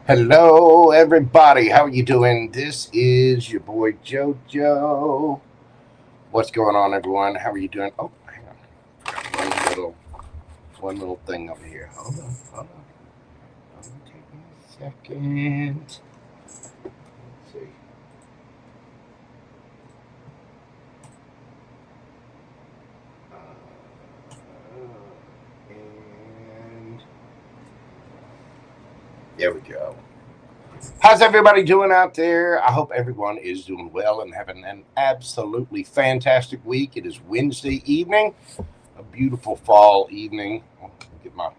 Hello, everybody. How are you doing? This is your boy JoJo. What's going on, everyone? How are you doing? Oh, hang on. One little thing over here. Hold on. Take me a second. Let's see. And there we go. How's everybody doing out there? I hope everyone is doing well and having an absolutely fantastic week. It is Wednesday evening, a beautiful fall evening. I'll get my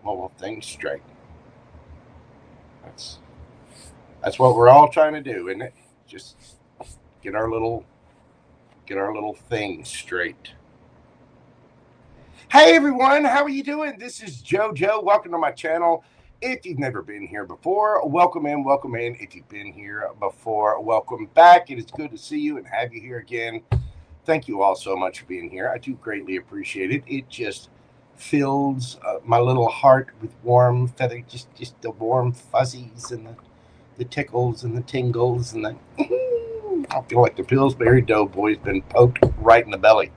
little thing straight. That's what we're all trying to do, isn't it? Just get our little thing straight. Hey everyone, how are you doing? This is JoJo. Welcome to my channel. If you've never been here before, welcome in. If you've been here before, welcome back. It is good to see you and have you here again. Thank you all so much for being here. I do greatly appreciate it. It just fills my little heart with warm feather, just the warm fuzzies and the tickles and the tingles and the I feel like the Pillsbury Doughboy's been poked right in the belly.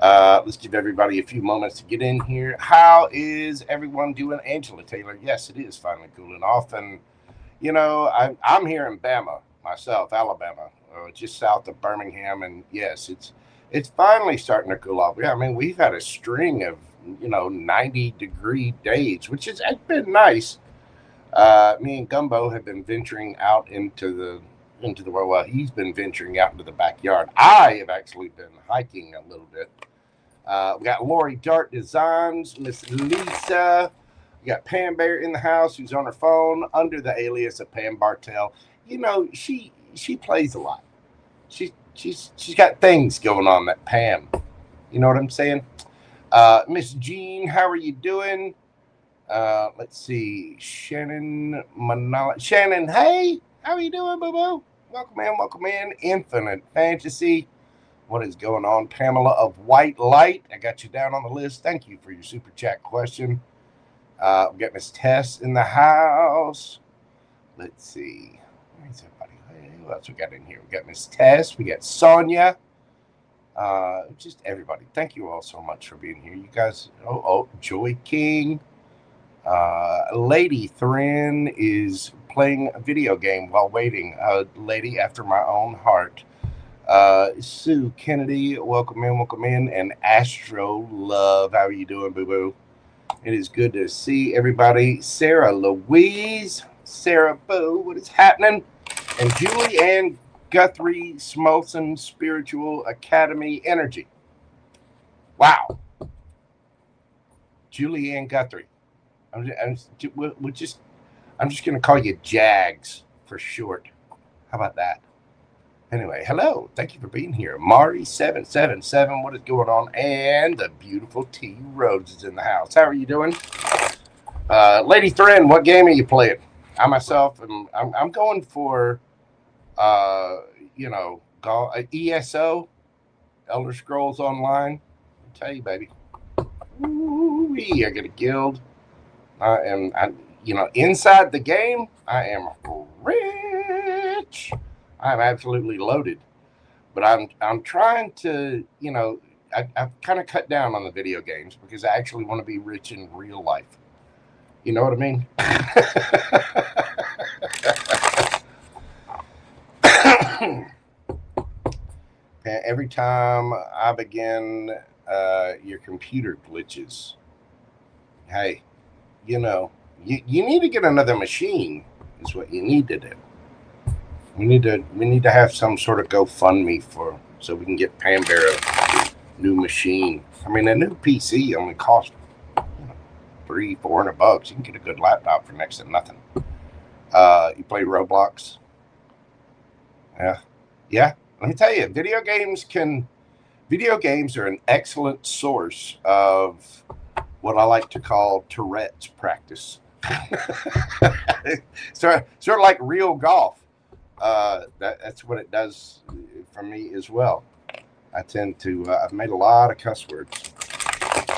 Let's give everybody a few moments to get in here. How is everyone doing? Angela Taylor, yes, it is finally cooling off. And, you know, I'm here in Bama myself, Alabama, just south of Birmingham. And, yes, it's finally starting to cool off. Yeah, I mean, we've had a string of, 90-degree days, which has been nice. Me and Gumbo have been venturing out into the well, he's been venturing out into the backyard. I have actually been hiking a little bit. We got Lori Dart Designs, Miss Lisa. We got PamBear in the house, who's on her phone under the alias of Pam Bartell. You know, she plays a lot. She's got things going on, that Pam. You know what I'm saying? Miss Jean, how are you doing? Let's see, Shannon Manala. Shannon, hey, how are you doing, boo-boo? Welcome in. Infinite Fantasy. What is going on? PamelaofWhite-Light. I got you down on the list. Thank you for your super chat question. We got Miss Tess in the house. Let's see. Where's everybody? Hey, who else we got in here? We got Miss Tess. We got Sonia. Just everybody. Thank you all so much for being here. You guys. Oh, Joy King. Lady Thrin is playing a video game while waiting. Lady after my own heart. Sue Kennedy, welcome in. And Astro Love, how are you doing, boo-boo? It is good to see everybody. Sarah Louise, Sarah Boo, what is happening? And Julie Ann Guthrie Smolson Spiritual Academy Energy. Wow. Julie Ann Guthrie. I'm just going to call you Jags for short. How about that? Anyway, hello. Thank you for being here. Mari777, what is going on? And the beautiful T Rhodes is in the house. How are you doing? Lady Thrin, what game are you playing? I myself, I'm going for, ESO, Elder Scrolls Online. I'll tell you, baby. Ooh-wee, I get a guild. Inside the game, I am rich. I'm absolutely loaded, but I'm trying to, I've kind of cut down on the video games because I actually want to be rich in real life. You know what I mean? Every time I begin, your computer glitches. Hey, you need to get another machine is what you need to do. We need to have some sort of GoFundMe so we can get PamBear a new machine. I mean, a new PC only costs $300-400. You can get a good laptop for next to nothing. You play Roblox? Yeah. Let me tell you, video games are an excellent source of what I like to call Tourette's practice. Sort of like real golf. That's what it does for me as well. I tend to, I've made a lot of cuss words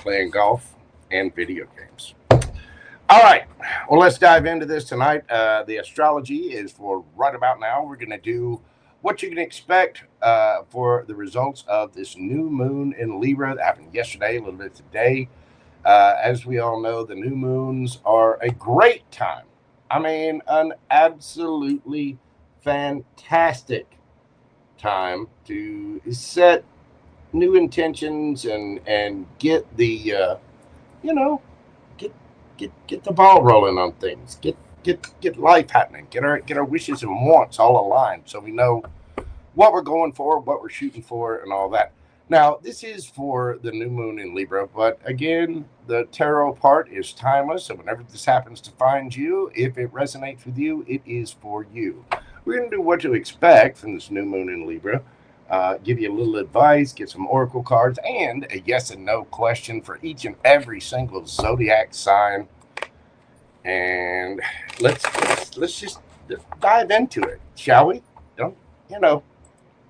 playing golf and video games. All right. Well, let's dive into this tonight. The astrology is for right about now. We're going to do what you can expect for the results of this new moon in Libra that happened yesterday, a little bit today. As we all know, the new moons are a great time. I mean, an absolutely fantastic time to set new intentions and get the get the ball rolling on things. Get life happening. Get our wishes and wants all aligned, so we know what we're going for, what we're shooting for, and all that. Now, this is for the new moon in Libra, but again, the tarot part is timeless. So whenever this happens to find you, if it resonates with you, it is for you. We're going to do what to expect from this new moon in Libra. Give you a little advice, get some oracle cards, and a yes and no question for each and every single zodiac sign. And let's just dive into it, shall we? Don't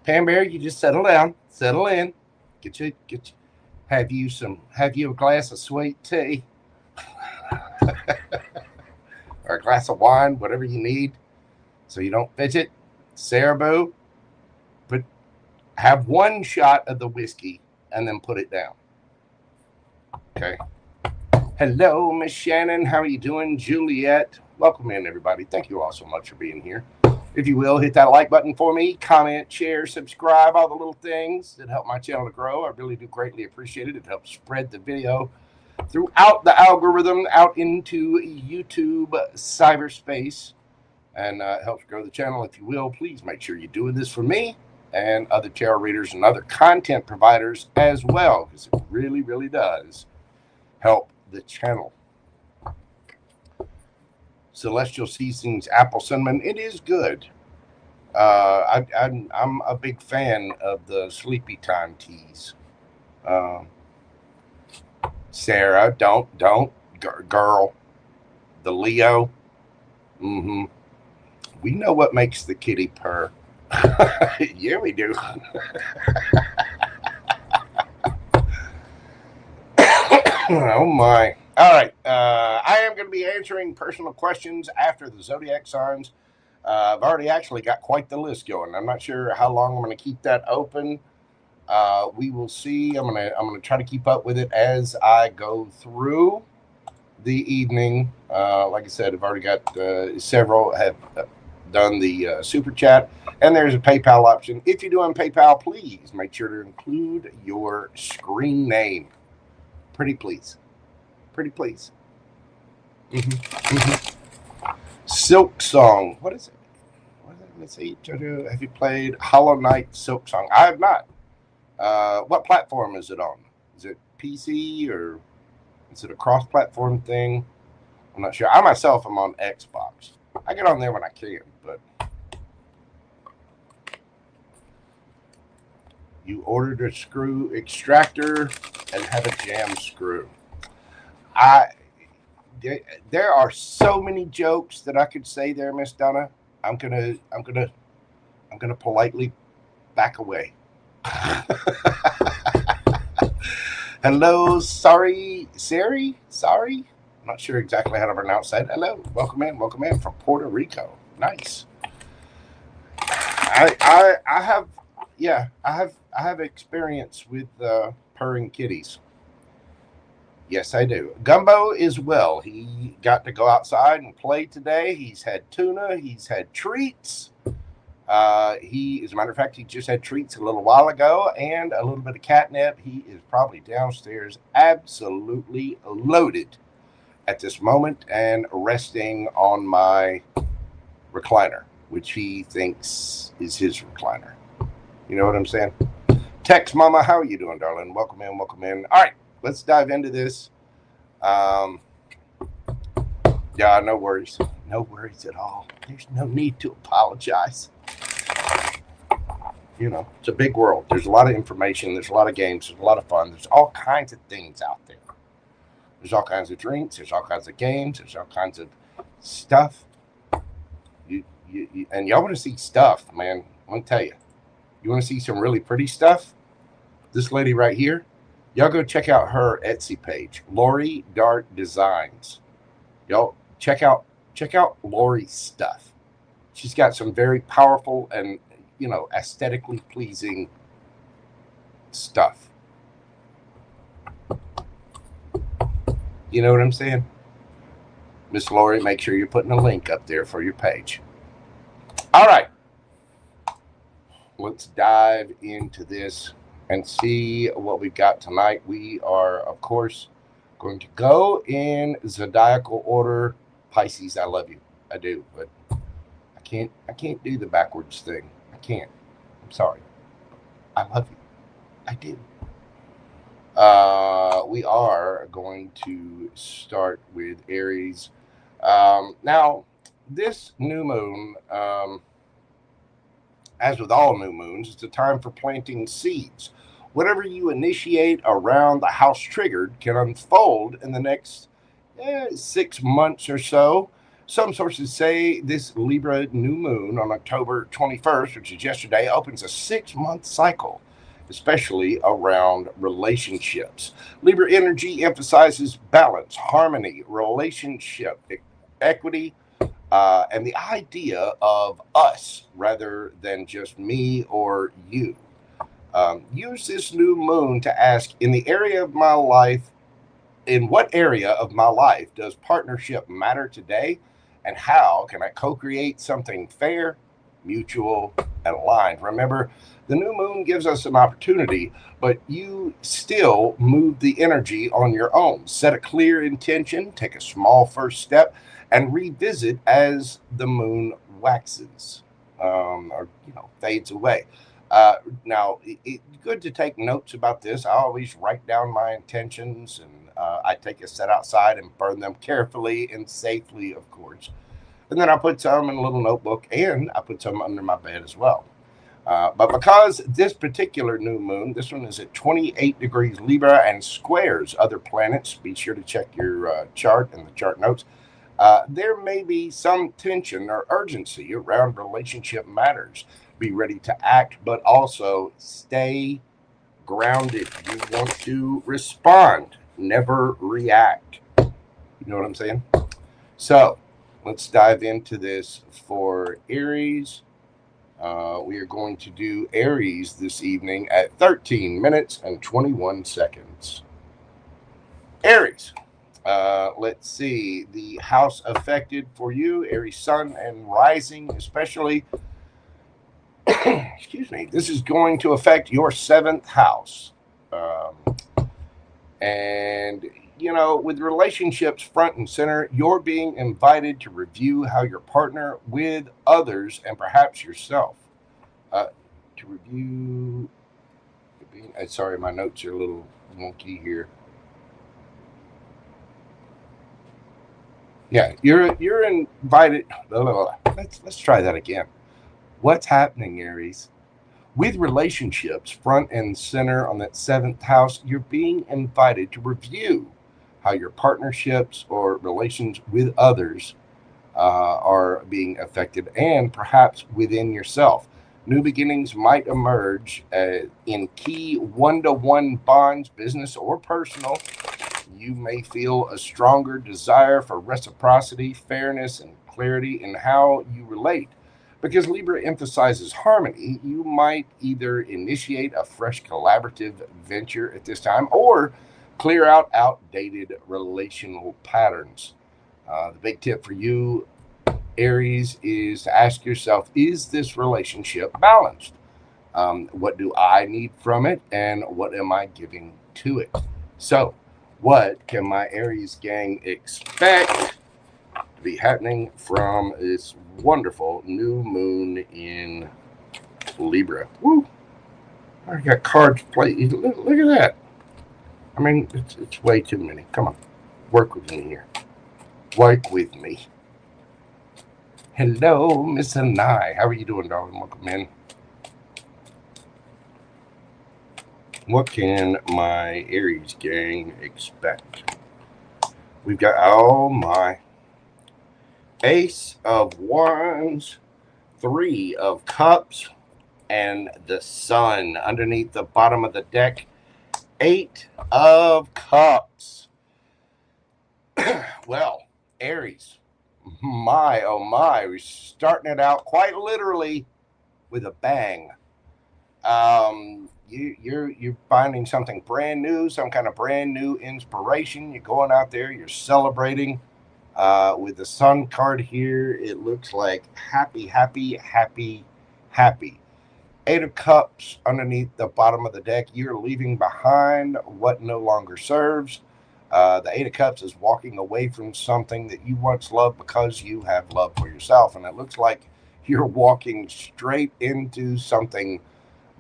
PamBear, you just settle down, settle in, get you have you a glass of sweet tea or a glass of wine, whatever you need, so you don't fidget. Cerebro, but have one shot of the whiskey and then put it down. Okay. Hello, Miss Shannon. How are you doing? Juliet, welcome in, everybody. Thank you all so much for being here. If you will, hit that like button for me, comment, share, subscribe, all the little things that help my channel to grow. I really do greatly appreciate it. It helps spread the video throughout the algorithm out into YouTube cyberspace, and helps grow the channel. If you will, please make sure you're doing this for me and other tarot readers and other content providers as well, because it really, really does help the channel. Celestial Seasonings Apple Cinnamon. It is good. I'm a big fan of the sleepy time teas. Sarah, don't, girl. The Leo. We know what makes the kitty purr. Yeah, we do. Oh my. All right. I am going to be answering personal questions after the zodiac signs. I've already actually got quite the list going. I'm not sure how long I'm going to keep that open. We will see. I'm going to try to keep up with it as I go through the evening. Like I said, I've already got several have done the super chat, and there's a PayPal option. If you're doing PayPal, please make sure to include your screen name. Pretty please. Silk Song. What is it? Let's see. Jojo, have you played Hollow Knight Silk Song? I have not. What platform is it on? Is it PC or is it a cross-platform thing? I'm not sure. I myself am on Xbox. I get on there when I can, but you ordered a screw extractor and have a jam screw. There are so many jokes that I could say there, Miss Donna. I'm gonna politely back away. Hello, sorry. I'm not sure exactly how to pronounce that. Hello, welcome in from Puerto Rico. Nice. I have experience with purring kitties. Yes, I do. Gumbo is well. He got to go outside and play today. He's had tuna. He's had treats. As a matter of fact, he just had treats a little while ago and a little bit of catnip. He is probably downstairs absolutely loaded at this moment and resting on my recliner, which he thinks is his recliner. You know what I'm saying? Tex Mama, how are you doing, darling? Welcome in. All right, let's dive into this. Yeah, no worries at all. There's no need to apologize. You know, it's a big world. There's a lot of information. There's a lot of games. There's a lot of fun. There's all kinds of things out there. There's all kinds of drinks. There's all kinds of games. There's all kinds of stuff. And y'all want to see stuff, man. I'm going to tell you. You want to see some really pretty stuff? This lady right here. Y'all go check out her Etsy page, Lori Dart Designs. Y'all check out Lori's stuff. She's got some very powerful and, you know, aesthetically pleasing stuff. You know what I'm saying? Miss Lori, make sure you're putting a link up there for your page. All right. Let's dive into this and see what we've got tonight. We are, of course, going to go in zodiacal order. Pisces, I love you. I do, but I can't do the backwards thing. I can't. I'm sorry. I love you. I do. We are going to start with Aries. Now, this new moon, as with all new moons, it's a time for planting seeds. Whatever you initiate around the house triggered can unfold in the next 6 months or so. Some sources say this Libra new moon on October 21st, which is yesterday, opens a 6-month cycle, especially around relationships. Libra energy emphasizes balance, harmony, relationship, equity, and the idea of us rather than just me or you. Use this new moon to ask, in what area of my life does partnership matter today? And how can I co-create something fair, mutual, and aligned? Remember, the new moon gives us an opportunity, but you still move the energy on your own. Set a clear intention, take a small first step, and revisit as the moon waxes or fades away. Now, it's good to take notes about this. I always write down my intentions, and I take a set outside and burn them carefully and safely, of course. And then I put some in a little notebook, and I put some under my bed as well. But because this particular new moon, this one is at 28 degrees Libra and squares other planets, be sure to check your chart and the chart notes. There may be some tension or urgency around relationship matters. Be ready to act, but also stay grounded. You want to respond, never react. You know what I'm saying? So let's dive into this for Aries. We are going to do Aries this evening at 13 minutes and 21 seconds. Aries. Let's see. The house affected for you, Aries sun and rising especially. Excuse me. This is going to affect your 7th house. And, with relationships front and center, you're being invited to review how your partner with others and perhaps yourself. To review. Sorry, my notes are a little wonky here. Yeah, you're invited. Let's try that again. What's happening, Aries? With relationships front and center on that 7th house, you're being invited to review how your partnerships or relations with others are being affected, and perhaps within yourself. New beginnings might emerge in key one-to-one bonds, business or personal. You may feel a stronger desire for reciprocity, fairness, and clarity in how you relate. Because Libra emphasizes harmony, you might either initiate a fresh collaborative venture at this time or clear out outdated relational patterns. The big tip for you, Aries, is to ask yourself, is this relationship balanced? What do I need from it, and what am I giving to it? So, what can my Aries gang expect to be happening from this wonderful new moon in Libra? Woo! I got cards played. Look at that. I mean, it's way too many. Come on. Work with me here. Work with me. Hello, Miss Anai. How are you doing, darling? Welcome in. What can my Aries gang expect? We've got, oh my, Ace of Wands, 3 of Cups, and the Sun underneath the bottom of the deck. 8 of Cups. Well, Aries. My, oh my, we're starting it out quite literally with a bang. You're finding something brand new, some kind of brand new inspiration. You're going out there, you're celebrating. With the sun card here, it looks like happy, happy, happy, happy. 8 of Cups underneath the bottom of the deck. You're leaving behind what no longer serves. The 8 of Cups is walking away from something that you once loved because you have love for yourself. And it looks like you're walking straight into something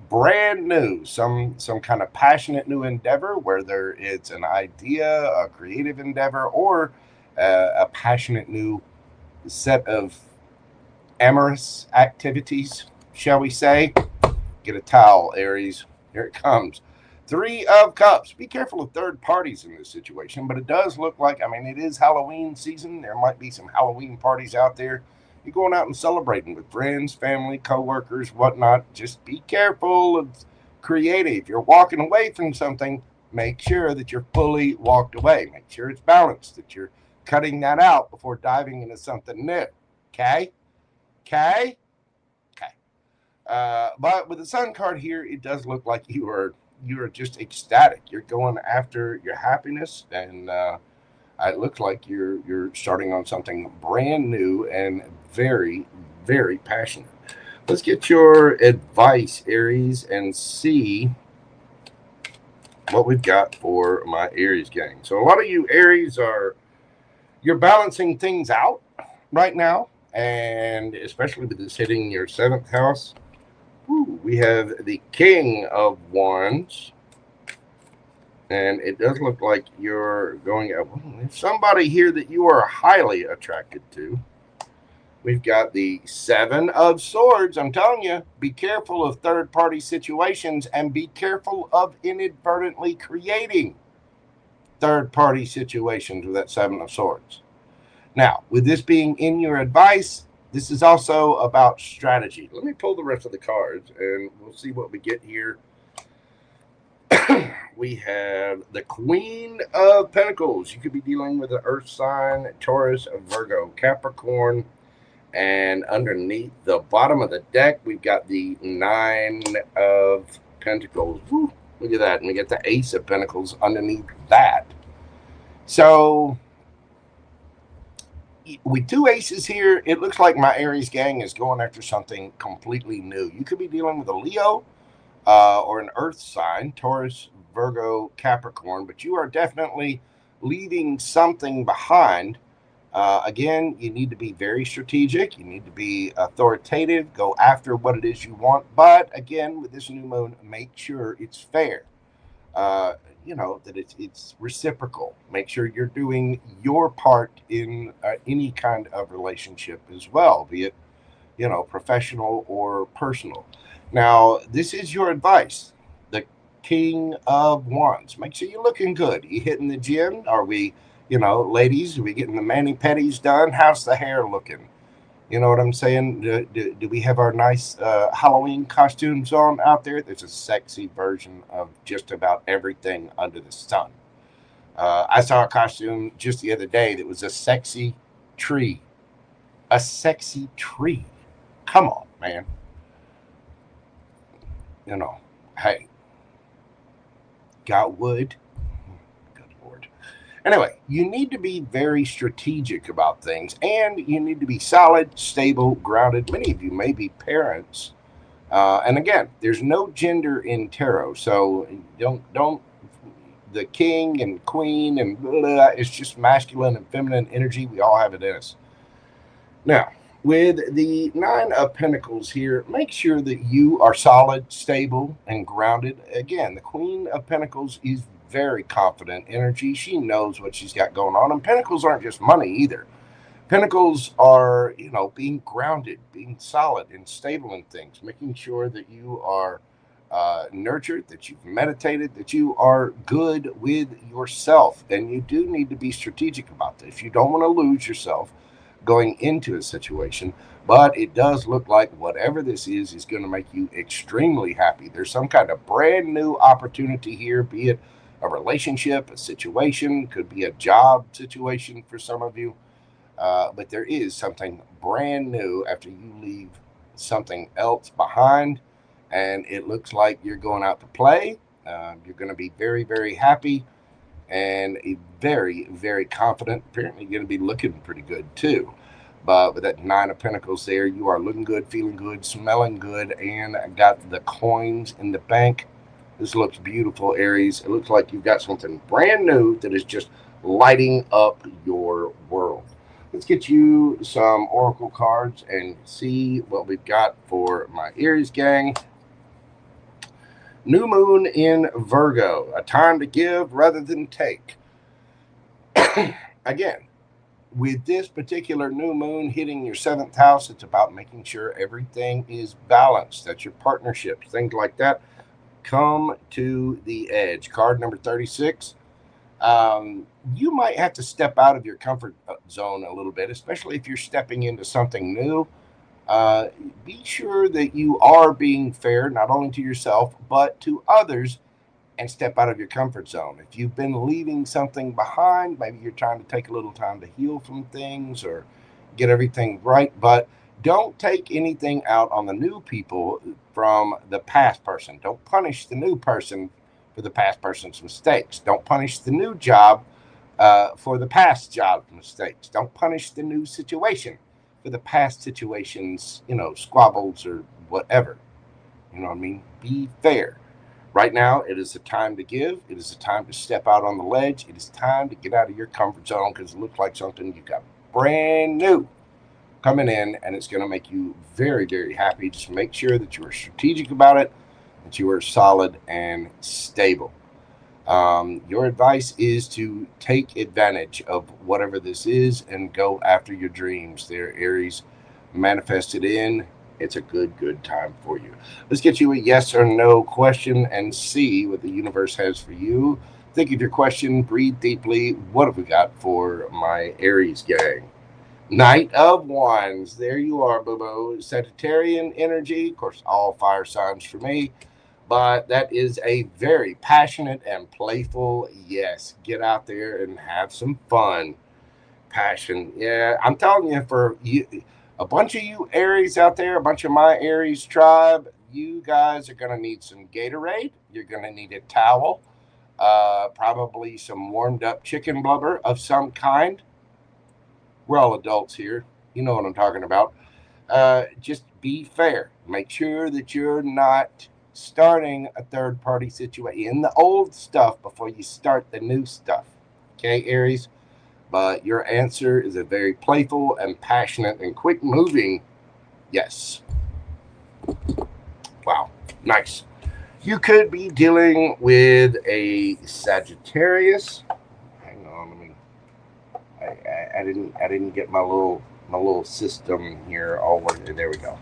brand new, some kind of passionate new endeavor, whether it's an idea, a creative endeavor, or a passionate new set of amorous activities, shall we say. Get a towel, Aries. Here it comes. 3 of Cups. Be careful of third parties in this situation, but it does look like, I mean, it is Halloween season. There might be some Halloween parties out there. You're going out and celebrating with friends, family, co-workers, whatnot. Just be careful of creative. You're walking away from something. Make sure that you're fully walked away. Make sure it's balanced, that you're cutting that out before diving into something new. Okay? Okay? But with the Sun card here, it does look like you are just ecstatic. You're going after your happiness, and it looks like you're starting on something brand new and very, very passionate. Let's get your advice, Aries, and see what we've got for my Aries gang. So a lot of you Aries you're balancing things out right now, and especially with this hitting your 7th house. We have the King of Wands, and it does look like you're going out. Somebody here that you are highly attracted to. We've got the 7 of Swords. I'm telling you, be careful of third-party situations, and be careful of inadvertently creating third-party situations with that 7 of Swords. Now, with this being in your advice, this is also about strategy. Let me pull the rest of the cards, and we'll see what we get here. We have the Queen of Pentacles. You could be dealing with an earth sign, Taurus, Virgo, Capricorn. And underneath the bottom of the deck, we've got the 9 of Pentacles. Woo, look at that. And we get the Ace of Pentacles underneath that. So with 2 aces here, it looks like my Aries gang is going after something completely new. You could be dealing with a Leo or an earth sign, Taurus, Virgo, Capricorn, but you are definitely leaving something behind. Again, you need to be very strategic. You need to be authoritative, go after what it is you want. But again, with this new moon, make sure it's fair. That it's reciprocal. Make sure you're doing your part in any kind of relationship as well, be it, professional or personal. Now, this is your advice. The King of Wands. Make sure you're looking good. You hitting the gym? Are we, ladies, are we getting the mani-pedis done? How's the hair looking? You know what I'm saying? Do we have our nice Halloween costumes on out there? There's a sexy version of just about everything under the sun. I saw a costume just the other day that was a sexy tree. A sexy tree. Come on, man. Hey. Got wood. Good Lord. Anyway, you need to be very strategic about things, and you need to be solid, stable, grounded. Many of you may be parents. And again, there's no gender in tarot, so don't the king and queen and blah, it's just masculine and feminine energy. We all have it in us. Now, with the 9 of Pentacles here, make sure that you are solid, stable, and grounded. Again, the Queen of Pentacles is very confident energy. She knows what she's got going on. And Pentacles aren't just money either. Pentacles are, being grounded, being solid and stable in things, making sure that you are nurtured, that you've meditated, that you are good with yourself. And you do need to be strategic about this. You don't want to lose yourself going into a situation, but it does look like whatever this is going to make you extremely happy. There's some kind of brand new opportunity here, be it a relationship, a situation, could be a job situation for some of you. but there is something brand new after you leave something else behind, and it looks like you're going out to play. You're going to be very, very happy and very, very confident. Apparently, you're going to be looking pretty good too. But with that 9 of Pentacles there, you are looking good, feeling good, smelling good, and got the coins in the bank. This looks beautiful, Aries. It looks like you've got something brand new that is just lighting up your world. Let's get you some oracle cards and see what we've got for my Aries gang. New moon in Virgo, a time to give rather than take. Again, with this particular new moon hitting your 7th house, it's about making sure everything is balanced. That's your partnerships, things like that. Come to the edge. Card number 36. You might have to step out of your comfort zone a little bit, especially if you're stepping into something new. Be sure that you are being fair, not only to yourself, but to others, and step out of your comfort zone. If you've been leaving something behind, maybe you're trying to take a little time to heal from things or get everything right, but don't take anything out on the new people from the past person. Don't punish the new person for the past person's mistakes. Don't punish the new job for the past job mistakes. Don't punish the new situation for the past situations, squabbles or whatever. You know what I mean? Be fair. Right now, it is a time to give. It is a time to step out on the ledge. It is time to get out of your comfort zone, because it looks like something you got brand new coming in, and it's going to make you very, very happy. Just make sure that you are strategic about it, that you are solid and stable. Your advice is to take advantage of whatever this is and go after your dreams. There, Aries, manifest it in. It's a good time for you. Let's get you a yes or no question and see what the universe has for you. Think of your question, breathe deeply. What have we got for my Aries gang? Knight of Wands. There you are, boo-boo. Sagittarian energy. Of course, all fire signs for me. But that is a very passionate and playful yes. Get out there and have some fun. Passion. Yeah, I'm telling you, for you, a bunch of you Aries out there, a bunch of my Aries tribe, you guys are going to need some Gatorade. You're going to need a towel. Probably some warmed up chicken blubber of some kind. We're all adults here. You know what I'm talking about. Just be fair. Make sure that you're not starting a third-party situation in the old stuff before you start the new stuff. Okay, Aries? But your answer is a very playful and passionate and quick-moving yes. Wow, nice. You could be dealing with a Sagittarius. Hang on, let me. I didn't get my little system here all working. There we go.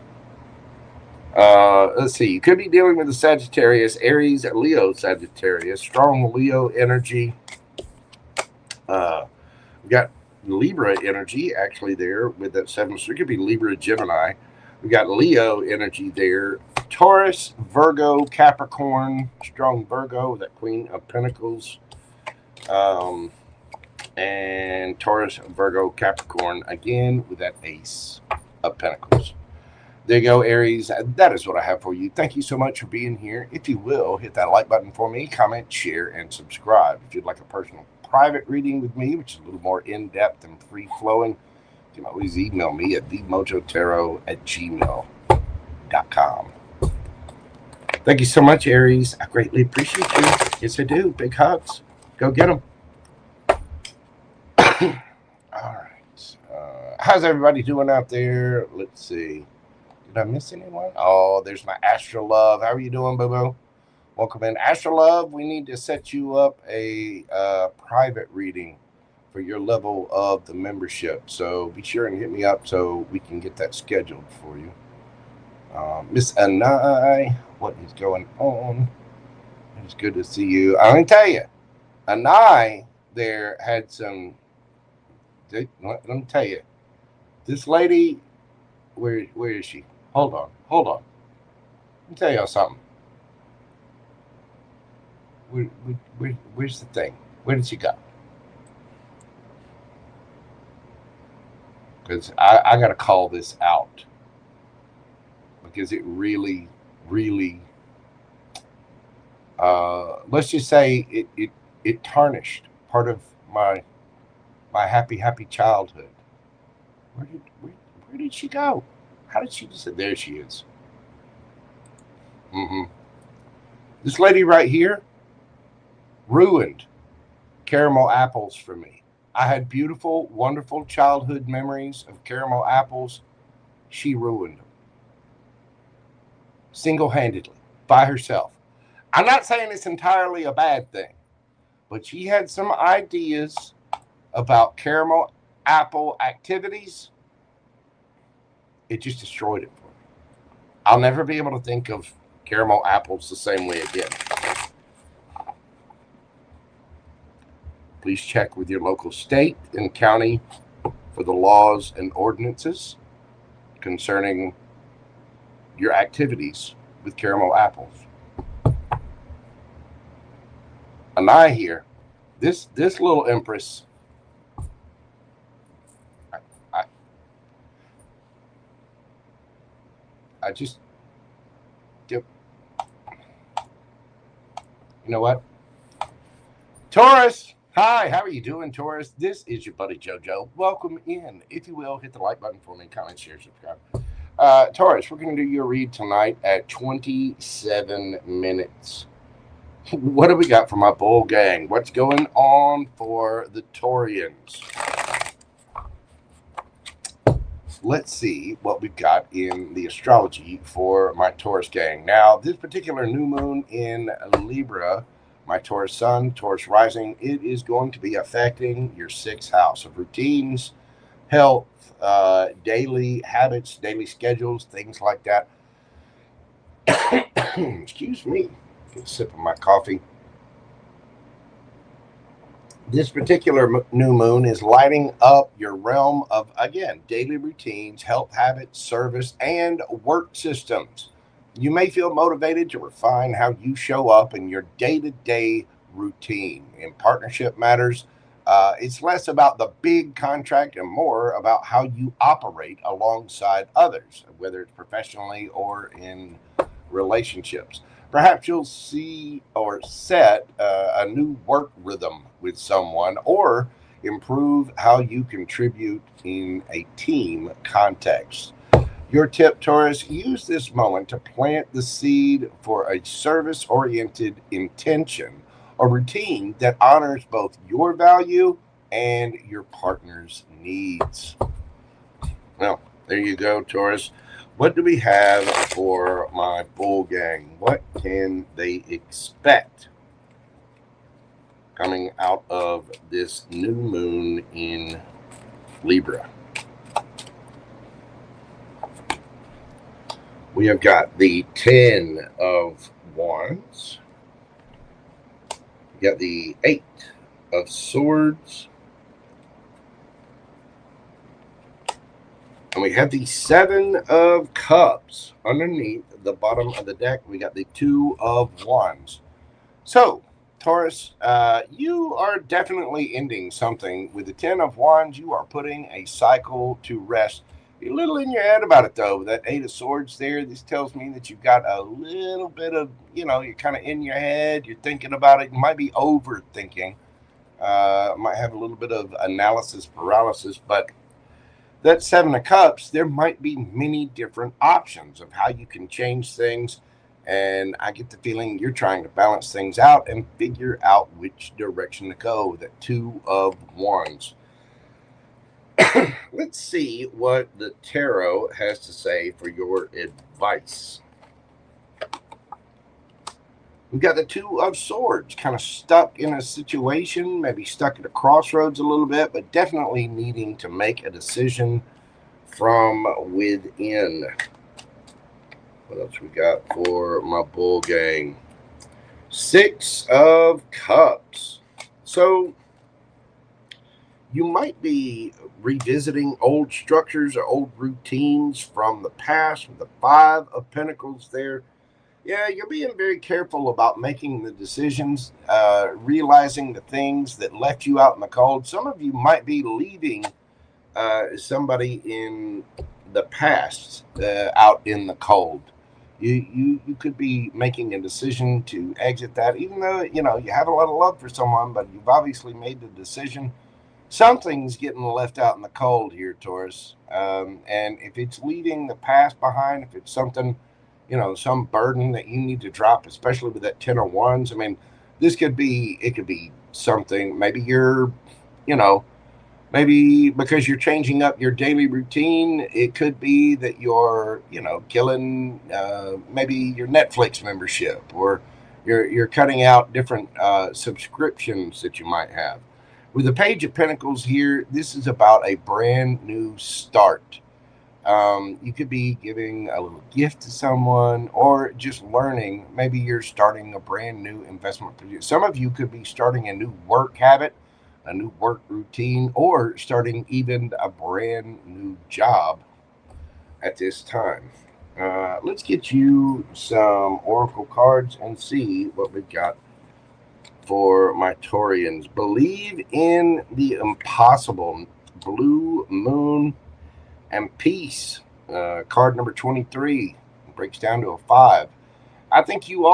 Let's see. You could be dealing with a Sagittarius, Aries, Leo, Sagittarius, strong Leo energy. We got Libra energy actually there with that 7. So it could be Libra, Gemini. We got Leo energy there. Taurus, Virgo, Capricorn, strong Virgo, that Queen of Pentacles. And Taurus, Virgo, Capricorn again with that Ace of Pentacles. There you go, Aries. That is what I have for you. Thank you so much for being here. If you will, hit that like button for me, comment, share, and subscribe. If you'd like a personal private reading with me, which is a little more in-depth and free-flowing, you can always email me at themojotarot@gmail.com. Thank you so much, Aries. I greatly appreciate you. Yes, I do. Big hugs. Go get them. All right. How's everybody doing out there? Let's see. Did I miss anyone? Oh, there's my Astro Love. How are you doing, boo-boo? Welcome in. Astro Love, we need to set you up a private reading for your level of the membership. So be sure and hit me up so we can get that scheduled for you. Miss Anai, what is going on? It's good to see you. I'm going to tell you, Anai there had some, let me tell you, this lady, where is she? Hold on. Let me tell y'all something. Where's the thing? Where did she go? because I got to call this out, because it really, really, let's just say it tarnished part of my happy childhood. Where did she go? How did she just? There she is. This lady right here ruined caramel apples for me. I had beautiful, wonderful childhood memories of caramel apples. She ruined them. Single-handedly, by herself. I'm not saying it's entirely a bad thing, but she had some ideas about caramel apple activities. It just destroyed it for me. I'll never be able to think of caramel apples the same way again. Please check with your local state and county for the laws and ordinances concerning your activities with caramel apples. And I hear this little empress. I just, yep. You know what? Taurus, hi, how are you doing, Taurus? This is your buddy JoJo. Welcome in. If you will, hit the like button for me, comment, share, subscribe. Taurus, we're going to do your read tonight at 27 minutes. What do we got for my bull gang? What's going on for the Taurians? Let's see what we've got in the astrology for my Taurus gang. Now, this particular new moon in Libra, my Taurus sun, Taurus rising, it is going to be affecting your 6th house of routines, health, daily habits, daily schedules, things like that. Excuse me. Get a sip of my coffee. This particular new moon is lighting up your realm of, again, daily routines, health habits, service, and work systems. You may feel motivated to refine how you show up in your day-to-day routine. In partnership matters, it's less about the big contract and more about how you operate alongside others, whether it's professionally or in relationships. Perhaps you'll see or set a new work rhythm with someone, or improve how you contribute in a team context. Your tip, Taurus, use this moment to plant the seed for a service-oriented intention or routine that honors both your value and your partner's needs. Well, there you go, Taurus. What do we have for my bull gang? What can they expect coming out of this new moon in Libra? We have got the 10 of Wands. We got the 8 of Swords. And we have the 7 of Cups. Underneath the bottom of the deck, we got the 2 of Wands. So, Taurus, you are definitely ending something. With the 10 of Wands, you are putting a cycle to rest. You're a little in your head about it, though. That 8 of Swords there, this tells me that you've got a little bit of, you're kind of in your head. You're thinking about it. You might be overthinking. Might have a little bit of analysis paralysis, but that 7 of Cups, there might be many different options of how you can change things. And I get the feeling you're trying to balance things out and figure out which direction to go. That 2 of Wands. Let's see what the tarot has to say for your advice. We've got the 2 of Swords, kind of stuck in a situation, maybe stuck at a crossroads a little bit, but definitely needing to make a decision from within. What else we got for my bull gang? 6 of Cups. So you might be revisiting old structures or old routines from the past with the 5 of Pentacles there. Yeah, you're being very careful about making the decisions, realizing the things that left you out in the cold. Some of you might be leaving somebody in the past out in the cold. You could be making a decision to exit that, even though you have a lot of love for someone, but you've obviously made the decision. Something's getting left out in the cold here, Taurus. And if it's leaving the past behind, if it's something, some burden that you need to drop, especially with that 10 of Wands. I mean, it could be something. Maybe you're, maybe because you're changing up your daily routine. It could be that you're, killing maybe your Netflix membership, or you're cutting out different subscriptions that you might have. With the Page of Pentacles here, this is about a brand new start. You could be giving a little gift to someone, or just learning. Maybe you're starting a brand new investment. Some of you could be starting a new work habit, a new work routine, or starting even a brand new job at this time. Let's get you some oracle cards and see what we've got for my Taurians. Believe in the impossible. Blue Moon and Peace. Card number 23 breaks down to a 5. I think you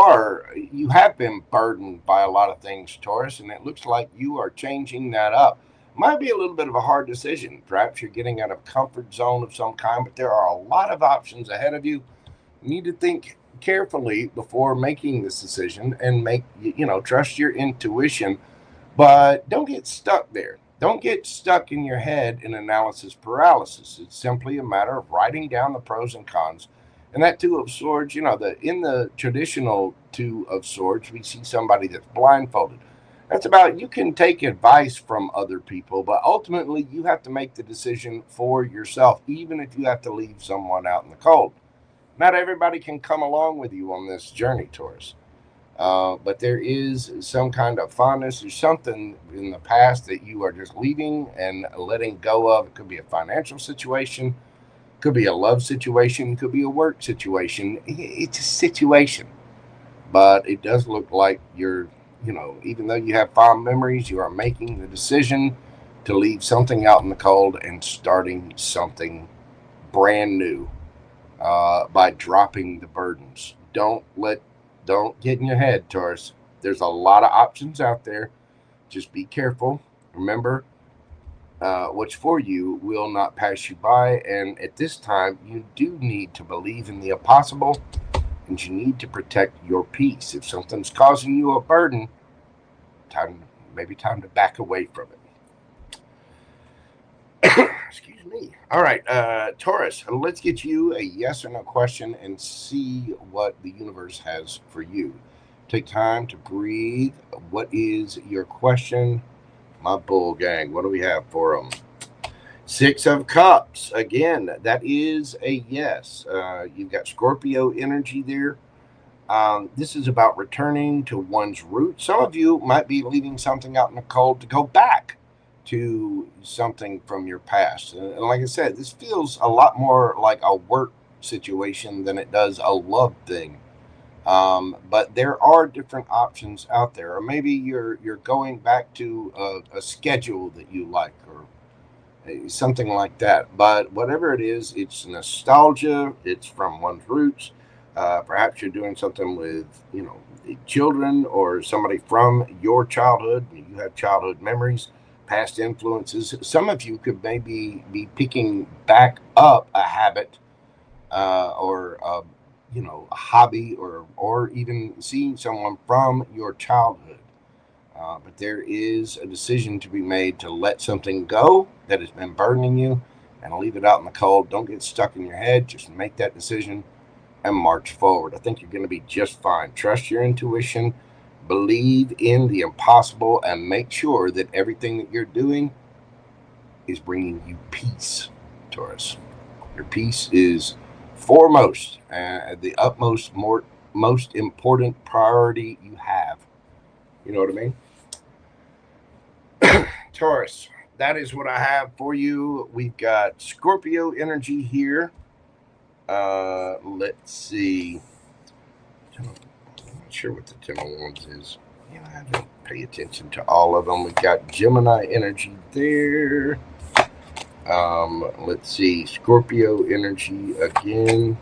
have been burdened by a lot of things, Taurus, and it looks like you are changing that up. Might be a little bit of a hard decision. Perhaps you're getting out of comfort zone of some kind, but there are a lot of options ahead of you. You need to think carefully before making this decision, and trust your intuition, but don't get stuck there. Don't get stuck in your head in analysis paralysis. It's simply a matter of writing down the pros and cons. And that Two of Swords, in the traditional Two of Swords, we see somebody that's blindfolded. That's about, you can take advice from other people, but ultimately you have to make the decision for yourself, even if you have to leave someone out in the cold. Not everybody can come along with you on this journey, Taurus. But there is some kind of fondness or something in the past that you are just leaving and letting go of. It could be a financial situation, could be a love situation, could be a work situation. It's a situation. But it does look like you're, even though you have fond memories, you are making the decision to leave something out in the cold and starting something brand new by dropping the burdens. Don't get in your head, Taurus. There's a lot of options out there. Just be careful. Remember, what's for you will not pass you by. And at this time, you do need to believe in the impossible, and you need to protect your peace. If something's causing you a burden, maybe time to back away from it. Excuse me. All right, Taurus, let's get you a yes or no question and see what the universe has for you. Take time to breathe. What is your question, my bull gang? What do we have for them? 6 of Cups. Again, that is a yes. You've got Scorpio energy there. This is about returning to one's roots. Some of you might be leaving something out in the cold to go back to something from your past. And like I said, this feels a lot more like a work situation than it does a love thing. But there are different options out there. Or maybe you're going back to a schedule that you like, or something like that. But whatever it is, it's nostalgia. It's from one's roots. Perhaps you're doing something with, children or somebody from your childhood. You have childhood memories, past influences. Some of you could maybe be picking back up a habit or a hobby, or even seeing someone from your childhood. But there is a decision to be made to let something go that has been burdening you and leave it out in the cold. Don't get stuck in your head. Just make that decision and march forward. I think you're going to be just fine. Trust your intuition. Believe in the impossible, and make sure that everything that you're doing is bringing you peace, Taurus. Your peace is foremost, the utmost, most important priority you have. You know what I mean? Taurus, that is what I have for you. We've got Scorpio energy here. Let's see. I'm not sure what the 10 of Wands is. I haven't paid attention to all of them. We've got Gemini energy there. Let's see, Scorpio energy again,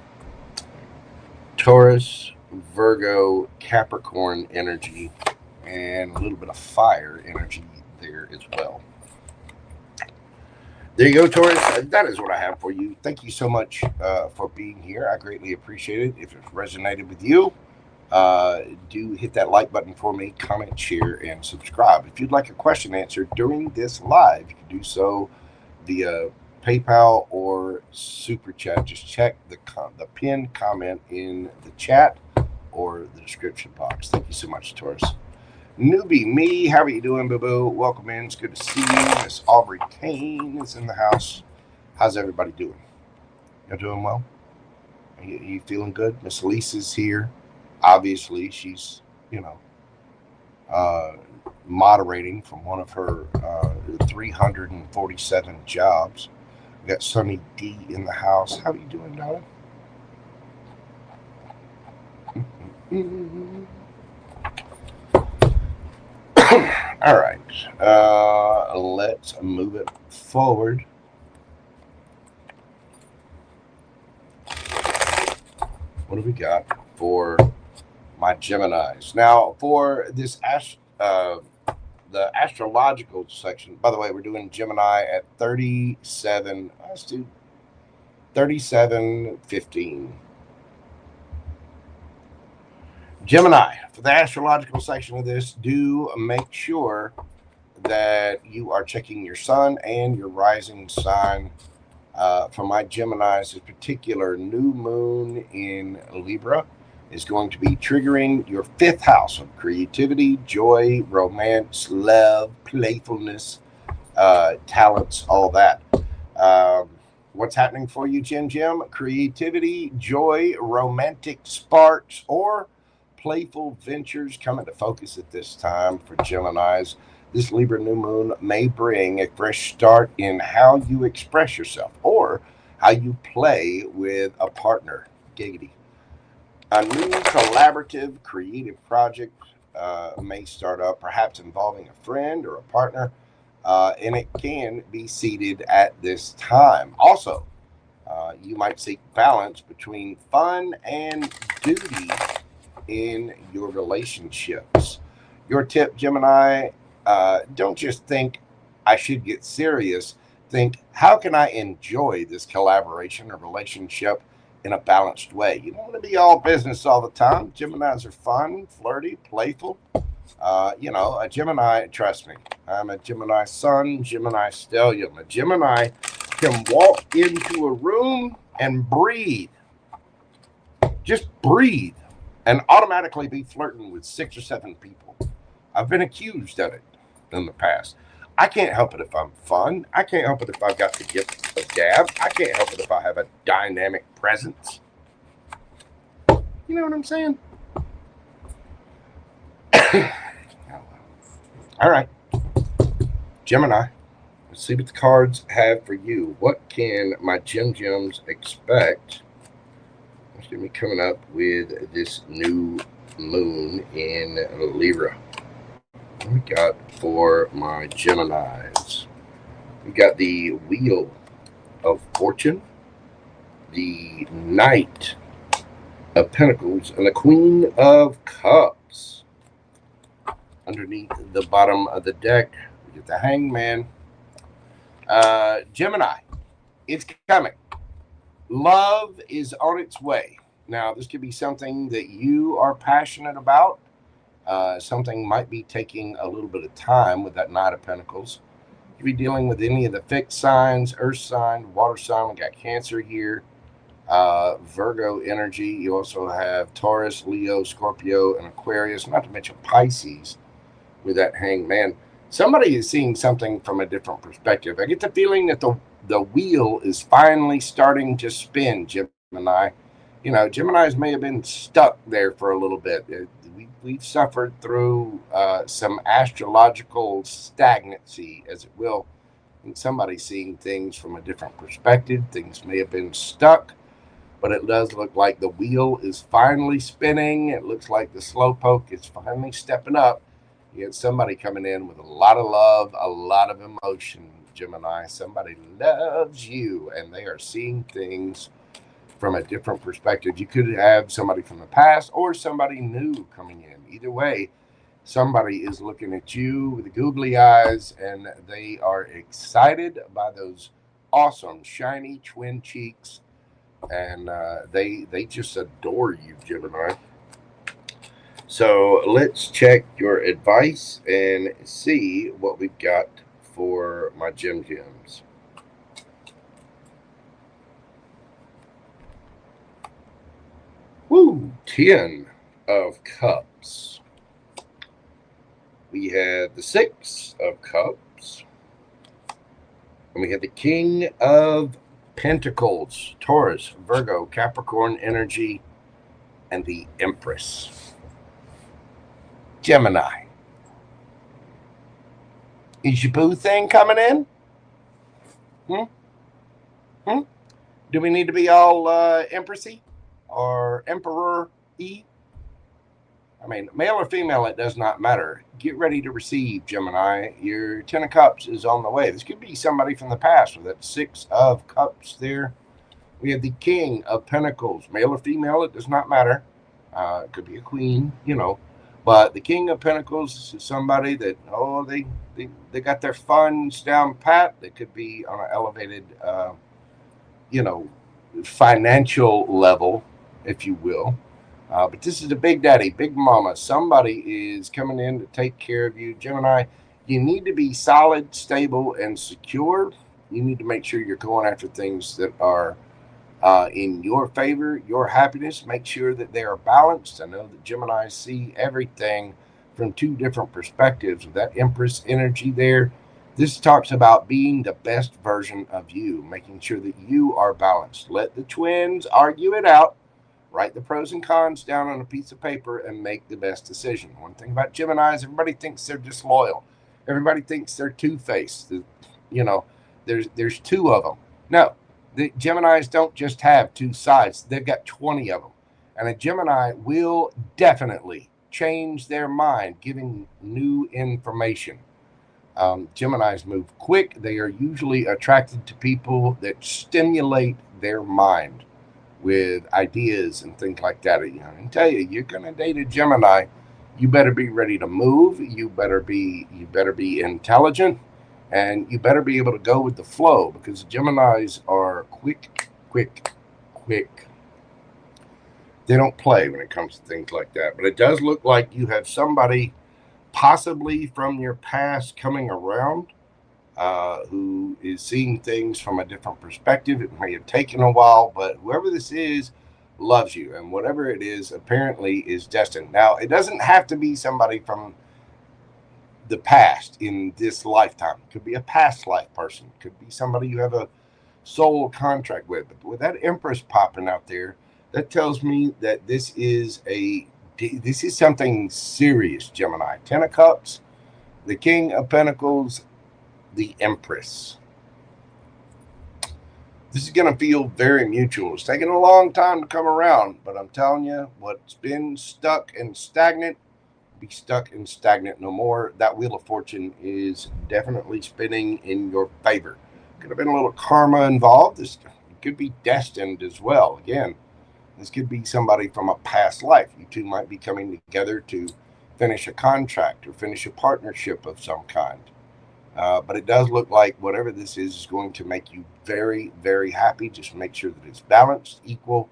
Taurus, Virgo, Capricorn energy, and a little bit of fire energy there as well. There you go, Taurus. That is what I have for you. Thank you so much for being here. I greatly appreciate it. If it resonated with you, do hit that like button for me, comment, share, and subscribe. If you'd like a question answered during this live, you can do so via PayPal or Super Chat. Just check the pinned comment in the chat or the description box. Thank you so much, Taurus. Newbie me, how are you doing, boo-boo? Welcome in. It's good to see you. Miss Aubrey Kane is in the house. How's everybody doing? You're doing well? Are you feeling good? Miss Lisa's here. Obviously, she's, moderating from one of her 347 jobs. We got Sunny D in the house. How are you doing, darling? All right. Let's move it forward. What do we got for my Geminis? Now, for this the astrological section, by the way, we're doing Gemini at 37. Let's do 37:15. Gemini, for the astrological section of this, do make sure that you are checking your sun and your rising sign. For my Geminis, this particular new moon in Libra is going to be triggering your 5th house of creativity, joy, romance, love, playfulness, talents, all that. What's happening for you, Gem? Creativity, joy, romantic sparks, or playful ventures come into focus at this time for Geminis. This Libra new moon may bring a fresh start in how you express yourself or how you play with a partner. Giggity. A new collaborative creative project may start up, perhaps involving a friend or a partner, and it can be seated at this time. Also, you might seek balance between fun and duty in your relationships. Your tip, Gemini, don't just think I should get serious. Think, how can I enjoy this collaboration or relationship in a balanced way? You don't want to be all business all the time. Geminis are fun, flirty, playful. A Gemini, trust me, I'm a Gemini sun, Gemini stellium. A Gemini can walk into a room and breathe. Just breathe. And automatically be flirting with 6 or 7 people. I've been accused of it in the past. I can't help it if I'm fun. I can't help it if I've got the gift of gab. I can't help it if I have a dynamic presence. You know what I'm saying? All right. Gemini, let's see what the cards have for you. What can my Gems expect? It's going to be coming up with this new moon in Libra. What we got for my Geminis? We got the Wheel of Fortune, the Knight of Pentacles, and the Queen of Cups. Underneath the bottom of the deck, we get the Hangman. Gemini, it's coming. Love is on its way. Now, this could be something that you are passionate about. Something might be taking a little bit of time with that Knight of Pentacles. You could be dealing with any of the fixed signs, earth sign, water sign. We got Cancer here, Virgo energy. You also have Taurus, Leo, Scorpio, and Aquarius, not to mention Pisces with that Hangman. Somebody is seeing something from a different perspective. I get the feeling that the wheel is finally starting to spin, Gemini. Geminis may have been stuck there for a little bit. We've suffered through some astrological stagnancy, as it will. And somebody's seeing things from a different perspective. Things may have been stuck, but it does look like the wheel is finally spinning. It looks like the slowpoke is finally stepping up. You get somebody coming in with a lot of love, a lot of emotion Gemini. Somebody loves you, and they are seeing things from a different perspective. You could have somebody from the past or somebody new coming in. Either way, somebody is looking at you with the googly eyes, and they are excited by those awesome, shiny twin cheeks, and they just adore you, Gemini. So let's check your advice and see what we've got for my gems. Woo! 10 of Cups. We had the 6 of Cups. And we had the King of Pentacles, Taurus, Virgo, Capricorn energy, and the Empress. Gemini. Is your boo thing coming in? Do we need to be all empressy or emperor-y? I mean, male or female, it does not matter. Get ready to receive, Gemini. Your 10 of Cups is on the way. This could be somebody from the past with that 6 of Cups there. We have the King of Pentacles, male or female, it does not matter. It could be a queen, you know. But the King of Pentacles is somebody that, they got their funds down pat. They could be on an elevated, financial level, if you will. But this is a big daddy, big mama. Somebody is coming in to take care of you. Gemini, you need to be solid, stable, and secure. You need to make sure you're going after things that are in your favor, your happiness. Make sure that they are balanced. I know that Gemini see everything from 2 different perspectives. With that Empress energy there, this talks about being the best version of you, making sure that you are balanced. Let the twins argue it out. Write the pros and cons down on a piece of paper and make the best decision. One thing about Gemini is everybody thinks they're disloyal. Everybody thinks they're two-faced. There's 2 of them. No. The Geminis don't just have 2 sides. They've got 20 of them. And a Gemini will definitely change their mind, giving new information. Geminis move quick. They are usually attracted to people that stimulate their mind with ideas and things like that. I can tell you, you're going to date a Gemini. You better be ready to move. You better be intelligent. And you better be able to go with the flow, because Geminis are quick. They don't play when it comes to things like that. But it does look like you have somebody possibly from your past coming around who is seeing things from a different perspective. It may have taken a while, but whoever this is loves you. And whatever it is, apparently is destined. Now, it doesn't have to be somebody from the past in this lifetime. It could be a past life person. It could be somebody you have a soul contract with. But with that Empress popping out there, that tells me that this is something serious, Gemini. 10 of Cups, the King of Pentacles, the Empress. This is going to feel very mutual. It's taking a long time to come around, but I'm telling you, what's been stuck and stagnant, be stuck and stagnant no more. That Wheel of Fortune is definitely spinning in your favor. Could have been a little karma involved. This could be destined as well. Again, this could be somebody from a past life. You two might be coming together to finish a contract or finish a partnership of some kind. But it does look like whatever this is going to make you very, very happy. Just make sure that it's balanced, equal,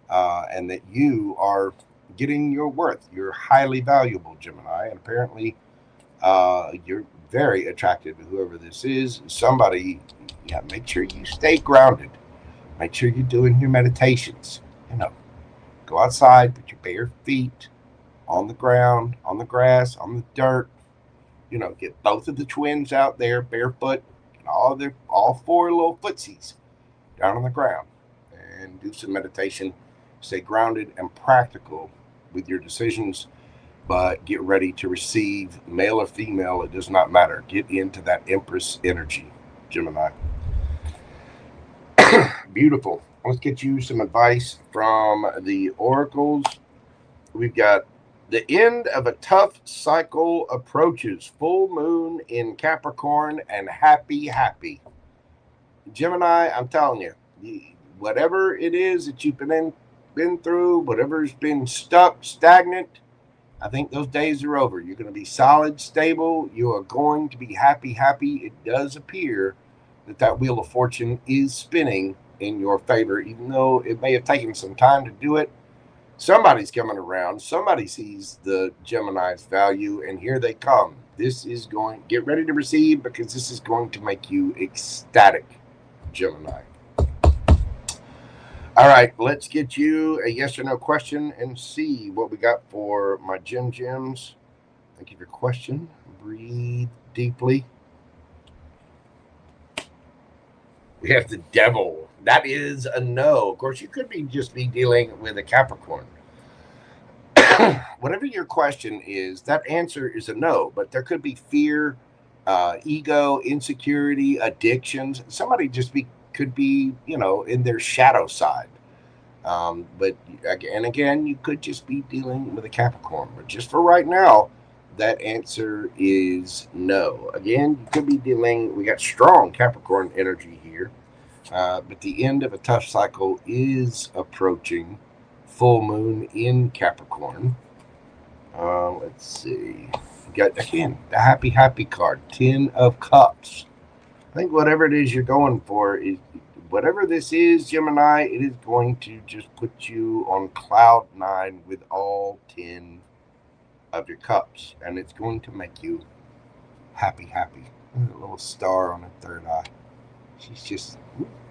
and that you are getting your worth. You're highly valuable, Gemini, and apparently you're very attractive to whoever this is. Somebody, make sure you stay grounded. Make sure you're doing your meditations. Go outside, put your bare feet on the ground, on the grass, on the dirt. Get both of the twins out there barefoot, and all 4 little footsies down on the ground, and do some meditation. Stay grounded and practical with your decisions, but get ready to receive, male or female, it does not matter. Get into that Empress energy, Gemini. Beautiful. Let's get you some advice from the oracles. We've got The end of a tough cycle approaches. Full moon in Capricorn and happy. Gemini, I'm telling you, whatever it is that you've been through, whatever's been stuck, stagnant, I think those days are over. You're going to be solid, stable. You are going to be happy. It does appear that wheel of fortune is spinning in your favor, even though it may have taken some time to do it. Somebody's coming around. Somebody sees the Gemini's value, and here they come. This is going, get ready to receive, because this is going to make you ecstatic, Gemini. All right, let's get you a yes or no question and see what we got for my gems. Thank you for your question. Breathe deeply. We have the devil. That is a no. Of course, you could just be dealing with a Capricorn. Whatever your question is, that answer is a no. But there could be fear, ego, insecurity, addictions. Somebody could be, in their shadow side. But again, you could just be dealing with a Capricorn. But just for right now, that answer is no. Again, you could be dealing, we got strong Capricorn energy here. But the end of a tough cycle is approaching. Full moon in Capricorn. Let's see. We got, again, the happy card. 10 of Cups. I think whatever it is you're going for, is whatever this is, Gemini, it is going to just put you on cloud 9 with all 10 of your cups. And it's going to make you happy. A little star on her third eye. She's just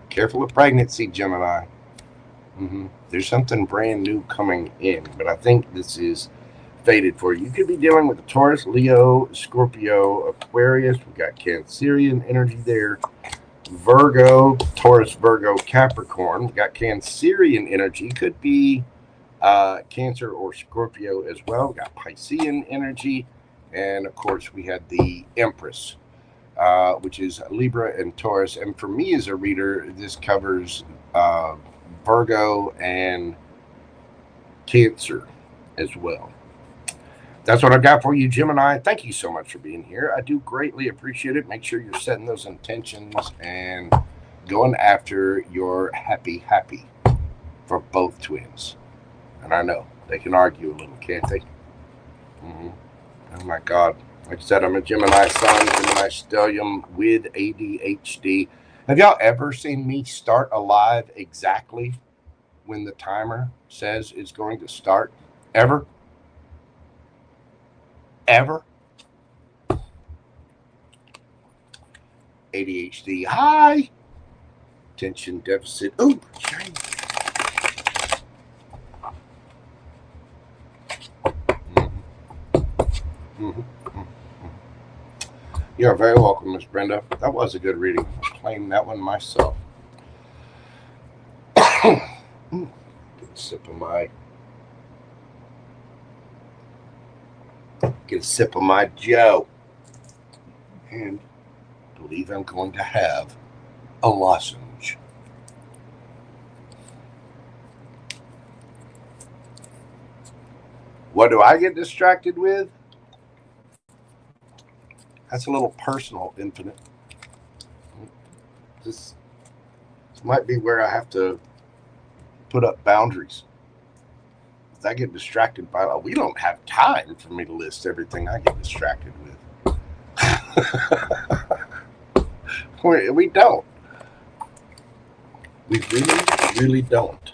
careful of pregnancy, Gemini. There's something brand new coming in, but I think this is fated for you. You could be dealing with a Taurus, Leo, Scorpio, Aquarius. We got Cancerian energy there. Virgo, Taurus, Virgo, Capricorn. We got Cancerian energy. Could be Cancer or Scorpio as well. We got Piscean energy. And of course, we had the Empress, which is Libra and Taurus. And for me as a reader, this covers Virgo and Cancer as well. That's what I've got for you, Gemini. Thank you so much for being here. I do greatly appreciate it. Make sure you're setting those intentions and going after your happy for both twins. And I know they can argue a little, can't they? Oh my God. Like I said, I'm a Gemini sun, Gemini stellium with ADHD. Have y'all ever seen me start a live exactly when the timer says it's going to start? Ever? ADHD. Hi. Attention deficit. Ooh, shame. You're very welcome, Miss Brenda. That was a good reading. I'll claim that one myself. Get a sip of my Joe. And I believe I'm going to have a lozenge. What do I get distracted with? That's a little personal, Infinite. This might be where I have to put up boundaries. I get distracted by, we don't have time for me to list everything I get distracted with. We don't. We really don't.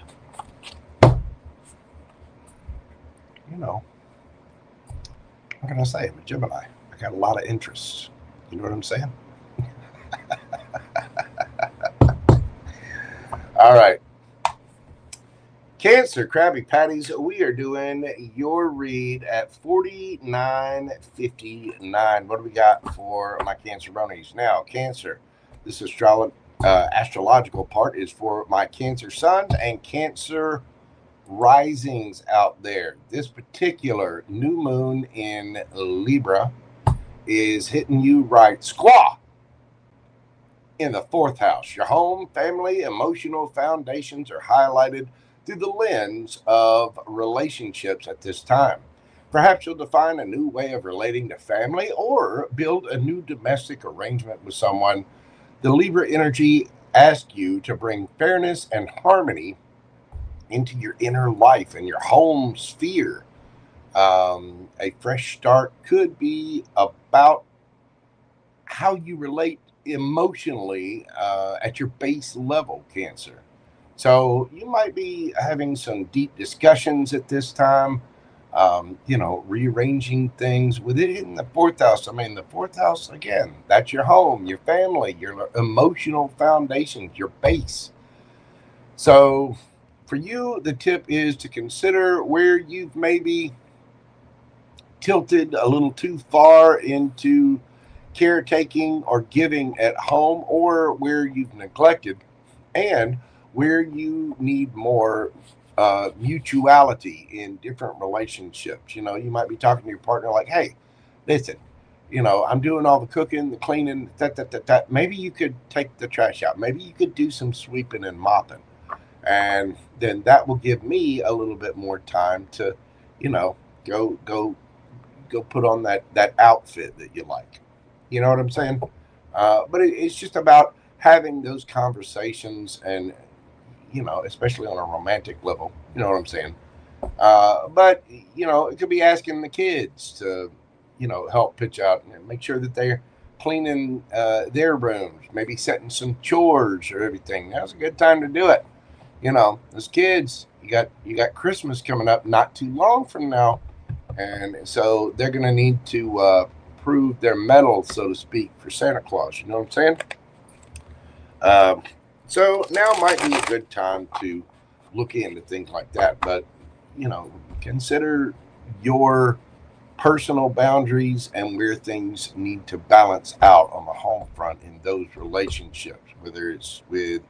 What can I say? I'm a Gemini. I got a lot of interests. You know what I'm saying? All right. Cancer, Krabby Patties, we are doing your read at 49.59. What do we got for my Canceronies? Now, Cancer, this astrological part is for my Cancer suns and Cancer risings out there. This particular new moon in Libra is hitting you right squaw in the 4th house. Your home, family, emotional foundations are highlighted through the lens of relationships at this time. Perhaps you'll define a new way of relating to family or build a new domestic arrangement with someone. The Libra energy asks you to bring fairness and harmony into your inner life and your home sphere. A fresh start could be about how you relate emotionally at your base level, Cancer. So you might be having some deep discussions at this time, rearranging things with it in the fourth house. I mean, the fourth house, again, that's your home, your family, your emotional foundations, your base. So for you, the tip is to consider where you've maybe tilted a little too far into caretaking or giving at home, or where you've neglected, and where you need more mutuality in different relationships. You might be talking to your partner like, hey, listen, I'm doing all the cooking, the cleaning, that. Maybe you could take the trash out. Maybe you could do some sweeping and mopping. And then that will give me a little bit more time to, go put on that outfit that you like. You know what I'm saying? But it's just about having those conversations, and especially on a romantic level. You know what I'm saying? But it could be asking the kids to help pitch out and make sure that they're cleaning their rooms, maybe setting some chores or everything. Now's a good time to do it. As kids, you got Christmas coming up not too long from now, and so they're going to need to prove their mettle, so to speak, for Santa Claus. You know what I'm saying? So now might be a good time to look into things like that. But, consider your personal boundaries and where things need to balance out on the home front in those relationships, whether it's with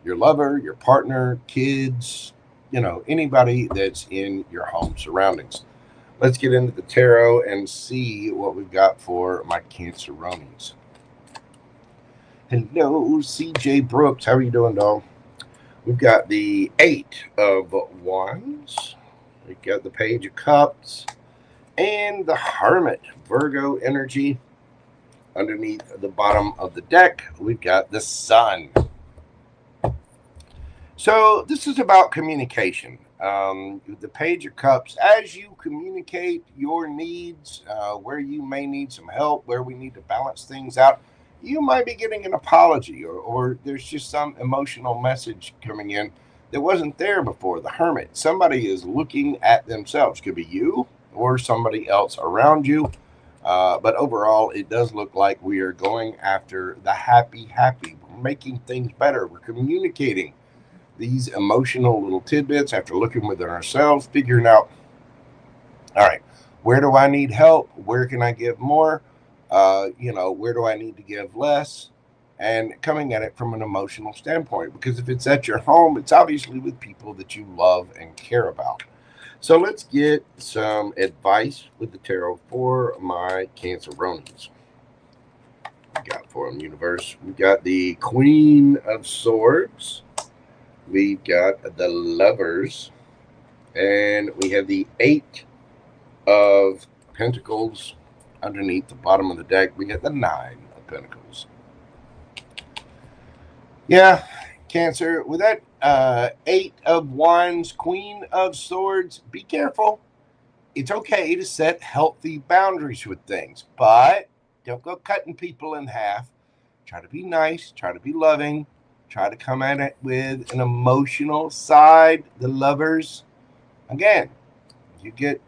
your lover, your partner, kids, anybody that's in your home surroundings. Let's get into the tarot and see what we've got for my Canceronies. Hello, CJ Brooks. How are you doing, dog? We've got the Eight of Wands. We've got the Page of Cups and the Hermit, Virgo energy. Underneath the bottom of the deck, we've got the Sun. So this is about communication. The Page of Cups, as you communicate your needs, where you may need some help, where we need to balance things out, you might be getting an apology, or there's just some emotional message coming in that wasn't there before. The Hermit, somebody is looking at themselves. Could be you or somebody else around you. But overall, it does look like we are going after the happy. We're making things better. We're communicating these emotional little tidbits after looking within ourselves, figuring out, all right, where do I need help? Where can I give more? Where do I need to give less? And coming at it from an emotional standpoint, because if it's at your home, it's obviously with people that you love and care about. So let's get some advice with the tarot for my Canceronies. We got for them, universe. We got the Queen of Swords. We've got the Lovers. And we have the Eight of Pentacles. Underneath the bottom of the deck, we got the Nine of Pentacles. Yeah, Cancer, with that Eight of Wands, Queen of Swords, be careful. It's okay to set healthy boundaries with things, but don't go cutting people in half. Try to be nice, try to be loving, try to come at it with an emotional side. The Lovers, again, you get,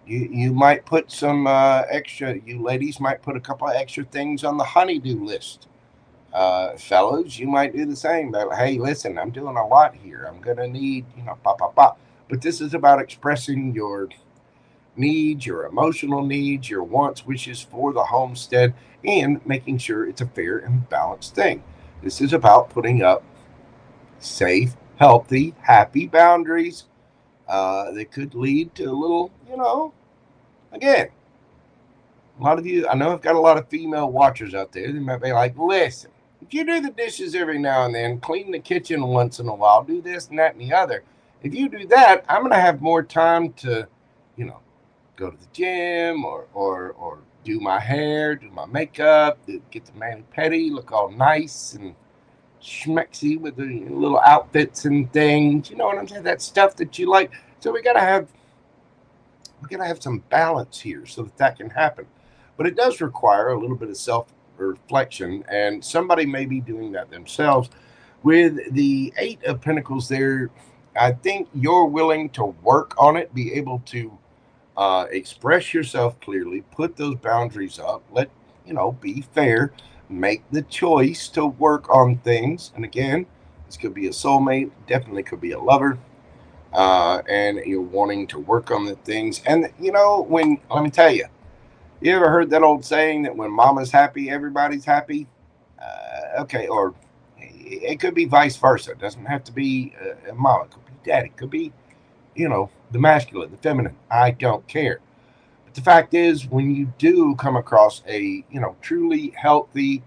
you might put some extra, you ladies might put a couple of extra things on the honey-do list. Fellows, you might do the same. But, hey, listen, I'm doing a lot here. I'm going to need, pop. But this is about expressing your needs, your emotional needs, your wants, wishes for the homestead, and making sure it's a fair and balanced thing. This is about putting up safe, healthy, happy boundaries that could lead to a little, again, a lot of you, I know I've got a lot of female watchers out there. They might be like, listen, if you do the dishes every now and then, clean the kitchen once in a while, do this and that and the other. If you do that, I'm going to have more time to, you know, go to the gym or do my hair, do my makeup, get the mani-pedi, look all nice and schmexy with the little outfits and things. You know what I'm saying? That stuff that you like. So we gotta have some balance here so that can happen. But it does require a little bit of self-reflection, and somebody may be doing that themselves. With the Eight of Pentacles there, I think you're willing to work on it, be able to express yourself clearly, put those boundaries up, be fair, make the choice to work on things. And again, this could be a soulmate, definitely could be a lover. And you're wanting to work on the things. And let me tell you, you ever heard that old saying that when mama's happy, everybody's happy? Okay, or it could be vice versa. It doesn't have to be mama. It could be daddy. It could be, the masculine, the feminine. I don't care. But the fact is, when you do come across a, truly healthy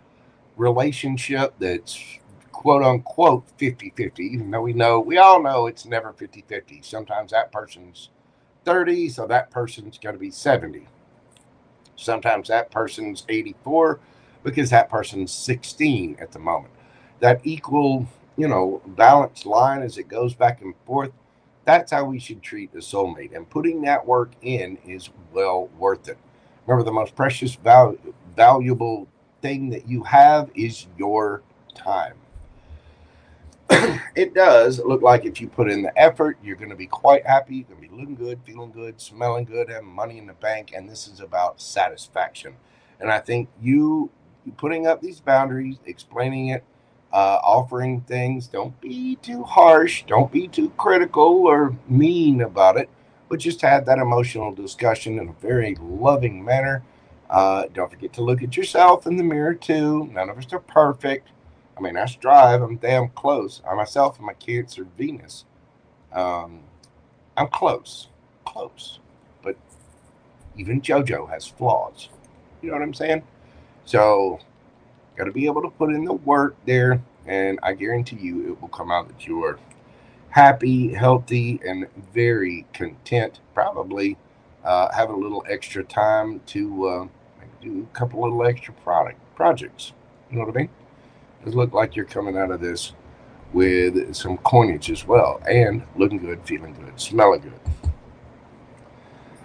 relationship that's quote unquote 50-50, even though we all know it's never 50-50. Sometimes that person's 30, so that person's going to be 70. Sometimes that person's 84 because that person's 16 at the moment. That equal, balanced line as it goes back and forth, that's how we should treat a soulmate. And putting that work in is well worth it. Remember, the most precious, valuable thing that you have is your time. It does look like if you put in the effort, you're going to be quite happy. You're going to be looking good, feeling good, smelling good, having money in the bank. And this is about satisfaction. And I think you putting up these boundaries, explaining it, offering things, don't be too harsh, don't be too critical or mean about it, but just have that emotional discussion in a very loving manner. Don't forget to look at yourself in the mirror too. None of us are perfect. I mean, I strive. I'm damn close. I myself am a Cancer Venus. I'm close, but even JoJo has flaws. You know what I'm saying? So, got to be able to put in the work there, and I guarantee you, it will come out that you are happy, healthy, and very content. Probably have a little extra time to do a couple little extra projects. You know what I mean? It look like you're coming out of this with some coinage as well, and looking good, feeling good, smelling good.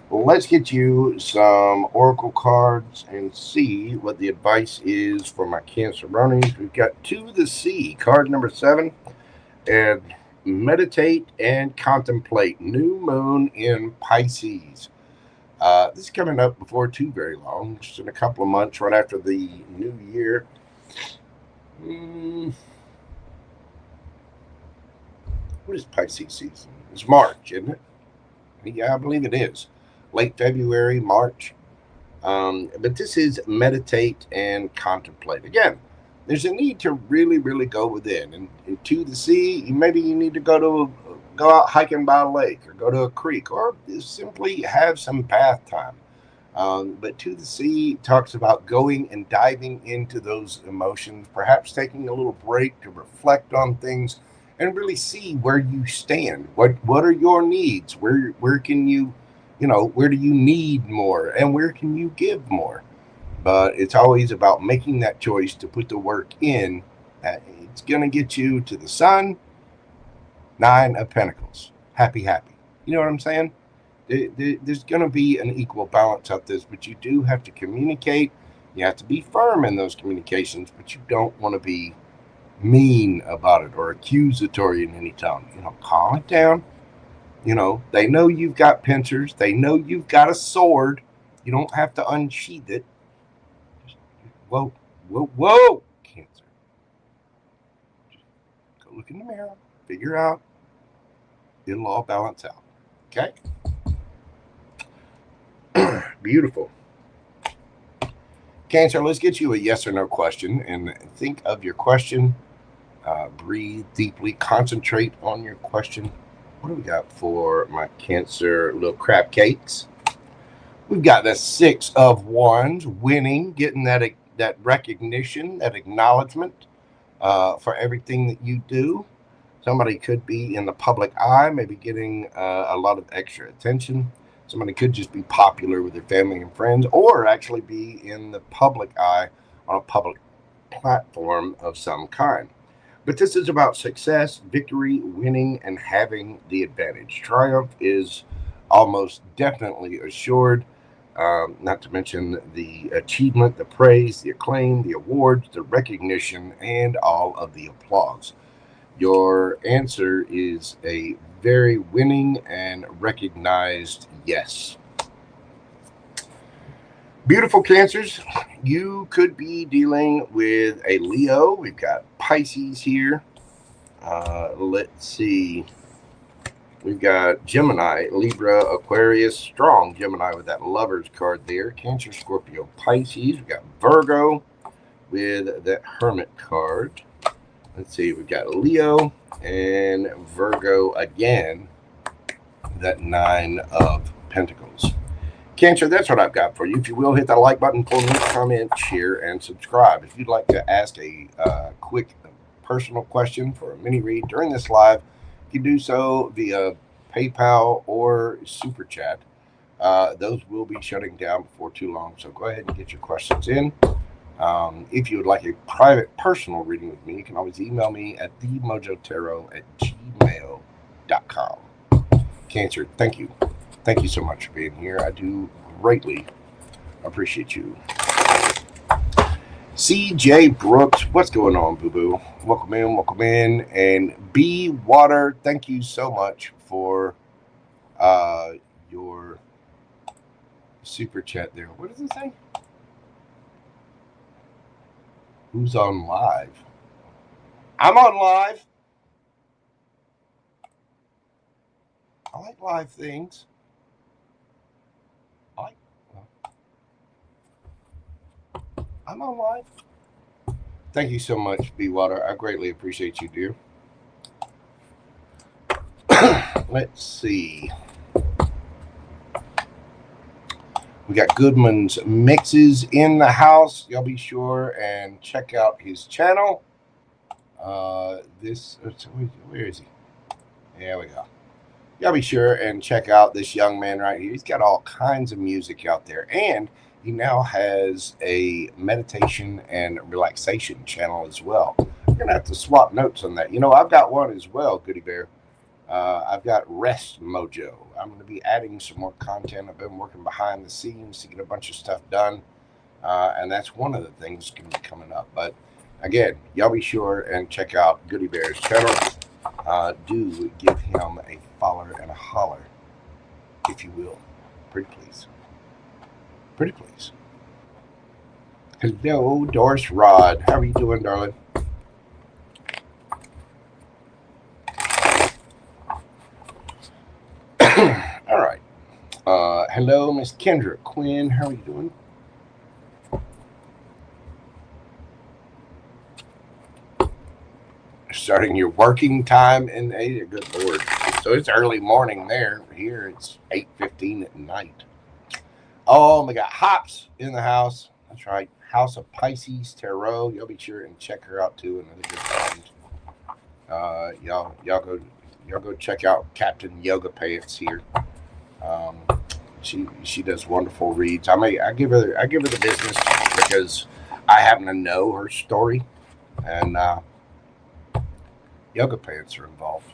Well, let's get you some oracle cards and see what the advice is for my Cancer bronies. We've got To the Sea, card number 7, and meditate and contemplate. New moon in Pisces. This is coming up before too very long, just in a couple of months, right after the new year. What is Pisces season? It's March, isn't it? Yeah, I believe it is. Late February, March. But this is meditate and contemplate. Again, there's a need to really, really go within. And to the sea, maybe you need to go out hiking by a lake or go to a creek or simply have some bath time. But To the Sea talks about going and diving into those emotions, perhaps taking a little break to reflect on things and really see where you stand. What are your needs? Where can you, where do you need more and where can you give more? But it's always about making that choice to put the work in. It's going to get you to the sun. 9 of Pentacles. Happy. You know what I'm saying? There's going to be an equal balance of this, but you do have to communicate. You have to be firm in those communications, but you don't want to be mean about it or accusatory in any tone. Calm it down. They know you've got pincers. They know you've got a sword. You don't have to unsheath it. Just, whoa, Cancer. Just go look in the mirror. Figure out. It'll all balance out. Okay? Beautiful. Cancer, let's get you a yes or no question and think of your question. Breathe deeply. Concentrate on your question. What do we got for my Cancer little crab cakes? We've got the 6 of Wands, winning, getting that recognition, that acknowledgement for everything that you do. Somebody could be in the public eye, maybe getting a lot of extra attention. Somebody could just be popular with their family and friends, or actually be in the public eye on a public platform of some kind. But this is about success, victory, winning, and having the advantage. Triumph is almost definitely assured, not to mention the achievement, the praise, the acclaim, the awards, the recognition, and all of the applause. Your answer is a very winning and recognized yes. Beautiful Cancers, you could be dealing with a Leo. We've got Pisces here. Let's see. We've got Gemini, Libra, Aquarius, strong Gemini with that Lovers card there. Cancer, Scorpio, Pisces. We've got Virgo with that Hermit card. Let's see. We've got Leo and Virgo again. That Nine of Pentacles. Cancer, that's what I've got for you. If you will, hit that like button for me, comment, share, and subscribe. If you'd like to ask a quick personal question for a mini read during this live, you can do so via PayPal or Super Chat. Those will be shutting down before too long, so go ahead and get your questions in. If you would like a private personal reading with me, you can always email me at themojotarot@gmail.com. Cancer, thank you. Thank you so much for being here. I do greatly appreciate you. CJ Brooks, what's going on, boo-boo? Welcome in. And B Water, thank you so much for your super chat there. What does it say? Who's on live? I'm on live. I like live things. I'm on live. Thank you so much, B Water. I greatly appreciate you, dear. Let's see. We got Goodman's Mixes in the house. Y'all be sure and check out his channel. Where is he? There we go. Y'all be sure and check out this young man right here. He's got all kinds of music out there, and he now has a meditation and relaxation channel as well. We're going to have to swap notes on that. You know, I've got one as well, Goody Bear. I've got Rest Mojo. I'm going to be adding some more content. I've been working behind the scenes to get a bunch of stuff done. And that's one of the things that's going to be coming up. But again, y'all be sure and check out Goody Bear's channel. Do give him a follow and a holler, if you will. Pretty please. Pretty please. Hello, Doris Rod. How are you doing, darling? All right. Hello, Miss Kendra Quinn. How are you doing? Starting your working time in a good Lord. So it's early morning there. Here it's 8:15 at night. Oh, we got Hops in the house. That's right. House of Pisces Tarot. Y'all be sure and check her out too. Another good friend. Y'all go check out Captain Yoga Pants here. She does wonderful reads. I give her the business because I happen to know her story, and Yoga Pants are involved.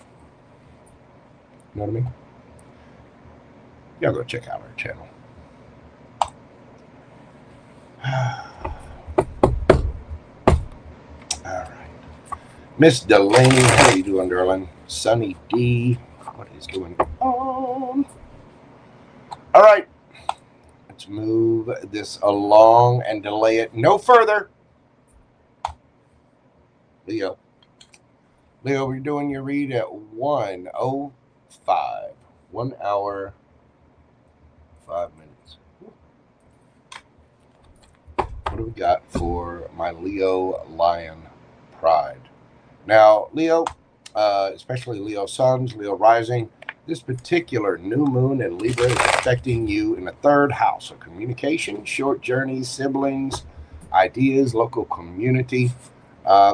You know what I mean? Y'all go check out her channel. All right. Miss Delaney, how are you doing, darling? Sunny D, what is going on? All right. Let's move this along and delay it no further. Leo, we're doing your read at 1:05. 1 hour, 5 minutes. What do we got for my Leo Lion Pride? Now, Leo, especially Leo Suns, Leo Rising, this particular new moon in Libra is affecting you in the third house of communication, short journeys, siblings, ideas, local community.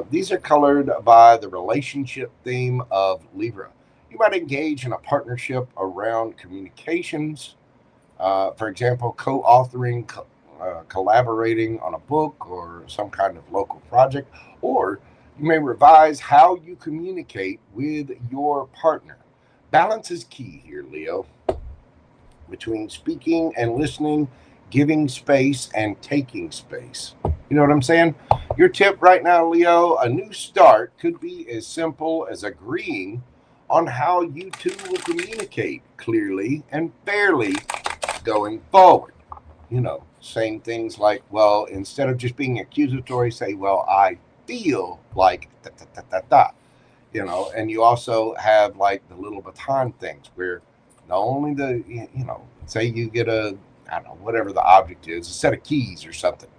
These are colored by the relationship theme of Libra. You might engage in a partnership around communications, For example, co-authoring, collaborating on a book or some kind of local project, or you may revise how you communicate with your partner. Balance is key here, Leo, between speaking and listening, giving space and taking space. You know what I'm saying? Your tip right now, Leo, a new start could be as simple as agreeing on how you two will communicate clearly and fairly going forward. Saying things like, well, instead of just being accusatory, say, well, I feel like da da da da da. And you also have like the little baton things where not only say you get I don't know, whatever the object is, a set of keys or something.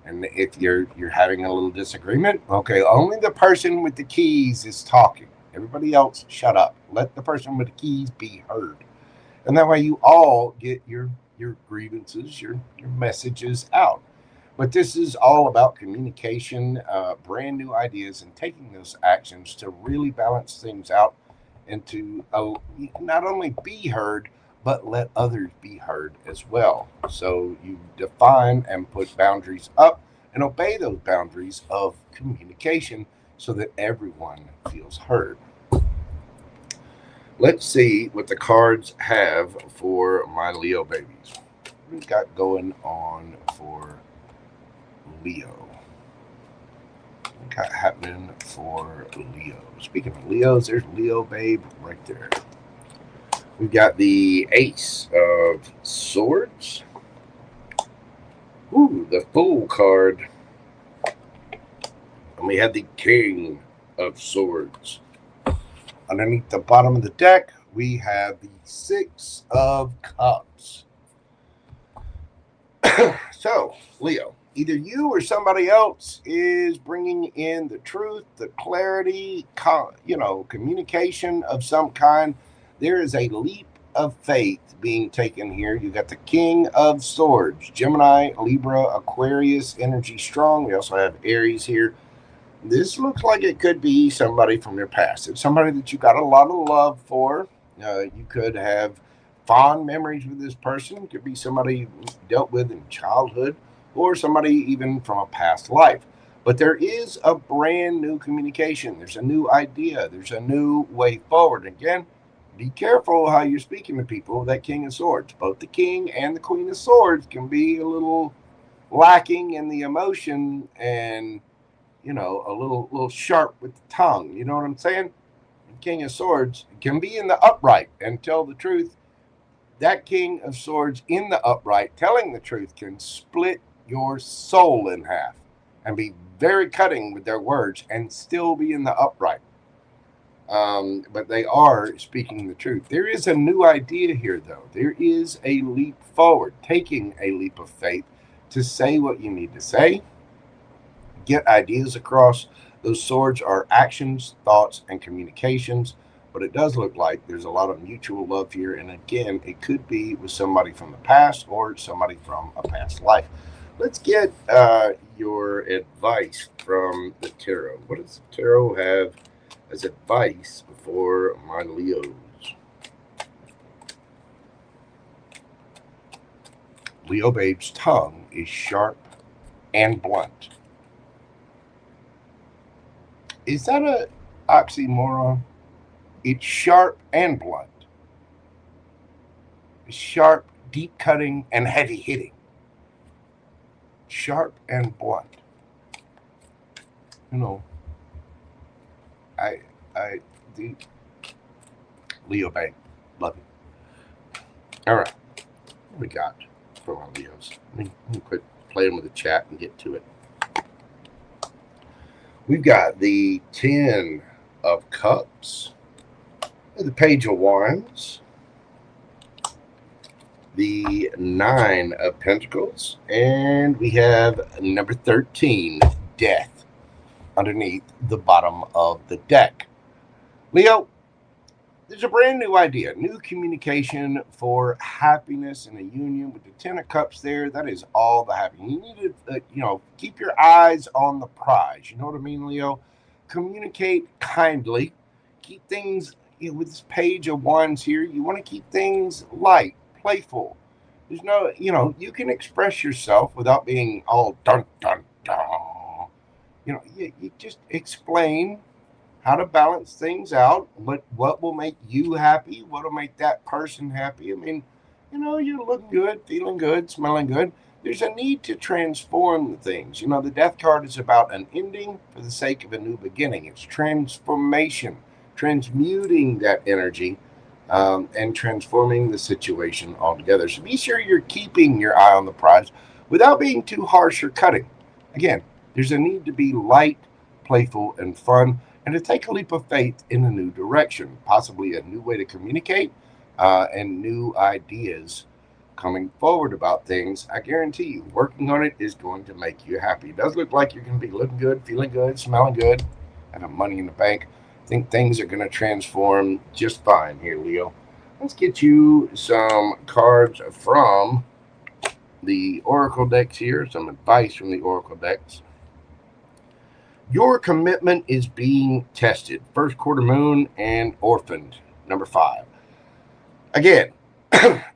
And if you're having a little disagreement, okay, only the person with the keys is talking. Everybody else, shut up. Let the person with the keys be heard. And that way you all get your grievances, your messages out. But this is all about communication, brand new ideas, and taking those actions to really balance things out and to not only be heard, but let others be heard as well. So you define and put boundaries up and obey those boundaries of communication so that everyone feels heard. Let's see what the cards have for my Leo babies. What we got going on for Leo? What got happening for Leo? Speaking of Leos, there's Leo babe right there. We've got the Ace of Swords. Ooh, the Fool card. And we have the King of Swords. Underneath the bottom of the deck, we have the Six of Cups. So, Leo, either you or somebody else is bringing in the truth, the clarity, communication of some kind. There is a leap of faith being taken here. You got the King of Swords, Gemini, Libra, Aquarius, energy strong. We also have Aries here. This looks like it could be somebody from your past. It's somebody that you got a lot of love for. You could have fond memories with this person. It could be somebody you dealt with in childhood or somebody even from a past life. But there is a brand new communication. There's a new idea. There's a new way forward. Again, be careful how you're speaking to people. That King of Swords, both the King and the Queen of Swords, can be a little lacking in the emotion and a little sharp with the tongue. You know what I'm saying? King of Swords can be in the upright and tell the truth. That King of Swords in the upright, telling the truth, can split your soul in half and be very cutting with their words and still be in the upright. But they are speaking the truth. There is a new idea here, though. There is a leap forward, taking a leap of faith to say what you need to say, get ideas across. Those swords are actions, thoughts, and communications. But it does look like there's a lot of mutual love here. And again, it could be with somebody from the past or somebody from a past life. Let's get your advice from the tarot. What does the tarot have as advice for my Leos? Leo babe's tongue is sharp and blunt. Is that an oxymoron? It's sharp and blunt. It's sharp, deep cutting, and heavy hitting. Sharp and blunt. I do. Leo babe, love you. All right, what we got for our Leos? Let me quit playing with the chat and get to it. We've got the 10 of Cups, the Page of Wands, the 9 of Pentacles, and we have number 13, Death, underneath the bottom of the deck. Leo, there's a brand new idea, new communication for happiness in a union with the 10 of Cups there. That is all the happy. You need to, keep your eyes on the prize. You know what I mean, Leo? Communicate kindly. Keep things, with this Page of Wands here, you want to keep things light, playful. There's no, you can express yourself without being all dun dun dun. You just explain how to balance things out, what will make you happy, what will make that person happy. I mean, you're looking good, feeling good, smelling good. There's a need to transform the things. The death card is about an ending for the sake of a new beginning. It's transformation, transmuting that energy, and transforming the situation altogether. So be sure you're keeping your eye on the prize without being too harsh or cutting. Again, there's a need to be light, playful, and fun, and to take a leap of faith in a new direction, possibly a new way to communicate, and new ideas coming forward about things. I guarantee you, working on it is going to make you happy. It does look like you're going to be looking good, feeling good, smelling good, having money in the bank. I think things are going to transform just fine here, Leo. Let's get you some cards from the Oracle decks here, some advice from the Oracle decks. Your commitment is being tested. First quarter moon and orphaned, number 5. Again,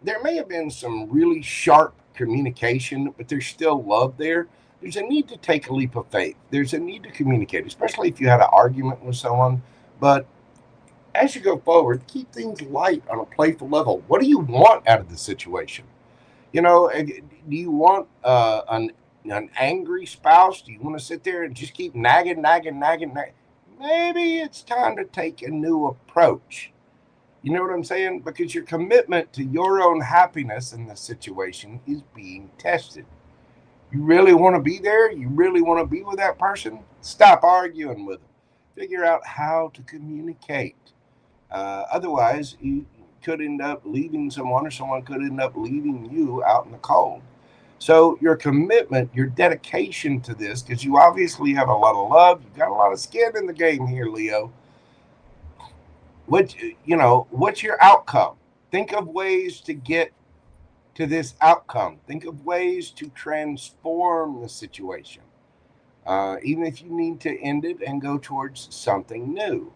there may have been some really sharp communication, but there's still love there. There's a need to take a leap of faith. There's a need to communicate, especially if you had an argument with someone. But as you go forward, keep things light on a playful level. What do you want out of the situation? Do you want an angry spouse? Do you want to sit there and just keep nagging? Maybe it's time to take a new approach. You know what I'm saying? Because your commitment to your own happiness in the situation is being tested. You really want to be there? You really want to be with that person? Stop arguing with them. Figure out how to communicate. Otherwise, you could end up leaving someone, or someone could end up leaving you out in the cold. So your commitment, your dedication to this, because you obviously have a lot of love, you've got a lot of skin in the game here, Leo. What's your outcome? Think of ways to get to this outcome. Think of ways to transform the situation. Even if you need to end it and go towards something new.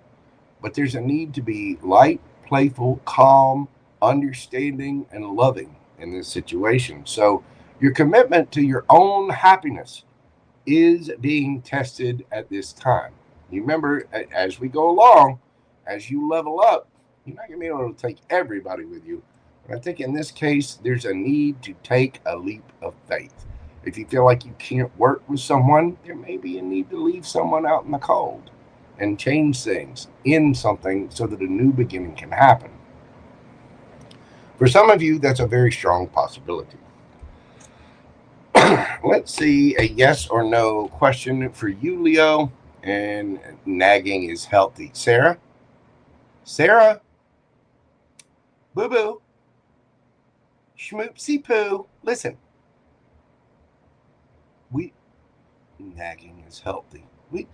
But there's a need to be light, playful, calm, understanding, and loving in this situation. So your commitment to your own happiness is being tested at this time. You remember, as we go along, as you level up, you're not going to be able to take everybody with you. But I think in this case, there's a need to take a leap of faith. If you feel like you can't work with someone, there may be a need to leave someone out in the cold and change things in something so that a new beginning can happen. For some of you, that's a very strong possibility. Let's see a yes or no question for you, Leo. And nagging is healthy. Sarah? Boo-boo. Schmoopsy poo. Listen. Nagging is healthy. We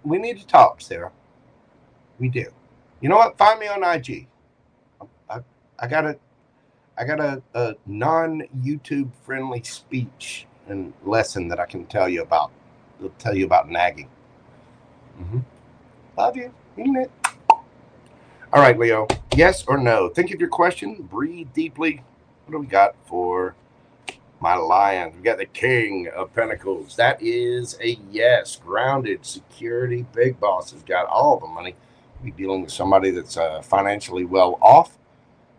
need to talk, Sarah. We do. You know what? Find me on IG. I got a non-YouTube friendly speech and lesson that I can tell you about. It'll tell you about nagging. Love you. Mean it. All right, Leo. Yes or no? Think of your question. Breathe deeply. What do we got for my lions? We got the King of Pentacles. That is a yes. Grounded, security, big boss has got all the money. You'll be dealing with somebody that's financially well off.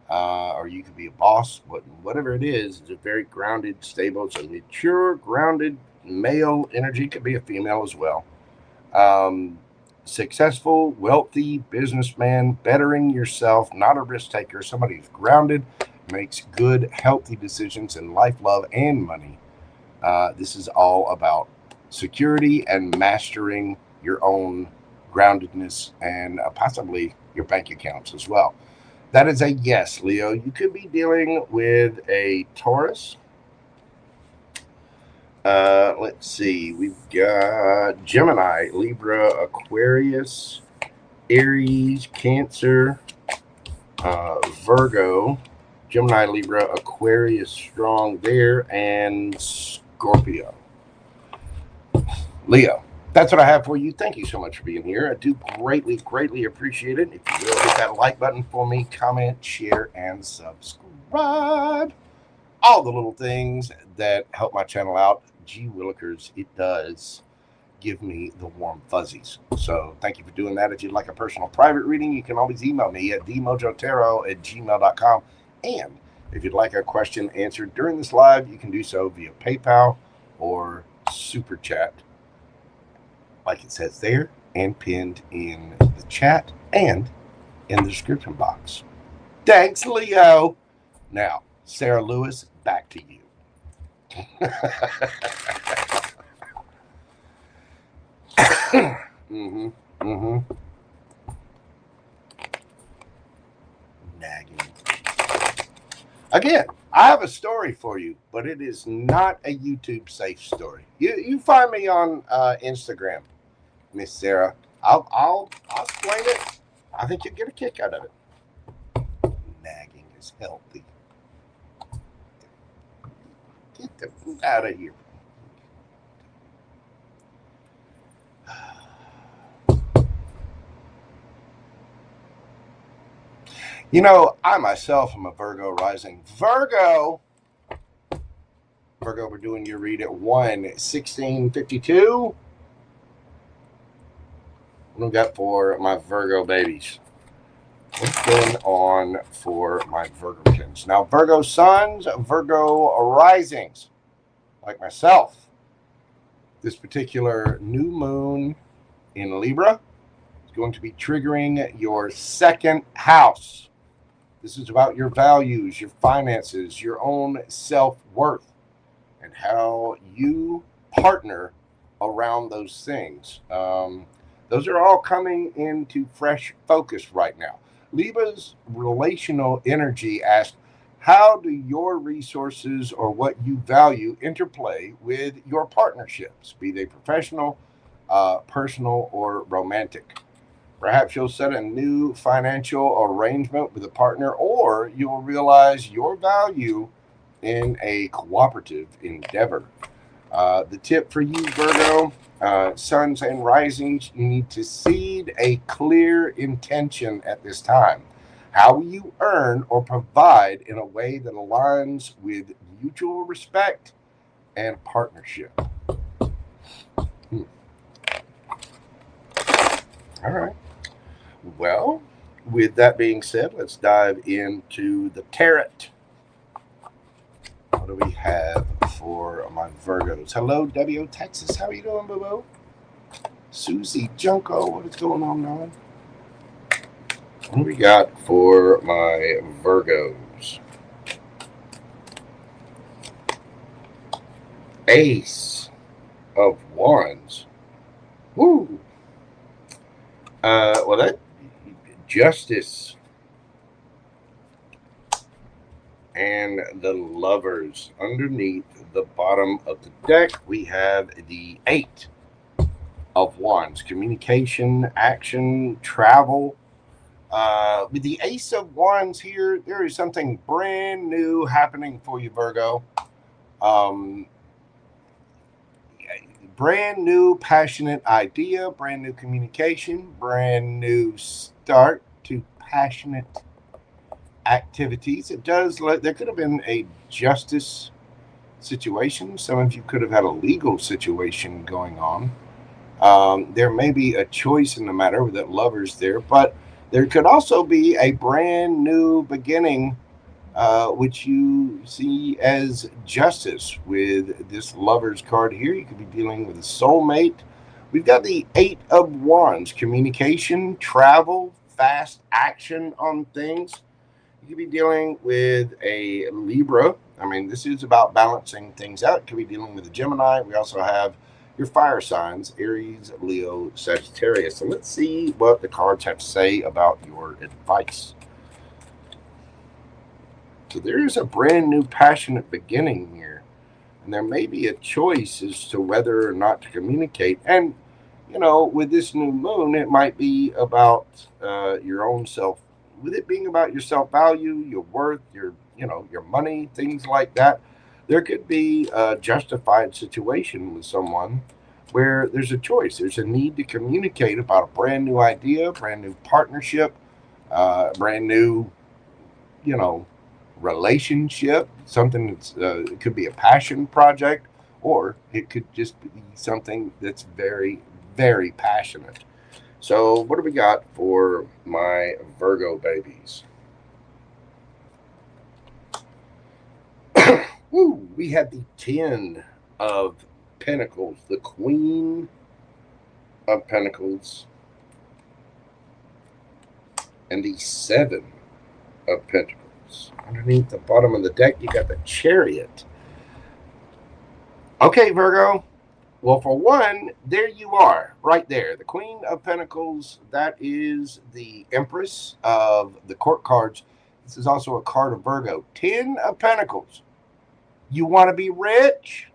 Or you could be a boss, whatever it is a very grounded, stable, so mature, grounded male energy. Could be a female as well. Successful, wealthy businessman, bettering yourself, not a risk taker, somebody who's grounded, makes good, healthy decisions in life, love, and money. This is all about security and mastering your own groundedness and possibly your bank accounts as well. That is a yes, Leo. You could be dealing with a Taurus. Let's see. We've got Gemini, Libra, Aquarius, Aries, Cancer, Virgo, Gemini, Libra, Aquarius, strong there, and Scorpio. Leo. That's what I have for you. Thank you so much for being here. I do greatly appreciate it. If you will, hit that like button for me, comment, share, and subscribe. subscribe. All the little things that help my channel out. Gee willikers, it does give me the warm fuzzies. So thank you for doing that. If you'd like a personal private reading, you can always email me at themojotaro@gmail.com. And if you'd like a question answered during this live, you can do so via PayPal or Super Chat, like it says there, and pinned in the chat and in the description box. Thanks, Leo. Now, Sarah Lewis, back to you. Nagging. Again, I have a story for you, but it is not a YouTube safe story. You find me on Instagram, Miss Sarah. I'll explain it. I think you'll get a kick out of it. Nagging is healthy. Get the food out of here. You know, I myself am a Virgo rising. Virgo, we're doing your read at 1/16/52. What do we got for my Virgo babies? What's going on for my Virgokins? Now, Virgo suns, Virgo risings, like myself. This particular new moon in Libra is going to be triggering your second house. This is about your values, your finances, your own self-worth, and how you partner around those things. Those are all coming into fresh focus right now. Libra's relational energy asks, how do your resources or what you value interplay with your partnerships, be they professional, personal, or romantic? Perhaps you'll set a new financial arrangement with a partner, or you'll realize your value in a cooperative endeavor. The tip for you, Virgo, suns and risings, you need to seed a clear intention at this time. How will you earn or provide in a way that aligns with mutual respect and partnership? All right. Well, with that being said, let's dive into the Tarot. What do we have for my Virgos? Hello, W, Texas. How are you doing, boo-boo? Susie Junko, what is going on, man? What do we got for my Virgos? Ace of Wands. Woo! Well, that Justice and the Lovers. Underneath the bottom of the deck, we have the Eight of Wands. Communication, action, travel. With the Ace of Wands here, there is something brand new happening for you, Virgo. Brand new passionate idea, brand new communication, brand new start to passionate activities. It does, there could have been a justice situation. Some of you could have had a legal situation going on. There may be a choice in the matter with that Lovers there, but there could also be a brand new beginning, which you see as justice with this Lovers card here. You could be dealing with a soulmate. We've got the Eight of Wands, communication, travel, fast action on things. You could be dealing with a Libra. I mean, this is about balancing things out. You could be dealing with a Gemini. We also have your fire signs, Aries, Leo, Sagittarius. So let's see what the cards have to say about your advice. So there's a brand new passionate beginning here. And there may be a choice as to whether or not to communicate. And, you know, with this new moon, it might be about your own self. With it being about your self-value, your worth, your money, things like that. There could be a justified situation with someone where there's a choice. There's a need to communicate about a brand new idea, brand new partnership, brand new, relationship, something that's it could be a passion project, or it could just be something that's very, very passionate. So, what do we got for my Virgo babies? Woo, we had the 10 of Pentacles, the Queen of Pentacles, and the 7 of Pentacles. Underneath the bottom of the deck, you got the Chariot. Okay, Virgo. Well, for one, there you are, right there. The Queen of Pentacles, that is the Empress of the court cards. This is also a card of Virgo. 10 of Pentacles. You want to be rich?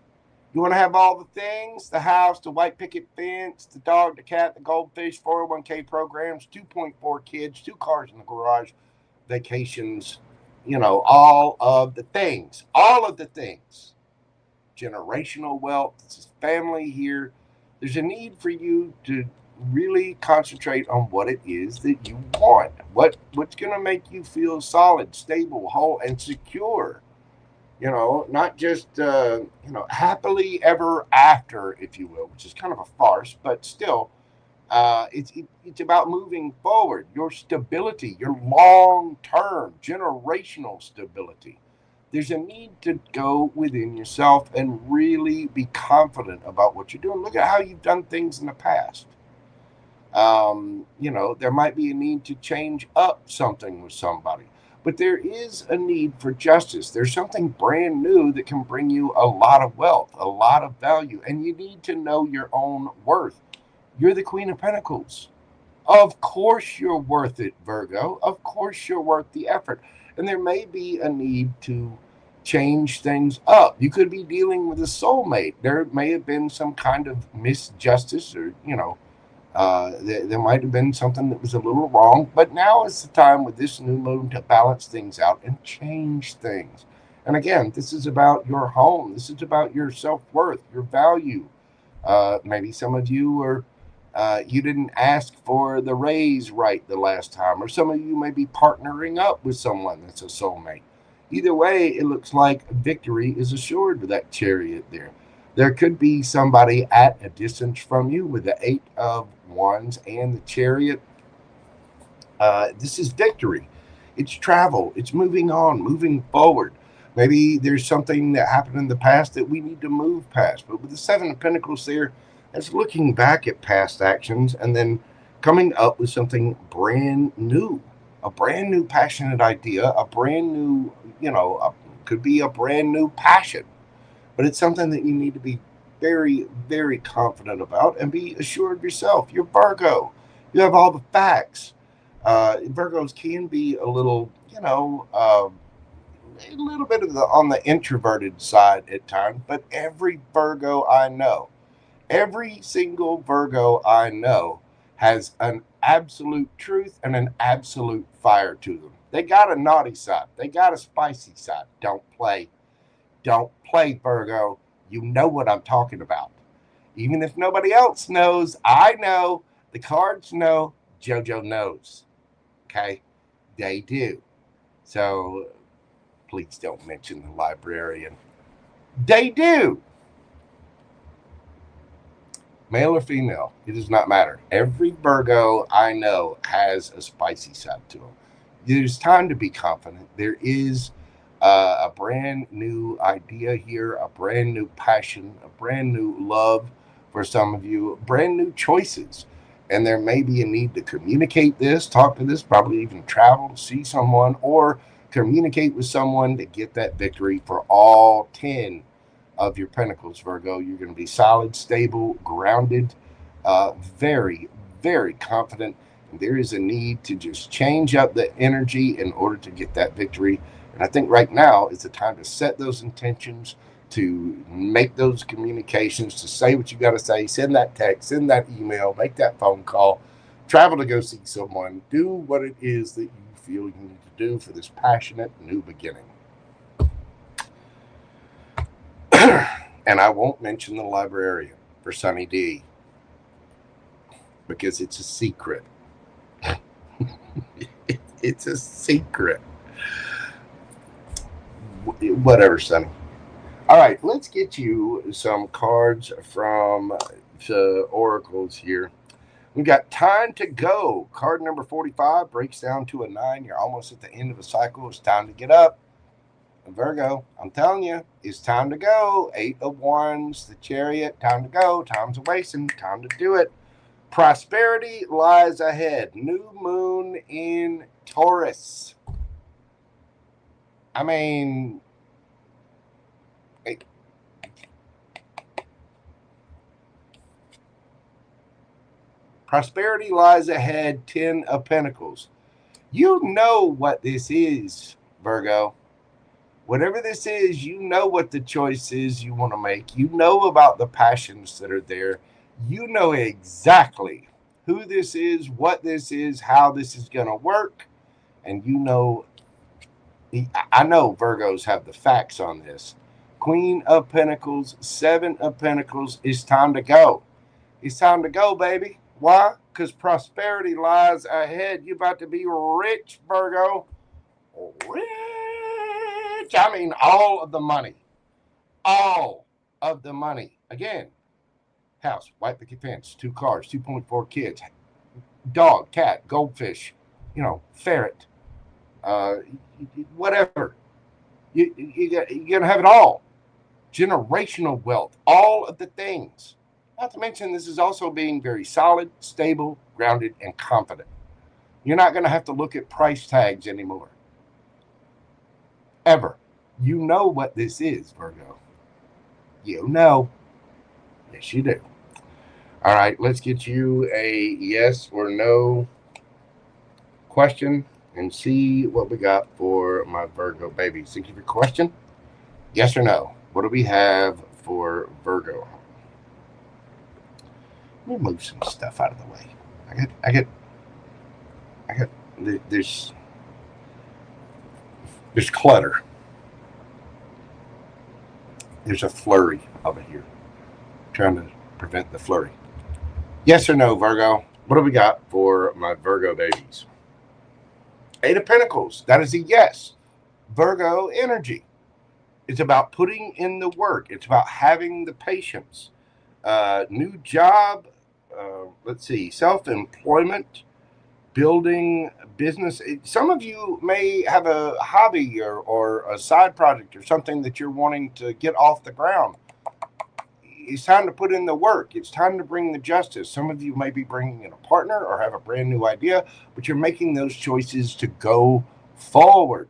You want to have all the things, the house, the white picket fence, the dog, the cat, the goldfish, 401k programs, 2.4 kids, 2 cars in the garage, vacations, all of the things, generational wealth, this is family here. There's a need for you to really concentrate on what it is that you want. What's going to make you feel solid, stable, whole, and secure. Not just, happily ever after, if you will, which is kind of a farce, but still, it's about moving forward, your stability, your long-term, generational stability. There's a need to go within yourself and really be confident about what you're doing. Look at how you've done things in the past. There might be a need to change up something with somebody. But there is a need for justice. There's something brand new that can bring you a lot of wealth, a lot of value, and you need to know your own worth. You're the Queen of Pentacles. Of course you're worth it, Virgo. Of course you're worth the effort. And there may be a need to change things up. You could be dealing with a soulmate. There may have been some kind of misjustice, or, there might have been something that was a little wrong, but now is the time with this new moon to balance things out and change things. And again, this is about your home. This is about your self-worth, your value. Maybe some of you are you didn't ask for the raise right the last time, or some of you may be partnering up with someone that's a soulmate. Either way, it looks like victory is assured with that Chariot there. There could be somebody at a distance from you with the 8 of Wands and the Chariot. This is victory. It's travel. It's moving on, moving forward. Maybe there's something that happened in the past that we need to move past. But with the 7 of Pentacles there, it's looking back at past actions and then coming up with something brand new. A brand new passionate idea, a brand new, could be a brand new passion. But it's something that you need to be very, very confident about and be assured of yourself. You're Virgo. You have all the facts. Virgos can be a little, a little bit of on the introverted side at times. But every Virgo I know, every single Virgo I know has an absolute truth and an absolute fire to them. They got a naughty side. They got a spicy side. Don't play, Virgo. You know what I'm talking about. Even if nobody else knows, I know. The cards know. JoJo knows. Okay? They do. So please don't mention the librarian. They do. Male or female, it does not matter. Every Virgo I know has a spicy side to them. There's time to be confident. There is a brand new idea here, a brand new passion, a brand new love for some of you, brand new choices. And there may be a need to communicate this, talk to this, probably even travel to see someone, or communicate with someone to get that victory for all 10 of your Pentacles, Virgo. You're going to be solid, stable, grounded, very, very confident. And there is a need to just change up the energy in order to get that victory. And I think right now is the time to set those intentions, to make those communications, to say what you got to say, send that text, send that email, make that phone call, travel to go see someone, do what it is that you feel you need to do for this passionate new beginning. And I won't mention the librarian for Sunny D because it's a secret. It's a secret. Whatever, Sonny. All right, let's get you some cards from the oracles here. We've got Time to Go. Card number 45 breaks down to a 9. You're almost at the end of a cycle. It's time to get up. Virgo, I'm telling you, it's time to go. 8 of Wands, the Chariot. Time to go. Time's a wasting. Time to do it. Prosperity lies ahead. New moon in Taurus. I mean, prosperity lies ahead. 10 of Pentacles. You know what this is, Virgo. Whatever this is, you know what the choice is you want to make. You know about the passions that are there. You know exactly who this is, what this is, how this is going to work. And you know, I know Virgos have the facts on this. Queen of Pentacles, 7 of Pentacles. It's time to go. It's time to go, baby. Why? Because prosperity lies ahead. You're about to be rich, Virgo. Rich. I mean, all of the money. All of the money. Again, house, white picket fence, 2 cars, 2.4 kids, dog, cat, goldfish, ferret, whatever. You're going to have it all. Generational wealth, all of the things. Not to mention, this is also being very solid, stable, grounded, and confident. You're not going to have to look at price tags anymore. Ever. You know what this is, Virgo. You know. Yes, you do. All right, let's get you a yes or no question and see what we got for my Virgo babies. Thank you for your question. Yes or no? What do we have for Virgo? Let me move some stuff out of the way. I get. There's clutter. There's a flurry over here. I'm trying to prevent the flurry. Yes or no, Virgo? What do we got for my Virgo babies? 8 of Pentacles. That is a yes. Virgo energy. It's about putting in the work. It's about having the patience. New job. Let's see. Self-employment. Building business. Some of you may have a hobby or a side project or something that you're wanting to get off the ground. It's time to put in the work. It's time to bring the justice. Some of you may be bringing in a partner or have a brand new idea, but you're making those choices to go forward.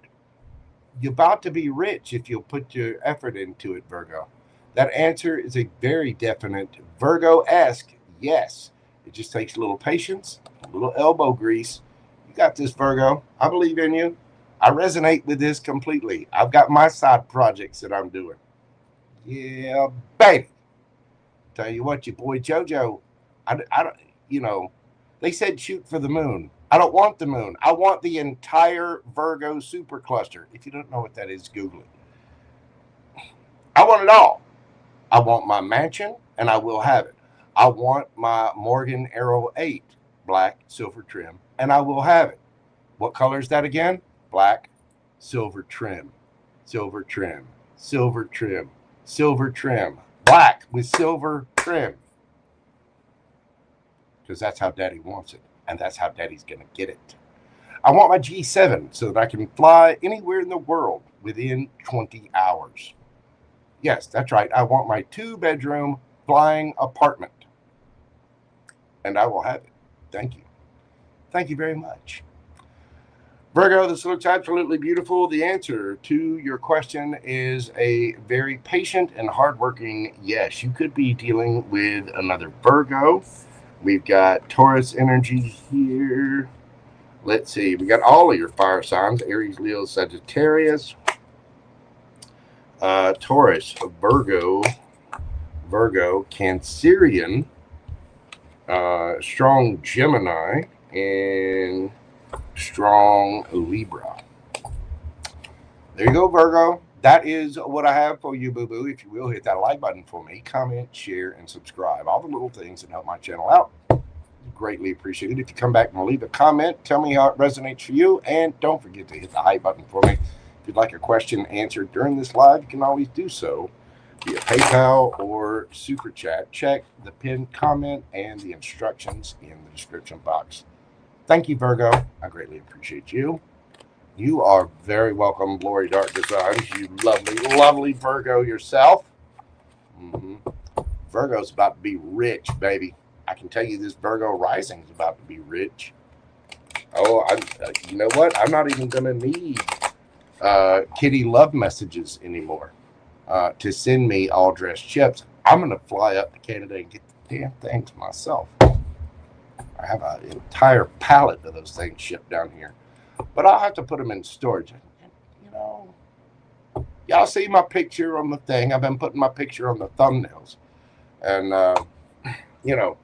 You're about to be rich if you'll put your effort into it, Virgo. That answer is a very definite Virgo-esque yes. It just takes a little patience, a little elbow grease. You got this, Virgo. I believe in you. I resonate with this completely. I've got my side projects that I'm doing. Yeah, baby. Tell you what, your boy JoJo, I don't, they said shoot for the moon. I don't want the moon. I want the entire Virgo supercluster. If you don't know what that is, Google it. I want it all. I want my mansion, and I will have it. I want my Morgan Arrow 8 black silver trim, and I will have it. What color is that again? Black, silver trim, silver trim, silver trim, silver trim. Black with silver trim. Because that's how Daddy wants it, and that's how Daddy's going to get it. I want my G7 so that I can fly anywhere in the world within 20 hours. Yes, that's right. I want my 2-bedroom flying apartment. And I will have it. Thank you. Thank you very much. Virgo, this looks absolutely beautiful. The answer to your question is a very patient and hardworking yes. You could be dealing with another Virgo. We've got Taurus energy here. Let's see. We got all of your fire signs. Aries, Leo, Sagittarius. Taurus, Virgo, Cancerian, strong Gemini, and strong Libra. There you go, Virgo. That is what I have for you, boo-boo. If you will, hit that like button for me. Comment, share, and subscribe. All the little things that help my channel out. Greatly appreciated. If you come back and leave a comment, tell me how it resonates for you. And don't forget to hit the hype button for me. If you'd like a question answered during this live, you can always do so via PayPal or Super Chat. Check the pinned comment and the instructions in the description box. Thank you, Virgo. I greatly appreciate you. You are very welcome, Glory Dark Designs. You lovely, lovely Virgo yourself. Virgo's about to be rich, baby. I can tell you this Virgo rising is about to be rich. Oh, you know what? I'm not even going to need kitty love messages anymore to send me all dressed chips. I'm going to fly up to Canada and get the damn things myself. I have an entire pallet of those things shipped down here. But I'll have to put them in storage. You know, y'all see my picture on the thing. I've been putting my picture on the thumbnails. And, you know,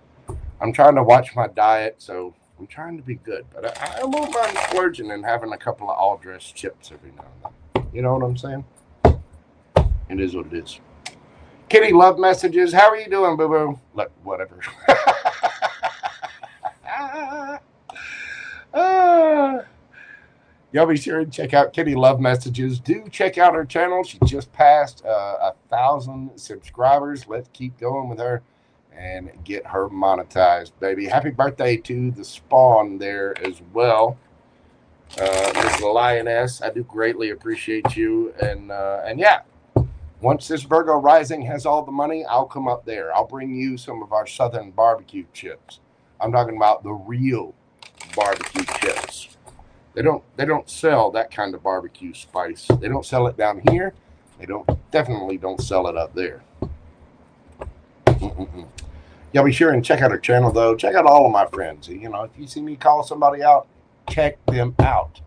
I'm trying to watch my diet, so I'm trying to be good. But I won't mind splurging and having a couple of all-dressed chips every now and then. You know what I'm saying? It is what it is. Kitty love messages. How are you doing, boo-boo? Look, whatever. Y'all be sure to check out Kitty Love Messages. Do check out her channel. She just passed 1,000 subscribers. Let's keep going with her and get her monetized, baby. Happy birthday to the Spawn there as well. Miss Lioness, I do greatly appreciate you. And yeah, once this Virgo rising has all the money, I'll come up there. I'll bring you some of our Southern barbecue chips. I'm talking about the real barbecue chips. They don't sell that kind of barbecue spice. They don't sell it down here. They definitely don't sell it up there. Y'all be sure and check out our channel though. Check out all of my friends. You know, if you see me call somebody out, check them out.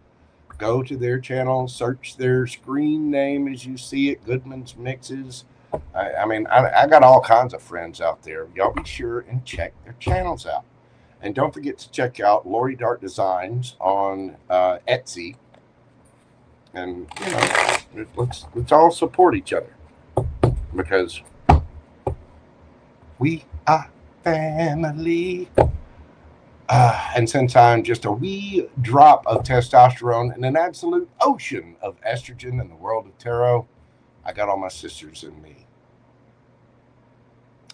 Go to their channel, search their screen name as you see it. Goodman's Mixes. I mean, I got all kinds of friends out there. Y'all be sure and check their channels out. And don't forget to check out Lori Dark Designs on Etsy. And, you know, let's all support each other. Because we are family. And since I'm just a wee drop of testosterone and an absolute ocean of estrogen in the world of tarot, I got all my sisters in me.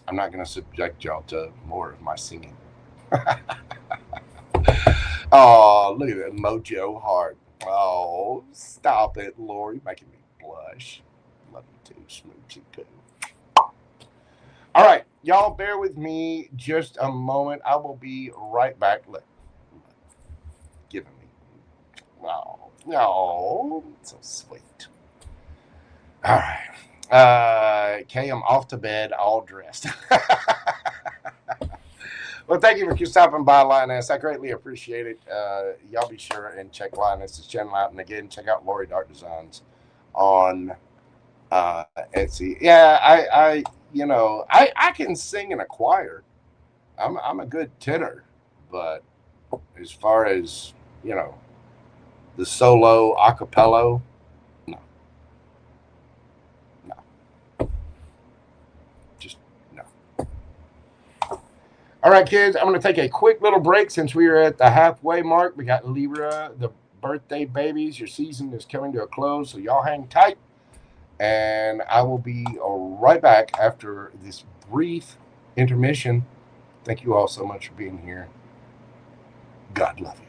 I'm not going to subject y'all to more of my singing. Oh, look at that Mojo heart. Oh, stop it, Lori. Making me blush. Love you too, Smoochy Poo. All right, y'all bear with me just a moment. I will be right back. Look, giving me. Oh, so sweet. All right. Kay, I'm off to bed, all dressed. Well, thank you for stopping by, Lioness. I greatly appreciate it. Y'all be sure and check Lioness's channel out. And again, check out Lori Dark Designs on Etsy. Yeah, you know, I can sing in a choir. I'm a good tenor. But as far as, you know, the solo acapella, no. All right, kids, I'm going to take a quick little break since we are at the halfway mark. We got Libra, the birthday babies. Your season is coming to a close, so y'all hang tight. And I will be right back after this brief intermission. Thank you all so much for being here. God love you.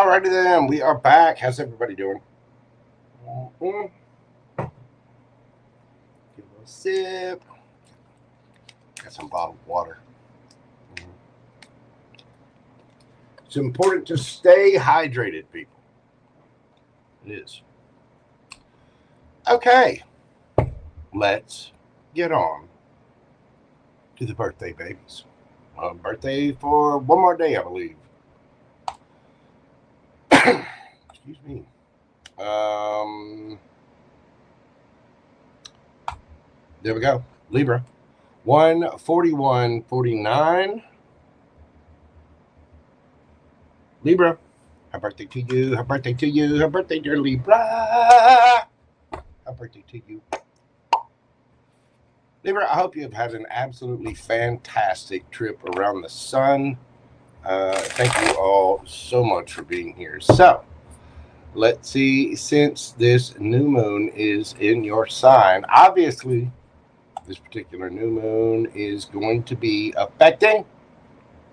Alrighty then, we are back. How's everybody doing? Give a little sip. Got some bottled water. It's important to stay hydrated, people. It is. Okay, let's get on to the birthday babies. Birthday for one more day, I believe. Excuse me. There we go. Libra. 14149. Libra. Happy birthday to you. Happy birthday to you. Happy birthday, dear Libra. Happy birthday to you. Libra, I hope you have had an absolutely fantastic trip around the sun. Thank you all so much for being here. So, let's see, since this new moon is in your sign, obviously, this particular new moon is going to be affecting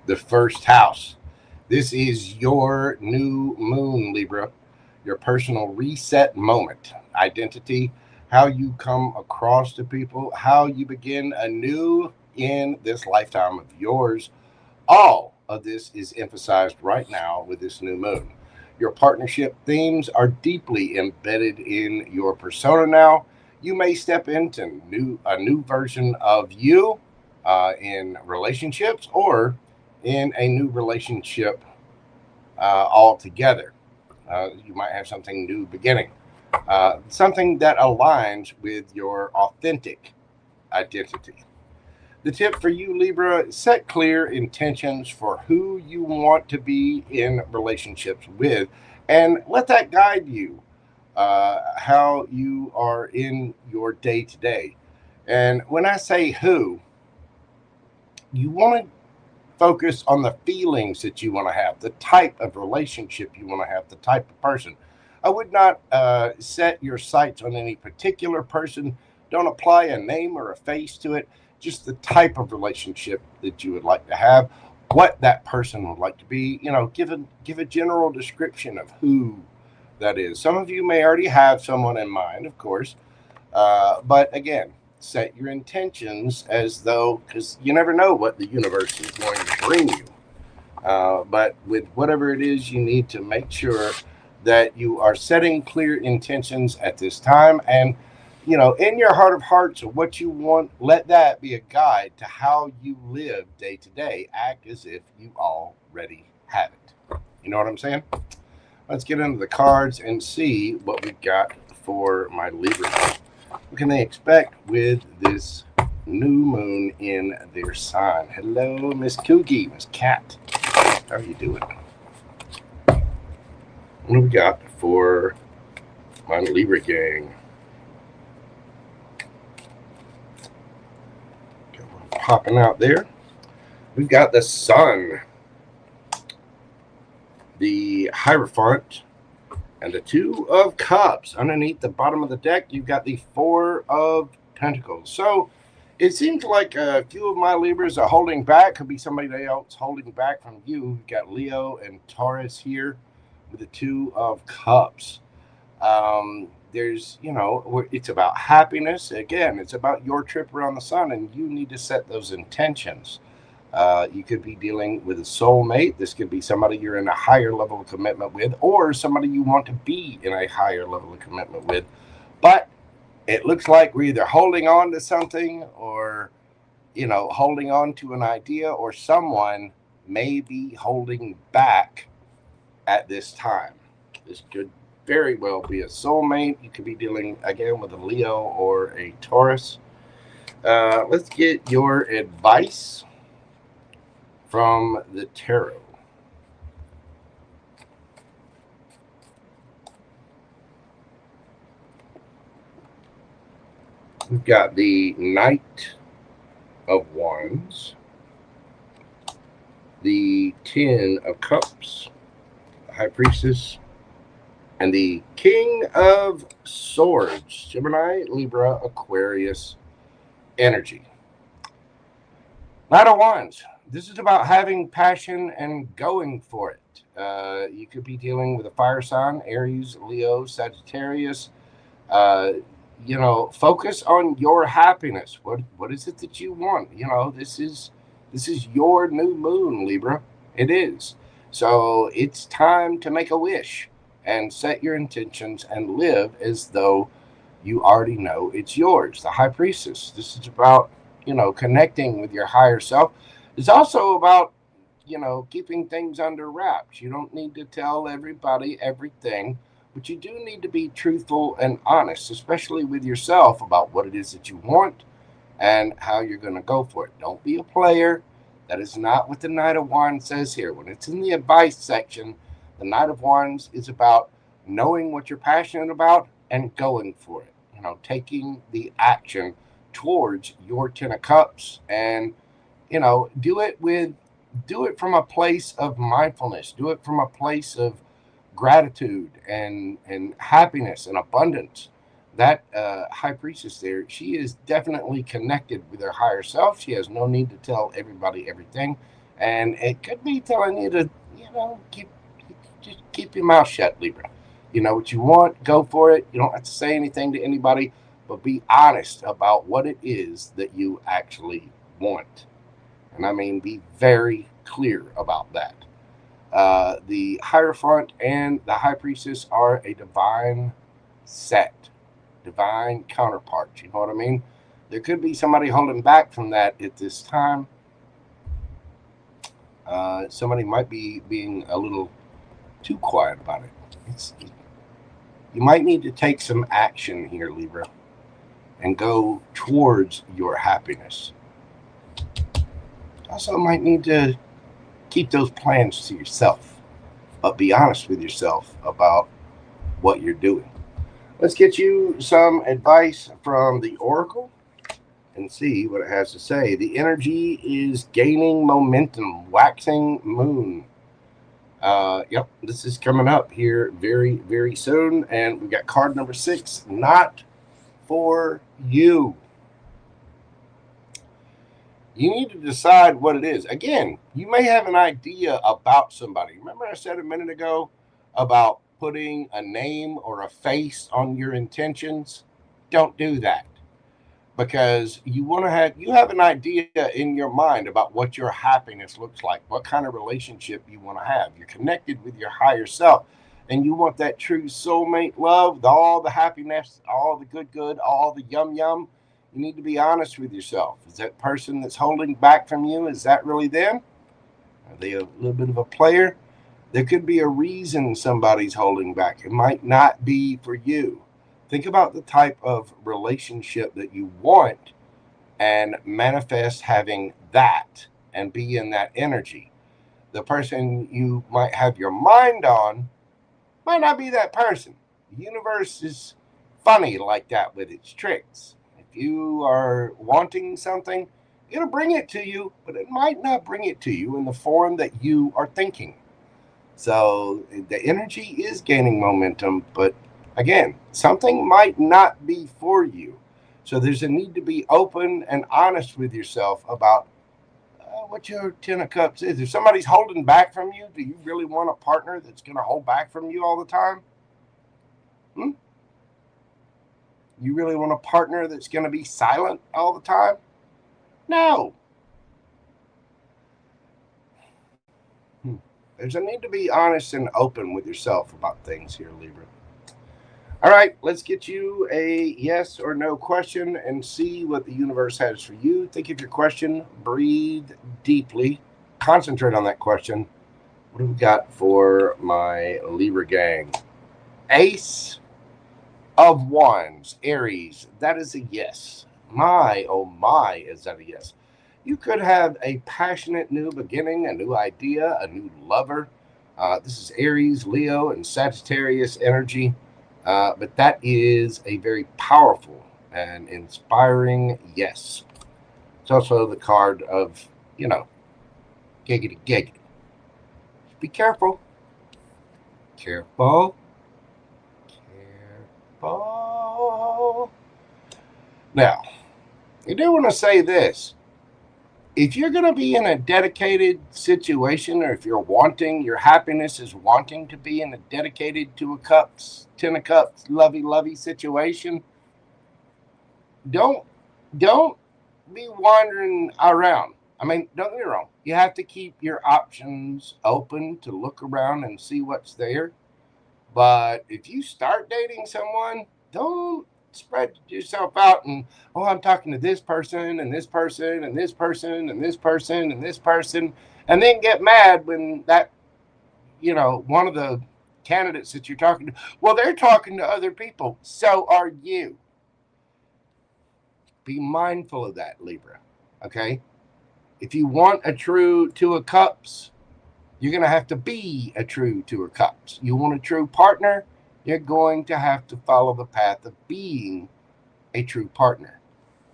the first house. This is your new moon, Libra, your personal reset moment, identity, how you come across to people, how you begin anew in this lifetime of yours. All of this is emphasized right now with this new moon. Your partnership themes are deeply embedded in your persona now. You may step into a new version of you in relationships or in a new relationship altogether. You might have something new beginning, something that aligns with your authentic identity. The tip for you, Libra, set clear intentions for who you want to be in relationships with, and let that guide you how you are in your day-to-day. And when I say who, you want to focus on the feelings that you want to have, the type of relationship you want to have, the type of person. I would not set your sights on any particular person. Don't apply a name or a face to it. Just the type of relationship that you would like to have, what that person would like to be. You know, give a general description of who that is. Some of you may already have someone in mind, of course, but again, set your intentions as though, because you never know what the universe is going to bring you. But with whatever it is, you need to make sure that you are setting clear intentions at this time, and you know, in your heart of hearts, of what you want, let that be a guide to how you live day to day. Act as if you already have it. You know what I'm saying? Let's get into the cards and see what we've got for my Libra. What can they expect with this new moon in their sign? Hello, Miss Cookie, Miss Cat. How are you doing? What do we got for my Libra gang? Got one popping out there. We've got the Sun, the Hierophant, and the Two of Cups. Underneath the bottom of the deck, you've got the Four of Pentacles. So it seems like a few of my Libras are holding back. Could be somebody else holding back from you. We've got Leo and Taurus here with the Two of Cups. There's, you know, it's about happiness. Again, it's about your trip around the sun, and you need to set those intentions. You could be dealing with a soulmate. This could be somebody you're in a higher level of commitment with, or somebody you want to be in a higher level of commitment with. But it looks like we're either holding on to something, or, you know, holding on to an idea, or someone may be holding back at this time. This could very well be a soulmate. You could be dealing again with a Leo or a Taurus. Let's get your advice from the tarot. We've got the Knight of Wands, the Ten of Cups, the High Priestess, and the King of Swords. Gemini, Libra, Aquarius energy. Knight of Wands. This is about having passion and going for it. You could be dealing with a fire sign, Aries, Leo, Sagittarius. Uh, focus on your happiness. What is it that you want? This is your new moon, Libra. It is. So it's time to make a wish and set your intentions and live as though you already know it's yours. The High Priestess. This is about, connecting with your higher self. It's also about, keeping things under wraps. You don't need to tell everybody everything, but you do need to be truthful and honest, especially with yourself, about what it is that you want and how you're going to go for it. Don't be a player. That is not what the Knight of Wands says here. When it's in the advice section, the Knight of Wands is about knowing what you're passionate about and going for it. Taking the action towards your Ten of Cups, and do it from a place of mindfulness. Do it from a place of gratitude and happiness and abundance. That High Priestess there, she is definitely connected with her higher self. She has no need to tell everybody everything, and it could be telling you to just keep your mouth shut, Libra. You know what you want, go for it. You don't have to say anything to anybody, but be honest about what it is that you actually want. And I mean, be very clear about that. The Hierophant and the High Priestess are a divine set, divine counterparts. You know what I mean? There could be somebody holding back from that at this time. Somebody might be being a little too quiet about it. You might need to take some action here, Libra, and go towards your happiness. Also might need to keep those plans to yourself, but be honest with yourself about what you're doing. Let's get you some advice from the Oracle and see what it has to say. The energy is gaining momentum, waxing moon. Yep, this is coming up here very, very soon. And we got card number 6, not for you. You need to decide what it is. Again, you may have an idea about somebody. Remember I said a minute ago about putting a name or a face on your intentions? Don't do that, because you have an idea in your mind about what your happiness looks like, what kind of relationship you want to have. You're connected with your higher self, and you want that true soulmate love, all the happiness, all the good, all the yum. You need to be honest with yourself. Is that person that's holding back from you, is that really them? Are they a little bit of a player? There could be a reason somebody's holding back. It might not be for you. Think about the type of relationship that you want and manifest having that and be in that energy. The person you might have your mind on might not be that person. The universe is funny like that with its tricks. If you are wanting something, it'll bring it to you, but it might not bring it to you in the form that you are thinking. So the energy is gaining momentum, but again, something might not be for you. So there's a need to be open and honest with yourself about what your Ten of Cups is. If somebody's holding back from you, do you really want a partner that's going to hold back from you all the time? You really want a partner that's going to be silent all the time? No. There's a need to be honest and open with yourself about things here, Libra. All right, let's get you a yes or no question and see what the universe has for you. Think of your question, breathe deeply, concentrate on that question. What do we got for my Libra gang? Ace of Wands, Aries. That is a yes. My, oh my, is that a yes? You could have a passionate new beginning, a new idea, a new lover. This is Aries, Leo, and Sagittarius energy. But that is a very powerful and inspiring yes. It's also the card of, giggity giggity. Be careful. Careful. Now, I do want to say this. if you're going to be in a dedicated situation, or if you're wanting, your happiness is wanting to be in a dedicated Two of Cups, Ten of Cups, lovey situation, don't be wandering around. I mean, don't get me wrong. You have to keep your options open to look around and see what's there. But if you start dating someone, don't spread yourself out and, oh, I'm talking to this person and this person and this person and this person and this person, and then get mad when that, one of the candidates that you're talking to, well, they're talking to other people. So are you. Be mindful of that, Libra. Okay? If you want a true Two of Cups, you're going to have to be a true Two of Cups. You want a true partner, you're going to have to follow the path of being a true partner.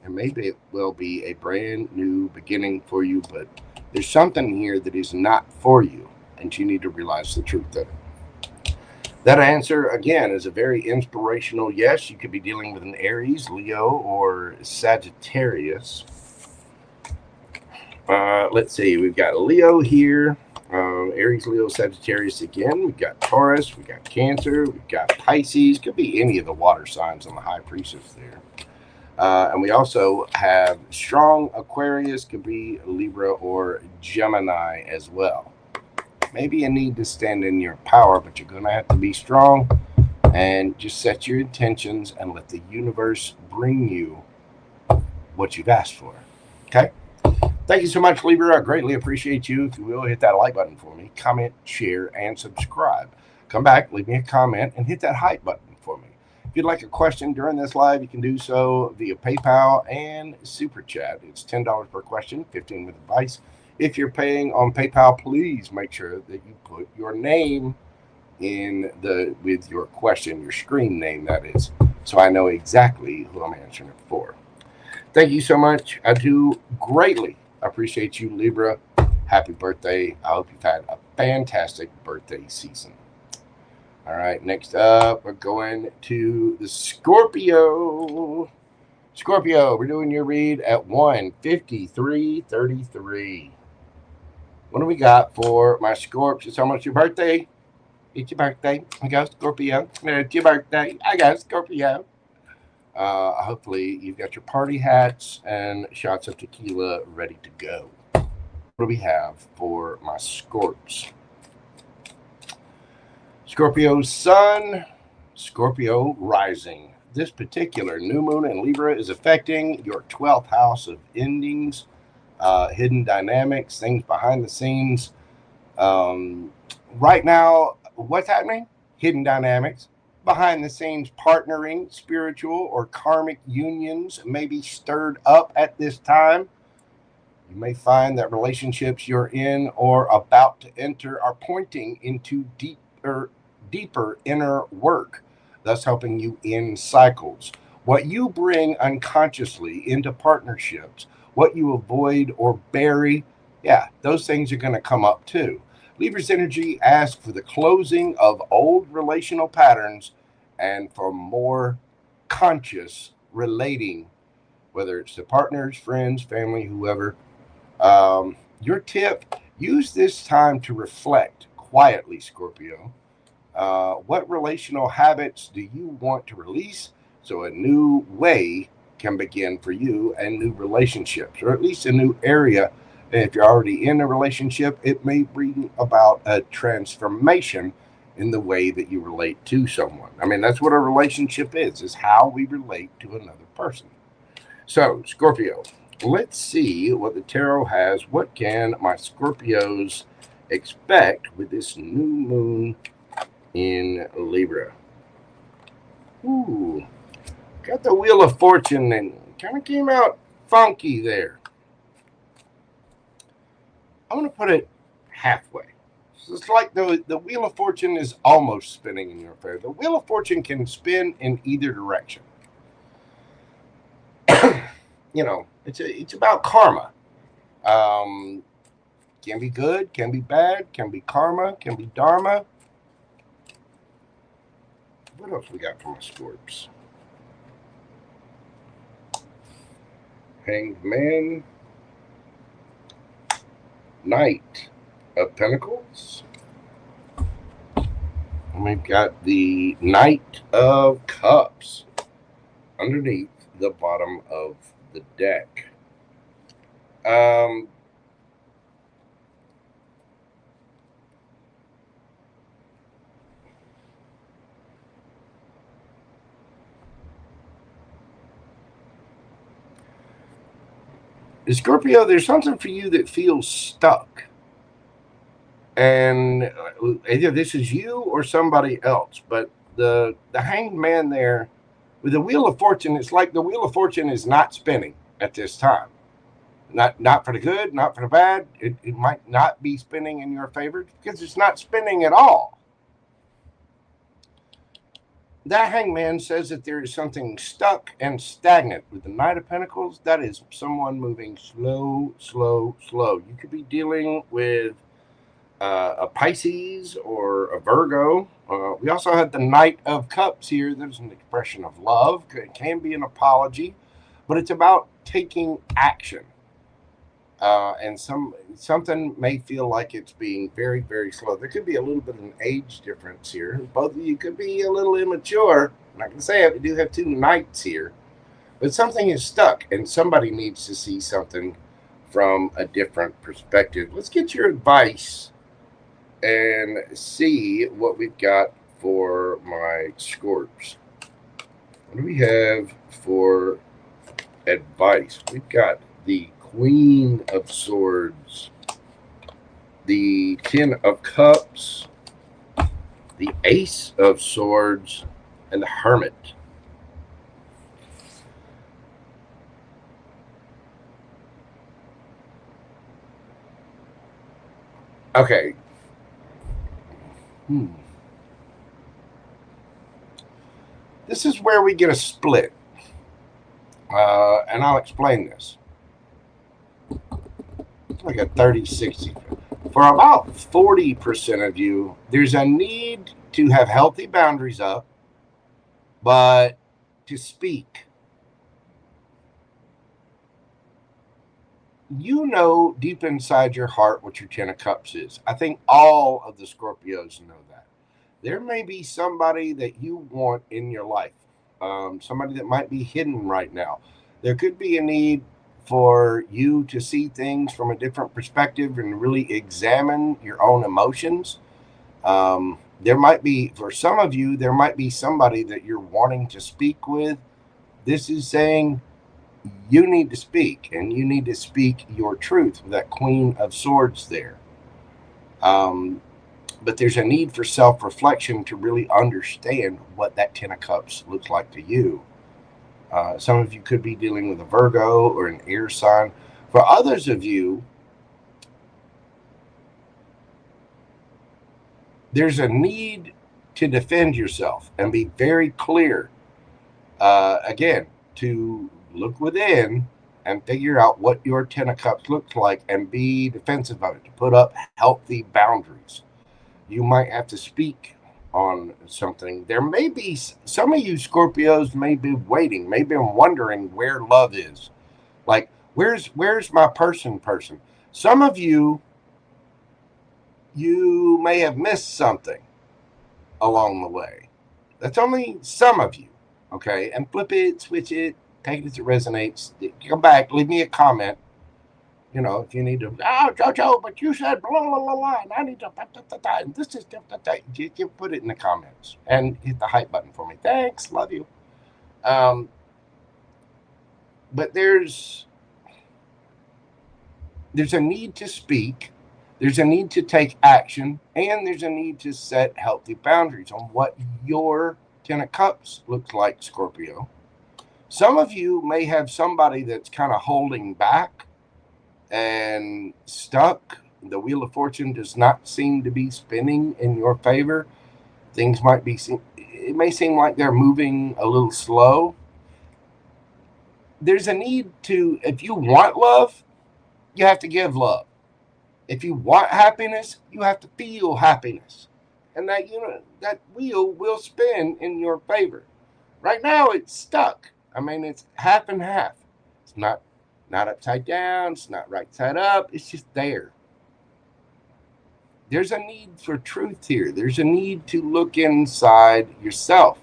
And maybe it will be a brand new beginning for you, but there's something here that is not for you, and you need to realize the truth of it. That answer, again, is a very inspirational yes. You could be dealing with an Aries, Leo, or Sagittarius. Let's see. We've got Leo here. Aries, Leo, Sagittarius again. We've got Taurus. We've got Cancer. We've got Pisces. Could be any of the water signs on the High Priestess there. And we also have strong Aquarius. Could be Libra or Gemini as well. Maybe you need to stand in your power, but you're going to have to be strong and just set your intentions and let the universe bring you what you've asked for. Okay? Thank you so much, Libra. I greatly appreciate you. If you will, hit that like button for me. Comment, share, and subscribe. Come back, leave me a comment, and hit that hype button for me. If you'd like a question during this live, you can do so via PayPal and Super Chat. It's $10 per question, 15 with advice. If you're paying on PayPal, please make sure that you put your name with your question, your screen name, that is, so I know exactly who I'm answering it for. Thank you so much. I do greatly appreciate you, Libra. Happy birthday. I hope you've had a fantastic birthday season. All right, next up, we're going to the Scorpio. Scorpio, we're doing your read at 1:53:33. What do we got for my Scorps? It's almost your birthday. It's your birthday. I go Scorpio. It's your birthday. I go Scorpio. Hopefully you've got your party hats and shots of tequila ready to go. What do we have for my Scorps? Scorpio Sun, Scorpio Rising. This particular new moon in Libra is affecting your 12th house of endings, hidden dynamics, things behind the scenes. Right now, what's happening? Hidden dynamics. Behind the scenes partnering, spiritual or karmic unions may be stirred up at this time. You may find that relationships you're in or about to enter are pointing into deeper inner work, thus helping you end cycles. What you bring unconsciously into partnerships, what you avoid or bury, those things are going to come up too. Libra's energy asks for the closing of old relational patterns and for more conscious relating, whether it's to partners, friends, family, whoever. Your tip, use this time to reflect quietly, Scorpio. What relational habits do you want to release so a new way can begin for you and new relationships, or at least a new area? And if you're already in a relationship, it may bring about a transformation in the way that you relate to someone. I mean, that's what a relationship is how we relate to another person. So, Scorpio, let's see what the tarot has. What can my Scorpios expect with this new moon in Libra? Ooh, got the Wheel of Fortune and kind of came out funky there. I'm going to put it halfway. So it's like the Wheel of Fortune is almost spinning in your favor. The Wheel of Fortune can spin in either direction. It's about karma. Can be good, can be bad, can be karma, can be dharma. What else we got from the Scorps? Hanged Man. Knight of Pentacles. And we've got the Knight of Cups underneath the bottom of the deck. Scorpio, there's something for you that feels stuck. And either this is you or somebody else. But the Hanged Man there, with the Wheel of Fortune, it's like the Wheel of Fortune is not spinning at this time. Not for the good, not for the bad. It might not be spinning in your favor because it's not spinning at all. That Hangman says that there is something stuck and stagnant with the Knight of Pentacles. That is someone moving slow, slow, slow. You could be dealing with a Pisces or a Virgo. We also had the Knight of Cups here. There's an expression of love. It can be an apology, but it's about taking action. And something may feel like it's being very, very slow. There could be a little bit of an age difference here. Both of you could be a little immature. I'm not going to say it. We do have two knights here. But something is stuck, and somebody needs to see something from a different perspective. Let's get your advice and see what we've got for my Scorps. What do we have for advice? We've got the Queen of Swords, the Ten of Cups, the Ace of Swords, and the Hermit. Okay. This is where we get a split. And I'll explain this. Like a 30-60. For about 40% of you, there's a need to have healthy boundaries up, but to speak. You know deep inside your heart what your Ten of Cups is. I think all of the Scorpios know that. There may be somebody that you want in your life, somebody that might be hidden right now. There could be a need for you to see things from a different perspective and really examine your own emotions. There might be, for some of you, there might be somebody that you're wanting to speak with. This is saying you need to speak, and you need to speak your truth with that Queen of Swords there. But there's a need for self-reflection to really understand what that Ten of Cups looks like to you. Some of you could be dealing with a Virgo or an air sign. For others of you, there's a need to defend yourself and be very clear. Again, to look within and figure out what your Ten of Cups looks like and be defensive of it, to put up healthy boundaries. You might have to speak on something. There may be some of you Scorpios may be waiting, maybe wondering where love is. Like, where's my person? Some of you may have missed something along the way. That's only some of you, okay? And flip it, switch it, take it as it resonates. Come back, leave me a comment. You know, if you need to, Jojo, but you said blah, blah, blah, blah, and I need to, and this is, you put it in the comments and hit the hype button for me. Thanks, love you. But there's a need to speak, there's a need to take action, and there's a need to set healthy boundaries on what your Ten of Cups looks like, Scorpio. Some of you may have somebody that's kind of holding back and stuck. The Wheel of Fortune does not seem to be spinning in your favor. Things might be, it may seem like they're moving a little slow. There's a need to, if you want love, you have to give love. If you want happiness, you have to feel happiness. And that, you know, that wheel will spin in your favor. Right now it's stuck. I mean, it's half and half. It's not upside down, it's not right side up, it's just there. There's a need for truth here. There's a need to look inside yourself.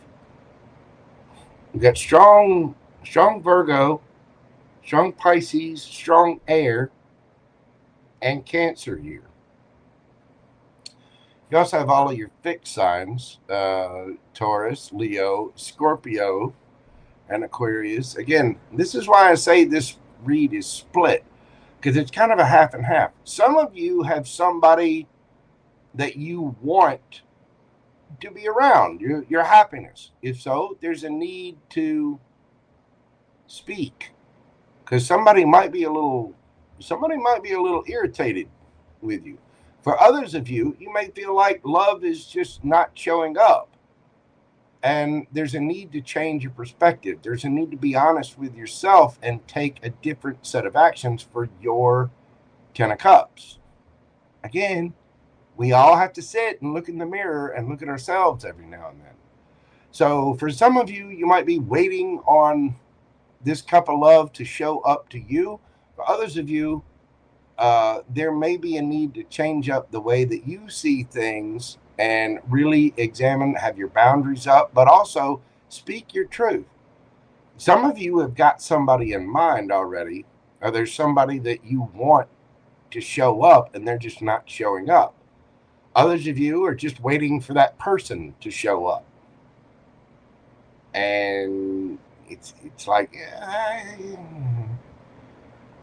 You've got strong Virgo, strong Pisces, strong air, and Cancer here. You also have all of your fixed signs, Taurus, Leo, Scorpio, and Aquarius. Again, this is why I say this read is split, because it's kind of a half and half. Some of you have somebody that you want to be around, your happiness. If so, there's a need to speak, because somebody might be a little irritated with you. For others of you, you may feel like love is just not showing up, and there's a need to change your perspective. There's a need to be honest with yourself and take a different set of actions for your 10 of Cups. Again, we all have to sit and look in the mirror and look at ourselves every now and then. So for some of you, you might be waiting on this cup of love to show up to you. For others of you, there may be a need to change up the way that you see things and really examine, have your boundaries up, but also speak your truth. Some of you have got somebody in mind already, or there's somebody that you want to show up and they're just not showing up. Others of you are just waiting for that person to show up. And it's like,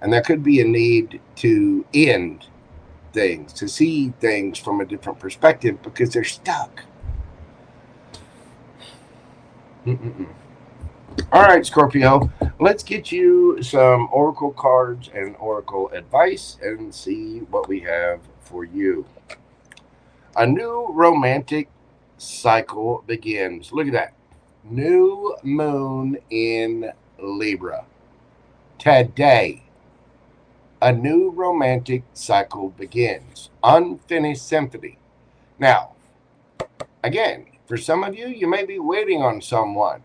and there could be a need to end things, to see things from a different perspective because they're stuck. All right, Scorpio, let's get you some oracle cards and oracle advice and see what we have for you. A new romantic cycle begins. Look at that. New moon in Libra. Today, a new romantic cycle begins. Unfinished symphony. Now, again, for some of you, you may be waiting on someone.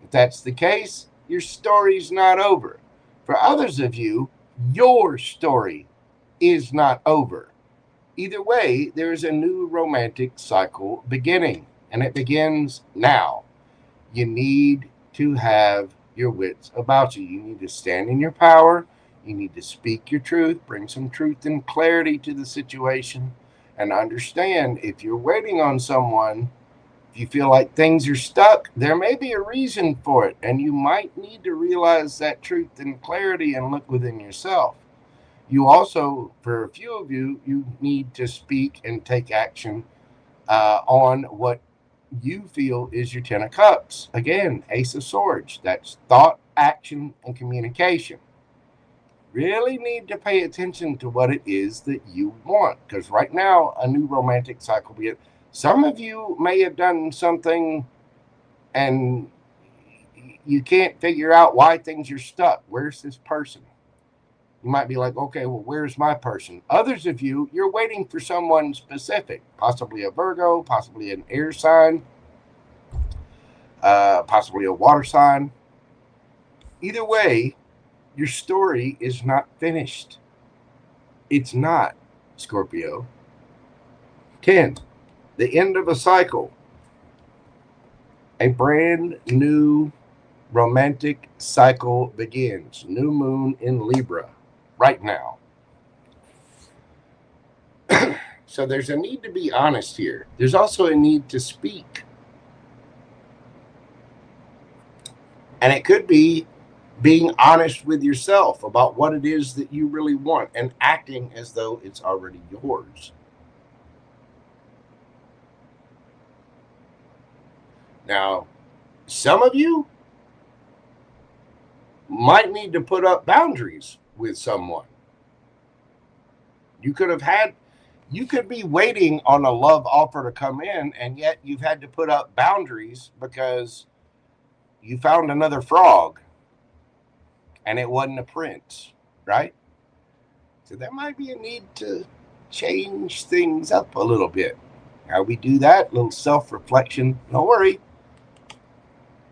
If that's the case, your story's not over. For others of you, your story is not over. Either way, there is a new romantic cycle beginning, and it begins now. You need to have your wits about you. You need to stand in your power. You need to speak your truth, bring some truth and clarity to the situation, and understand if you're waiting on someone, if you feel like things are stuck, there may be a reason for it, and you might need to realize that truth and clarity and look within yourself. You also, for a few of you, you need to speak and take action on what you feel is your 10 of Cups. Again, Ace of Swords. That's thought, action, and communication. Really need to pay attention to what it is that you want, because right now, a new romantic cycle begins. Some of you may have done something and you can't figure out why things are stuck. Where's this person? You might be like, okay, well, where's my person? Others of you, you're waiting for someone specific, possibly a Virgo, possibly an air sign, possibly a water sign. Either way, your story is not finished. It's not, Scorpio. 10, the end of a cycle. A brand new romantic cycle begins. New moon in Libra right now. So there's a need to be honest here. There's also a need to speak. And it could be being honest with yourself about what it is that you really want and acting as though it's already yours. Now, some of you might need to put up boundaries with someone. You could be waiting on a love offer to come in, and yet you've had to put up boundaries because you found another frog and it wasn't a prince, right? So there might be a need to change things up a little bit. How we do that, a little self-reflection. Don't worry.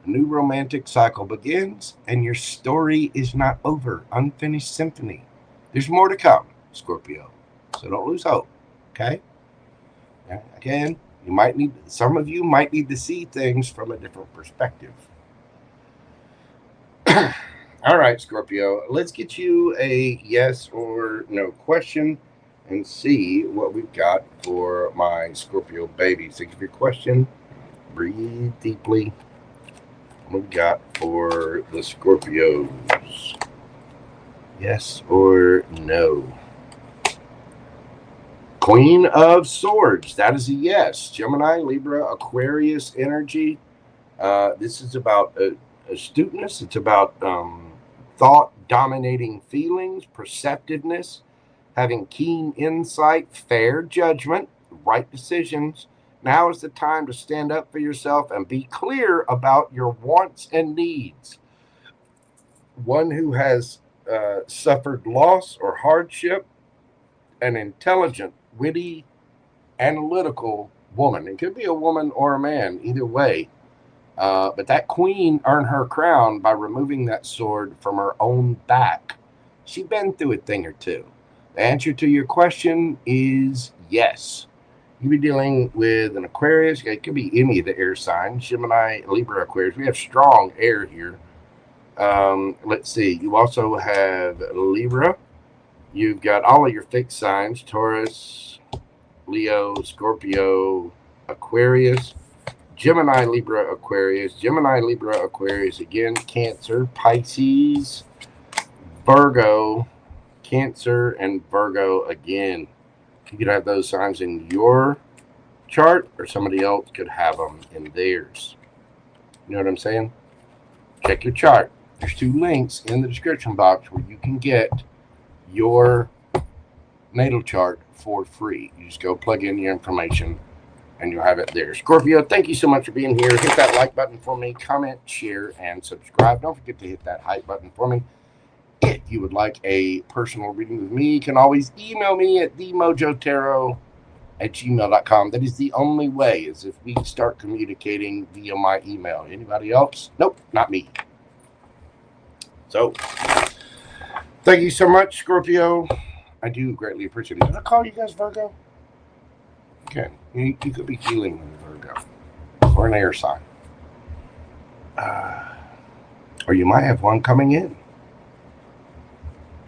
A new romantic cycle begins, and your story is not over. Unfinished symphony. There's more to come, Scorpio. So don't lose hope, okay? Again, some of you might need to see things from a different perspective. All right, Scorpio, let's get you a yes or no question and see what we've got for my Scorpio babies. Think of your question, breathe deeply. What we've got for the Scorpios. Yes or no? Queen of Swords. That is a yes. Gemini, Libra, Aquarius energy. This is about astuteness. It's about thought dominating feelings, perceptiveness, having keen insight, fair judgment, right decisions. Now is the time to stand up for yourself and be clear about your wants and needs. One who has suffered loss or hardship, an intelligent, witty, analytical woman. It could be a woman or a man, either way. But that queen earned her crown by removing that sword from her own back. She's been through a thing or two. The answer to your question is yes. You'll be dealing with an Aquarius. It could be any of the air signs. Gemini, Libra, Aquarius. We have strong air here. Let's see. You also have Libra. You've got all of your fixed signs. Taurus, Leo, Scorpio, Aquarius. Gemini, Libra, Aquarius. Gemini, Libra, Aquarius. Again, Cancer, Pisces, Virgo, Cancer, and Virgo again. You could have those signs in your chart, or somebody else could have them in theirs. You know what I'm saying? Check your chart. There's 2 links in the description box where you can get your natal chart for free. You just go plug in your information and you'll have it there. Scorpio, thank you so much for being here. Hit that like button for me, comment, share, and subscribe. Don't forget to hit that hype button for me. If you would like a personal reading with me, you can always email me at themojotarot@gmail.com. That is the only way, is if we start communicating via my email. Anybody else? Nope, not me. So, thank you so much, Scorpio. I do greatly appreciate it. Did I call you guys Virgo? Okay, you could be healing with Virgo or an air sign. Or you might have one coming in.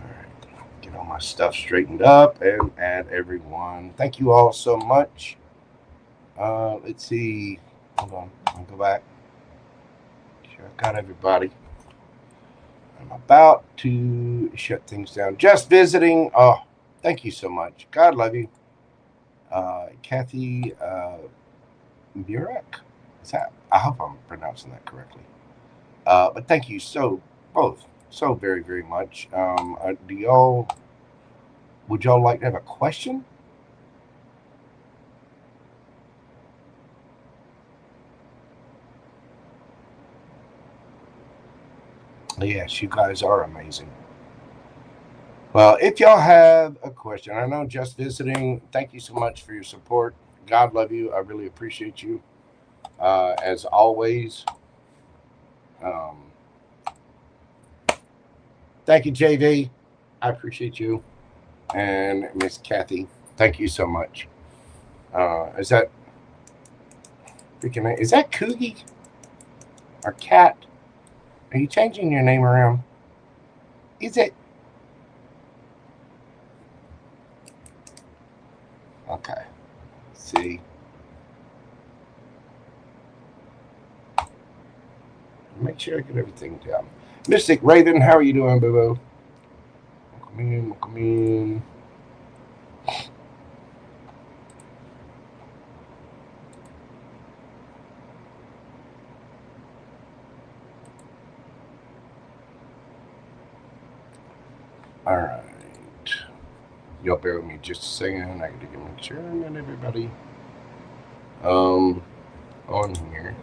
All right, get all my stuff straightened up and add everyone. Thank you all so much. Let's see. Hold on, I'll go back. Sure, I've got everybody. I'm about to shut things down. Just visiting. Oh, thank you so much. God love you. Kathy murach. Is that? I hope I'm pronouncing that correctly. But thank you both so very, very much. Would y'all like to have a question? Yes, you guys are amazing. Well, if y'all have a question, I know just visiting, thank you so much for your support. God love you. I really appreciate you. As always. Thank you, JV. I appreciate you. And Miss Kathy, thank you so much. Is that Coogie or Cat? Are you changing your name around? Is it? Okay. Let's see. Make sure I get everything down. Mystic Raven, how are you doing, boo-boo? Welcome in. All right. Y'all bear with me just a second. I got to make sure I got everybody on here.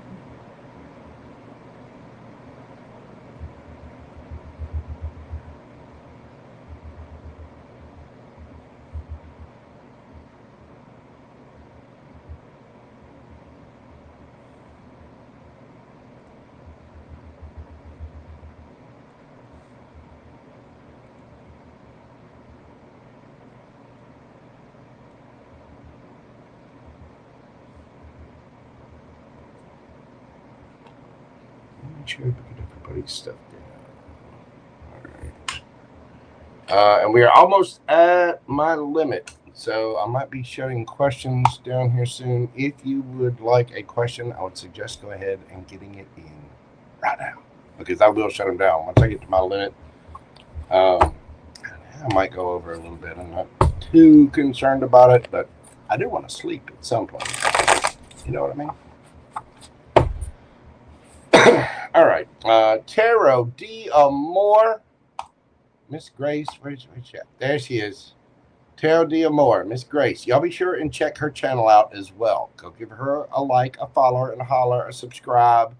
make sure I get everybody's stuff down. All right. And we are almost at my limit, so I might be shutting questions down here soon. If you would like a question, I would suggest go ahead and getting it in right now, because I will shut them down once I get to my limit. I might go over a little bit. I'm not too concerned about it, but I do want to sleep at some point. You know what I mean? All right. Tarot D. Amore. Miss Grace, where's she at? There she is. Tarot D. Amore, Miss Grace. Y'all be sure and check her channel out as well. Go give her a like, a follow, and a holler, a subscribe.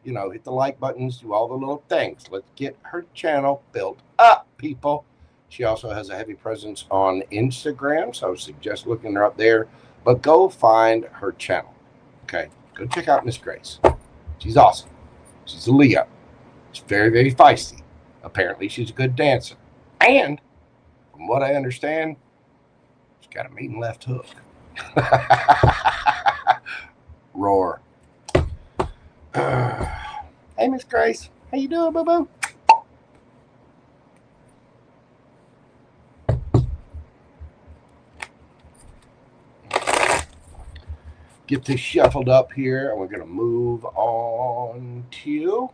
You know, hit the like buttons, do all the little things. Let's get her channel built up, people. She also has a heavy presence on Instagram, so I would suggest looking her up there. But go find her channel. Okay, go check out Miss Grace. She's awesome. She's a Leo. She's very, very feisty. Apparently, she's a good dancer. And from what I understand, she's got a mean left hook. Roar. Hey, Miss Grace. How you doing, boo-boo? Get this shuffled up here, and we're going to move on to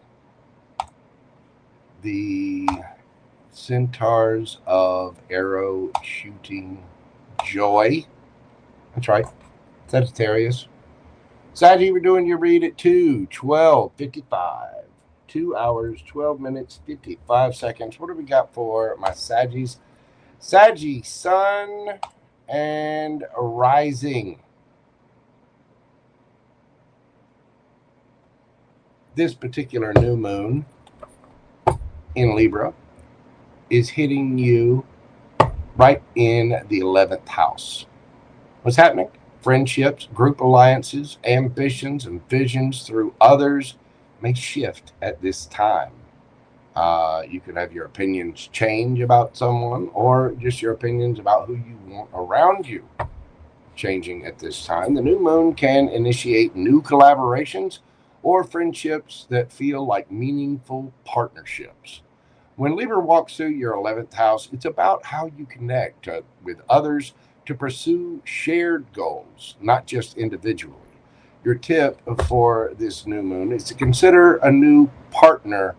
the Centaurs of Arrow Shooting Joy. That's right. Sagittarius. Saggy, we're doing your read at 2:12:55. 2 hours, 12 minutes, 55 seconds. What do we got for my Saggies? Saggy, Sun and Rising. This particular new moon in Libra is hitting you right in the 11th house. What's happening? Friendships, group alliances, ambitions, and visions through others may shift at this time. You could have your opinions change about someone, or just your opinions about who you want around you changing at this time. The new moon can initiate new collaborations or friendships that feel like meaningful partnerships. When Libra walks through your 11th house, it's about how you connect with others to pursue shared goals, not just individually. Your tip for this new moon is to consider a new partner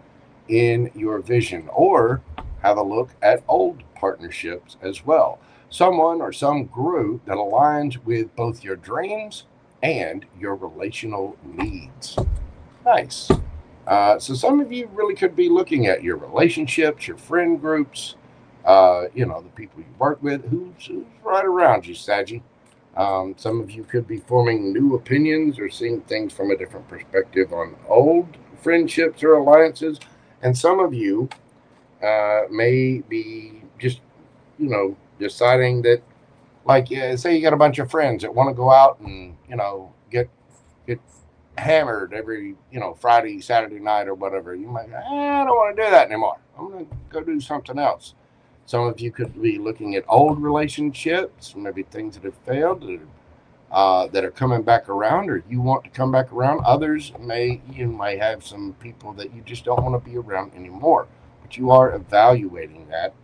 in your vision, or have a look at old partnerships as well. Someone or some group that aligns with both your dreams and your relational needs. Nice. So some of you really could be looking at your relationships, your friend groups, the people you work with, who's right around you, Saggy. Some of you could be forming new opinions or seeing things from a different perspective on old friendships or alliances. And some of you may be just, deciding that, like, say you got a bunch of friends that want to go out and, get hammered every, Friday, Saturday night or whatever. You might go, I don't want to do that anymore. I'm going to go do something else. Some of you could be looking at old relationships, maybe things that have failed, that are coming back around, or you want to come back around. Others you might have some people that you just don't want to be around anymore, but you are evaluating that,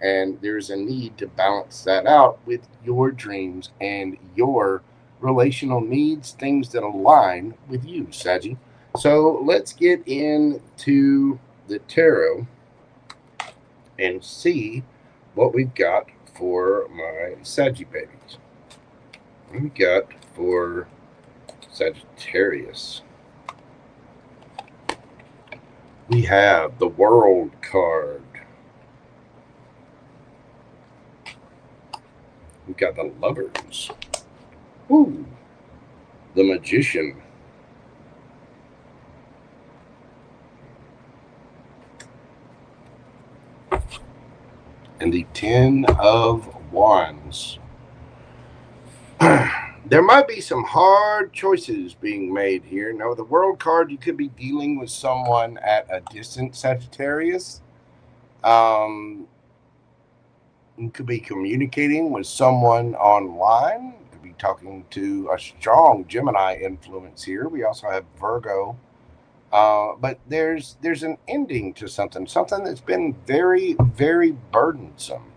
and there's a need to balance that out with your dreams and your relational needs, things that align with you, Saggy. So let's get into the tarot and see what we've got for my Saggy babies. What we got for Sagittarius? We have the World card. We've got the Lovers. Ooh, the Magician. And the Ten of Wands. There might be some hard choices being made here. Now, with the World card, you could be dealing with someone at a distance, Sagittarius. You could be communicating with someone online. You could be talking to a strong Gemini influence here. We also have Virgo But there's an ending to something that's been very, very burdensome.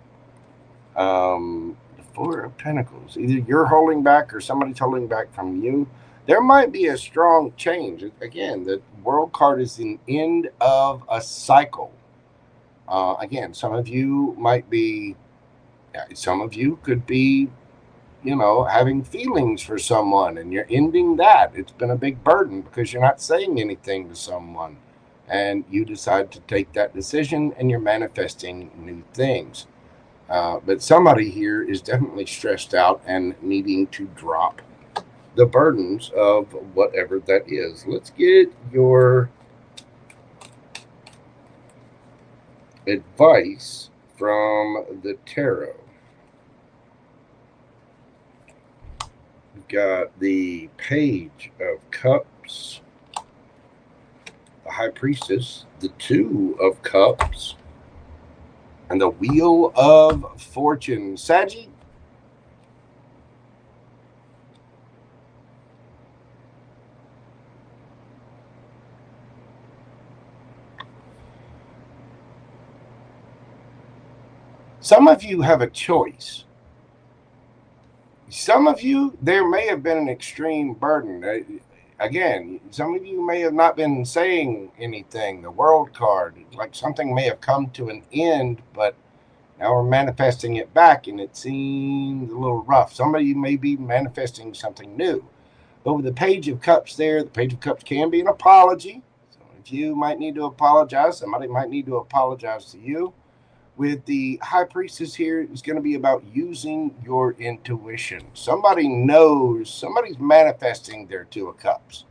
The Four of Pentacles. Either you're holding back or somebody's holding back from you. There might be a strong change. Again, the World card is the end of a cycle. Again, some of you could be, having feelings for someone and you're ending that. It's been a big burden because you're not saying anything to someone. And you decide to take that decision and you're manifesting new things. But somebody here is definitely stressed out and needing to drop the burdens of whatever that is. Let's get your advice from the tarot. We've got the Page of Cups, the High Priestess, the Two of Cups, and the Wheel of Fortune. Saggy? Some of you have a choice. Some of you, there may have been an extreme burden. Again, some of you may have not been saying anything. The World card, like something may have come to an end, but now we're manifesting it back, and it seems a little rough. Some of you may be manifesting something new. But with the Page of Cups there, the Page of Cups can be an apology. So if you might need to apologize, somebody might need to apologize to you. With the High Priestess here, it's going to be about using your intuition. Somebody knows, somebody's manifesting their Two of Cups.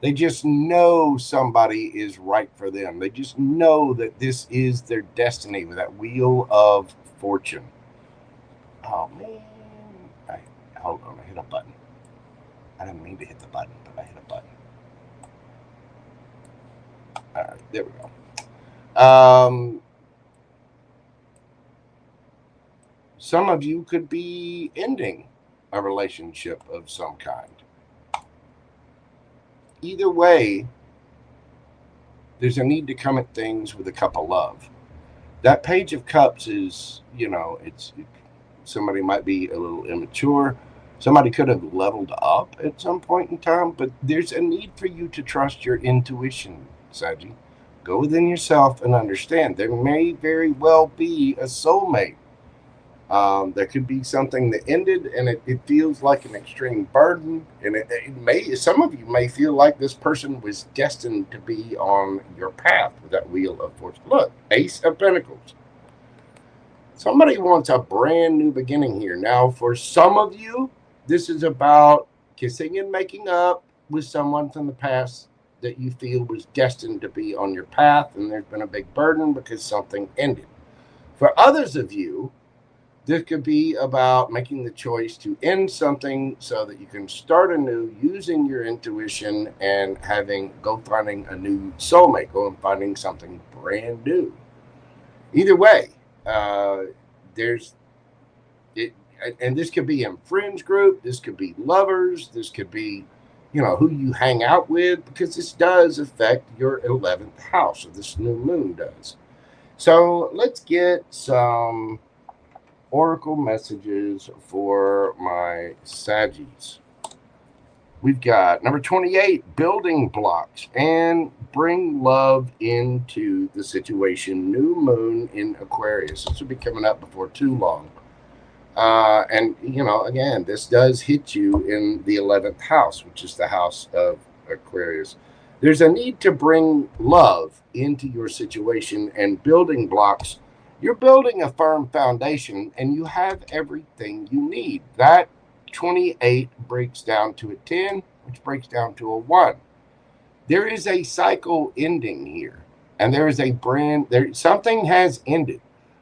They just know somebody is right for them. They just know that this is their destiny with that Wheel of Fortune. Oh, man. Hold on, I hit a button. I didn't mean to hit the button, but I hit a button. All right, there we go. Some of you could be ending a relationship of some kind. Either way, there's a need to come at things with a cup of love. That Page of Cups is, somebody might be a little immature. Somebody could have leveled up at some point in time, but there's a need for you to trust your intuition, Saji. Go within yourself and understand there may very well be a soulmate. There could be something that ended and it feels like an extreme burden, and some of you may feel like this person was destined to be on your path with that Wheel of Fortune. Look, Ace of Pentacles. Somebody wants a brand new beginning here. Now, for some of you, this is about kissing and making up with someone from the past that you feel was destined to be on your path, and there's been a big burden because something ended. For others of you, this could be about making the choice to end something so that you can start anew using your intuition and go finding a new soulmate, go and finding something brand new. Either way, there's it, and this could be in friends group, this could be lovers, this could be, who you hang out with, because this does affect your 11th house, or this new moon does. So let's get some oracle messages for my Saggies. We've got number 28, building blocks and bring love into the situation. New moon in Aquarius. This will be coming up before too long. And, again, this does hit you in the 11th house, which is the house of Aquarius. There's a need to bring love into your situation and building blocks. You're building a firm foundation and you have everything you need. That 28 breaks down to a 10, which breaks down to a 1. There is a cycle ending here, and there is something has ended.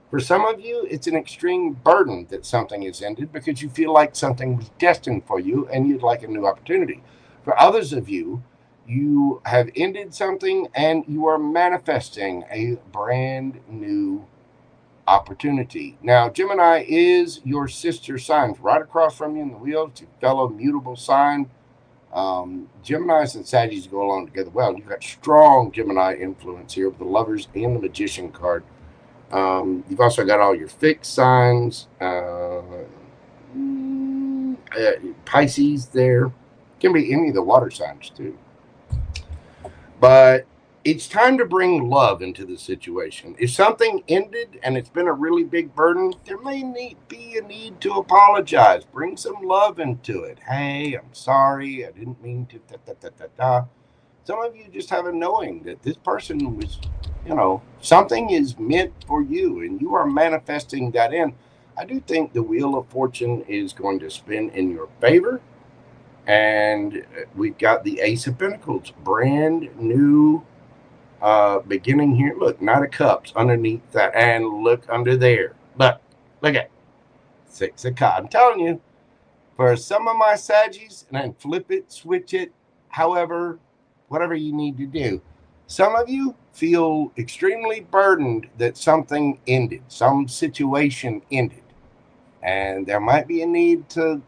For some of you, it's an extreme burden that something has ended because you feel like something was destined for you and you'd like a new opportunity. For others of you, you have ended something and you are manifesting a brand new opportunity. Now, Gemini is your sister sign, right across from you in the wheel. It's a fellow mutable sign. Geminis and Sagittarius go along together well. You've got strong Gemini influence here with the Lovers and the Magician card. You've also got all your fixed signs. Pisces there. Can be any of the water signs too. But it's time to bring love into the situation. If something ended and it's been a really big burden, there may be a need to apologize. Bring some love into it. Hey, I'm sorry. I didn't mean to. Some of you just have a knowing that this person was, something is meant for you and you are manifesting that in. I do think the Wheel of Fortune is going to spin in your favor. And we've got the Ace of Pentacles, brand new beginning here. Look, Knight of Cups underneath that, and look under there. Look at Six of Cups. I'm telling you, for some of my Saggies, and then flip it, switch it, however, whatever you need to do. Some of you feel extremely burdened that something ended, some situation ended, and there might be a need to,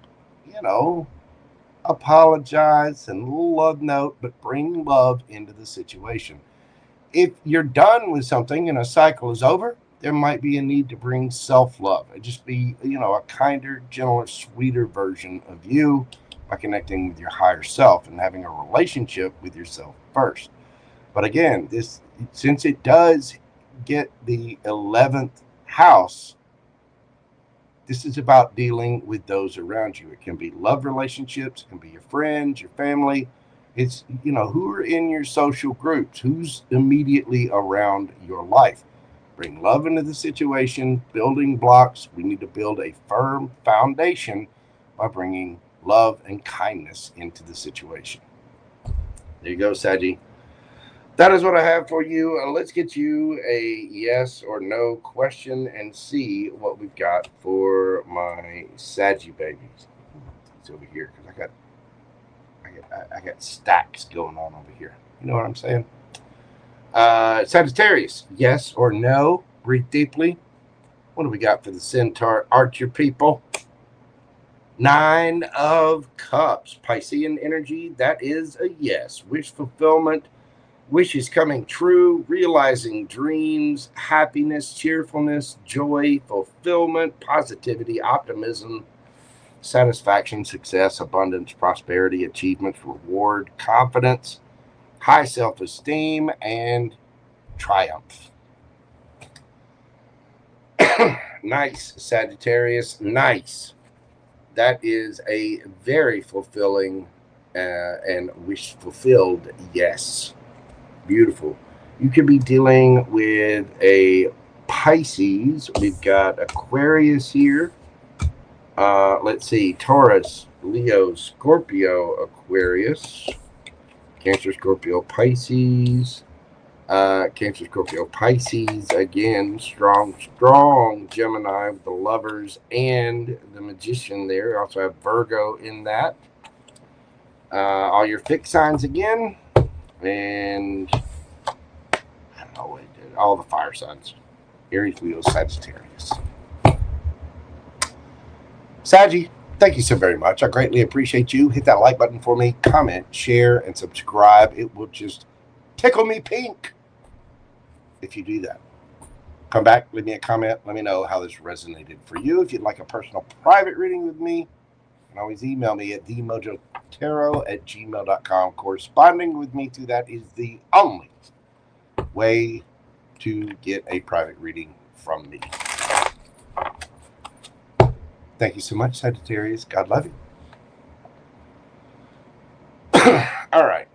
apologize and a little love note, but bring love into the situation. If you're done with something and a cycle is over, there might be a need to bring self-love. It just be, a kinder, gentler, sweeter version of you by connecting with your higher self and having a relationship with yourself first. But again, since it does get the 11th house, this is about dealing with those around you. It can be love relationships, it can be your friends, your family. It's, who are in your social groups, who's immediately around your life. Bring love into the situation, building blocks. We need to build a firm foundation by bringing love and kindness into the situation. There you go, Saggy. That is what I have for you. Let's get you a yes or no question and see what we've got for my Saggy babies. It's over here because I got stacks going on over here. You know what I'm saying? Sagittarius, yes or no? Breathe deeply. What do we got for the Centaur Archer people? 9 of Cups. Piscean energy, that is a yes. Wish fulfillment. Wishes coming true, realizing dreams, happiness, cheerfulness, joy, fulfillment, positivity, optimism, satisfaction, success, abundance, prosperity, achievements, reward, confidence, high self-esteem, and triumph. Nice, Sagittarius, nice. That is a very fulfilling and wish fulfilled yes. Beautiful. You could be dealing with a Pisces. We've got Aquarius here. Let's see. Taurus, Leo, Scorpio, Aquarius. Cancer, Scorpio, Pisces. Cancer, Scorpio, Pisces. Again, strong Gemini with the Lovers and the Magician there. Also have Virgo in that. All your fixed signs again. And I don't know what it did. All the fire signs. Aries, Leo, Sagittarius. Saggy, thank you so very much. I greatly appreciate you. Hit that like button for me. Comment, share, and subscribe. It will just tickle me pink if you do that. Come back, leave me a comment. Let me know how this resonated for you. If you'd like a personal private reading with me, you can always email me at themojotarot@gmail.com. Corresponding with me through that is the only way to get a private reading from me. Thank you so much, Sagittarius. God love you. All right.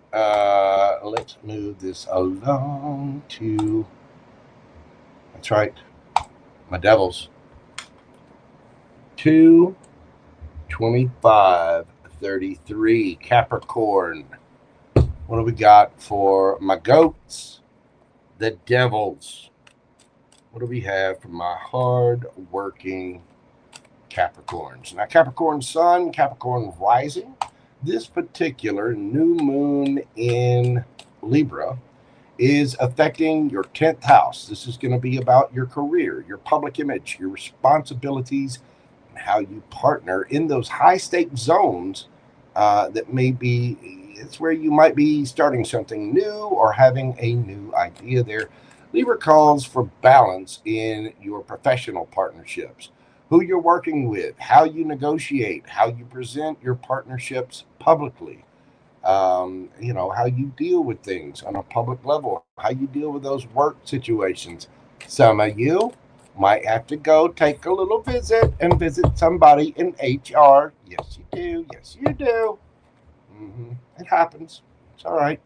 Let's move this along to, that's right, my devils. 2/25/33, Capricorn. What do we got for my goats? The devils. What do we have for my hard-working Capricorns? Now, Capricorn Sun, Capricorn Rising. This particular new moon in Libra is affecting your 10th house. This is going to be about your career, your public image, your responsibilities, and how you partner in those high-stake zones that may be, it's where you might be starting something new or having a new idea there. Libra calls for balance in your professional partnerships, who you're working with, how you negotiate, how you present your partnerships publicly, how you deal with things on a public level, how you deal with those work situations. Some of you might have to go take a little visit and visit somebody in HR. Yes, you do. Yes, you do. It happens. It's all right.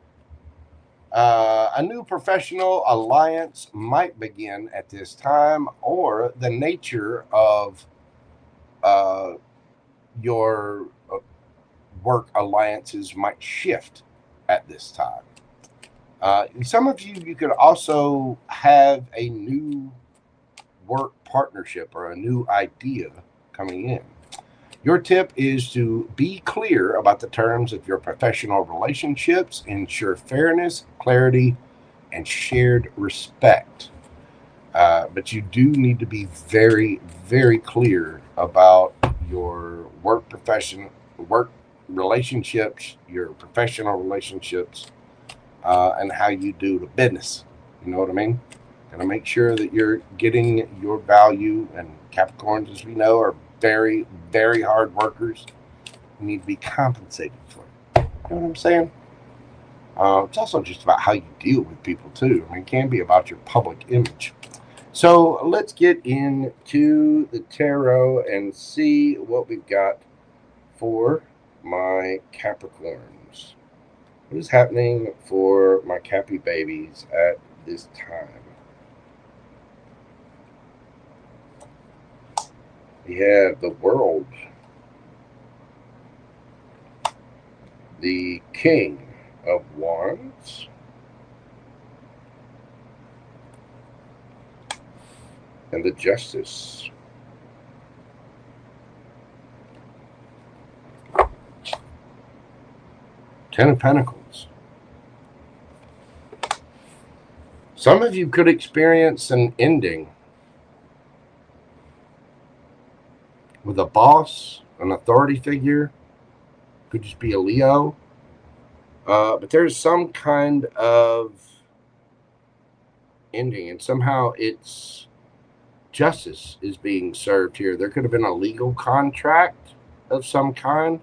A new professional alliance might begin at this time, or the nature of your work alliances might shift at this time. Some of you could also have a new work partnership or a new idea coming in. Your tip is to be clear about the terms of your professional relationships, ensure fairness, clarity, and shared respect. But you do need to be very, very clear about your work relationships, your professional relationships, and how you do the business. You know what I mean? Gotta make sure that you're getting your value. And Capricorns, as we know, are very, very hard workers. You need to be compensated for it. You know what I'm saying? It's also just about how you deal with people too. I mean, it can be about your public image. So let's get into the tarot and see what we've got for my Capricorns. What is happening for my Cappy babies at this time? We have the World, the King of Wands, and the Justice. Ten of Pentacles. Some of you could experience an ending with a boss, an authority figure. Could just be a Leo. But there's some kind of ending, and somehow it's justice is being served here. There could have been a legal contract of some kind.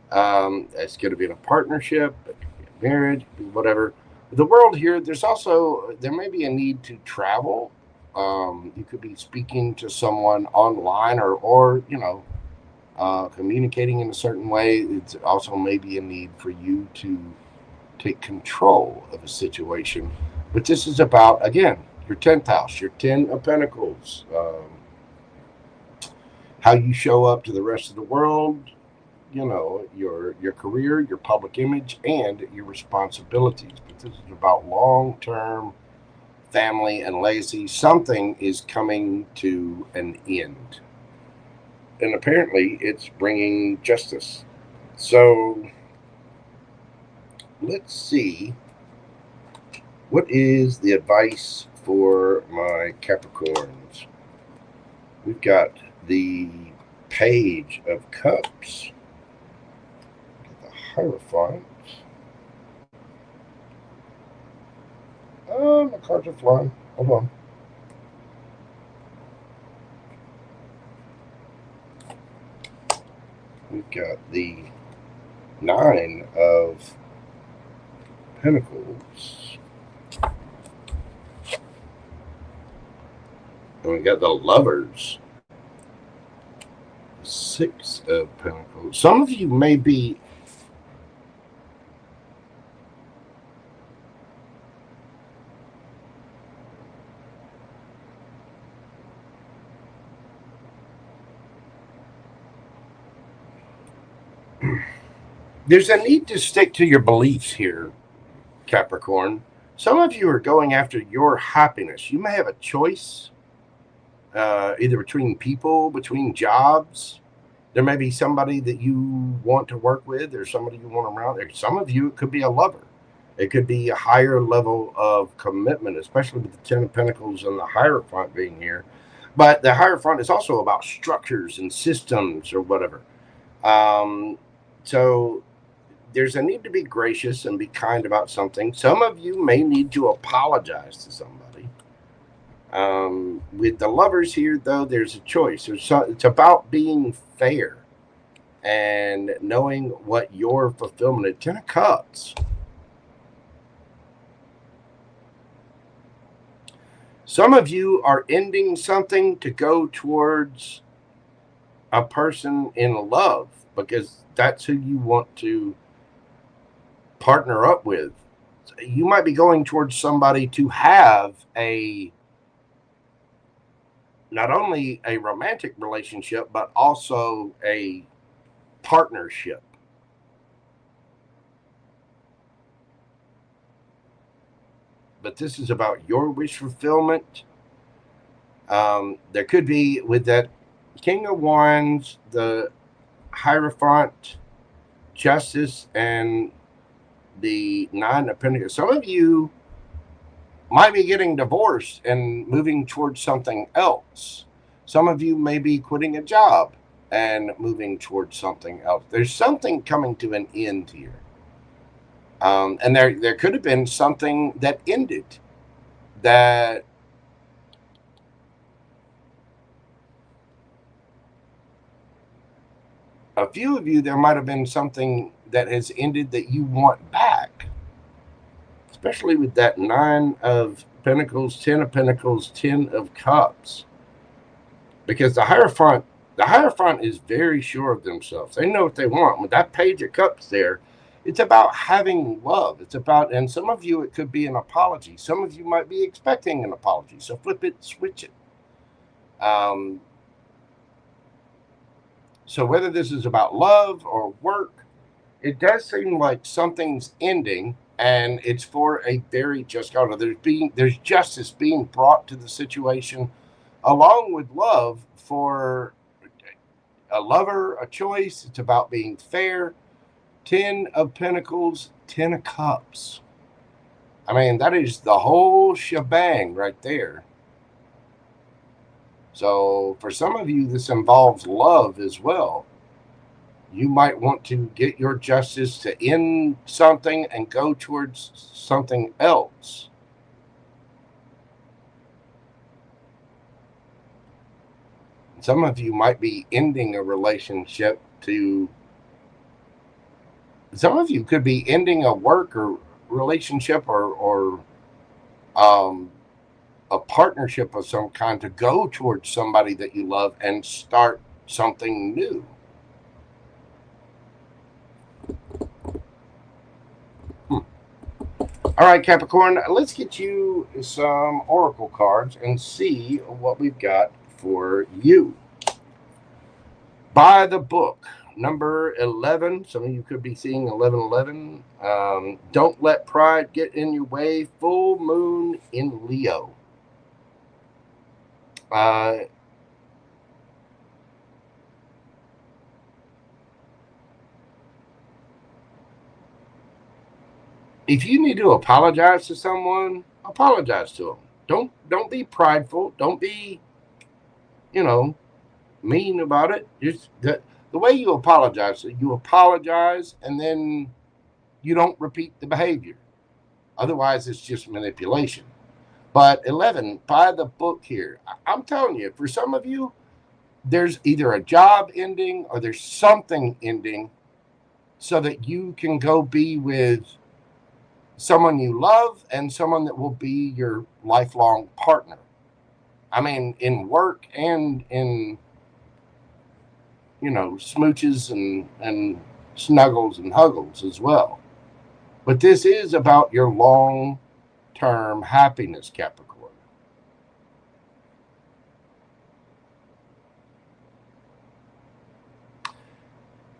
It's going to be in a partnership, it could be a marriage, whatever. The World here, there may be a need to travel. You could be speaking to someone online or communicating in a certain way. It's also maybe a need for you to take control of a situation. But this is about, again, your 10th house, your 10 of Pentacles, how you show up to the rest of the world, your career, your public image, and your responsibilities. But this is about long-term family and legacy. Something is coming to an end. And apparently it's bringing justice. So let's see. What is the advice for my Capricorns? We've got the Page of Cups. The Hierophant. Oh, my cards are flying. Hold on. We've got the Nine of Pentacles. And we got the Lovers. Six of Pentacles. Some of you may be there's a need to stick to your beliefs here, Capricorn. Some of you are going after your happiness. You may have a choice, either between people, between jobs. There may be somebody that you want to work with, or somebody you want around there. Some of you, it could be a lover. It could be a higher level of commitment, especially with the Ten of Pentacles and the Hierophant being here. But the Hierophant is also about structures and systems or whatever. So there's a need to be gracious and be kind about something. Some of you may need to apologize to somebody. With the lovers here, though, there's a choice. It's about being fair and knowing what your fulfillment is. 10 of Cups. Some of you are ending something to go towards a person in love because that's who you want to partner up with. You might be going towards somebody to have not only a romantic relationship, but also a partnership. But this is about your wish fulfillment. There could be, with that King of Wands, the Hierophant, Justice, and the Nine of Pentacles. Some of you might be getting divorced and moving towards something else. Some of you may be quitting a job and moving towards something else. There's something coming to an end here. And there could have been something that ended, that a few of you, there might have been something that has ended that you want back, especially with that Nine of Pentacles, 10 of Pentacles, 10 of Cups, because the Hierophant is very sure of themselves. They know what they want. With that Page of Cups there, it's about having love. It's about, and some of you, it could be an apology. Some of you might be expecting an apology. So flip it, switch it. So whether this is about love or work, it does seem like something's ending, and it's for a very just cause. There's justice being brought to the situation, along with love for a lover, a choice. It's about being fair. 10 of Pentacles, 10 of Cups. I mean, that is the whole shebang right there. So for some of you, this involves love as well. You might want to get your justice to end something and go towards something else. Some of you might be ending a relationship to... Some of you could be ending a work or relationship or a partnership of some kind to go towards somebody that you love and start something new. All right, Capricorn, let's get you some oracle cards and see what we've got for you. By the book, number 11. Some of you could be seeing 1111. Don't let pride get in your way. Full moon in Leo. If you need to apologize to someone, apologize to them. Don't be prideful. Don't be, mean about it. Just the way you apologize and then you don't repeat the behavior. Otherwise, it's just manipulation. But 11, by the book here, I'm telling you, for some of you, there's either a job ending or there's something ending so that you can go be with someone you love and someone that will be your lifelong partner. I mean, in work and in, smooches and snuggles and huggles as well. But this is about your long-term happiness, Capricorn.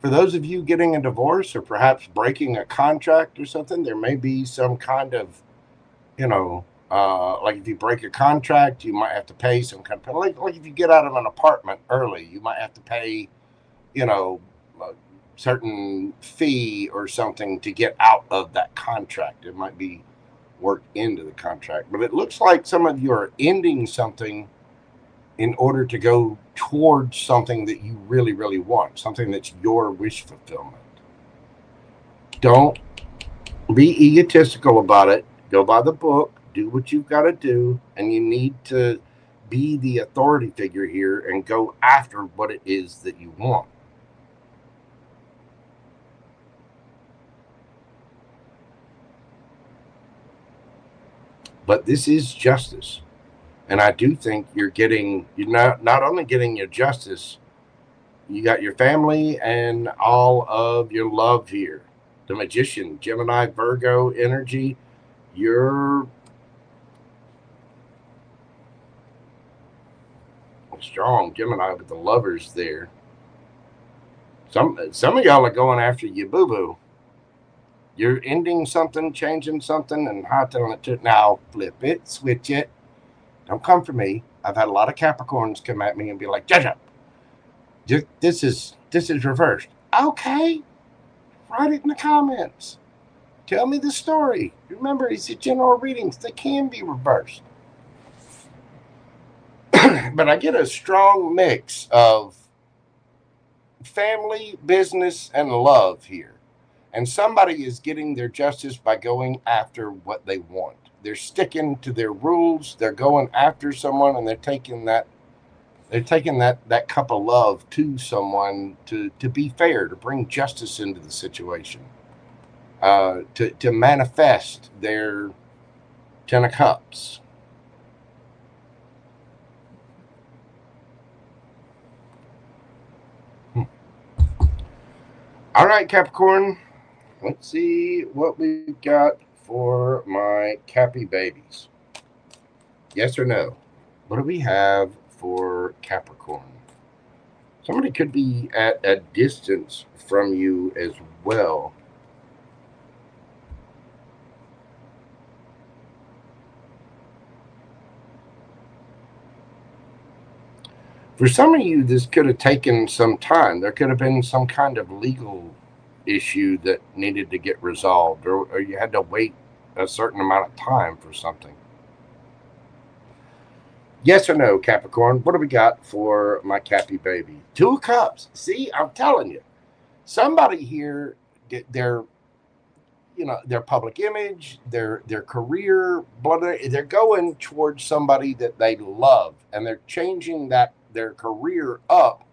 For those of you getting a divorce or perhaps breaking a contract or something, there may be some kind of, like if you break a contract, you might have to pay some kind of, like if you get out of an apartment early, you might have to pay, a certain fee or something to get out of that contract. It might be worked into the contract. But it looks like some of you are ending something in order to go towards something that you really, really want, something that's your wish fulfillment. Don't be egotistical about it. Go by the book. Do what you've got to do. And you need to be the authority figure here and go after what it is that you want. But this is justice. And I do think you're not only getting your justice, you got your family and all of your love here. The Magician, Gemini, Virgo energy, you're strong. Gemini with the Lovers there. Some of y'all are going after your boo-boo. You're ending something, changing something, and hightailing it to now. Flip it, switch it. Don't come for me. I've had a lot of Capricorns come at me and be like, "Judge up. This is reversed." Okay, write it in the comments. Tell me the story. Remember, these are general readings. They can be reversed. But I get a strong mix of family, business, and love here. And somebody is getting their justice by going after what they want. They're sticking to their rules. They're going after someone, and they're taking that cup of love to someone to be fair, to bring justice into the situation, to manifest their 10 of Cups. All right, Capricorn. Let's see what we've got for my Cappy babies. Yes or no? What do we have for Capricorn? Somebody could be at a distance from you as well. For some of you, this could have taken some time. There could have been some kind of legal issue that needed to get resolved, or you had to wait a certain amount of time for something. Yes or no, Capricorn? What do we got for my Cappy baby? 2 of Cups. See, I'm telling you, somebody here, their public image, their career, they're going towards somebody that they love, and they're changing their career up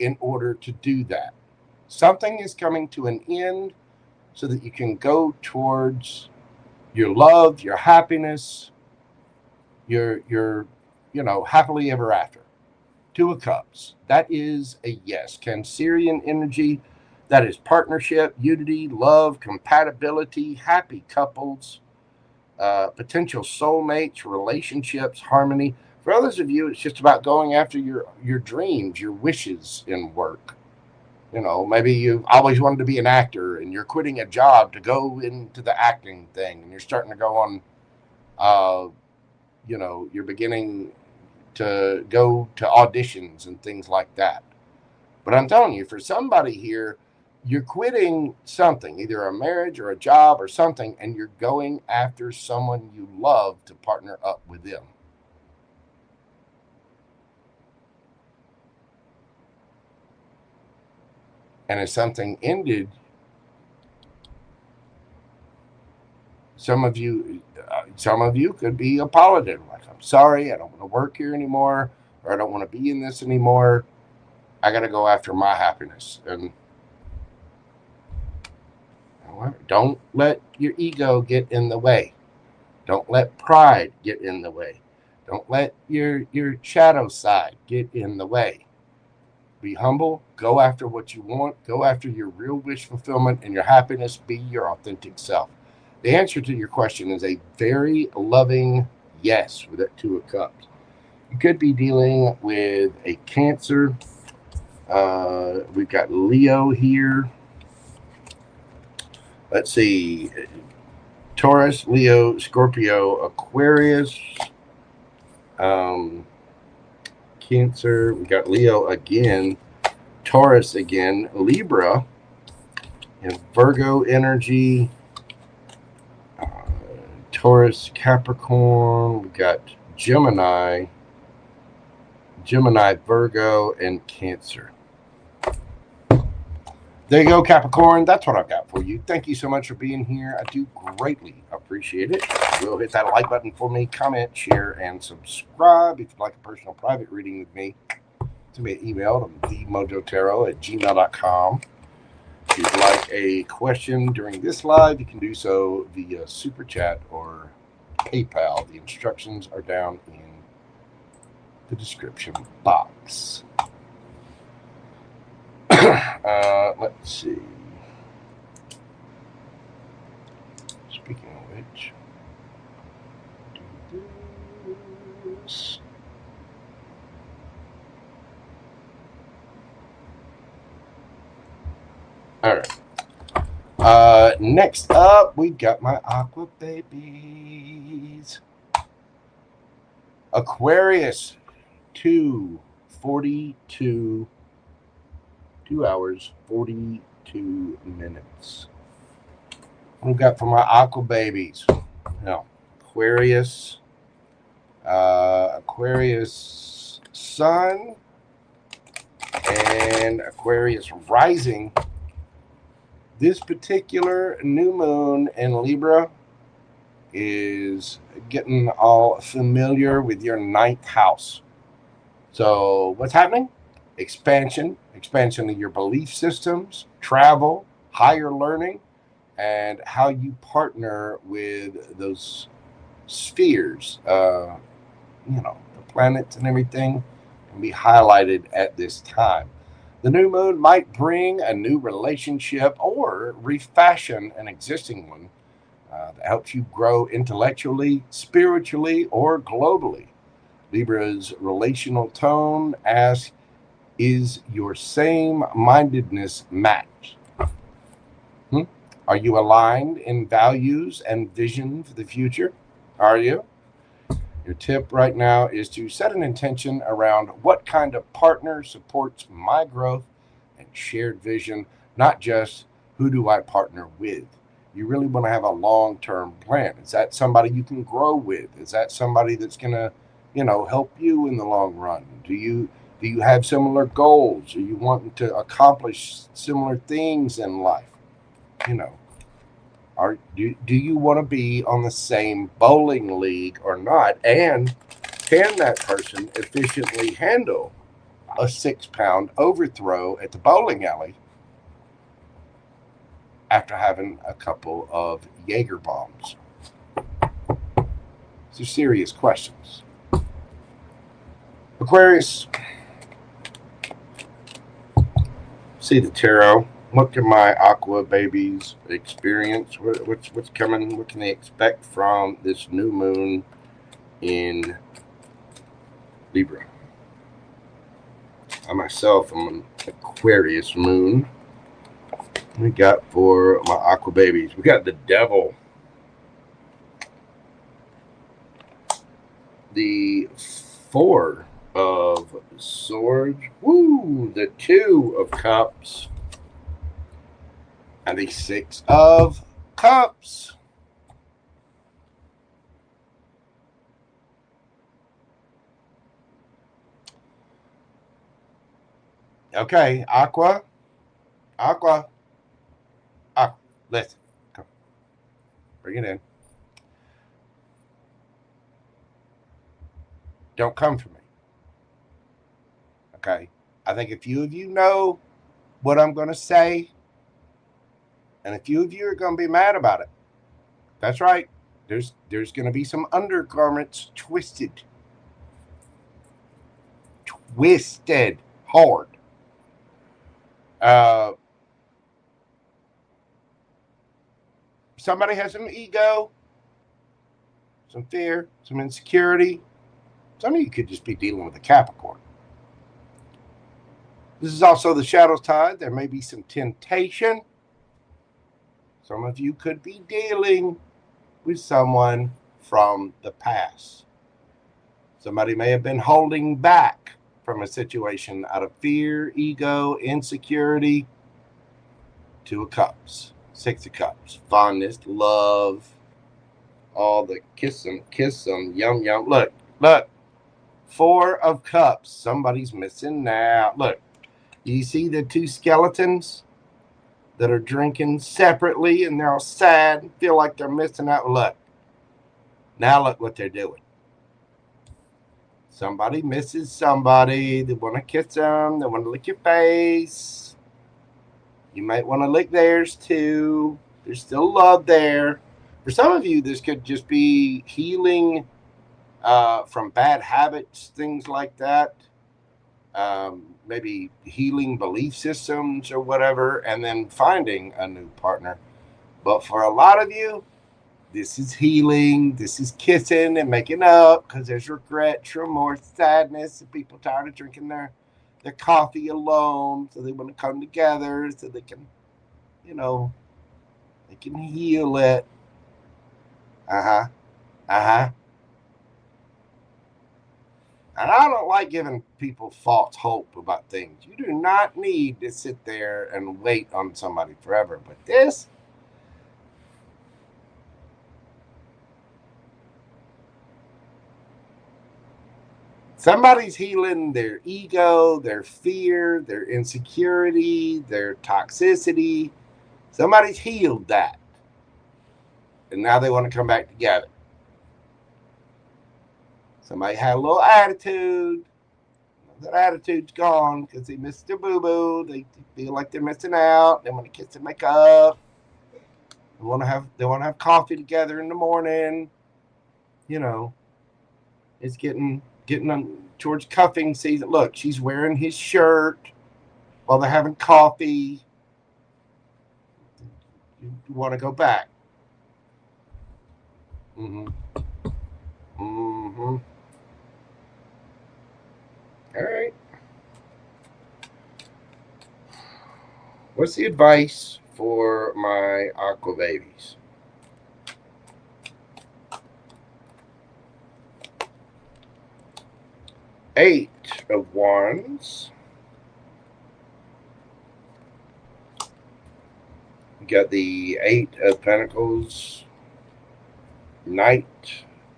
in order to do that. Something is coming to an end so that you can go towards your love, your happiness, your happily ever after. 2 of Cups. That is a yes. Cancerian energy. That is partnership, unity, love, compatibility, happy couples, potential soulmates, relationships, harmony. For others of you, it's just about going after your dreams, your wishes in work. Maybe you've always wanted to be an actor and you're quitting a job to go into the acting thing, and you're starting to go on, you're beginning to go to auditions and things like that. But I'm telling you, for somebody here, you're quitting something, either a marriage or a job or something, and you're going after someone you love to partner up with them. And if something ended, some of you could be apologetic, like, "I'm sorry, I don't want to work here anymore, or I don't want to be in this anymore. I got to go after my happiness." And don't let your ego get in the way. Don't let pride get in the way. Don't let your shadow side get in the way. Be humble. Go after what you want. Go after your real wish fulfillment and your happiness. Be your authentic self. The answer to your question is a very loving yes with that 2 of Cups. You could be dealing with a Cancer. We've got Leo here. Let's see. Taurus, Leo, Scorpio, Aquarius, Cancer. We got Leo again, Taurus again, Libra, and Virgo energy, Taurus, Capricorn. We got Gemini, Virgo, and Cancer. There you go, Capricorn. That's what I've got for you. Thank you so much for being here. I do greatly appreciate it. Will hit that like button for me, comment, share, and subscribe. If you'd like a personal private reading with me, send me an email to themojotarot@gmail.com. If you'd like a question during this live, you can do so via Super Chat or PayPal. The instructions are down in the description box. Let's see. Speaking of which, do this. All right. Next up, we got my aqua babies. Aquarius, 2:42. 2 hours, 42 minutes. What we got for my aqua babies? No, Aquarius, Aquarius Sun, and Aquarius Rising. This particular new moon in Libra is getting all familiar with your 9th house. So what's happening? Expansion of your belief systems, travel, higher learning, and how you partner with those spheres. The planets and everything can be highlighted at this time. The new moon might bring a new relationship or refashion an existing one that helps you grow intellectually, spiritually, or globally. Libra's relational tone asks, is your same-mindedness matched? Are you aligned in values and vision for the future? Are you? Your tip right now is to set an intention around what kind of partner supports my growth and shared vision, not just who do I partner with. You really want to have a long-term plan. Is that somebody you can grow with? Is that somebody that's going to, help you in the long run? Do you have similar goals? Are you wanting to accomplish similar things in life? Do you want to be on the same bowling league or not? And can that person efficiently handle a 6-pound overthrow at the bowling alley after having a couple of Jaeger bombs? These are serious questions. Aquarius, see the tarot. What can my aqua babies experience? What's coming? What can they expect from this new moon in Libra? I myself am an Aquarius moon. What we got for my aqua babies? We got the Devil, the 4 of Swords, the 2 of Cups, and the 6 of Cups. Okay, Aqua, listen, come, bring it in. Don't come for me. Okay, I think a few of you know what I'm going to say, and a few of you are going to be mad about it. That's right. There's going to be some undergarments twisted hard. Somebody has some ego, some fear, some insecurity. Some of you could just be dealing with a Capricorn. This is also the Shadows tide. There may be some temptation. Some of you could be dealing with someone from the past. Somebody may have been holding back from a situation out of fear, ego, insecurity. 2 of Cups, 6 of Cups, fondness, love, all the kiss them, yum, yum. Look, 4 of Cups. Somebody's missing now. Look, you see the 2 skeletons? that are drinking separately and they're all sad and feel like they're missing out. Look, now look what they're doing. Somebody misses somebody. They want to kiss them. They want to lick your face. You might want to lick theirs too. There's still love there. For some of you, this could just be healing from bad habits, things like that. Maybe healing belief systems or whatever, and then finding a new partner. But for a lot of you, this is healing. This is kissing and making up because there's regret, remorse, sadness, and people tired of drinking their coffee alone. So they want to come together so they can, they can heal it. And I don't like giving people false hope about things. You do not need to sit there and wait on somebody forever. But this, somebody's healing their ego, their fear, their insecurity, their toxicity. Somebody's healed that. And now they want to come back together. Somebody had a little attitude. That attitude's gone because they missed their boo-boo. They feel like they're missing out. They want to kiss and make up. They want to have coffee together in the morning. It's getting on towards cuffing season. Look, she's wearing his shirt while they're having coffee. You want to go back. All right. What's the advice for my aqua babies? Eight of Wands. You got the Eight of Pentacles, Knight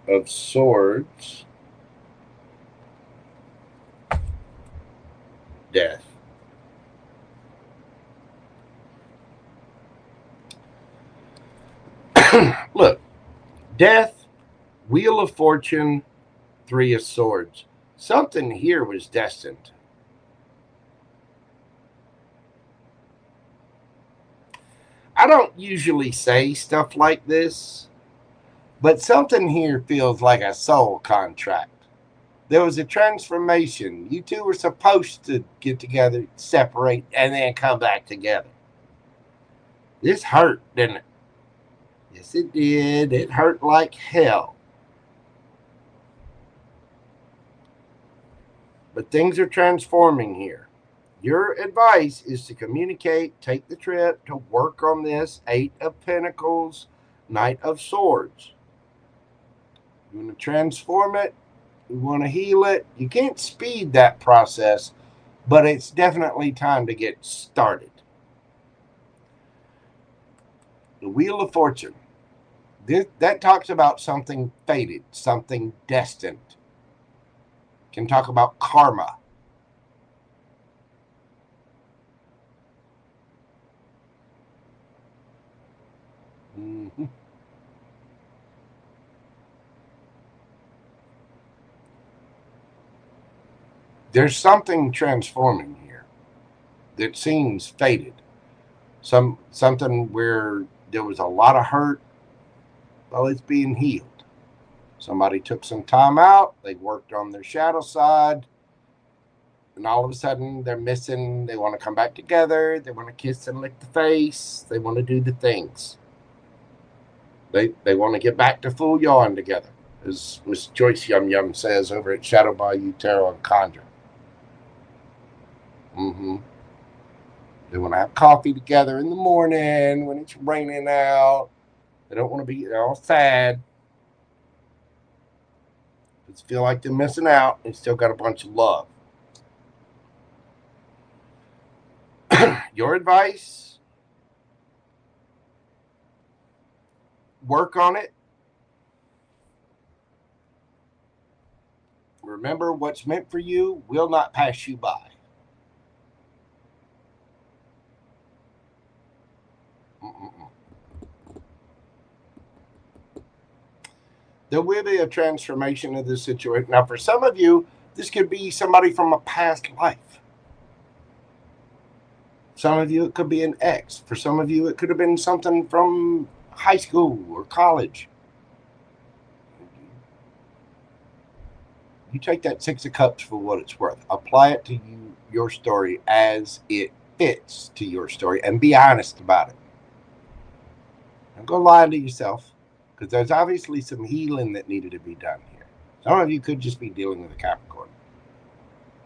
of Swords, Death. Look, Death, Wheel of Fortune, Three of Swords. Something here was destined. I don't usually say stuff like this, but something here feels like a soul contract. There was a transformation. You two were supposed to get together, separate, and then come back together. This hurt, didn't it? Yes, it did. It hurt like hell. But things are transforming here. Your advice is to communicate, take the trip, to work on this. Eight of Pentacles, Knight of Swords. You want to transform it. You want to heal it. You can't speed that process, but it's definitely time to get started. The Wheel of Fortune. That talks about something fated, something destined. Can talk about karma. There's something transforming here that seems fated. Something where there was a lot of hurt. Well, it's being healed. Somebody took some time out. They worked on their shadow side. And all of a sudden, they're missing. They want to come back together. They want to kiss and lick the face. They want to do the things. They want to get back to full yarn together, as Miss Joyce Yum Yum says over at Shadow Bayou Tarot and Conjure. They want to have coffee together in the morning when it's raining out. They don't want to be all sad. Just feel like they're missing out and still got a bunch of love. Your advice? Work on it. Remember, what's meant for you will not pass you by. There will be a transformation of this situation. Now, for some of you, this could be somebody from a past life. Some of you, it could be an ex. For some of you, it could have been something from high school or college. You take that Six of Cups for what it's worth. Apply it to you, your story as it fits to your story, and be honest about it. Don't go lying to yourself, because there's obviously some healing that needed to be done here. Some of you could just be dealing with a Capricorn.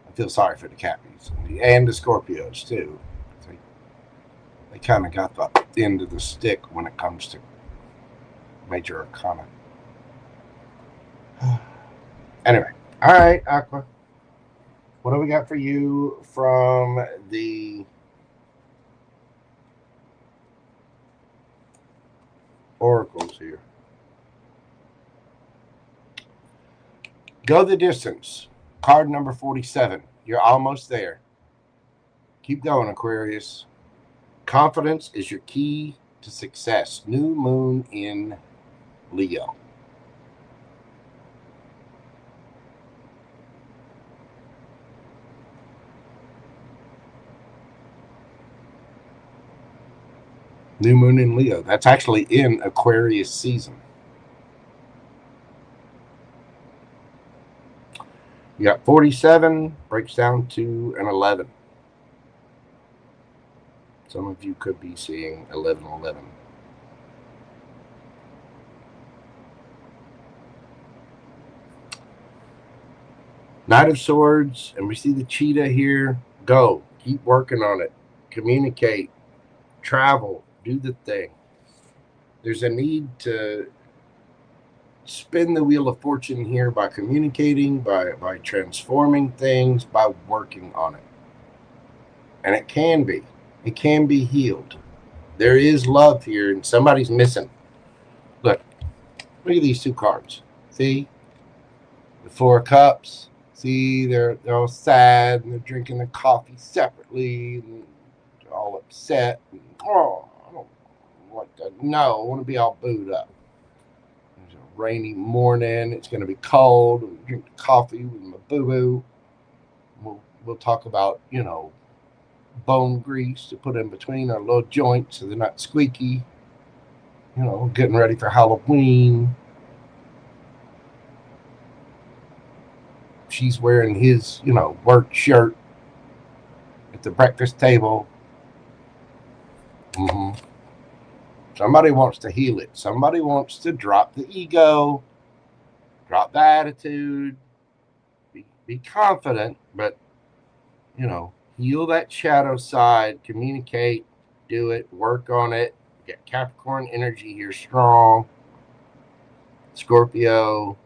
I feel sorry for the Cappies and the Scorpios too. They kind of got the end of the stick when it comes to major arcana. Anyway, all right, Aqua. What do we got for you from the oracles here? Go the distance. Card number 47. You're almost there. Keep going, Aquarius. Confidence is your key to success. New moon in Leo. New moon in Leo. That's actually in Aquarius season. You got 47, breaks down to an 11. Some of you could be seeing 1111. Knight of Swords, and we see the cheetah here. Go. Keep working on it. Communicate. Travel. Do the thing. There's a need to spin the wheel of fortune here by communicating, by transforming things, by working on it. And it can be healed. There is love here, and somebody's missing. Look at these two cards. See? The Four of Cups. See, they're all sad, and they're drinking their coffee separately, and they're all upset. And, oh, I don't want to. No, I want to be all booed up. There's a rainy morning. It's going to be cold. We'll drink the coffee with my boo-boo. We'll talk about, bone grease to put in between our little joints so they're not squeaky. Getting ready for Halloween. She's wearing his, work shirt at the breakfast table. Somebody wants to heal it. Somebody wants to drop the ego, drop the attitude, be confident, but, heal that shadow side, communicate, do it, work on it. Get Capricorn energy here strong. Scorpio.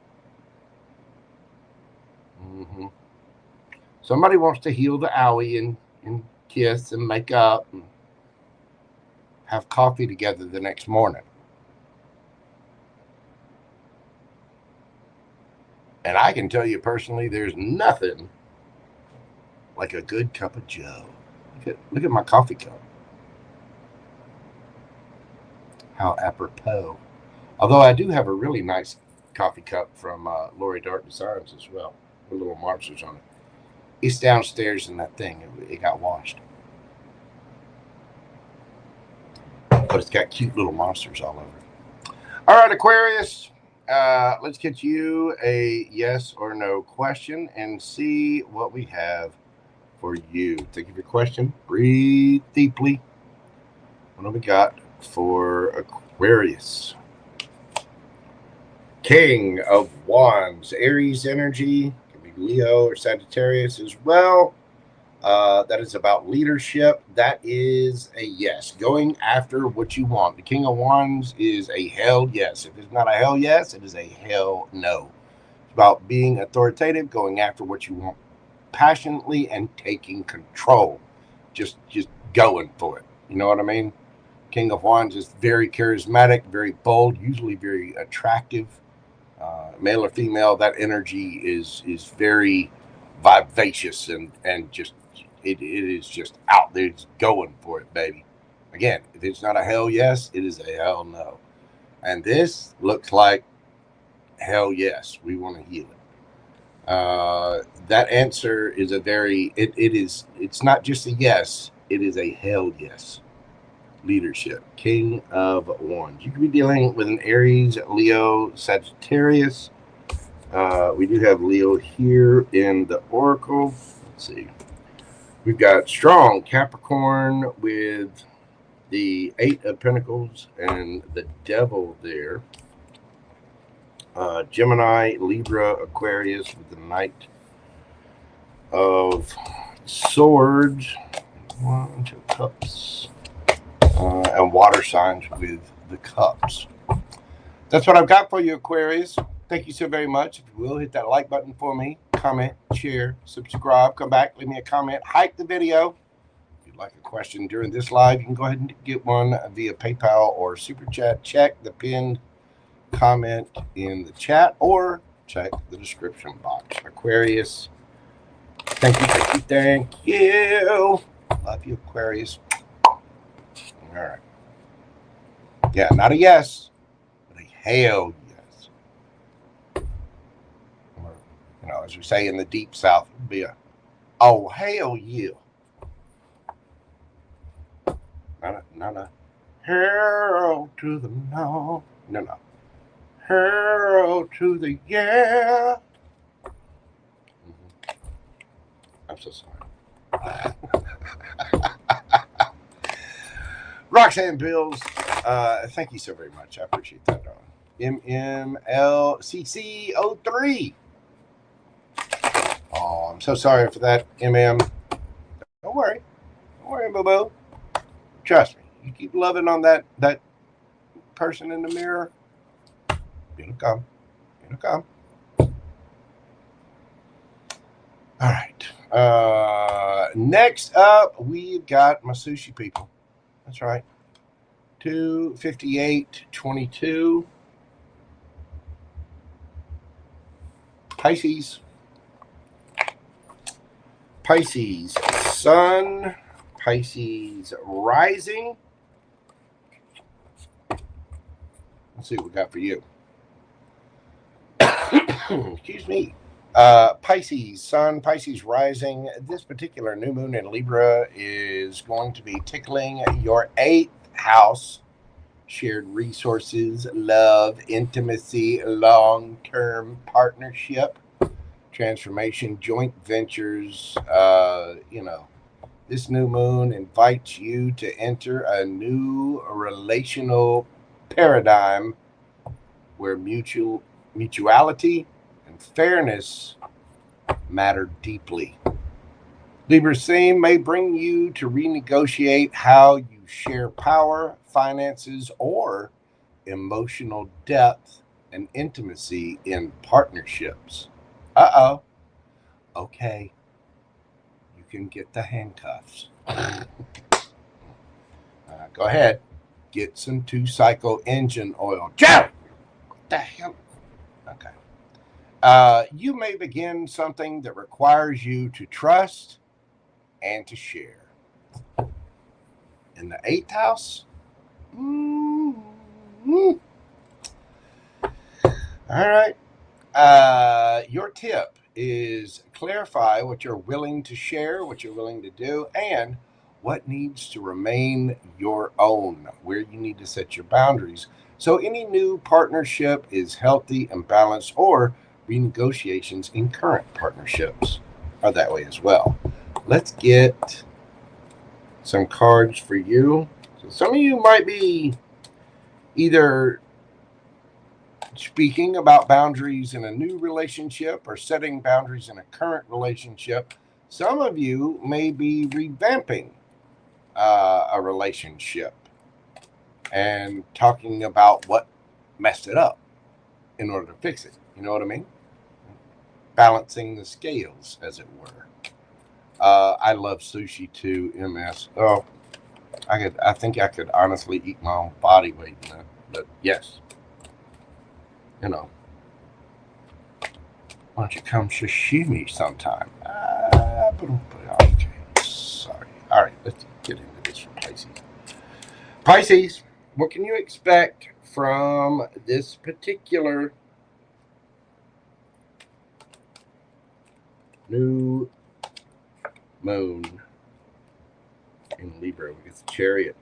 Somebody wants to heal the owie and kiss and make up and have coffee together the next morning. And I can tell you personally, there's nothing like a good cup of joe. Look at my coffee cup. How apropos. Although I do have a really nice coffee cup from Lori Dark Designs as well, with little monsters on it. It's downstairs in that thing. It got washed. But it's got cute little monsters all over. All right, Aquarius. Let's get you a yes or no question and see what we have for you. Think of your question. Breathe deeply. What do we got for Aquarius? King of Wands. Aries energy. Could be Leo or Sagittarius as well. That is about leadership. That is a yes. Going after what you want. The King of Wands is a hell yes. If it's not a hell yes, it is a hell no. It's about being authoritative, going after what you want passionately, and taking control. Just going for it. You know what I mean? King of Wands is very charismatic, very bold, usually very attractive. Male or female, that energy is very vivacious and just it is just out there. It's going for it, baby. Again, if it's not a hell yes, it is a hell no. And this looks like hell yes, we want to heal it. That answer is a very, it's not just a yes, it is a hell yes. Leadership, King of Wands. You could be dealing with an Aries, Leo, Sagittarius. We do have Leo here in the Oracle. Let's see. We've got strong Capricorn with the Eight of Pentacles and the Devil there. Gemini, Libra, Aquarius with the Knight of Swords. 1, 2 cups. And water signs with the cups. That's what I've got for you, Aquarius. Thank you so very much. If you will, hit that like button for me. Comment, share, subscribe. Come back, leave me a comment. Hype the video. If you'd like a question during this live, you can go ahead and get one via PayPal or Super Chat. Check the pinned comment in the chat or check the description box. Aquarius, thank you, thank you, thank you. Love you, Aquarius. All right. Yeah, not a yes, but a hell yes. Or, you know, as we say in the deep south, it'd be a oh hell yeah. Not a hell to the no. No. Hell to the yeah. I'm so sorry. Roxanne Bills, thank you so very much. I appreciate that, darling. MMLCC03. Oh, I'm so sorry for that, MM. Don't worry, boo boo. Trust me, you keep loving on that person in the mirror. It'll come. All right. Next up, we've got my sushi people. That's right. 25822. Pisces, Sun, Pisces rising. Let's see what we got for you. Excuse me. Pisces, Sun, Pisces rising. This particular new moon in Libra is going to be tickling your 8th house. Shared resources, love, intimacy, long-term partnership, transformation, joint ventures. This new moon invites you to enter a new relational paradigm where mutuality and fairness matter deeply. Libra's theme may bring you to renegotiate how you share power, finances, or emotional depth and intimacy in partnerships. Okay. You can get the handcuffs. Go ahead. Get some 2-cycle engine oil. Joe! What the hell? Okay. You may begin something that requires you to trust and to share. In the 8th house? All right. Your tip is clarify what you're willing to share, what you're willing to do, and what needs to remain your own, where you need to set your boundaries. So any new partnership is healthy and balanced, or renegotiations in current partnerships are that way as well. Let's get some cards for you. So some of you might be either speaking about boundaries in a new relationship or setting boundaries in a current relationship. Some of you may be revamping a relationship and talking about what messed it up in order to fix it. You know what I mean? Balancing the scales, as it were. I love sushi too, MS. Oh, I think I could honestly eat my own body weight in that. But yes, you know, why don't you come sashimi sometime? Okay, sorry. All right, let's get into this for Pisces. Pisces, what can you expect from this particular New moon in Libra. We get the Chariot.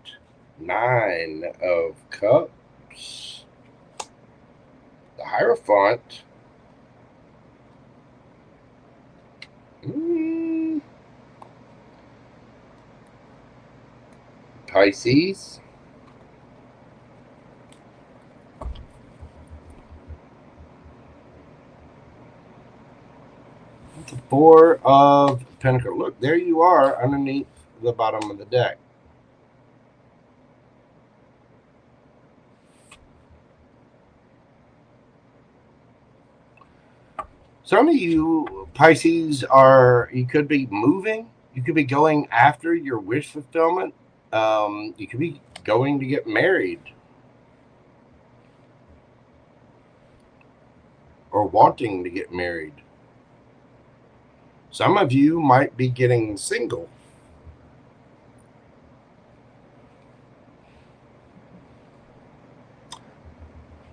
9 of Cups. The Hierophant. Pisces. The 4 of Pentacles. Look, there you are underneath the bottom of the deck. Some of you Pisces you could be moving. You could be going after your wish fulfillment. You could be going to get married. Or wanting to get married. Some of you might be getting single.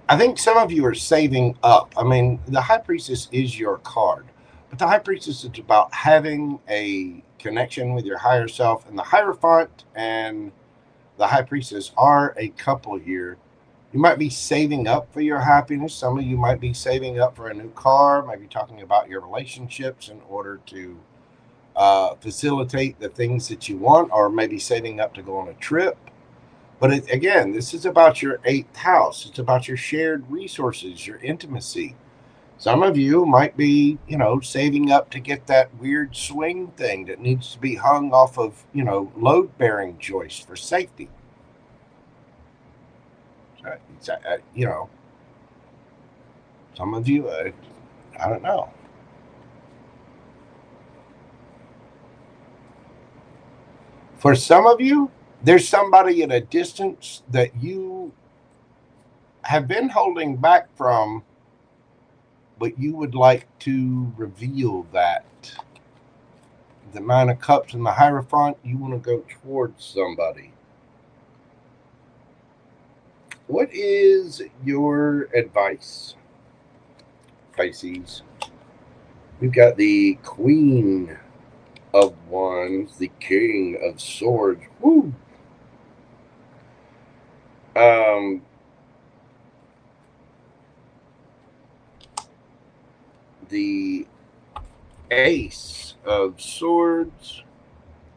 I think some of you are saving up. I mean, the High Priestess is your card, but the High Priestess is about having a connection with your higher self, and the Hierophant and the High Priestess are a couple here. You might be saving up for your happiness. Some of you might be saving up for a new car, maybe talking about your relationships in order to facilitate the things that you want, or maybe saving up to go on a trip. But again, this is about your 8th house. It's about your shared resources, your intimacy. Some of you might be, saving up to get that weird swing thing that needs to be hung off of, load-bearing joists for safety. Some of you, I don't know. For some of you, there's somebody at a distance that you have been holding back from, but you would like to reveal that. The 9 of Cups and the Hierophant, you want to go towards somebody. What is your advice, Pisces? We've got the Queen of Wands, the King of Swords. Woo! The Ace of Swords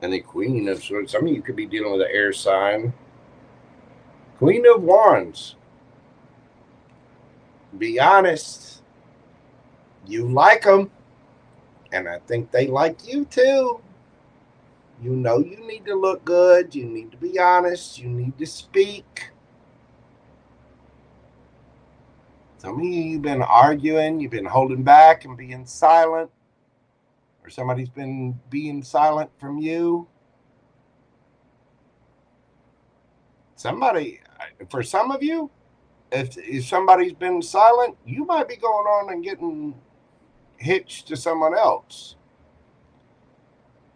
and the Queen of Swords. Some of you could be dealing with an air sign. Queen of Wands. Be honest. You like them. And I think they like you too. You know you need to look good. You need to be honest. You need to speak. Some of you've been arguing. You've been holding back and being silent. Or somebody's been being silent from you. For some of you, if somebody's been silent, you might be going on and getting hitched to someone else.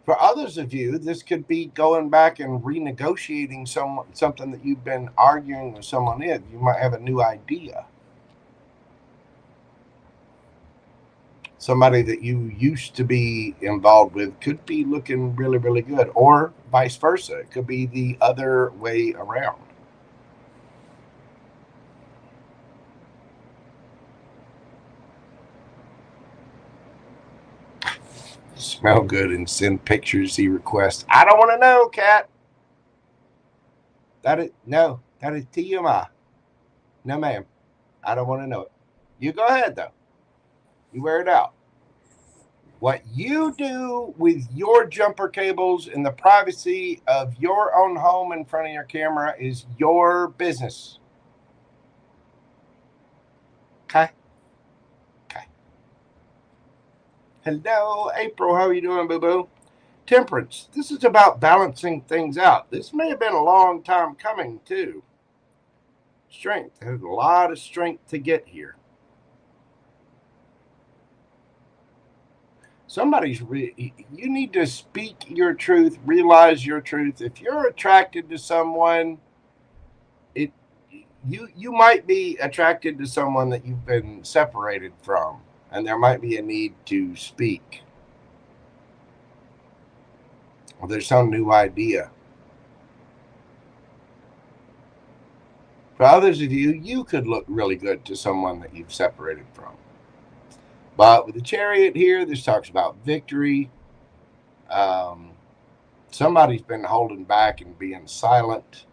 For others of you, this could be going back and renegotiating something that you've been arguing with someone in. You might have a new idea. Somebody that you used to be involved with could be looking really, really good, or vice versa. It could be the other way around. Smell good and send pictures he requests. I don't want to know, Cat. That is TMI. No, ma'am. I don't want to know it. You go ahead, though. You wear it out. What you do with your jumper cables in the privacy of your own home in front of your camera is your business. Okay? Okay. Hello, April. How are you doing, boo-boo? Temperance. This is about balancing things out. This may have been a long time coming, too. Strength. There's a lot of strength to get here. You need to speak your truth, realize your truth. If you're attracted to someone, you might be attracted to someone that you've been separated from, and there might be a need to speak. or there's some new idea. For others of you, you could look really good to someone that you've separated from. But with the Chariot here, this talks about victory. Somebody's been holding back and being silent.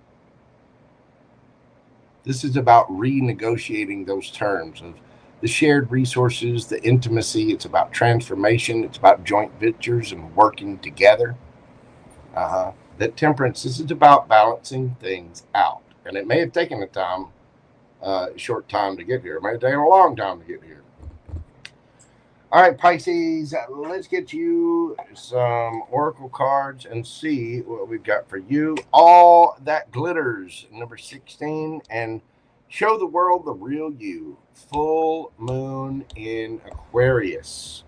This is about renegotiating those terms of the shared resources, the intimacy. It's about transformation. It's about joint ventures and working together. That Temperance, this is about balancing things out. And it may have taken a short time to get here. It may have taken a long time to get here. All right, Pisces, let's get you some oracle cards and see what we've got for you. All that glitters, number 16, and show the world the real you. Full moon in Aquarius.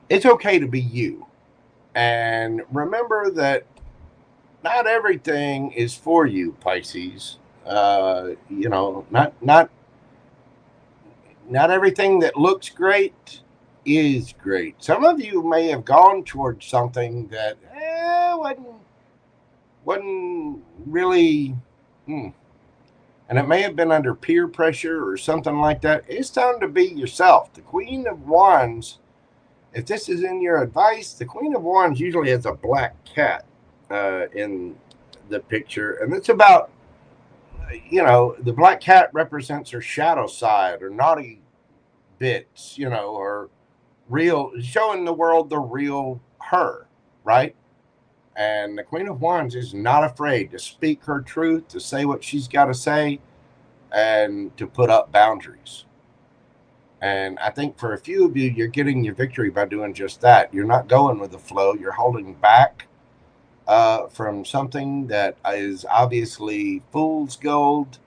It's okay to be you. And remember that not everything is for you, Pisces. Not everything that looks great is great. Some of you may have gone towards something that wasn't really, and it may have been under peer pressure or something like that. It's time to be yourself. The Queen of Wands, if this is in your advice, the Queen of Wands usually has a black cat in the picture, and it's about, the black cat represents her shadow side or naughty bits, or real, showing the world the real her, right? And the Queen of Wands is not afraid to speak her truth, to say what she's got to say, and to put up boundaries. And I think for a few of you, you're getting your victory by doing just that. You're not going with the flow. You're holding back from something that is obviously fool's gold,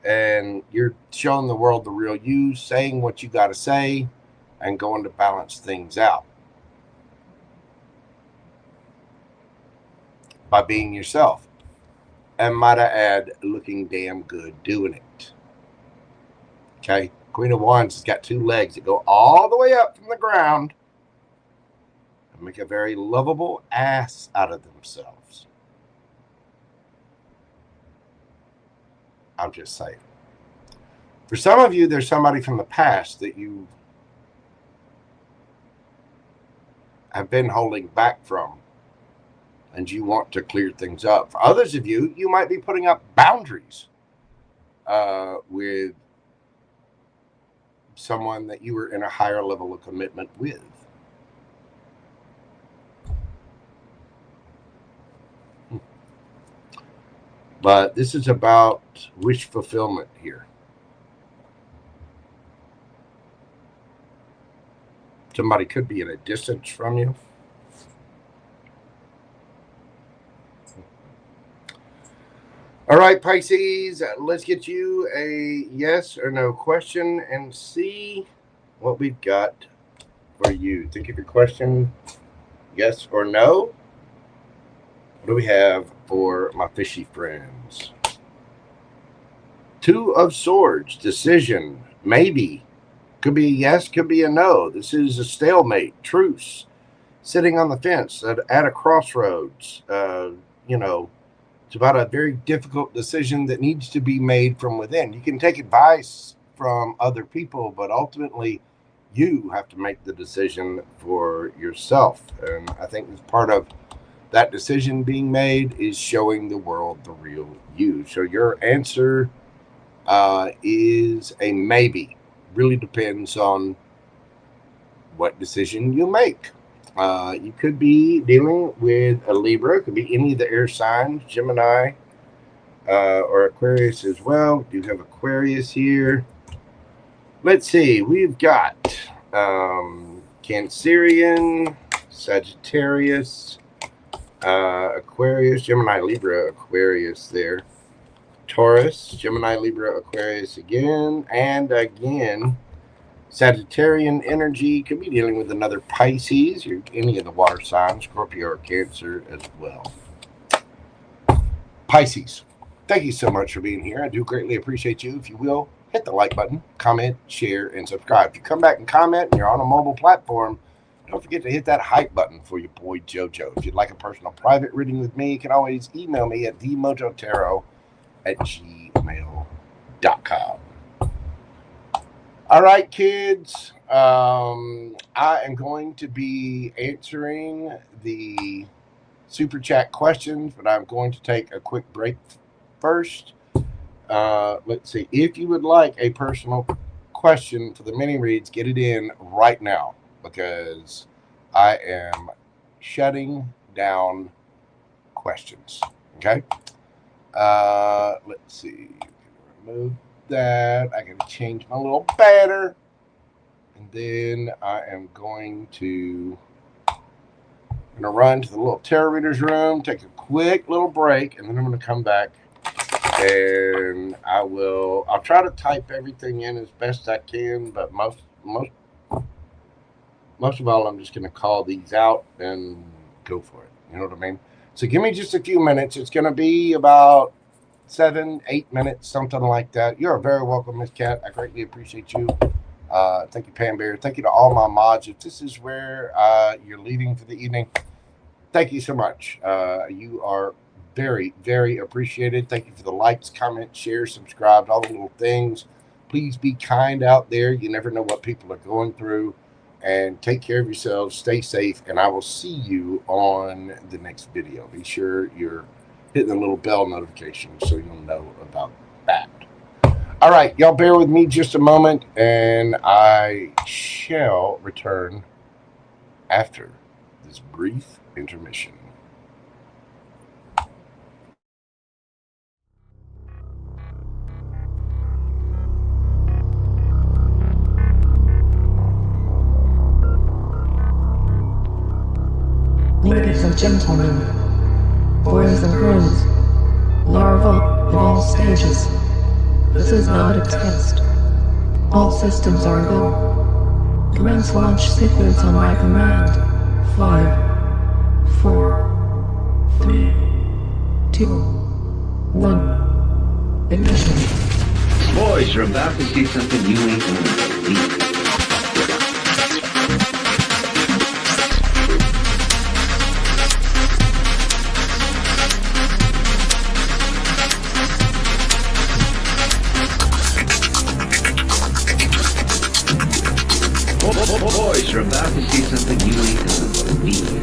and you're showing the world the real you, saying what you got to say, and going to balance things out by being yourself. And might I add, looking damn good doing it. Okay, Queen of Wands has got two legs that go all the way up from the ground and make a very lovable ass out of themselves. I'm just saying. For some of you, there's somebody from the past that you have been holding back from, and you want to clear things up. For others of you, you might be putting up boundaries with someone that you were in a higher level of commitment with. But this is about wish fulfillment here. Somebody could be at a distance from you. All right, Pisces, let's get you a yes or no question and see what we've got for you. Think of your question, yes or no. What do we have for my fishy friends? Two of Swords, decision, maybe. Could be a yes, could be a no. This is a stalemate, truce, sitting on the fence at a crossroads. It's about a very difficult decision that needs to be made from within. You can take advice from other people, but ultimately you have to make the decision for yourself. And I think as part of that decision being made is showing the world the real you. So your answer is a maybe. Really depends on what decision you make. You could be dealing with a Libra. It could be any of the air signs, Gemini or Aquarius as well. We do have Aquarius here. Let's see. We've got Cancerian, Sagittarius, Aquarius, Gemini, Libra, Aquarius there. Taurus, Gemini, Libra, Aquarius again. And again, Sagittarian energy. Could be dealing with another Pisces or any of the water signs, Scorpio or Cancer as well. Pisces, thank you so much for being here. I do greatly appreciate you. If you will, hit the like button, comment, share, and subscribe. If you come back and comment and you're on a mobile platform, Don't forget to hit that hype button for your boy JoJo. If you'd like a personal private reading with me, you can always email me at themojotaro@gmail.com. All right, kids. I am going to be answering the super chat questions, but I'm going to take a quick break first. Let's see. If you would like a personal question for the mini reads, get it in right now, because I am shutting down questions. Okay. Let's see. Remove that. I can change my little banner, and then I am going to run to the little tarot readers room, take a quick little break, and then I'm going to come back and I'll try to type everything in as best I can, but most of all, I'm just going to call these out and go for it. You know what I mean? So give me just a few minutes. It's going to be about 7-8 minutes, something like that. You're very welcome, Miss Cat. I greatly appreciate you. Thank you, PamBear. Thank you to all my mods. If this is where you're leaving for the evening, thank you so much. You are very, very appreciated. Thank you for the likes, comments, shares, subscribes, all the little things. Please be kind out there. You never know what people are going through. And take care of yourselves. Stay safe. And I will see you on the next video. Be sure you're hitting the little bell notification so you'll know about that. All right. Y'all bear with me just a moment, and I shall return after this brief intermission. Ladies and gentlemen, boys and girls, larvae of all stages, this is not a test. All systems are go. Commence launch sequence on my command. 5, 4, 3, 2, 1. Ignition. Boys, you're about to see something you ain't gonna believe. Boys, you're about to see something you ain't gonna believe.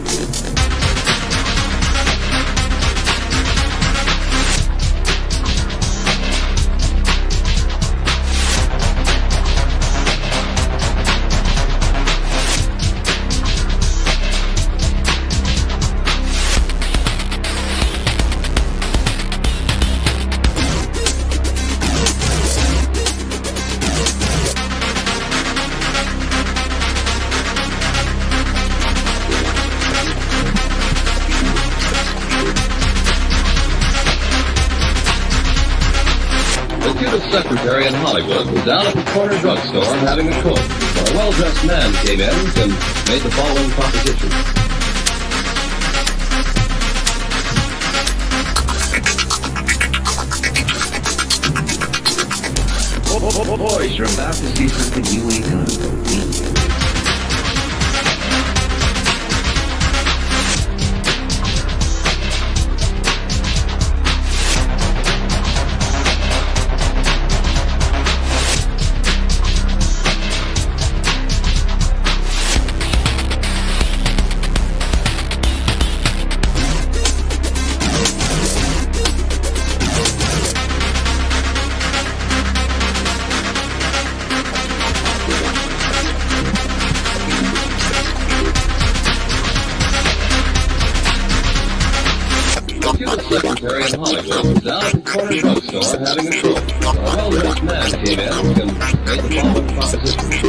Secretary in Hollywood was down at the corner drugstore having a coke when a well-dressed man came in and made the following proposition. Boys, you're about to see something you ain't gonna believe. Secretary in Hollywood was down at the corner drugstore having a coke. A well-dressed man came in and made the following proposition.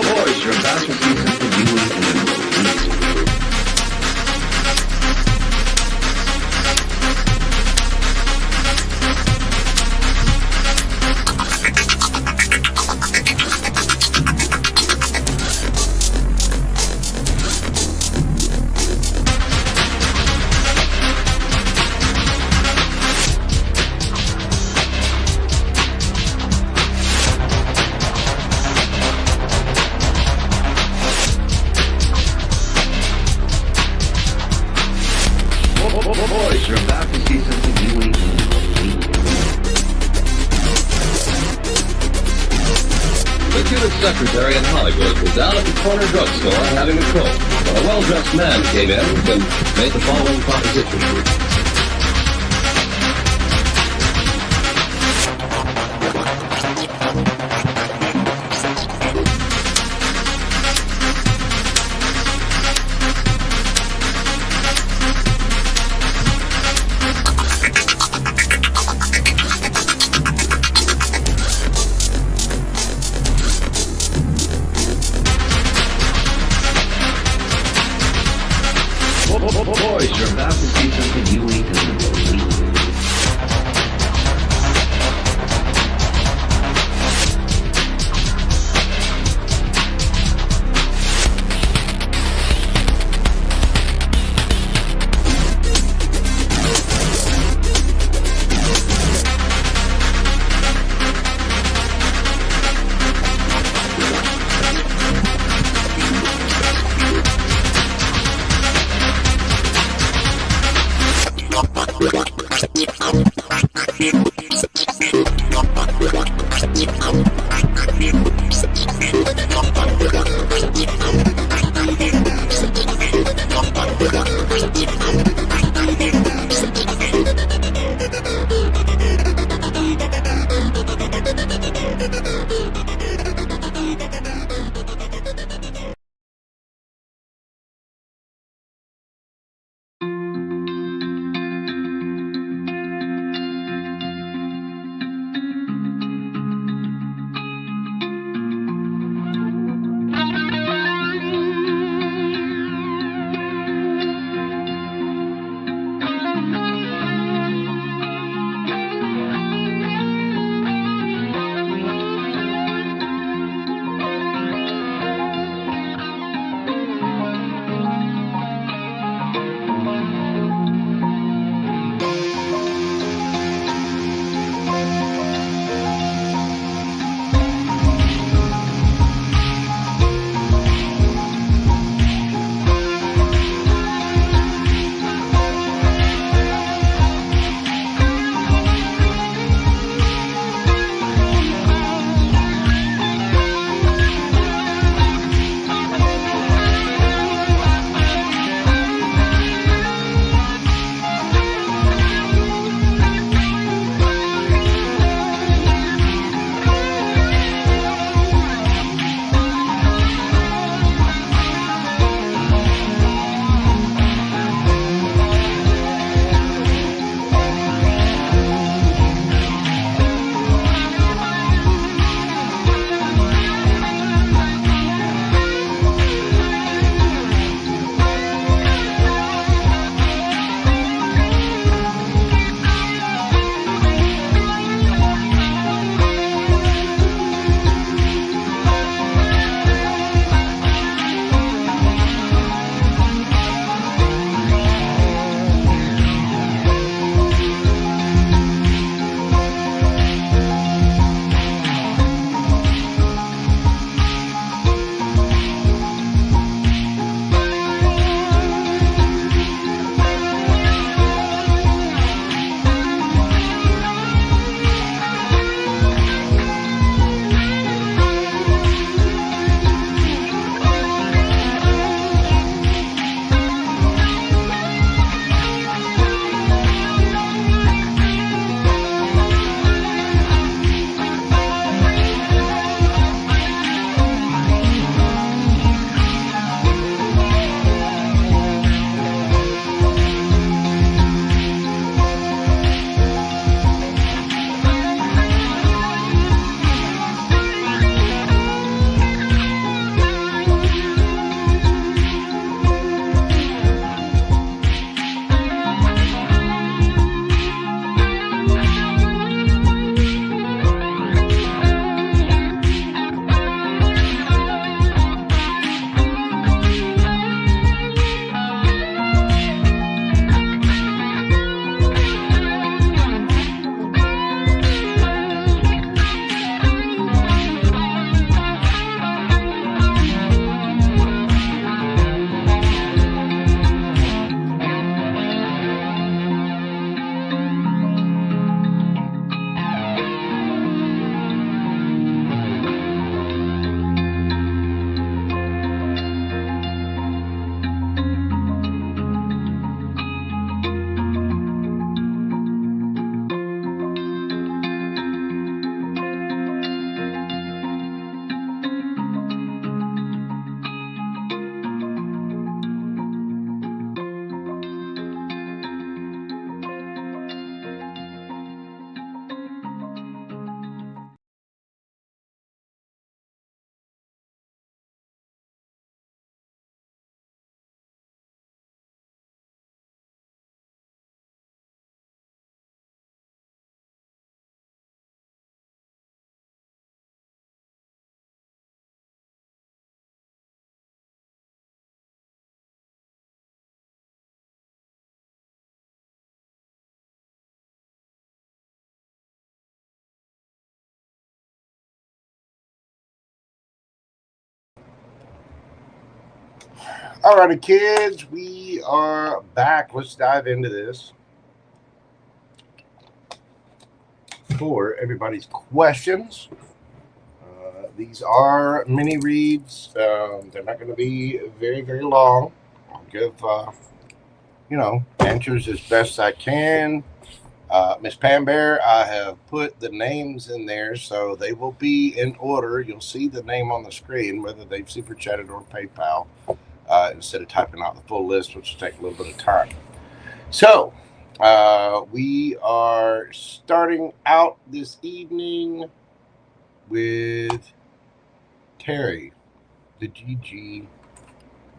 Boys, you're about to see something you ain't gonna believe. Boys, you're about to see something you ain't seen. The cutest secretary in Hollywood was down at the corner drugstore having a coke when a well-dressed man came in and made the following proposition. Boys, you're about to see something you ain't seen. Alrighty, kids, we are back. Let's dive into this. For everybody's questions, these are mini reads. They're not going to be very, very long. I'll give, answers as best I can. Miss PamBear, I have put the names in there, so they will be in order. You'll see the name on the screen, whether they've super chatted or PayPal, instead of typing out the full list, which will take a little bit of time. So, we are starting out this evening with Terry, the GG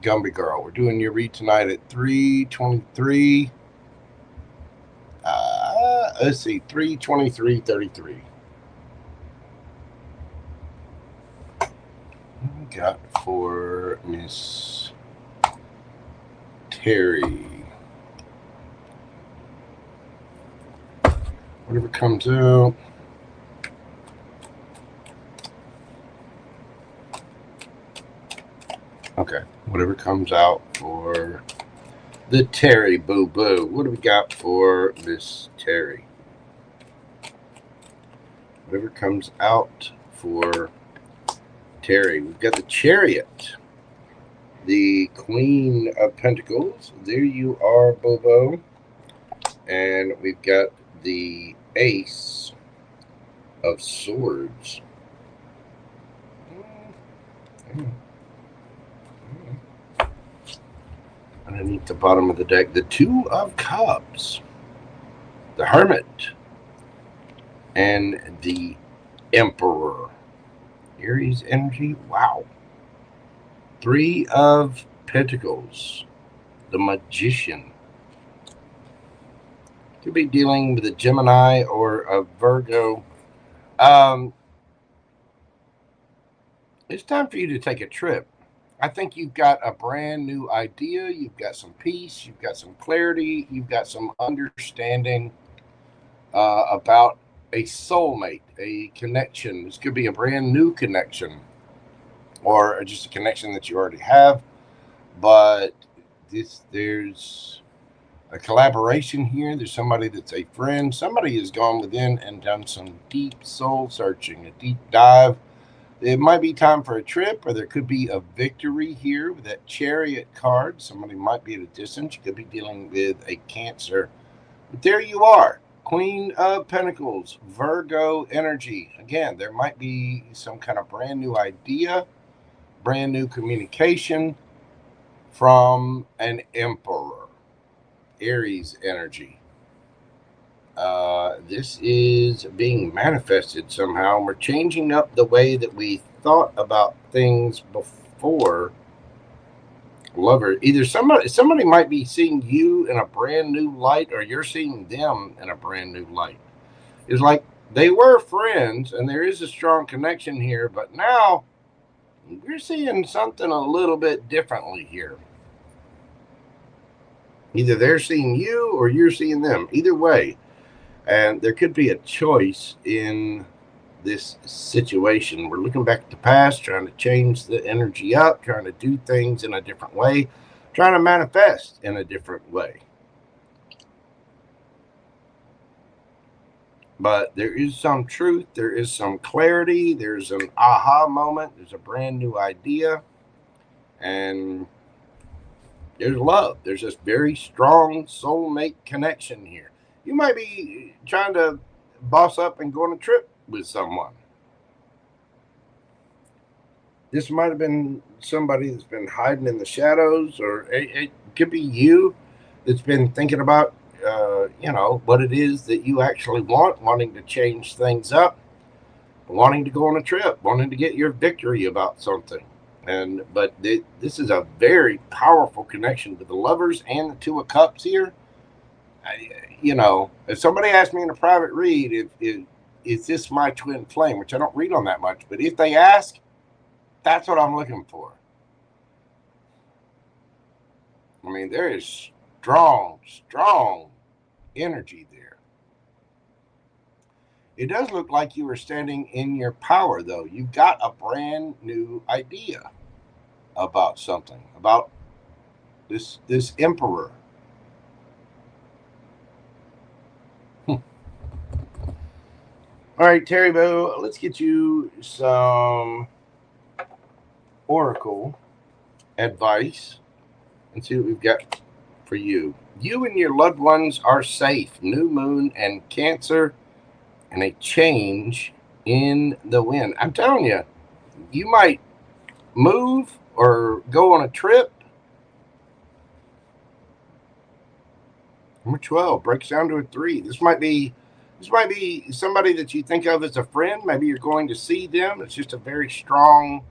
Gumby girl. We're doing your read tonight at 3:23. Let's see, 3:23:33. We got for Miss Terry. Whatever comes out. Okay, whatever comes out for the Terry Boo Boo. What do we got for Miss Terry? Whatever comes out for Terry. We've got the Chariot, the Queen of Pentacles. There you are, Bobo. And we've got the Ace of Swords. Underneath the bottom of the deck, the Two of Cups, the Hermit, and the Emperor. Aries energy. Wow. Three of Pentacles, the Magician. Could be dealing with a Gemini or a Virgo. It's time for you to take a trip. I think you've got a brand new idea. You've got some peace. You've got some clarity. You've got some understanding about a soulmate, a connection. This could be a brand new connection or just a connection that you already have. But there's a collaboration here. There's somebody that's a friend. Somebody has gone within and done some deep soul searching, a deep dive. It might be time for a trip, or there could be a victory here with that Chariot card. Somebody might be at a distance. You could be dealing with a Cancer. But there you are. Queen of Pentacles, Virgo energy. Again, there might be some kind of brand new idea, brand new communication from an Emperor. Aries energy. This is being manifested somehow. We're changing up the way that we thought about things before. Lover, either somebody might be seeing you in a brand new light, or you're seeing them in a brand new light. It's like they were friends and there is a strong connection here, but now we're seeing something a little bit differently here. Either they're seeing you or you're seeing them. Either way. And there could be a choice in this situation. We're looking back at the past, trying to change the energy up, trying to do things in a different way, trying to manifest in a different way. But there is some truth. There is some clarity. There's an aha moment. There's a brand new idea. And there's love. There's this very strong soulmate connection here. You might be trying to boss up and go on a trip with someone. This might have been somebody that's been hiding in the shadows, or it could be you that's been thinking about, what it is that you actually want, wanting to change things up, wanting to go on a trip, wanting to get your victory about something. But this is a very powerful connection with the Lovers and the Two of Cups here. If somebody asked me in a private read, is this my twin flame, which I don't read on that much, but if they ask, that's what I'm looking for. I mean, there is strong energy there. It does look like you are standing in your power, though. You've got a brand new idea. about something, about this emperor. All right, Terry Bo, let's get you some oracle advice and see what we've got for you. You and your loved ones are safe. New moon and Cancer, and a change in the wind. I'm telling you, you might move or go on a trip. Number 12 breaks down to a 3. This might be somebody that you think of as a friend. Maybe you're going to see them. It's just a very strong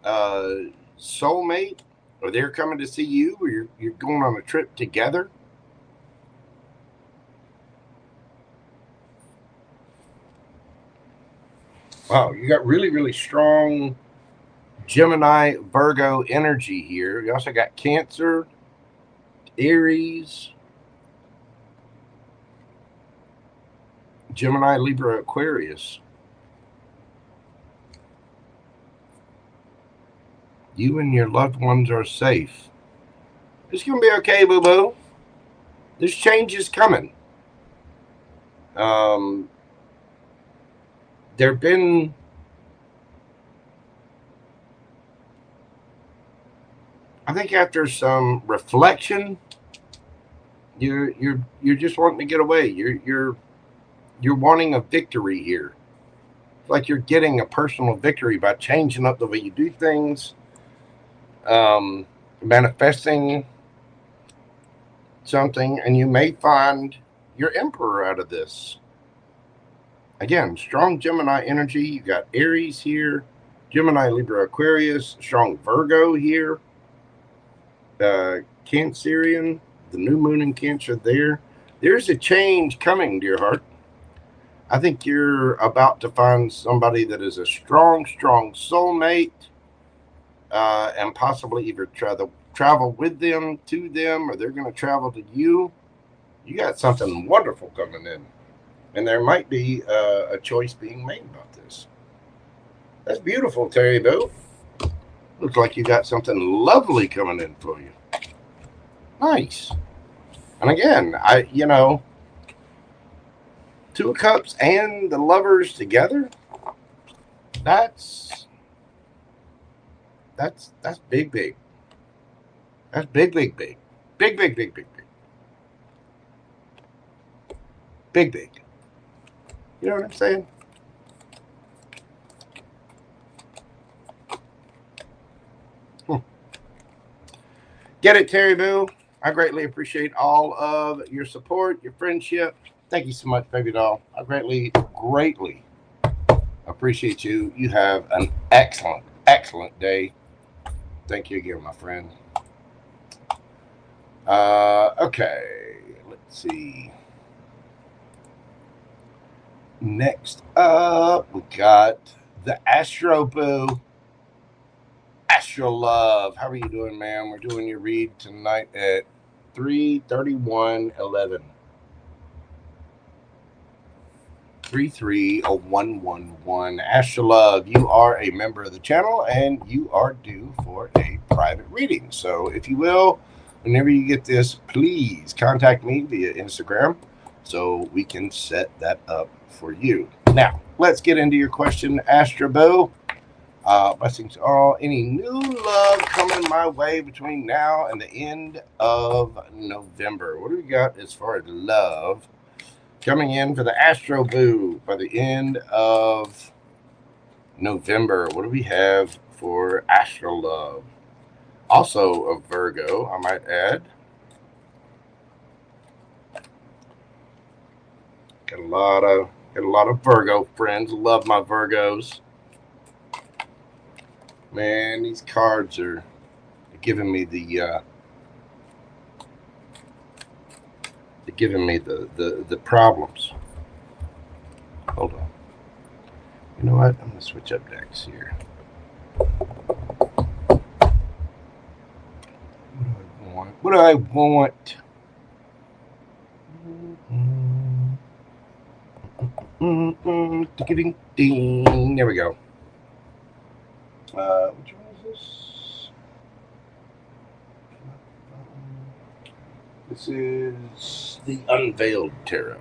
soulmate, or they're coming to see you, or you're going on a trip together. Wow, you got really, really strong Gemini, Virgo energy here. You also got Cancer, Aries, Gemini, Libra, Aquarius. You and your loved ones are safe. It's going to be okay, boo-boo. This change is coming. There've been I think after some reflection, you're just wanting to get away. You're wanting a victory here. It's like you're getting a personal victory by changing up the way you do things, manifesting something, and you may find your emperor out of this. Again, strong Gemini energy. You got Aries here, Gemini, Libra, Aquarius, strong Virgo here, Cancerian, the new moon in Cancer there. There's a change coming, dear heart. I think you're about to find somebody that is a strong soulmate, and possibly either travel with them, to them, or they're going to travel to you. You got something wonderful coming in, and there might be a choice being made about this. That's beautiful, Terry Boo. Looks like you got something lovely coming in for you. Nice. And again, Two of Cups and the Lovers together. That's big. That's big. Big. You know what I'm saying? Get it, Terry Boo. I greatly appreciate all of your support, your friendship. Thank you so much, baby doll. I greatly appreciate you. You have an excellent day. Thank you again, my friend. Okay, let's see. Next up, we got the Astro Boo. Astro Love. How are you doing, man? We're doing your read tonight at 3/31/11. 33111. Astro Love, you are a member of the channel and you are due for a private reading. So if you will, whenever you get this, please contact me via Instagram so we can set that up for you. Now, let's get into your question, Astro Boo. Blessings all. Any new love coming my way between now and the end of November? What do we got as far as love coming in for the Astro Boo by the end of November? What do we have for Astro Love? Also a Virgo, I might add. Got a lot of Virgo friends. Love my Virgos. Man, these cards are giving me the problems. Hold on. You know what? I'm gonna switch up decks here. What do I want? There we go. Which one is this? This is the Unveiled Tarot.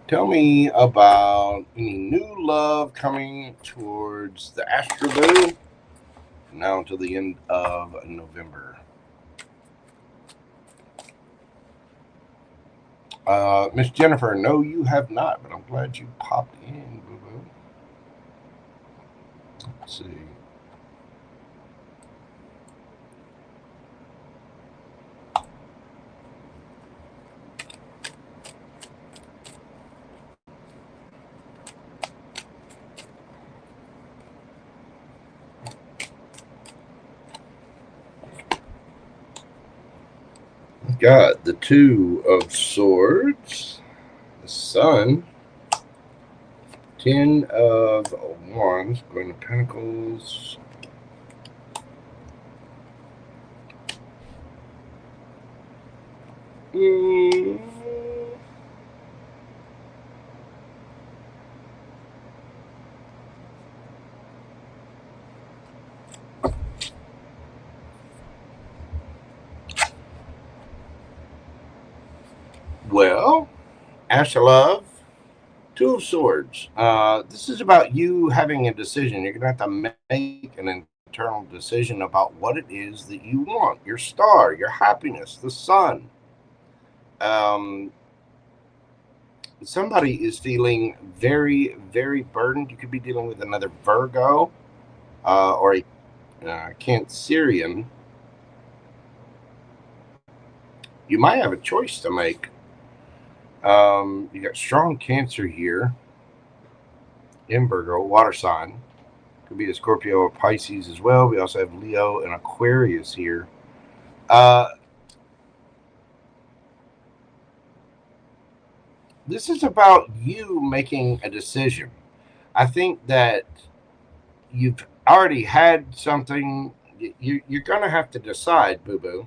Tell me about any new love coming towards the Astro Boo now until the end of November. Miss Jennifer, no, you have not, but I'm glad you popped in, boo-boo. Let's see. Got the Two of Swords, the Sun, 10 of Wands, going to Pentacles, well, Asha Love, Two of Swords. This is about you having a decision. You're going to have to make an internal decision about what it is that you want. Your star, your happiness, the sun. Somebody is feeling very, very burdened. You could be dealing with another Virgo or a Cancerian. You might have a choice to make. You got strong Cancer here in Virgo, water sign. Could be a Scorpio or Pisces as well. We also have Leo and Aquarius here. This is about you making a decision. I think that you've already had something. You're going to have to decide, boo-boo.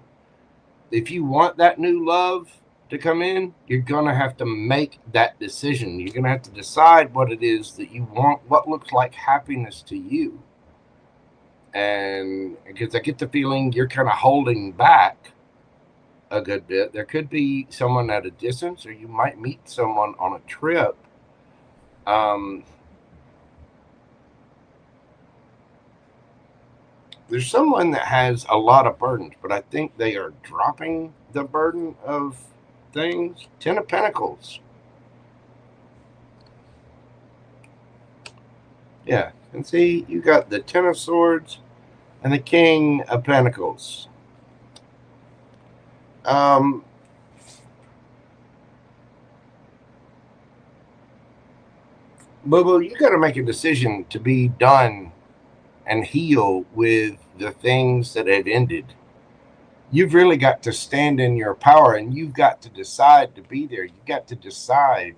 If you want that new love to come in, you're going to have to make that decision. You're going to have to decide what it is that you want, what looks like happiness to you. And because I get the feeling you're kind of holding back a good bit. There could be someone at a distance, or you might meet someone on a trip. There's someone that has a lot of burdens, but I think they are dropping the burden of things. 10 of Pentacles. Yeah, and see, you got the 10 of Swords and the King of Pentacles. Boo-boo, you got to make a decision to be done and heal with the things that have ended. You've really got to stand in your power, and you've got to decide to be there. You've got to decide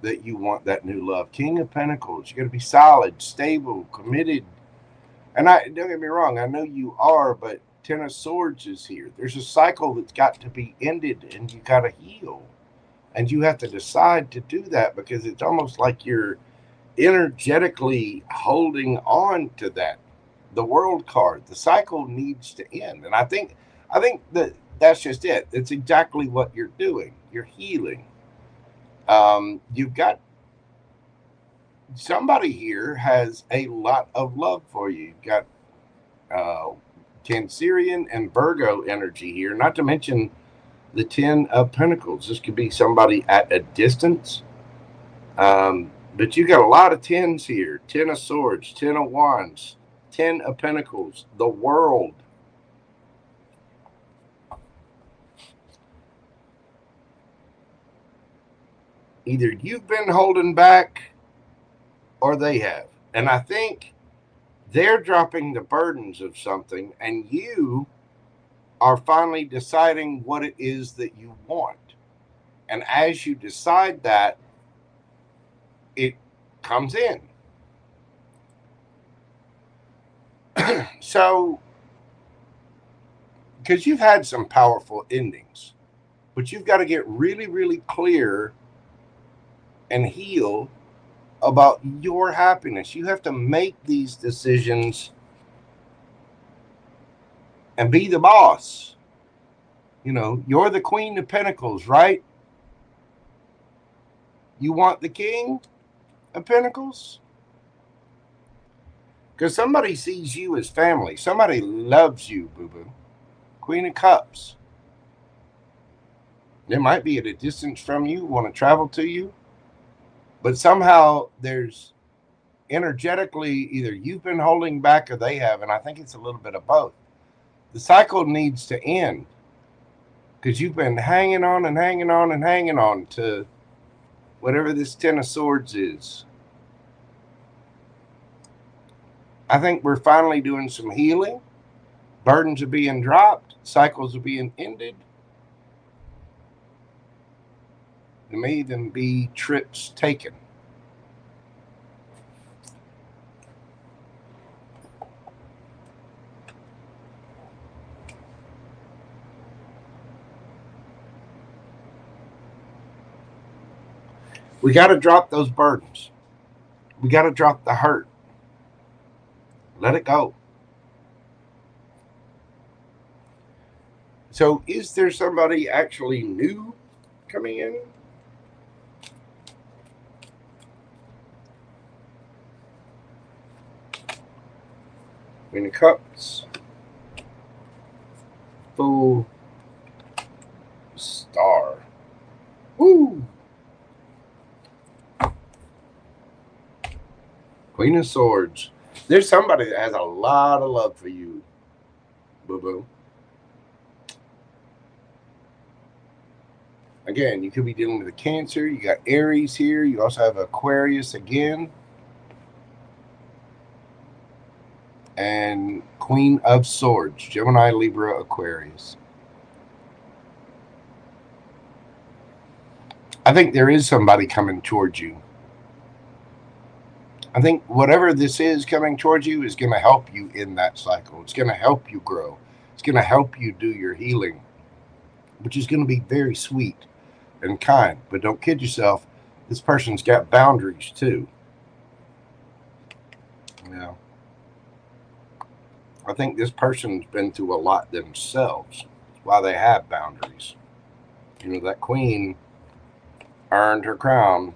that you want that new love. King of Pentacles, you got to be solid, stable, committed. And don't get me wrong, I know you are, but 10 of Swords is here. There's a cycle that's got to be ended, and you got to heal. And you have to decide to do that, because it's almost like you're energetically holding on to that. The World card, the cycle needs to end. And I think that's just it. It's exactly what you're doing. You're healing. You've got somebody here has a lot of love for you. You've got Cancerian and Virgo energy here, not to mention the 10 of Pentacles. This could be somebody at a distance. But you got a lot of 10s here. 10 of Swords, 10 of Wands, 10 of Pentacles, the World. Either you've been holding back or they have. And I think they're dropping the burdens of something, and you are finally deciding what it is that you want. And as you decide that, it comes in. So, because you've had some powerful endings, but you've got to get really, really clear and heal about your happiness. You have to make these decisions and be the boss. You know, you're the Queen of Pentacles, right? You want the King of Pentacles? Because somebody sees you as family. Somebody loves you, boo-boo. Queen of Cups. They might be at a distance from you, want to travel to you. But somehow there's energetically either you've been holding back or they have. And I think it's a little bit of both. The cycle needs to end. Because you've been hanging on and hanging on and hanging on to whatever this Ten of Swords is. I think we're finally doing some healing. Burdens are being dropped. Cycles are being ended. There may even be trips taken. We got to drop those burdens. We got to drop the hurt. Let it go. So is there somebody actually new coming in? Queen of Cups. Full Star. Woo! Queen of Swords. There's somebody that has a lot of love for you, boo-boo. Again, you could be dealing with a Cancer. You got Aries here. You also have Aquarius again. And Queen of Swords. Gemini, Libra, Aquarius. I think there is somebody coming towards you. I think whatever this is coming towards you is going to help you in that cycle. It's going to help you grow. It's going to help you do your healing, which is going to be very sweet and kind. But don't kid yourself. This person's got boundaries too. You know, I think this person's been through a lot themselves. That's why they have boundaries. You know, that queen earned her crown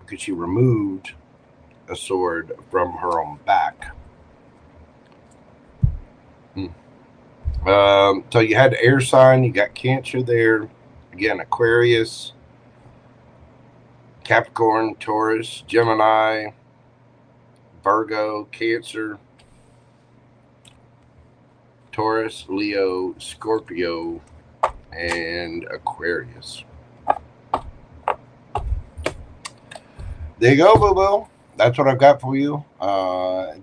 because she removed a sword from her own back. So you had air sign, you got Cancer there. Again, Aquarius, Capricorn, Taurus, Gemini, Virgo, Cancer, Taurus, Leo, Scorpio, and Aquarius. There you go, boo-boo. That's what I've got for you.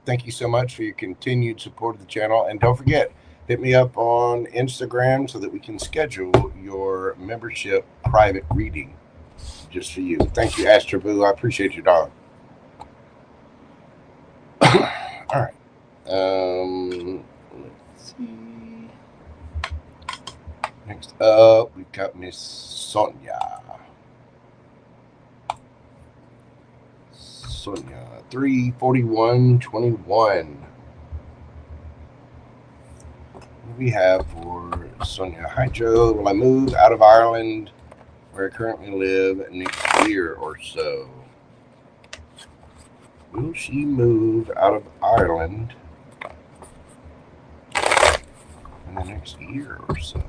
Thank you so much for your continued support of the channel. And don't forget, hit me up on Instagram so that we can schedule your membership private reading just for you. Thank you, Astro Boo. I appreciate you, darling. All right. Let's see. Next up, we've got Miss Sonia. Sonia, 34121. What do we have for Sonia? Hi, Joe. Will I move out of Ireland, where I currently live, next year or so? Will she move out of Ireland in the next year or so?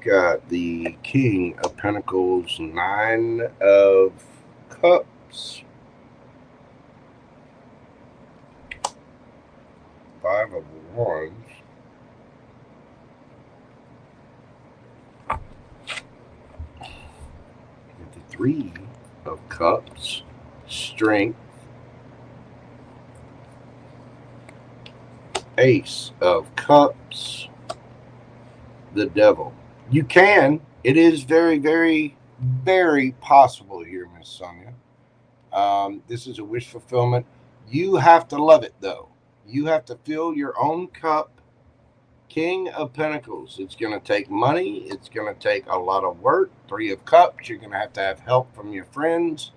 Got the King of Pentacles, 9 of Cups, 5 of Wands, with the 3 of Cups, Strength, Ace of Cups, the Devil. You can. It is very, very, very possible here, Miss Sonia. This is a wish fulfillment. You have to love it, though. You have to fill your own cup King of Pentacles. It's going to take money. It's going to take a lot of work. Three of Cups. You're going to have help from your friends.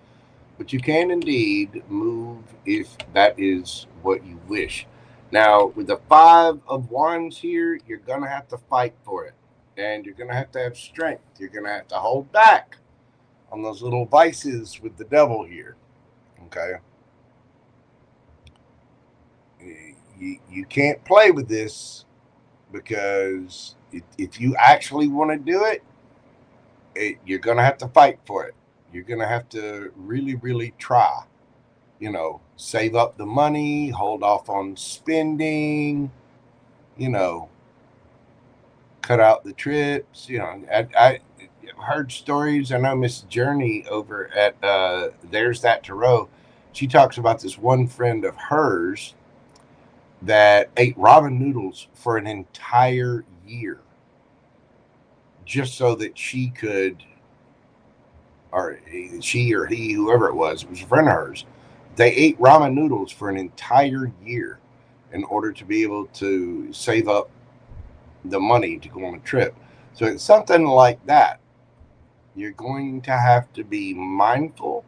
But you can indeed move if that is what you wish. Now, with the Five of Wands here, you're going to have to fight for it. And you're going to have strength. You're going to have to hold back on those little vices with the devil here. Okay? You can't play with this, because if you actually want to do it, you're going to have to fight for it. You're going to have to really, really try. You know, save up the money, hold off on spending, you know, cut out the trips. You know, I heard stories. I know Miss Journey over at There's That Tarot, she talks about this one friend of hers that ate ramen noodles for an entire year just so that she could, or she or he, whoever it was a friend of hers, they ate ramen noodles for an entire year in order to be able to save up the money to go on a trip. So it's something like that. You're going to have to be mindful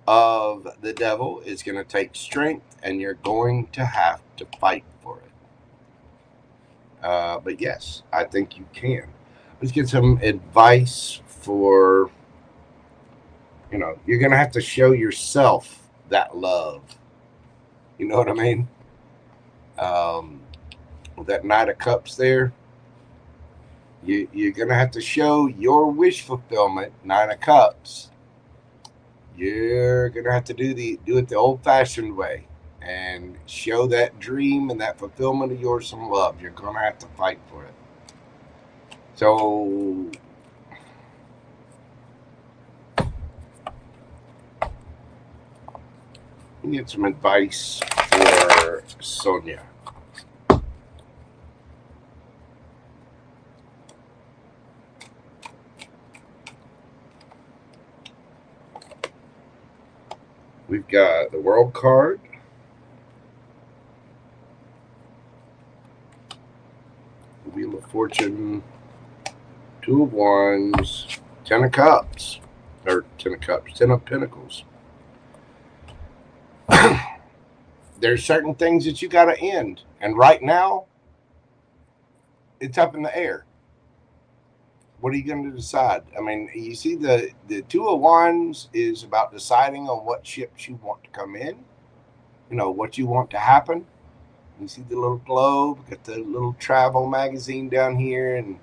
of the devil. It's going to take strength, and you're going to have to fight for it. But yes, I think you can. Let's get some advice for, you know, you're going to have to show yourself that love. You know what I mean? With that Knight of Cups there, you're going to have to show your wish fulfillment, Nine of Cups. You're going to have to do it the old-fashioned way and show that dream and that fulfillment of yours some love. You're going to have to fight for it. So we get some advice for Sonia. We've got the World card, the Wheel of Fortune, Two of Wands, Ten of Cups, or Ten of Pentacles. There's certain things that you got to end, and right now, it's up in the air. What are you going to decide? I mean, you see the Two of Wands is about deciding on what ships you want to come in, you know, what you want to happen. You see the little globe, got the little travel magazine down here, and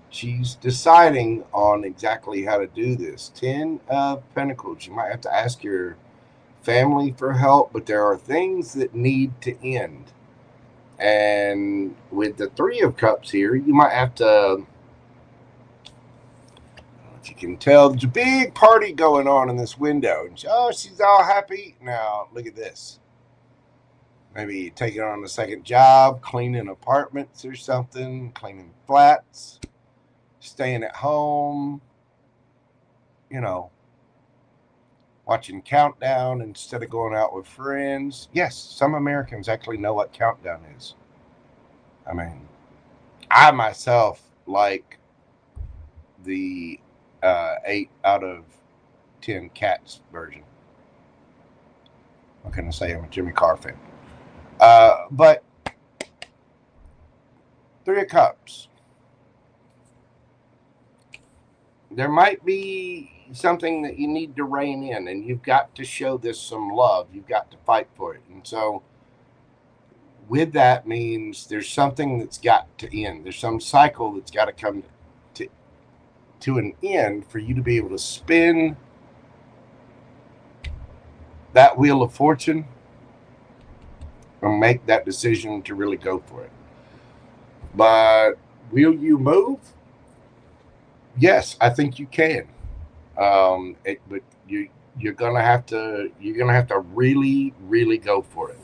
she's deciding on exactly how to do this. 10 of Pentacles. You might have to ask your family for help, but there are things that need to end. And with the Three of Cups here, you might have to, you can tell there's a big party going on in this window. And she's all happy. Now, look at this. Maybe taking on a second job, cleaning apartments or something, cleaning flats, staying at home, you know, watching Countdown instead of going out with friends. Yes, some Americans actually know what Countdown is. I mean, I myself like the 8 out of 10 Cats version. What can I say? I'm a Jimmy Carr fan. But Three of Cups. There might be something that you need to rein in, and you've got to show this some love. You've got to fight for it. And so with that means there's something that's got to end. There's some cycle that's got to come to an end for you to be able to spin that Wheel of Fortune and make that decision to really go for it. But will you move? Yes, I think you can. But you're gonna have to really, really go for it.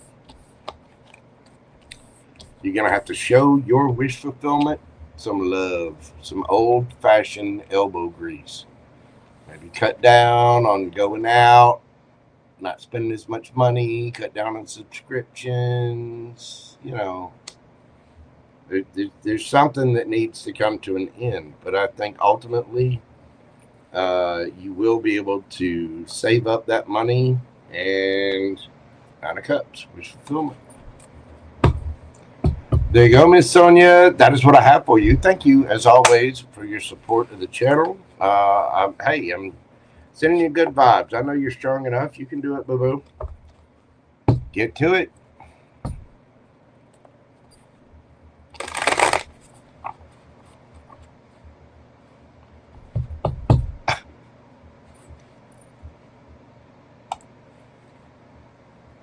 You're gonna have to show your wish fulfillment some love, some old-fashioned elbow grease. Maybe cut down on going out, not spending as much money, cut down on subscriptions, you know. There's something that needs to come to an end, but I think ultimately you will be able to save up that money, and Nine of Cups, wish fulfillment. There you go, Miss Sonia. That is what I have for you. Thank you, as always, for your support of the channel. Hey, I'm sending you good vibes. I know you're strong enough. You can do it, boo-boo. Get to it.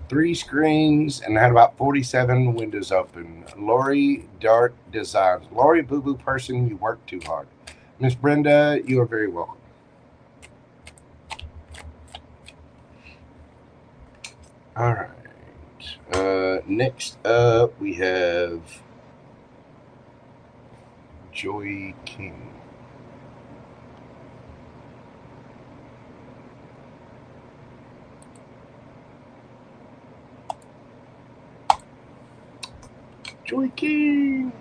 Three screens and had about 47 windows open. Lori Dart Designs. Lori, boo-boo person, you work too hard. Miss Brenda, you are very welcome. All right. Next up, we have Joy King. Joy King.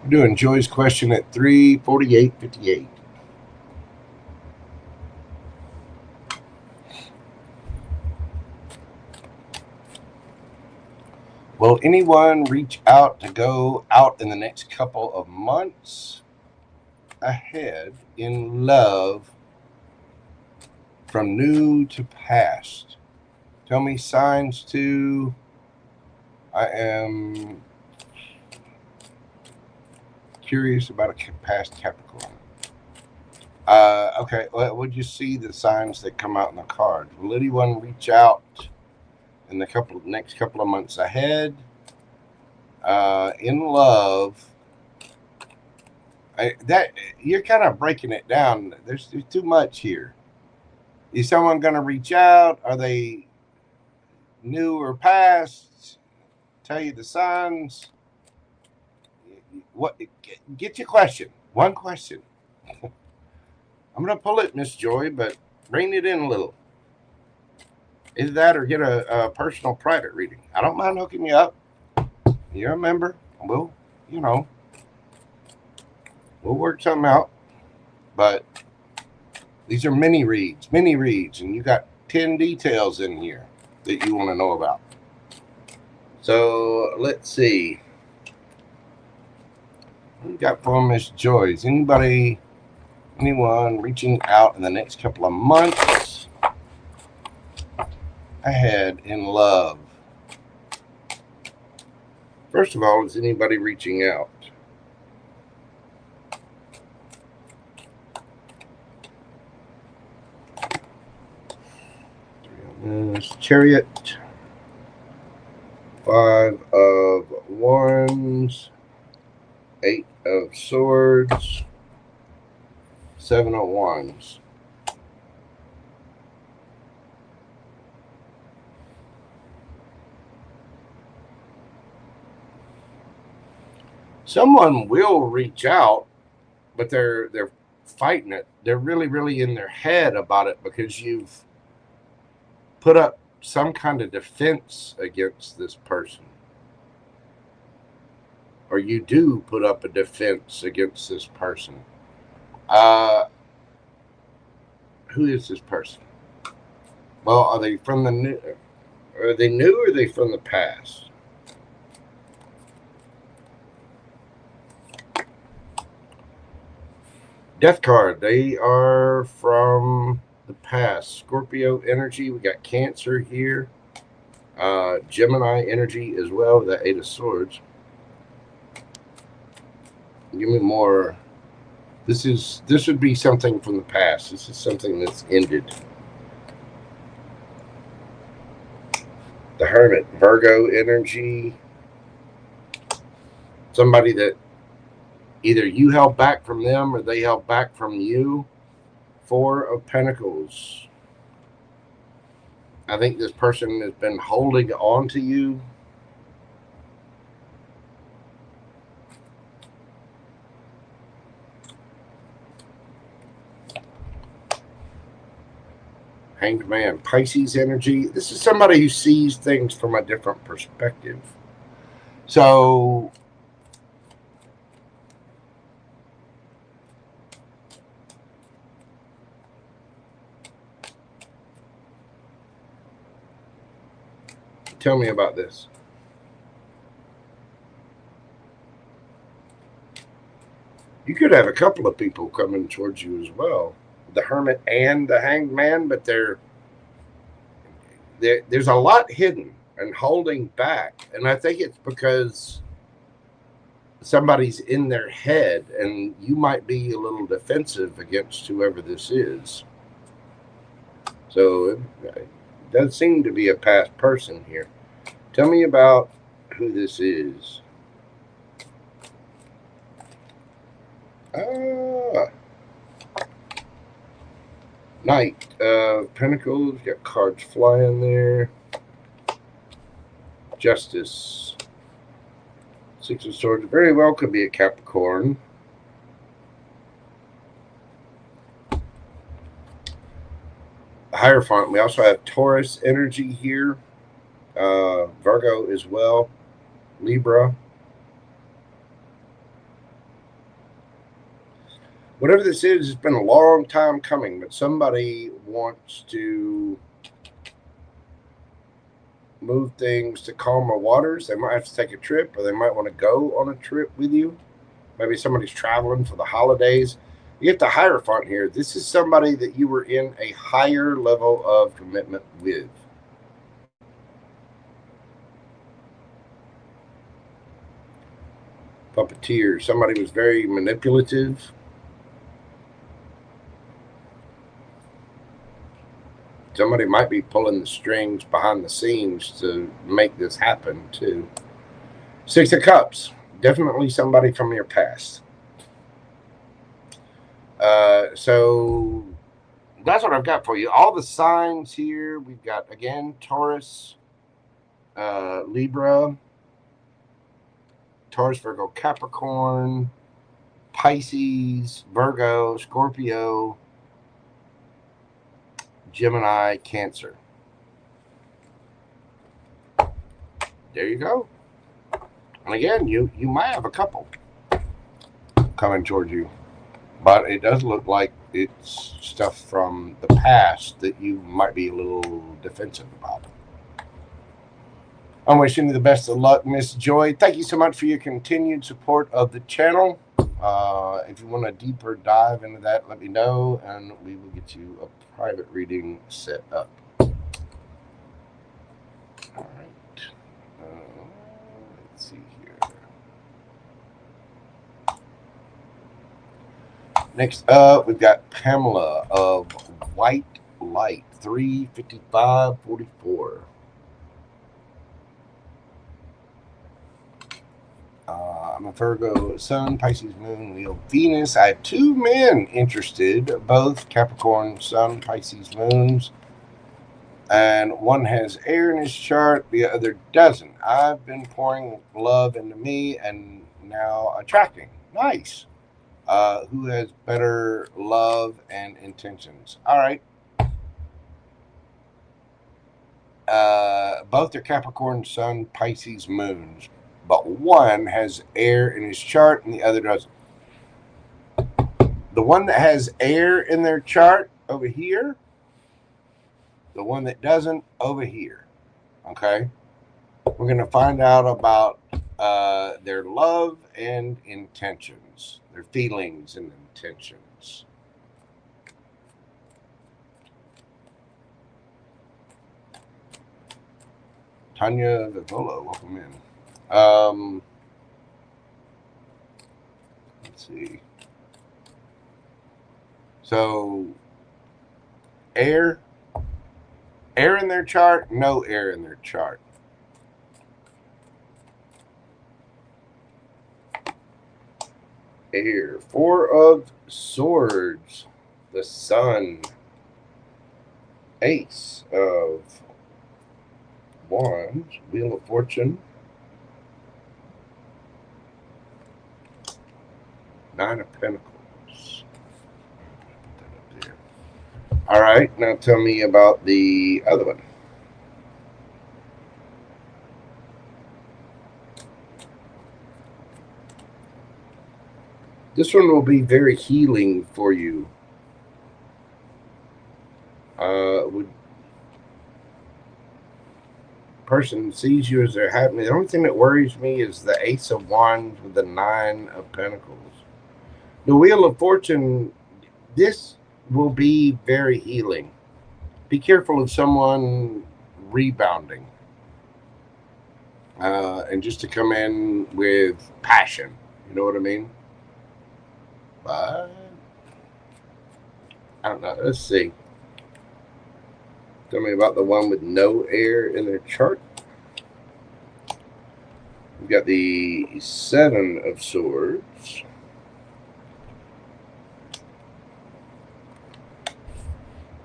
We're doing Joy's question at 3:48:58. Will anyone reach out to go out in the next couple of months ahead in love from new to past? Tell me signs too. I am curious about a past Capricorn. Okay, well, would you see the signs that come out in the card? Will anyone reach out in the next couple of months ahead in love? That you're kind of breaking it down. There's too much here. Is someone going to reach out? Are they new or past? Tell you the signs. What? Get your question. One question. I'm going to pull it, Miss Joy, but rein it in a little. Either that or get a personal private reading. I don't mind hooking you up. You're a member. We'll work something out. But these are mini reads, and you got 10 details in here that you want to know about. So let's see. What we got for Miss Joy? Is anyone reaching out in the next couple of months ahead in love? First of all, is anybody reaching out? Chariot, 5 of Wands, 8 of Swords, 7 of Wands. Someone will reach out, but they're fighting it. They're really in their head about it because you've put up some kind of defense against this person. Or you do put up a defense against this person. Who is this person? Well, are they from the new? Are they new or are they from the past? Death card. They are from the past. Scorpio energy. We got Cancer here. Gemini energy as well. The 8 of Swords. Give me more. This would be something from the past. This is something that's ended. The Hermit. Virgo energy. Somebody that either you held back from them or they held back from you. 4 of Pentacles. I think this person has been holding on to you. Hanged Man. Pisces energy. This is somebody who sees things from a different perspective. So Tell me about this. You could have a couple of people coming towards you as well. The Hermit and the Hanged Man, but there's a lot hidden and holding back. And I think it's because somebody's in their head and you might be a little defensive against whoever this is. So it does seem to be a past person here. Tell me about who this is. Knight of Pentacles, got cards flying there. Justice. Six of Swords, very well could be a Capricorn. Hierophant, we also have Taurus energy here. Virgo as well. Libra. Whatever this is, it's been a long time coming, but somebody wants to move things to calmer waters. They might have to take a trip, or they might want to go on a trip with you. Maybe somebody's traveling for the holidays. You get the Hierophant here. This is somebody that you were in a higher level of commitment with. Puppeteer. Somebody was very manipulative. Somebody might be pulling the strings behind the scenes to make this happen, too. Six of Cups. Definitely somebody from your past. So that's what I've got for you. All the signs here. We've got, again, Taurus, Libra, Taurus, Virgo, Capricorn, Pisces, Virgo, Scorpio, Gemini, Cancer. There you go. And again, you might have a couple coming towards you, but it does look like it's stuff from the past that you might be a little defensive about. I'm wishing you the best of luck, Miss Joy. Thank you so much for your continued support of the channel. If you want a deeper dive into that, let me know, and we will get you a private reading set up. All right. Let's see here. Next up, we've got Pamela of White-Light, 35544. I'm a Virgo Sun, Pisces Moon, Leo Venus. I have two men interested, both Capricorn Sun, Pisces Moons. And one has air in his chart, the other doesn't. I've been pouring love into me and now attracting. Nice. Who has better love and intentions? All right. Both are Capricorn Sun, Pisces Moons. But one has air in his chart and the other doesn't. The one that has air in their chart over here, the one that doesn't over here. Okay? We're going to find out about their love and intentions, their feelings and intentions. Tanya Vivola, welcome in. Let's see. So, air in their chart, no air in their chart. Air, Four of Swords, the Sun, Ace of Wands, Wheel of Fortune, Nine of Pentacles. Put that up there. All right, now tell me about the other one. This one will be very healing for you. Would person sees you as they're happy. The only thing that worries me is the Ace of Wands with the 9 of Pentacles. The Wheel of Fortune, this will be very healing. Be careful of someone rebounding. And just to come in with passion. You know what I mean? But I don't know. Let's see. Tell me about the one with no air in their chart. We've got the 7 of Swords.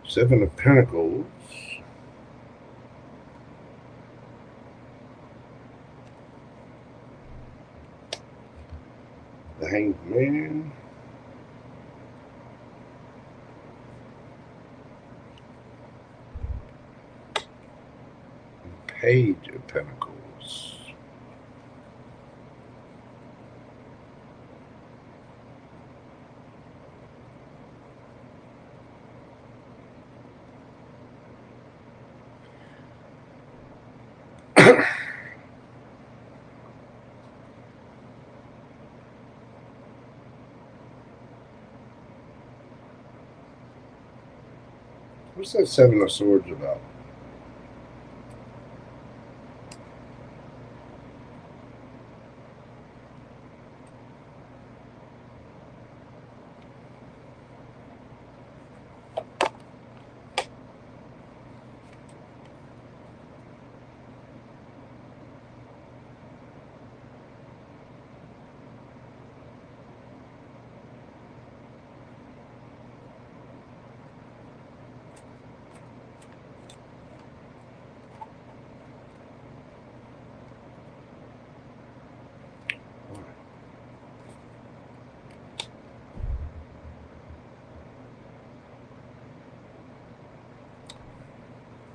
Seven of Pentacles. The Hanged Man. Page of Pentacles. What's that 7 of Swords about?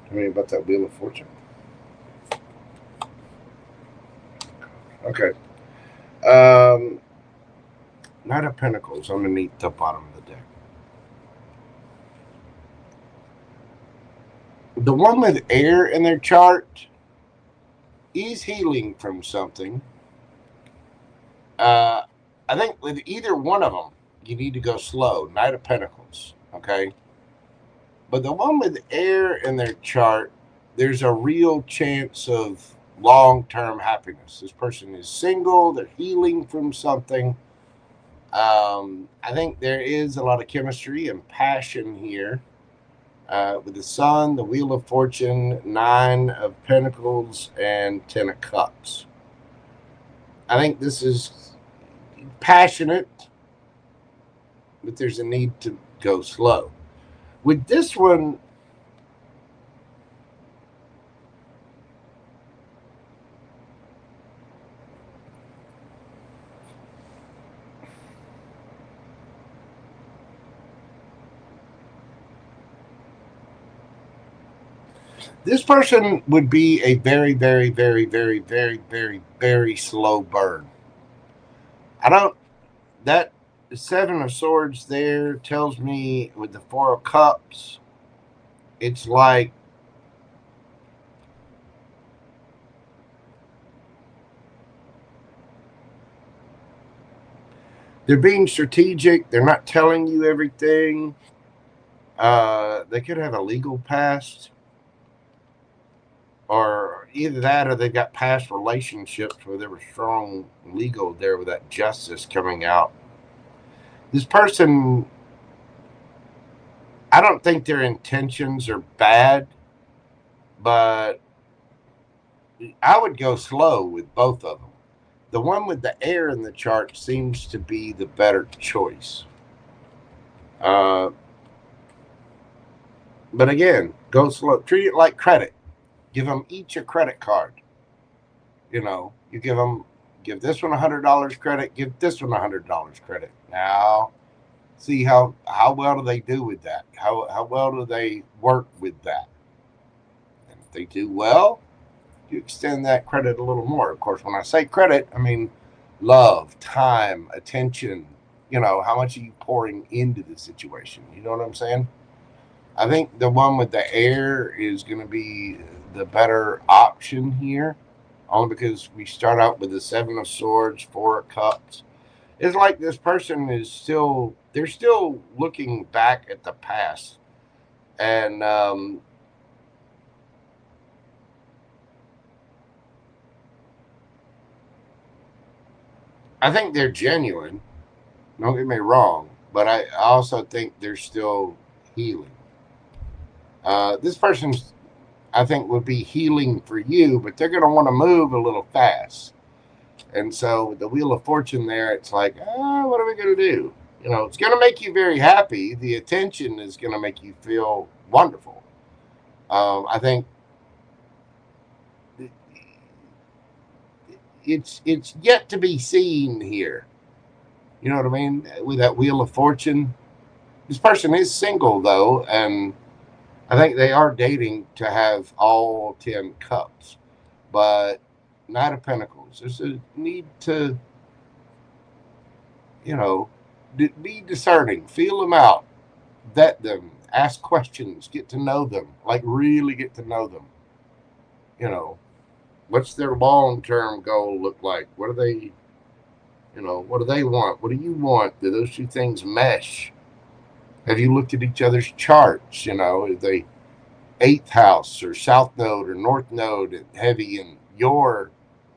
Tell me about that Wheel of Fortune. Okay. Knight of Pentacles underneath the bottom of the deck. The one with air in their chart is healing from something. I think with either one of them, you need to go slow. Knight of Pentacles, okay? But the one with air in their chart, there's a real chance of long-term happiness. This person is single. They're healing from something. I think there is a lot of chemistry and passion here. With the Sun, the Wheel of Fortune, 9 of Pentacles, and 10 of Cups. I think this is passionate, but there's a need to go slow. With this one, this person would be a very, very, very, very, very, very, very slow burn. That 7 of Swords there tells me with the 4 of Cups, it's like they're being strategic. They're not telling you everything. They could have a legal past. Or either that or they've got past relationships where there was strong legal there with that justice coming out. This person, I don't think their intentions are bad, but I would go slow with both of them. The one with the air in the chart seems to be the better choice. But again, go slow. Treat it like credit. Give them each a credit card. You know, you give this one $100 credit, give this one $100 credit. Now, see how well do they do with that? How well do they work with that? And if they do well, you extend that credit a little more. Of course, when I say credit, I mean love, time, attention. You know, how much are you pouring into the situation? You know what I'm saying? I think the one with the air is going to be the better option here, only because we start out with the 7 of Swords, 4 of Cups. It's like this person is still, they're still looking back at the past. And I think they're genuine. Don't get me wrong. But I also think they're still healing. This person's, I think, would be healing for you, but they're going to want to move a little fast. And so the Wheel of Fortune there, it's like, what are we going to do? You know, it's going to make you very happy. The attention is going to make you feel wonderful. I think it's yet to be seen here. You know what I mean? With that Wheel of Fortune. This person is single, though, and I think they are dating to have all 10 cups. But Knight of Pentacles. There's a need to, you know, be discerning. Feel them out. Vet them. Ask questions. Get to know them. Like, really get to know them. You know, what's their long-term goal look like? What do they, you know, what do they want? What do you want? Do those two things mesh? Have you looked at each other's charts? You know, is they 8th house or south node or north node heavy in your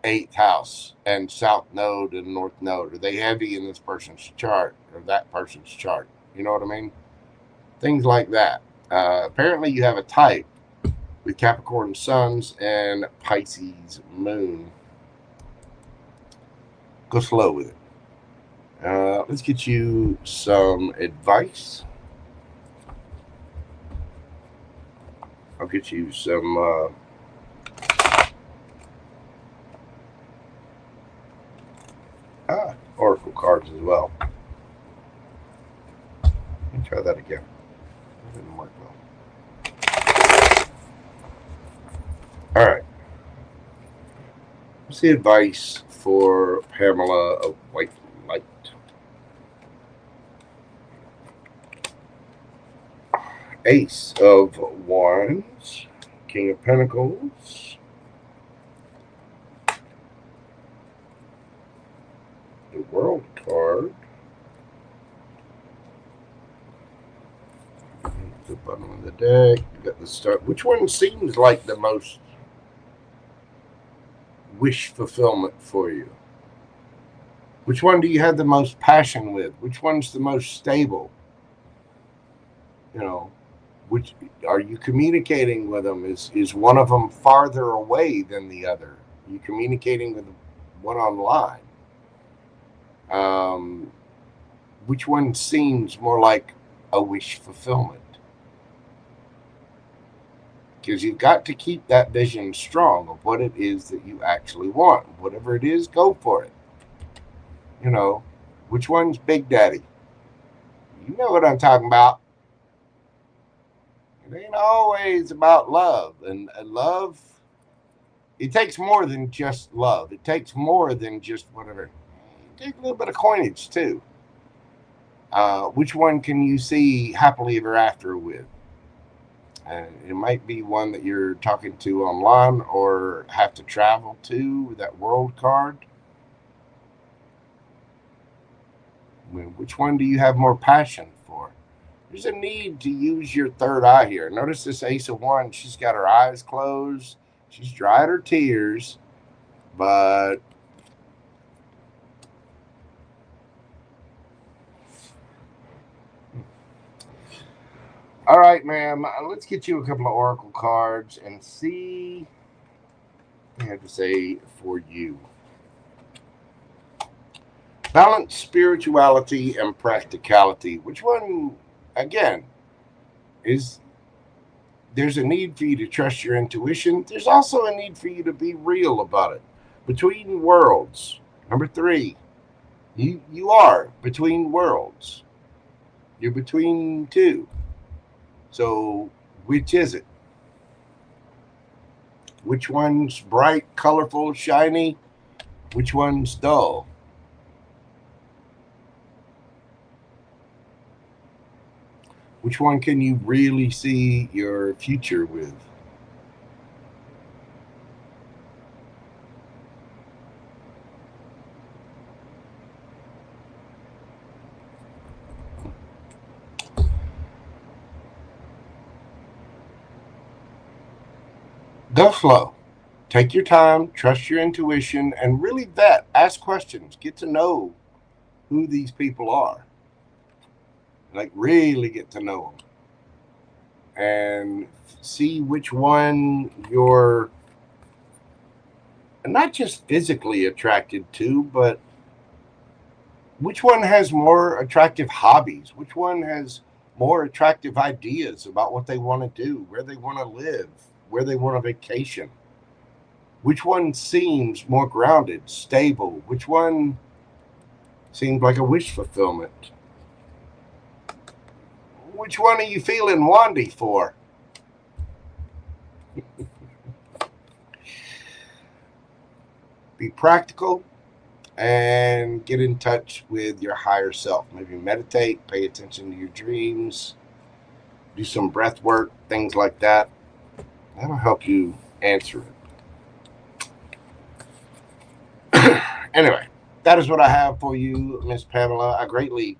8th house and south node and north node? Are they heavy in this person's chart or that person's chart? You know what I mean? Things like that. Apparently you have a type with Capricorn suns and Pisces moon. Go slow with it. Let's get you some advice. I'll get you some oracle cards as well. Let me try that again. That didn't work well. All right. What's the advice for Pamela of White-Light? Ace of Wands, King of Pentacles, the World card, the bottom of the deck, you got the star. Which one seems like the most wish fulfillment for you? Which one do you have the most passion with? Which one's the most stable? You know, which are you communicating with them? Is one of them farther away than the other? Are you communicating with one online? Which one seems more like a wish fulfillment? Because you've got to keep that vision strong of what it is that you actually want. Whatever it is, go for it. You know, which one's Big Daddy? You know what I'm talking about. It ain't always about love. And love, it takes more than just love. It takes more than just whatever. It takes a little bit of coinage, too. Which one can you see happily ever after with? It might be one that you're talking to online or have to travel to with that World card. Which one do you have more passion for? There's a need to use your third eye here. Notice this Ace of Wands. She's got her eyes closed. She's dried her tears. But all right, ma'am. Let's get you a couple of oracle cards and see what I have to say for you. Balance spirituality and practicality. Which one, again, is there's a need for you to trust your intuition. There's also a need for you to be real about it. Between worlds. Number 3, you are between worlds. You're between two. So which is it? Which one's bright, colorful, shiny? Which one's dull? Which one can you really see your future with? Go slow. Take your time, trust your intuition, and really vet, ask questions, get to know who these people are. Like, really get to know them. And see which one you're not just physically attracted to, but which one has more attractive hobbies? Which one has more attractive ideas about what they want to do, where they want to live, where they want to vacation? Which one seems more grounded, stable? Which one seems like a wish fulfillment? Which one are you feeling wandy for? Be practical and get in touch with your higher self. Maybe meditate, pay attention to your dreams, do some breath work, things like that. That'll help you answer it. Anyway, that is what I have for you, Miss Pamela. I greatly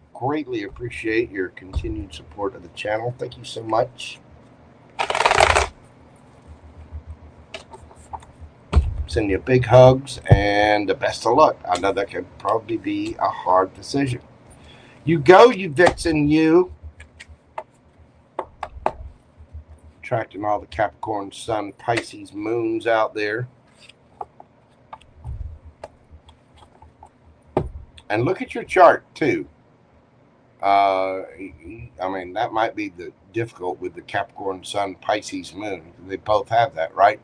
appreciate your continued support of the channel. Thank you so much. Send you big hugs and the best of luck. I know that could probably be a hard decision. You go, you vixen, you. Attracting all the Capricorn, Sun, Pisces, moons out there. And look at your chart too. I mean, that might be the difficult with the Capricorn, Sun, Pisces, moon. They both have that, right?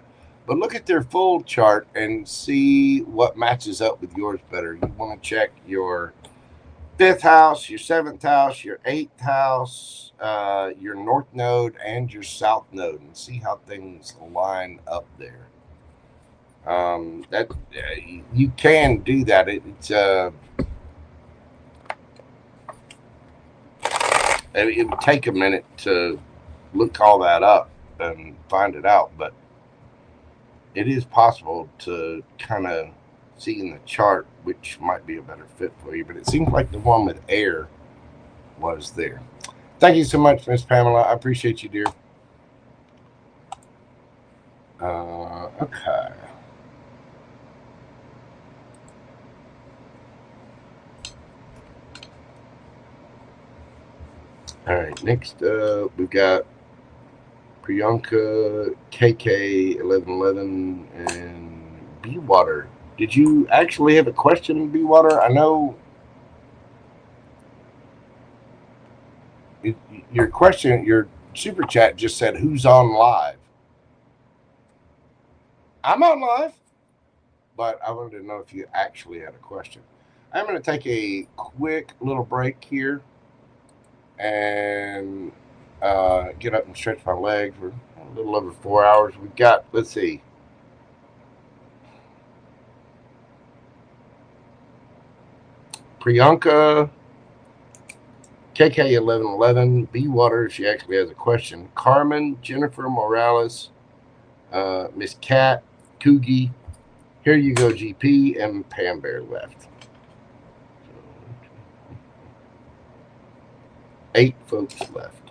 But look at their full chart and see what matches up with yours better. You want to check your 5th house, your 7th house, your 8th house, your north node, and your south node, and see how things line up there. You can do that. It would take a minute to look all that up and find it out, but it is possible to kind of see in the chart which might be a better fit for you. But it seems like the one with air was there. Thank you so much, Miss Pamela. I appreciate you, dear. Okay. All right, next we've got Priyanka KK1111 and B Water. Did you actually have a question, B Water? I know your question, your super chat just said, who's on live? I'm on live, but I wanted to know if you actually had a question. I'm going to take a quick little break here and get up and stretch my legs for a little over 4 hours. We've got, let's see, Priyanka KK1111, B Water, she actually has a question. Carmen, Jennifer Morales, Miss Cat, Coogie, Here You Go GP, and PamBear left. 8 folks left.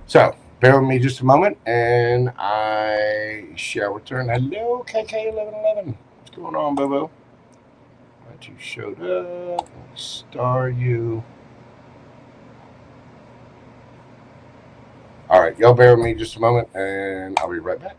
So bear with me just a moment and I shall return. Hello, KK1111. What's going on, Bobo? Glad you showed up. Star you. All right, y'all bear with me just a moment and I'll be right back.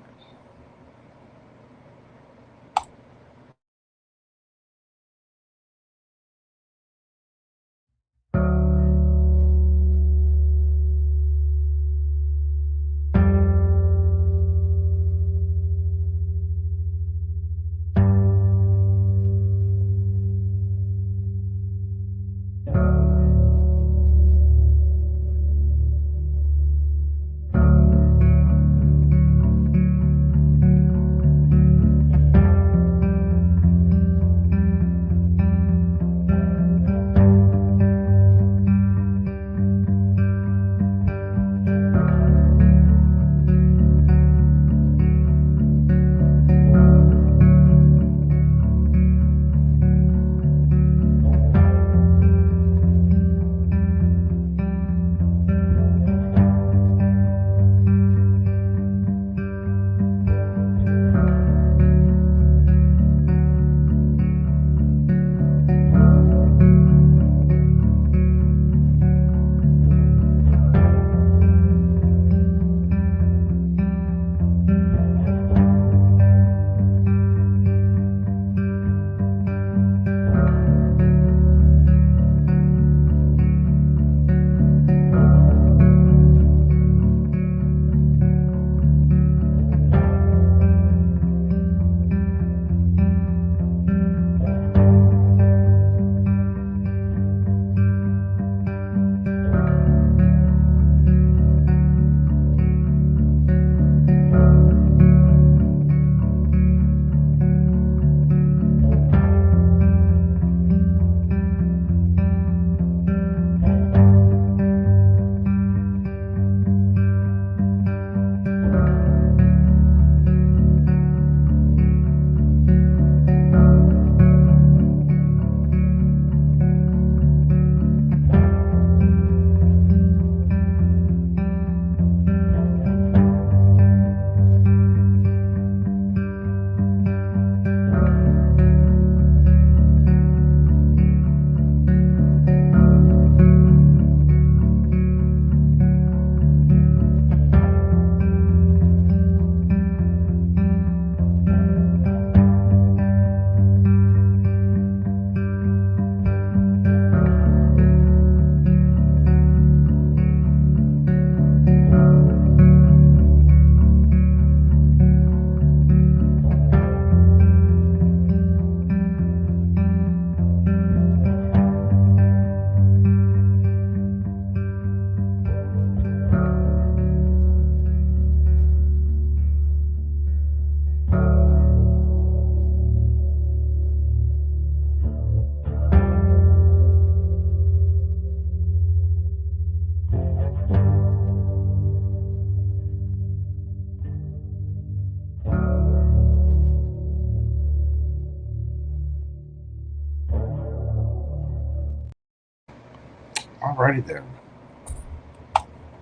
Alrighty then.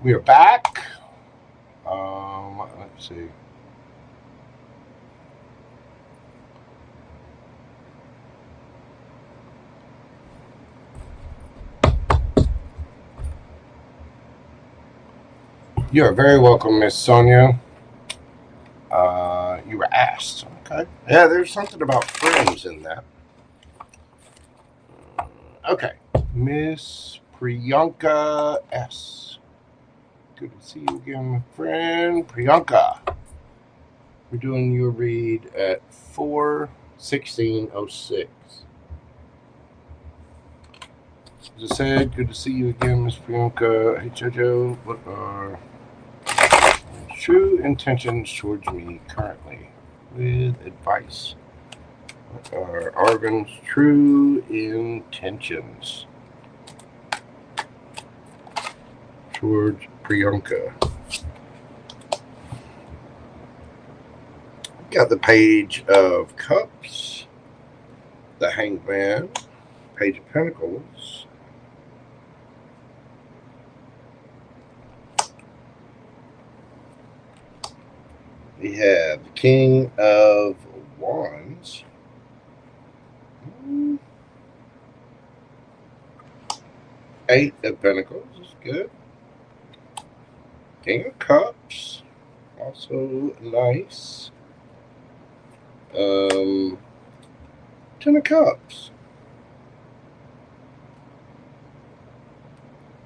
We are back. Let's see. You are very welcome, Miss Sonia. You were asked. Okay. Yeah, there's something about friends in that. Okay. Miss Priyanka S. Good to see you again, my friend. Priyanka. We're doing your read at 4/16/06. As I said, good to see you again, Miss Priyanka. Hey, Jojo, what are true intentions towards me currently with advice? What are Argon's true intentions towards Priyanka? Got the Page of Cups, the Hangman, Page of Pentacles, we have the King of Wands, Eight of Pentacles is good, King of Cups, also nice, Ten of Cups.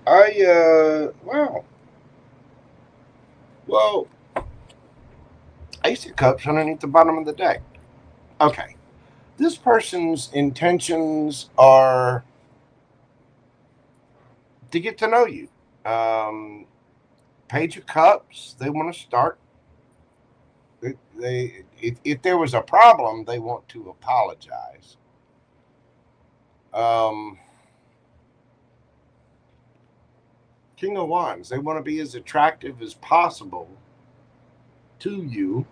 Wow. Well, Ace of Cups underneath the bottom of the deck. Okay. This person's intentions are to get to know you. Page of Cups, they want to start. If there was a problem, they want to apologize. King of Wands, they want to be as attractive as possible to you.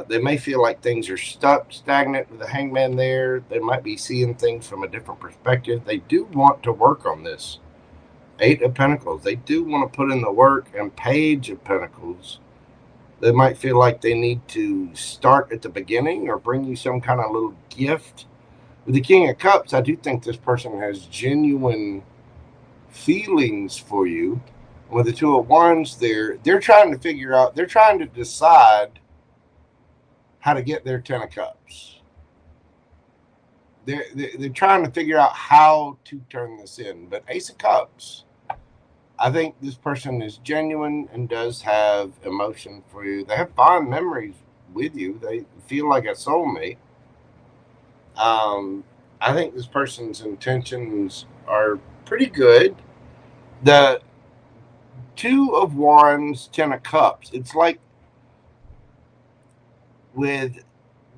They may feel like things are stuck, stagnant with the Hangman there. They might be seeing things from a different perspective. They do want to work on this. Eight of Pentacles, they do want to put in the work. And Page of Pentacles, they might feel like they need to start at the beginning or bring you some kind of little gift. With the King of Cups, I do think this person has genuine feelings for you. With the Two of Wands, they're trying to figure out, they're trying to decide how to get their Ten of Cups. They're trying to figure out how to turn this in. But Ace of Cups, I think this person is genuine and does have emotion for you. They have fond memories with you. They feel like a soulmate. I think this person's intentions are pretty good. The Two of Wands, Ten of Cups, it's like with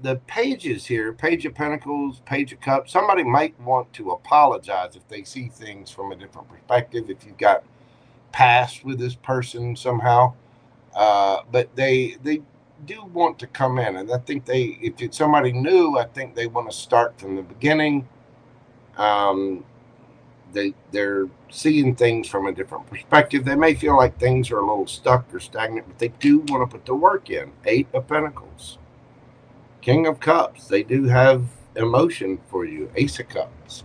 the pages here, Page of Pentacles, Page of Cups, somebody might want to apologize if they see things from a different perspective, if you've got past with this person somehow. But they do want to come in, and I think if it's somebody new, I think they want to start from the beginning. They're seeing things from a different perspective. They may feel like things are a little stuck or stagnant, but they do want to put the work in. Eight of Pentacles, King of Cups, they do have emotion for you. Ace of Cups,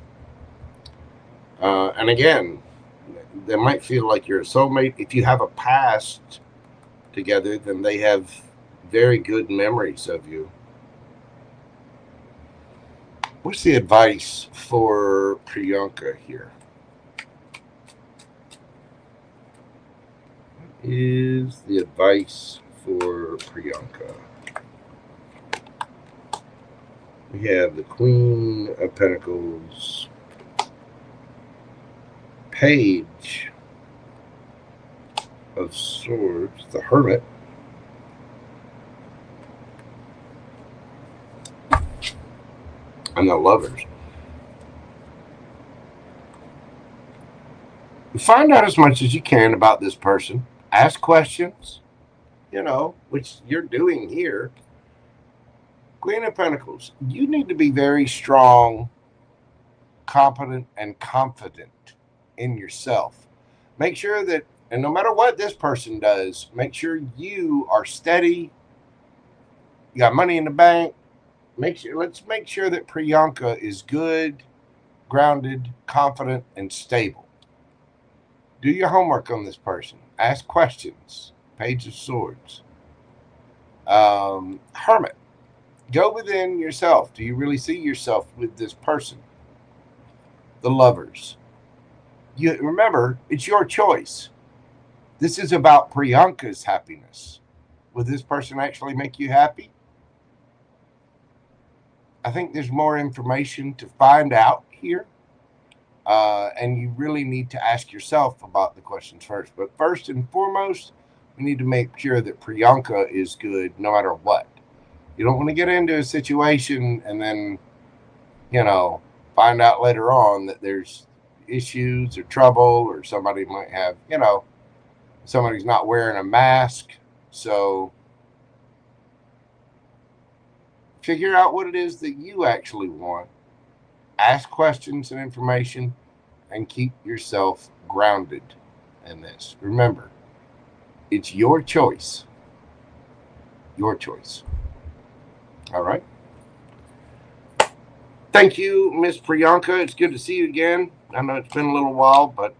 and again, they might feel like you're a soulmate. If you have a past together, then they have very good memories of you. What's the advice for Priyanka here? What is the advice for Priyanka? We have the Queen of Pentacles, Page of Swords, the Hermit, and the Lovers. Find out as much as you can about this person. Ask questions, which you're doing here. Queen of Pentacles, you need to be very strong, competent, and confident in yourself. Make sure that, and no matter what this person does, make sure you are steady. You got money in the bank. Let's make sure that Priyanka is good, grounded, confident, and stable. Do your homework on this person. Ask questions. Page of Swords. Hermit. Go within yourself. Do you really see yourself with this person? The Lovers. You remember, it's your choice. This is about Priyanka's happiness. Will this person actually make you happy? I think there's more information to find out here. And you really need to ask yourself about the questions first. But first and foremost, we need to make sure that Priyanka is good no matter what. You don't want to get into a situation and then, find out later on that there's issues or trouble, or somebody might have, somebody's not wearing a mask. So figure out what it is that you actually want. Ask questions and information, and keep yourself grounded in this. Remember, it's your choice. Your choice. All right. Thank you, Miss Priyanka. It's good to see you again. I know it's been a little while, but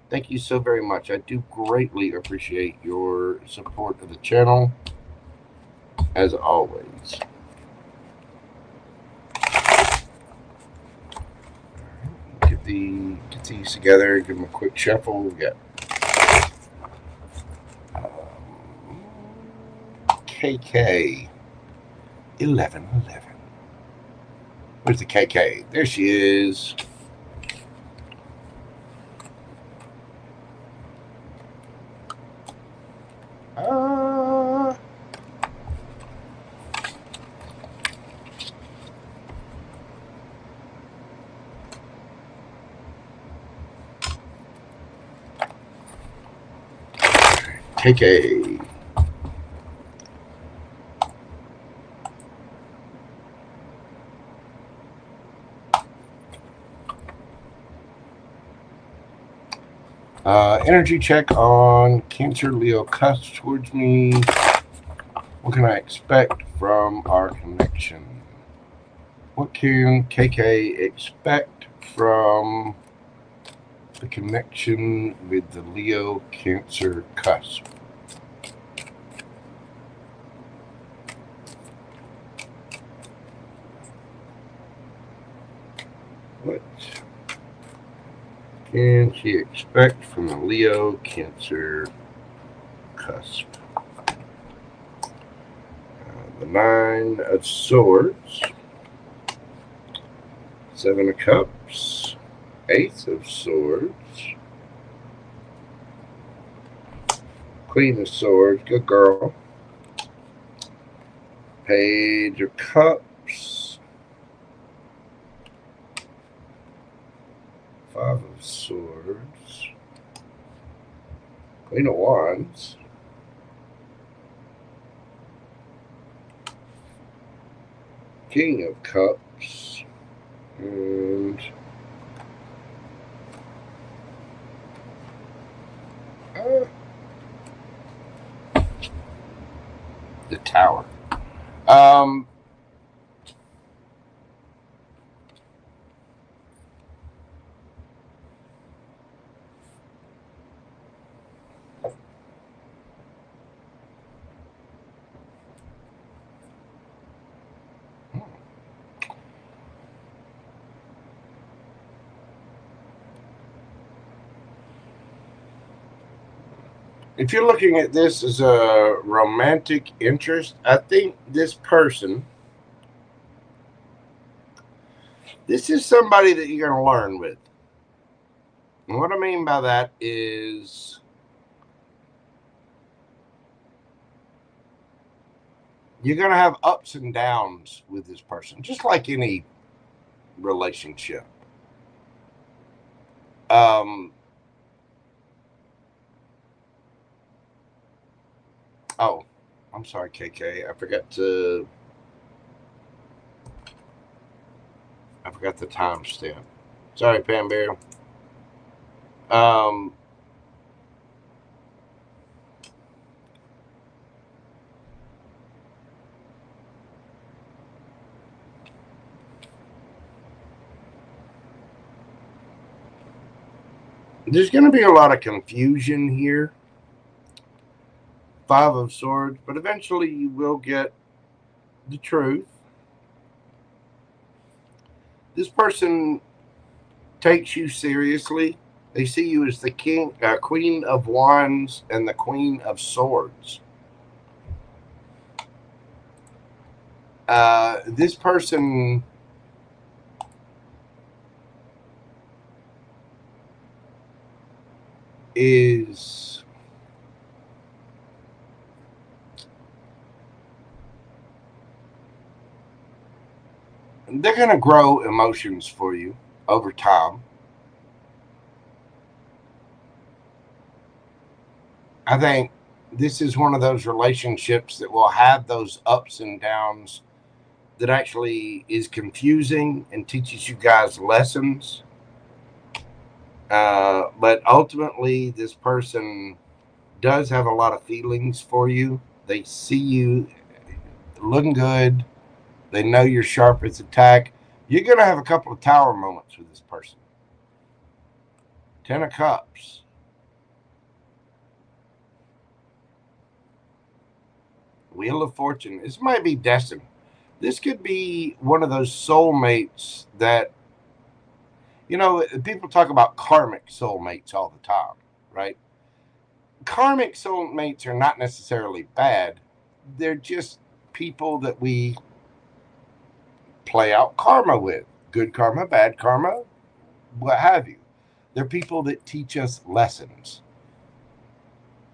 thank you so very much. I do greatly appreciate your support of the channel, as always. Get these together, give them a quick shuffle. We got KK 1111. Where's the KK? There she is. KK. Energy check on Cancer Leo cusp towards me. What can I expect from our connection? What can KK expect from the connection with the Leo Cancer cusp? What can she expect from the Leo Cancer cusp? The Nine of Swords, Seven of Cups, Ace of Swords, Queen of Swords, good girl, Page of Cups, Five of Swords, Queen of Wands, King of Cups, and the Tower. If you're looking at this as a romantic interest, I think this person, this is somebody that you're going to learn with. And what I mean by that is you're going to have ups and downs with this person, just like any relationship. Oh, I'm sorry, KK. I forgot the timestamp. Sorry, PamBear. There's going to be a lot of confusion here. 5 of Swords, but eventually you will get the truth. This person takes you seriously. They see you as the Queen of Wands and the Queen of Swords. This person is they're going to grow emotions for you over time. I think this is one of those relationships that will have those ups and downs that actually is confusing and teaches you guys lessons. But ultimately, this person does have a lot of feelings for you. They see you looking good. They know you're sharp as a tack. You're going to have a couple of tower moments with this person. 10 of Cups. Wheel of Fortune. This might be destined. This could be one of those soulmates that, you know, people talk about karmic soulmates all the time, right? Karmic soulmates are not necessarily bad. They're just people that we play out karma with. Good karma, bad karma, what have you. They're people that teach us lessons.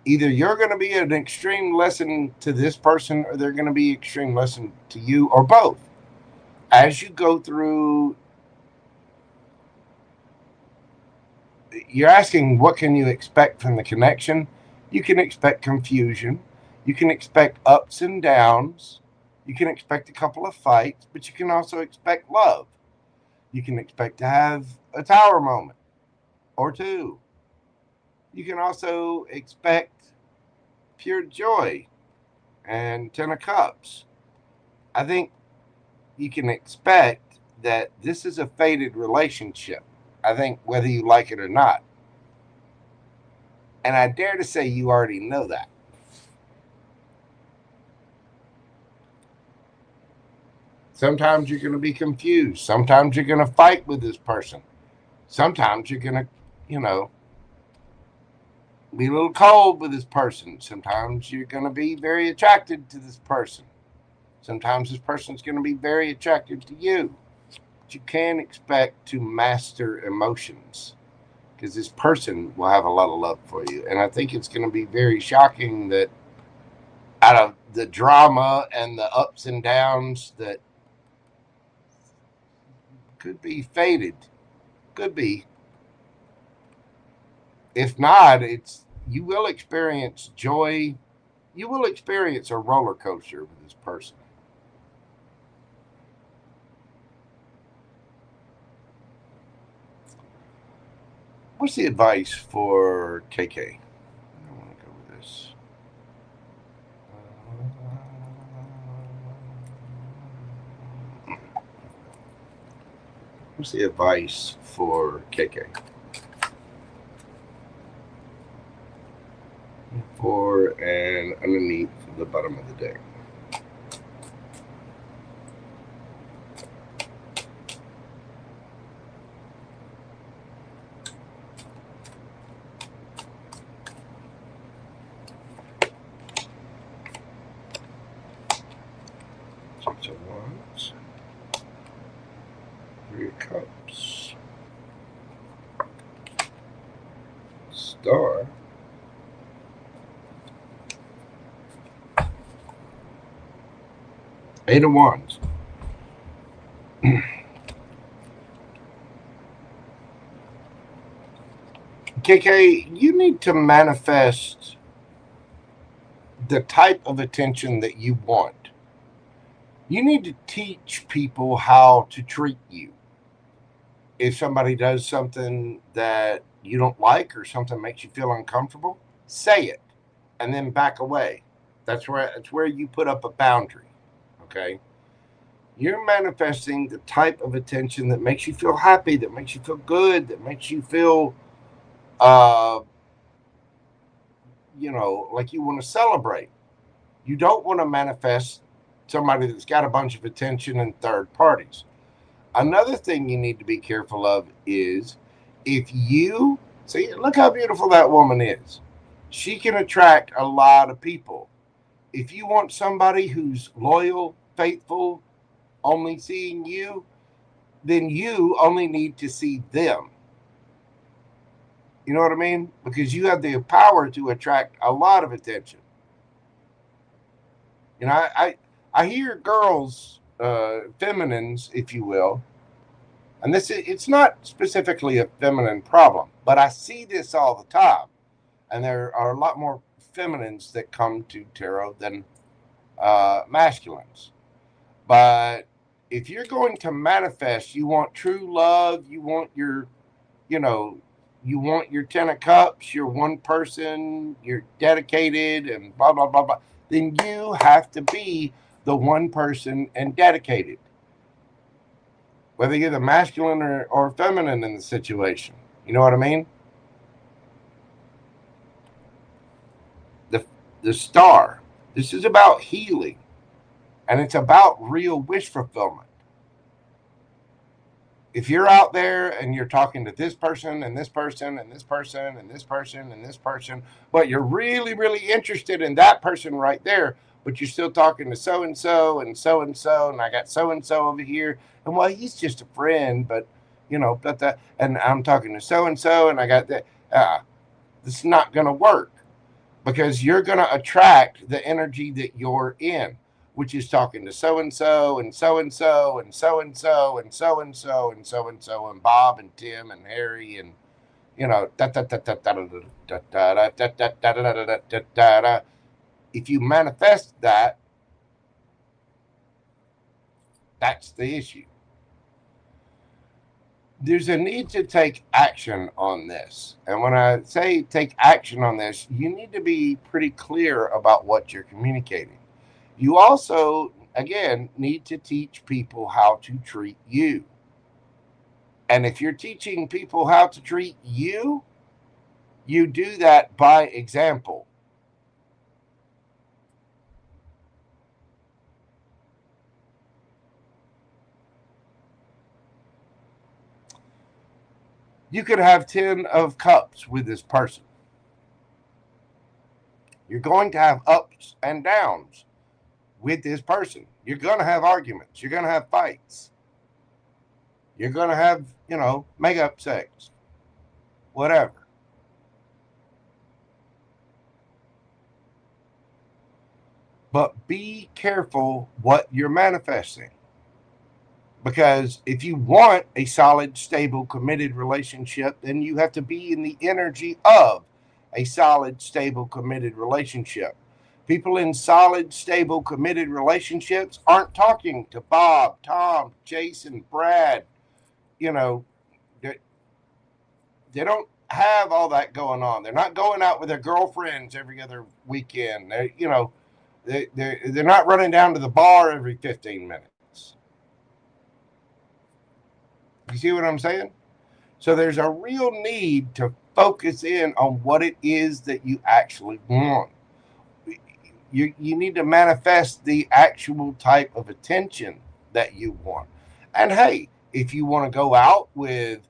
Either you're going to be an extreme lesson to this person, or they're going to be an extreme lesson to you, or both. As you go through, you're asking, what can you expect from the connection? You can expect confusion. You can expect ups and downs. You can expect a couple of fights, but you can also expect love. You can expect to have a tower moment or two. You can also expect pure joy and 10 of Cups. I think you can expect that this is a fated relationship. I think whether you like it or not. And I dare to say you already know that. Sometimes you're going to be confused. Sometimes you're going to fight with this person. Sometimes you're going to, you know, be a little cold with this person. Sometimes you're going to be very attracted to this person. Sometimes this person's going to be very attracted to you. But you can expect to master emotions, because this person will have a lot of love for you. And I think it's going to be very shocking that out of the drama and the ups and downs that could be fated, could be. If not, you will experience joy. You will experience a roller coaster with this person. What's the advice for KK? I want to go with this. What's the advice for KK? For and underneath the bottom of the deck. Six of Wands. 3 of Cups. Star. Eight of Wands. KK, you need to manifest the type of attention that you want. You need to teach people how to treat you. If somebody does something that you don't like or something makes you feel uncomfortable, say it and then back away. That's where you put up a boundary. Okay? You're manifesting the type of attention that makes you feel happy, that makes you feel good, that makes you feel like you want to celebrate. You don't want to manifest somebody that's got a bunch of attention and third parties. Another thing you need to be careful of is if you see, look how beautiful that woman is. She can attract a lot of people. If you want somebody who's loyal, faithful, only seeing you, then you only need to see them. You know what I mean? Because you have the power to attract a lot of attention. You know, I hear girls, feminines, if you will, and it's not specifically a feminine problem, but I see this all the time. And there are a lot more feminines that come to tarot than masculines. But if you're going to manifest, you want true love, you want your, you want your 10 of cups, you're one person, you're dedicated and blah, blah, blah, blah, then you have to be the one person and dedicated. Whether you're the masculine or feminine in the situation. You know what I mean? The star. This is about healing. And it's about real wish fulfillment. If you're out there and you're talking to this person and this person and this person and this person and this person, but you're really, really interested in that person right there, but you're still talking to so-and-so and so-and-so, and I got so-and-so over here, and well, he's just a friend, but, and I'm talking to so-and-so, and I got that. This is not going to work because you're going to attract the energy that you're in, which is talking to so-and-so and so-and-so and so-and-so and so-and-so and so-and-so and Bob and Tim and Harry and, if you manifest that, that's the issue. There's a need to take action on this. And when I say take action on this, you need to be pretty clear about what you're communicating. You also, again, need to teach people how to treat you. And if you're teaching people how to treat you, you do that by example. You could have 10 of cups with this person. You're going to have ups and downs with this person. You're going to have arguments. You're going to have fights. You're going to have, make-up sex. Whatever. But be careful what you're manifesting. Because if you want a solid, stable, committed relationship, then you have to be in the energy of a solid, stable, committed relationship. People in solid, stable, committed relationships aren't talking to Bob, Tom, Jason, Brad. They don't have all that going on. They're not going out with their girlfriends every other weekend. They're not running down to the bar every 15 minutes. You see what I'm saying? So there's a real need to focus in on what it is that you actually want. You need to manifest the actual type of attention that you want. And hey, if you want to go out with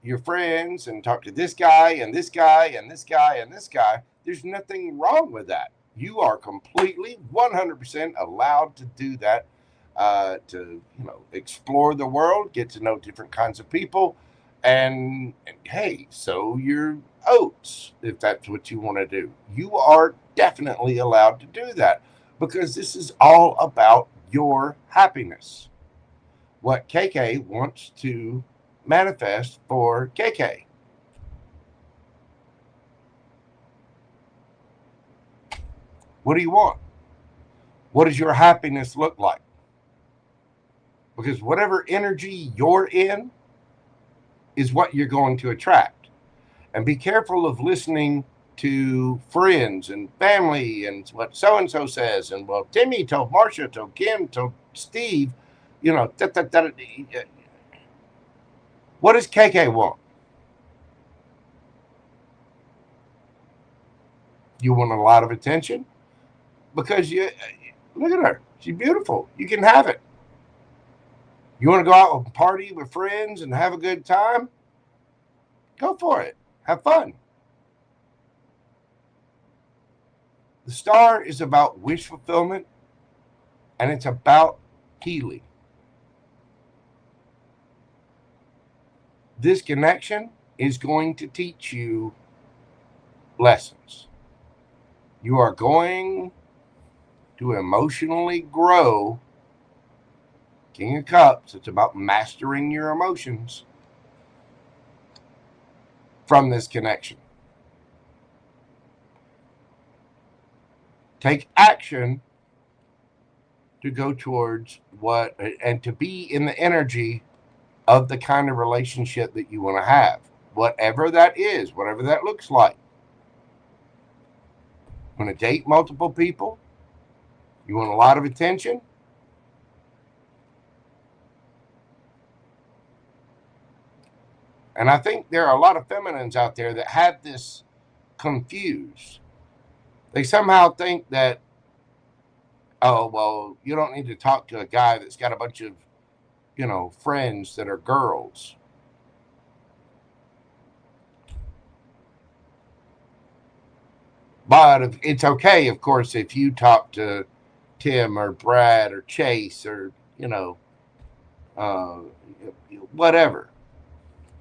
your friends and talk to this guy and this guy and this guy and this guy, there's nothing wrong with that. You are completely 100% allowed to do that. To explore the world, get to know different kinds of people, and hey, sow your oats if that's what you want to do. You are definitely allowed to do that because this is all about your happiness. What KK wants to manifest for KK. What do you want? What does your happiness look like? Because whatever energy you're in is what you're going to attract. And be careful of listening to friends and family and what so-and-so says. And, well, Timmy told Marcia, told Kim, told Steve, you know, what does KK want? You want a lot of attention? Because you look at her. She's beautiful. You can have it. You want to go out and party with friends and have a good time? Go for it. Have fun. The star is about wish fulfillment, and it's about healing. This connection is going to teach you lessons. You are going to emotionally grow. King of Cups, it's about mastering your emotions from this connection. Take action to go towards what, and to be in the energy of the kind of relationship that you want to have. Whatever that is, whatever that looks like. You want to date multiple people? You want a lot of attention? And I think there are a lot of feminines out there that have this confused. They somehow think that, oh, well, you don't need to talk to a guy that's got a bunch of, you know, friends that are girls. But it's okay, of course, if you talk to Tim or Brad or Chase or, you know, whatever.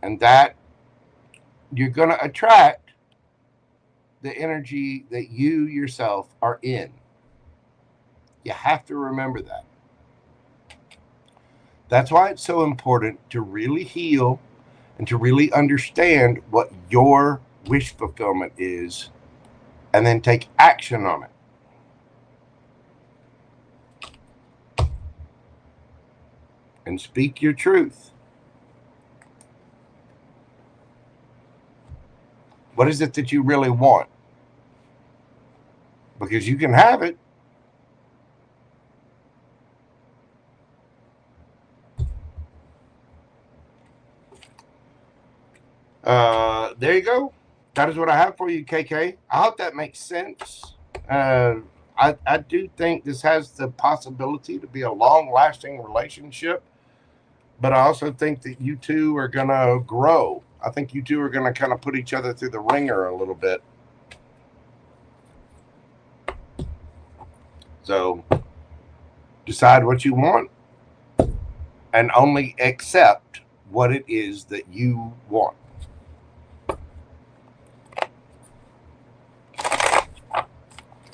And that you're going to attract the energy that you yourself are in. You have to remember that. That's why it's so important to really heal and to really understand what your wish fulfillment is, and then take action on it. And speak your truth. What is it that you really want? Because you can have it. There you go. That is what I have for you, KK. I hope that makes sense. I do think this has the possibility to be a long-lasting relationship, but I also think that you two are going to grow. I think you two are going to kind of put each other through the ringer a little bit. So decide what you want and only accept what it is that you want.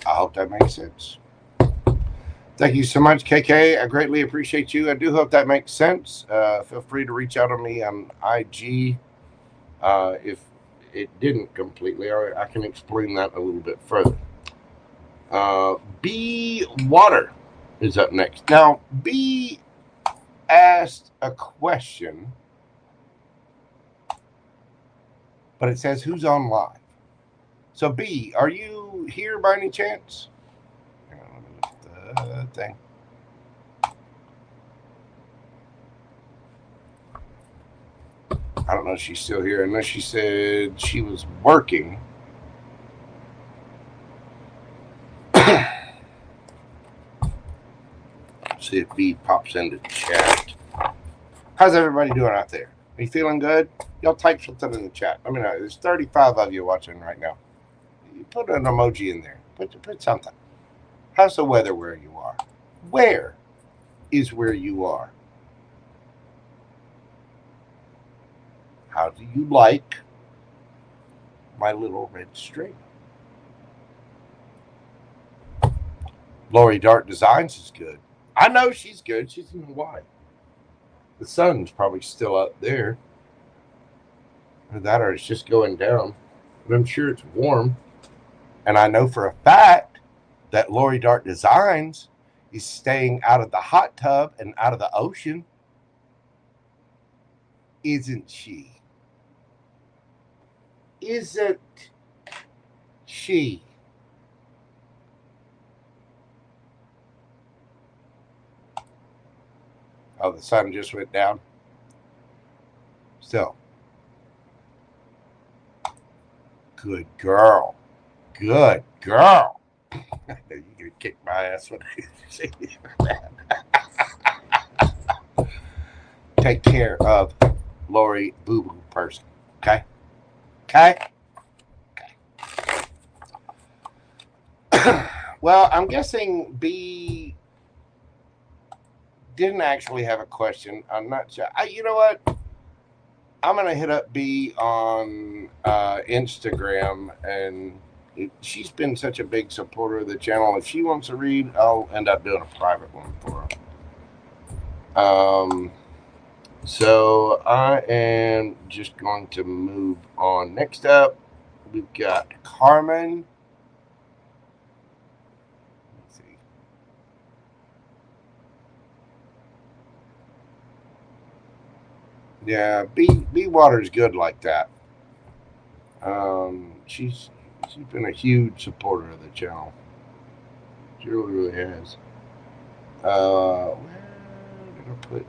I hope that makes sense. Thank you so much, KK. I greatly appreciate you. I do hope that makes sense. Feel free to reach out on me on IG. If it didn't completely, I can explain that a little bit further. B Water is up next. Now, B asked a question, but it says who's on live. So B, are you here by any chance? Hang on, let me look at the thing. I don't know if she's still here, unless she said she was working. See if B pops into chat. How's everybody doing out there? Are you feeling good? Y'all type something in the chat. Let me know. There's 35 of you watching right now. You put an emoji in there. Put something. How's the weather where you are? Where is where you are? How do you like my little red string? Lori Dart Designs is good. I know she's good. She's in Hawaii. The sun's probably still up there. Or that, or it's just going down. But I'm sure it's warm. And I know for a fact that Lori Dart Designs is staying out of the hot tub and out of the ocean. Isn't she? isn't she? Oh, the sun just went down. Still. Good girl. Good girl. I know you're going to kick my ass when I say that. Take care of Lori Boo Boo person. Okay? Okay? Okay. Well, I'm guessing B didn't actually have a question. I'm not sure. You know what? I'm going to hit up B on Instagram, and she's been such a big supporter of the channel. If she wants to read, I'll end up doing a private one for her. So I am just going to move on. Next up, we've got Carmen. Let's see. Yeah, B Water's good like that. She's been a huge supporter of the channel. She really has. Where did I put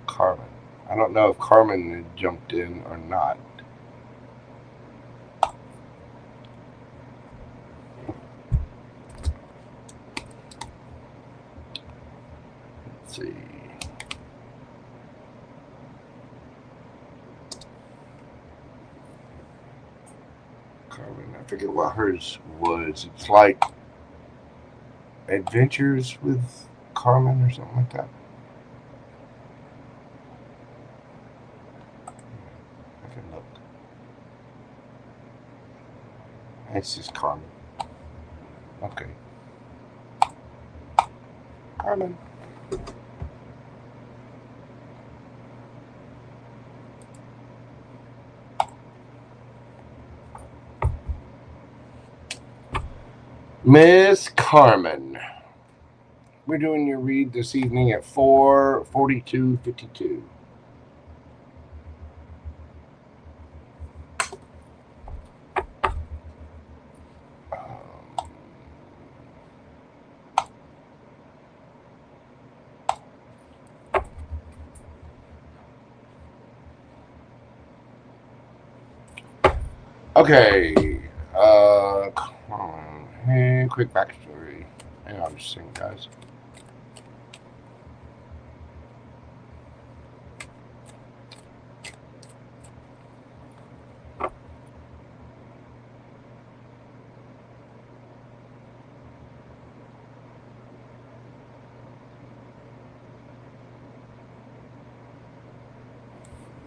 Carmen? I don't know if Carmen had jumped in or not. Let's see. Carmen, I forget what hers was. It's like Adventures with Carmen or something like that. I can look. It's just Carmen. Okay. Carmen. Miss Carmen. We're doing your read this evening at 4:42:52. Okay. Hey, quick backstory. Hang on just a second, guys.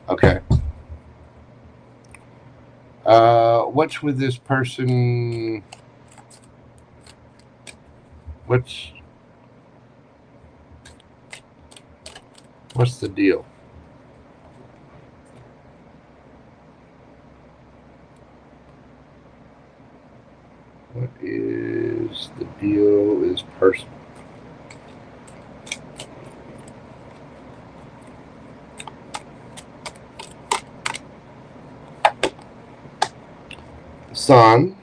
Okay. What's with this person? What's the deal? What is the deal with this person? Sun.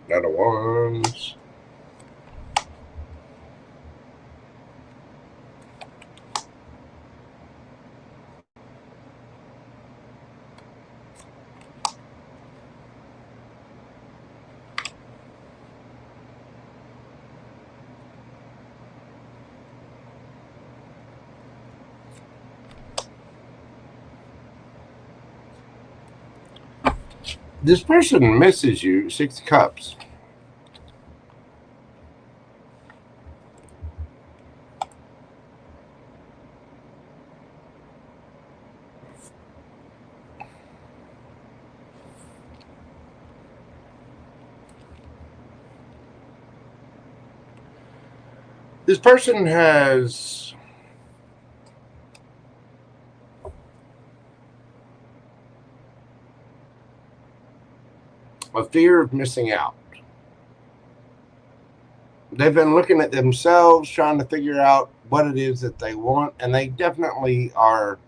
Knight of Wands. This person misses you. 6 Cups. This person has a fear of missing out. They've been looking at themselves, trying to figure out what it is that they want, and they definitely are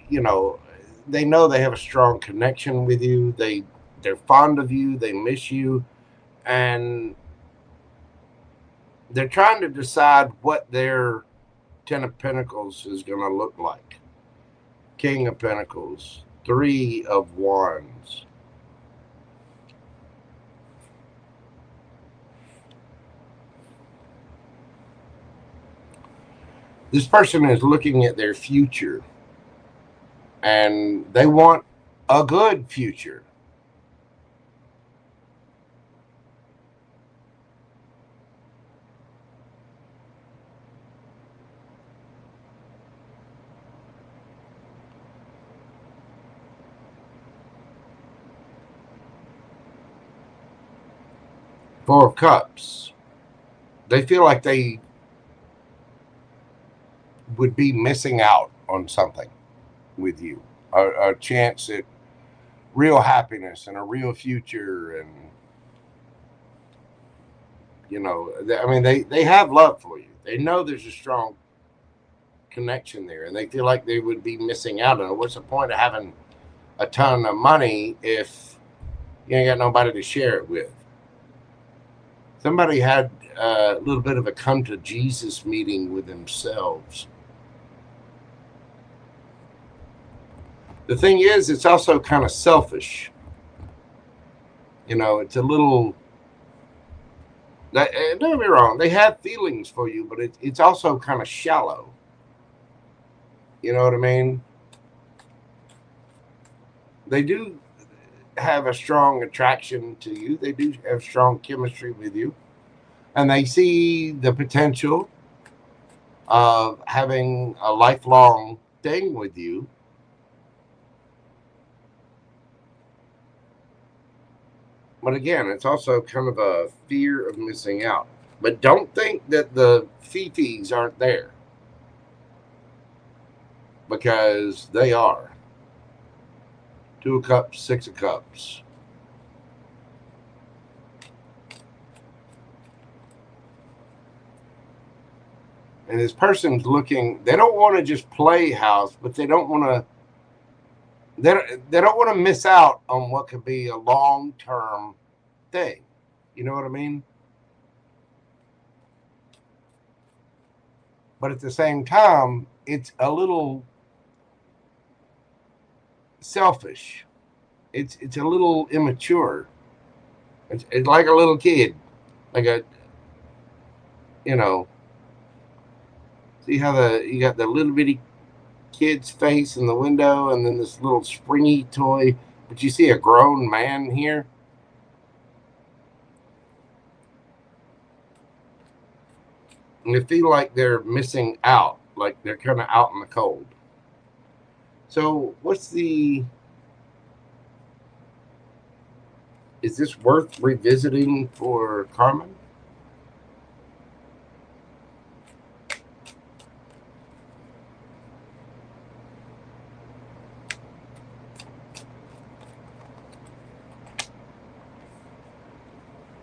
you know, they know they have a strong connection with you. They're fond of you. They miss you, and they're trying to decide what their Ten of Pentacles is going to look like. King of Pentacles, Three of Wands. This person is looking at their future, and they want a good future. Four of Cups. They feel like they would be missing out on something with you, a chance at real happiness and a real future. And you know, I mean, they have love for you. They know there's a strong connection there, and they feel like they would be missing out on it. What's the point of having a ton of money if you ain't got nobody to share it with? Somebody had a little bit of a come to Jesus meeting with themselves. The thing is, it's also kind of selfish. You know, it's a little, don't get me wrong, they have feelings for you, but it's also kind of shallow. You know what I mean? They do have a strong attraction to you. They do have strong chemistry with you. And they see the potential of having a lifelong thing with you. But again, it's also kind of a fear of missing out. But don't think that the fifis aren't there, because they are. Two of Cups, Six of Cups. And this person's looking, they don't want to just play house, but they don't want to, they don't want to miss out on what could be a long-term thing. You know what I mean? But at the same time, it's a little selfish. It's a little immature. It's like a little kid, like a, you know, see how you got the little bitty kid's face in the window, and then this little springy toy, but you see a grown man here. And they feel like they're missing out, like they're kind of out in the cold. So what's the, is this worth revisiting for Carmen?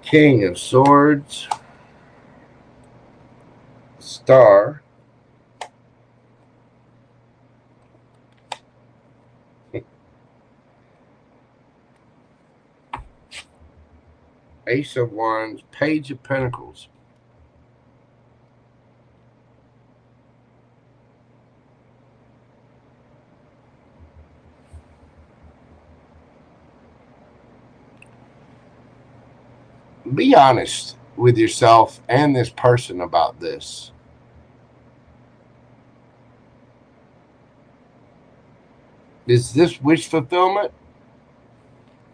King of Swords, Star, Ace of Wands, Page of Pentacles. Be honest with yourself and this person about this. Is this wish fulfillment?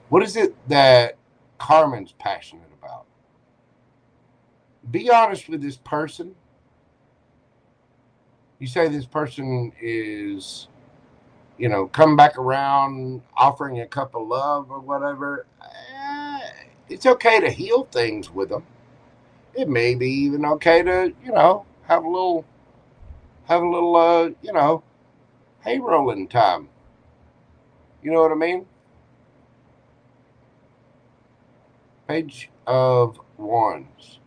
What is it that Carmen's passionate about? Be honest with this person. You say this person is, you know, come back around, offering a cup of love or whatever. It's okay to heal things with them. It may be even okay to, you know, have a little, you know, hay rolling time. You know what I mean? Page of Wands.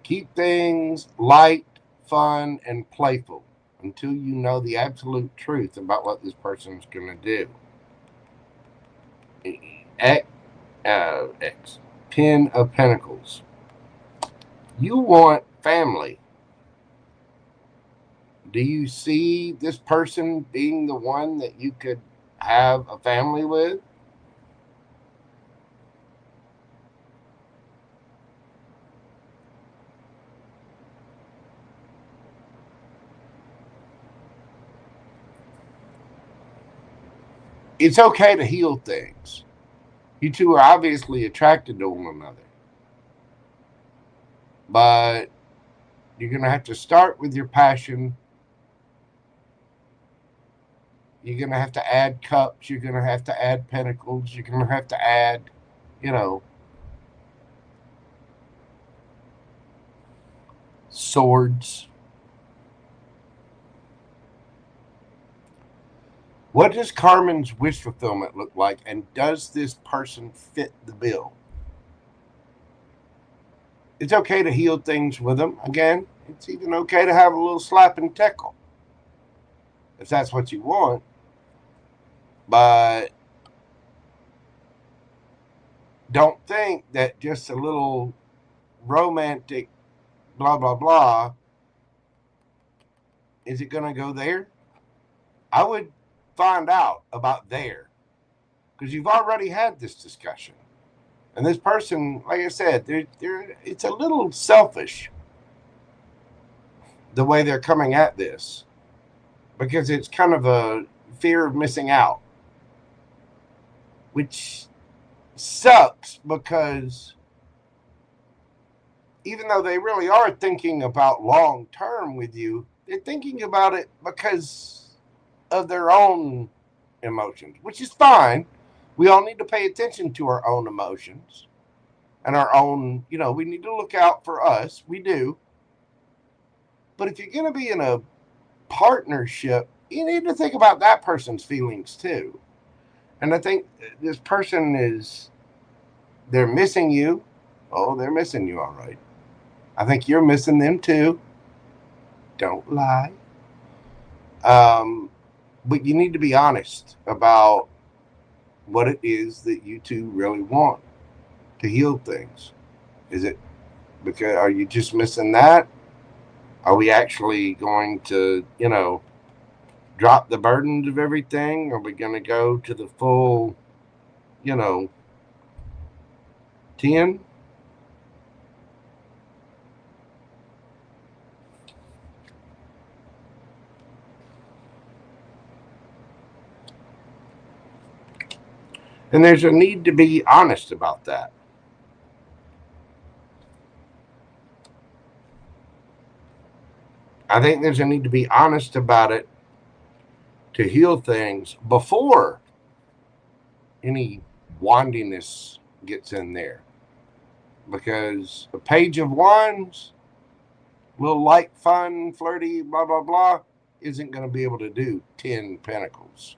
Keep things light, fun, and playful. until you know the absolute truth about what this person's going to do. X. Ten of Pentacles. You want family. Do you see this person being the one that you could have a family with? It's okay to heal things. You two are obviously attracted to one another. But you're going to have to start with your passion. You're going to have to add cups. You're going to have to add pentacles. You're going to have to add, swords. What does Carmen's wish fulfillment look like? And does this person fit the bill? It's okay to heal things with them. Again, it's even okay to have a little slap and tickle, if that's what you want. But don't think that just a little romantic blah, blah, blah, is it going to go there? I would find out about there, because you've already had this discussion. And this person, like I said, it's a little selfish the way they're coming at this, because it's kind of a fear of missing out, which sucks, because even though they really are thinking about long term with you, they're thinking about it because of their own emotions, which is fine. We all need to pay attention to our own emotions and our own, we need to look out for us. We do. But if you're going to be in a partnership, you need to think about that person's feelings too. And I think this person they're missing you. Oh, they're missing you, all right. I think you're missing them too. Don't lie. But you need to be honest about what it is that you two really want to heal things. Is it because, are you just missing that? Are we actually going to, drop the burdens of everything? Are we going to go to the full, 10? And there's a need to be honest about that. I think there's a need to be honest about it to heal things before any wandiness gets in there. Because a page of wands, little light, fun, flirty, blah, blah, blah, isn't going to be able to do 10 pentacles.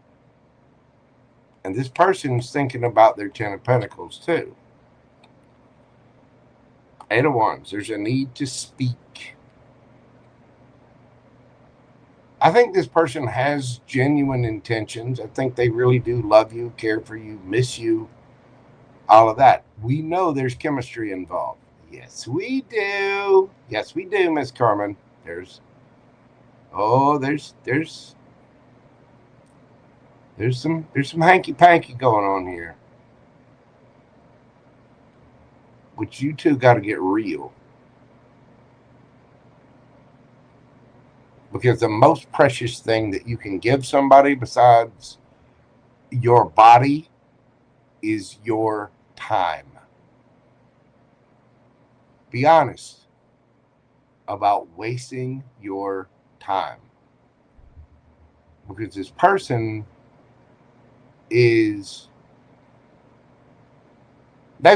And this person's thinking about their 10 of pentacles too. 8 of wands, there's a need to speak. I think this person has genuine intentions. I think they really do love you, care for you, miss you, all of that. We know there's chemistry involved. Yes, we do. Yes, we do, Miss Carmen. There's some hanky-panky going on here. Which you two got to get real. Because the most precious thing that you can give somebody besides your body is your time. Be honest about wasting your time. Because this person they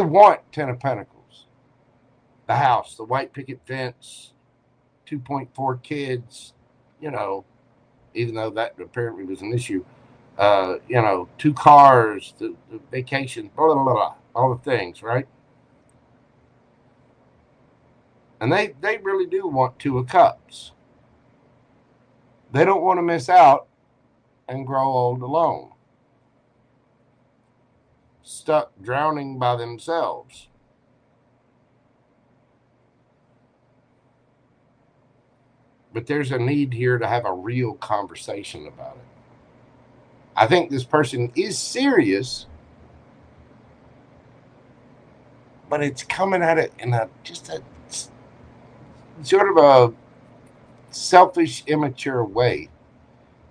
want 10 of pentacles. The house, the white picket fence, 2.4 kids, even though that apparently was an issue, 2 cars, the vacation, blah, blah, blah, all the things, right? And they really do want 2 of cups. They don't want to miss out and grow old alone, stuck drowning by themselves. But there's a need here to have a real conversation about it. I think this person is serious, but it's coming at it in just a sort of a selfish, immature way.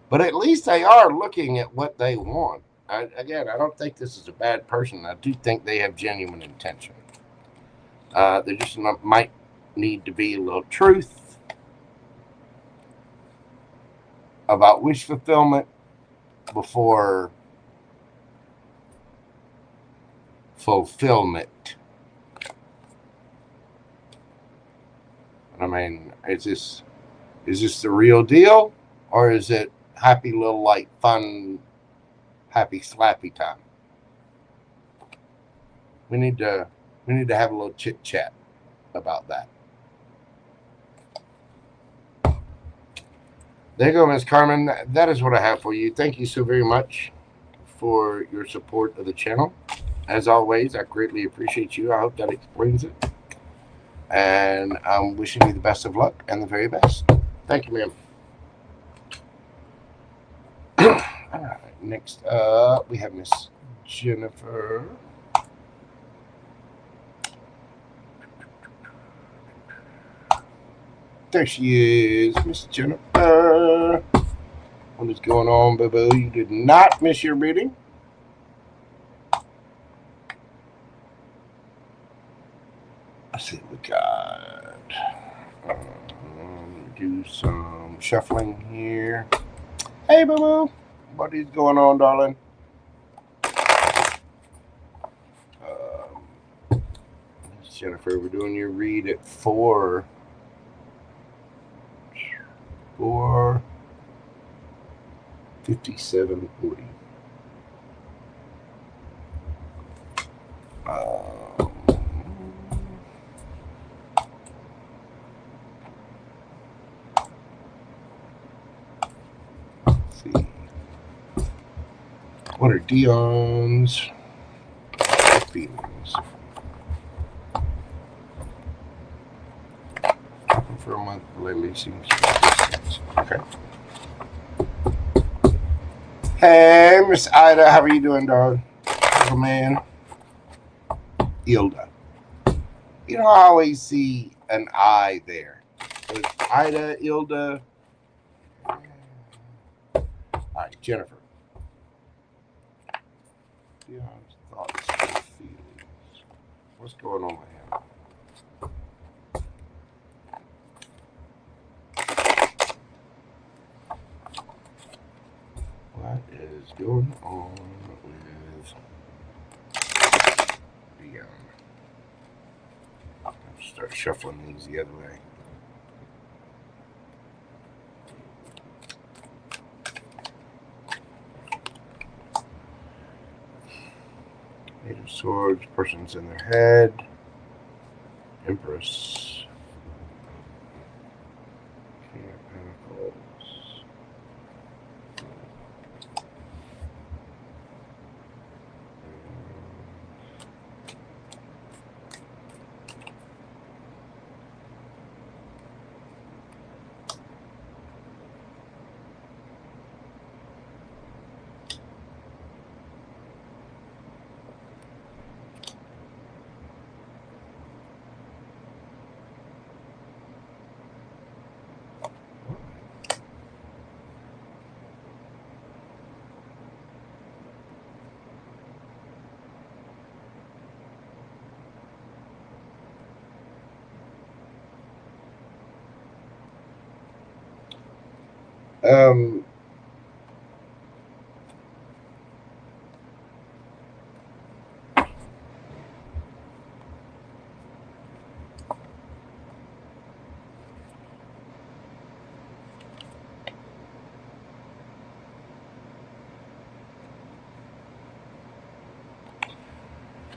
But at least they are looking at what they want. Again, I don't think this is a bad person. I do think they have genuine intention. There just might need to be a little truth about wish fulfillment before fulfillment. I mean, is this the real deal, or is it happy little like fun, happy slappy time? We need to have a little chit chat about that. There you go, Miss Carmen. That is what I have for you. Thank you so very much for your support of the channel. As always, I greatly appreciate you. I hope that explains it. And I'm wishing you the best of luck and the very best. Thank you, ma'am. All right, next up, we have Miss Jennifer. There she is, Miss Jennifer. What is going on, boo-boo? You did not miss your reading. Let's see what we got. Do some shuffling here. Hey, boo-boo. What is going on, darling? Miss Jennifer, we're doing your read at 4:57:40. Let's see. What are Dion's feelings? For a month lately seems okay. Hey, Miss Ida, how are you doing, dog? Oh man, Ilda. You know, I always see an I there. So it's Ida, Ilda. All right, Jennifer. Dion's thoughts and feelings. What's going on with him? What is going on with Dion? I'll start shuffling these the other way. Eight of Swords, person's in their head. Empress. King of Pentacles.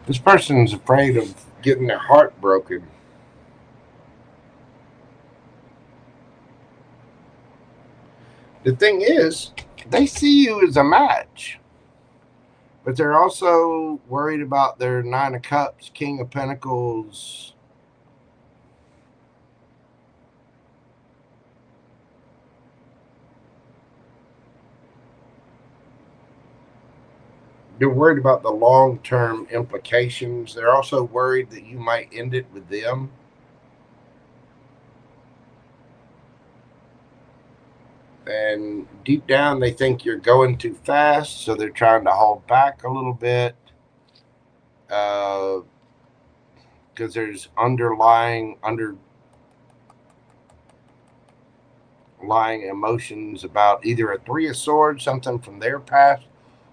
This person's afraid of getting their heart broken. The thing is, they see you as a match, but they're also worried about their Nine of Cups, King of Pentacles. They're worried about the long-term implications. They're also worried that you might end it with them. And deep down, they think you're going too fast, so they're trying to hold back a little bit. Because there's underlying emotions about either a Three of Swords, something from their past,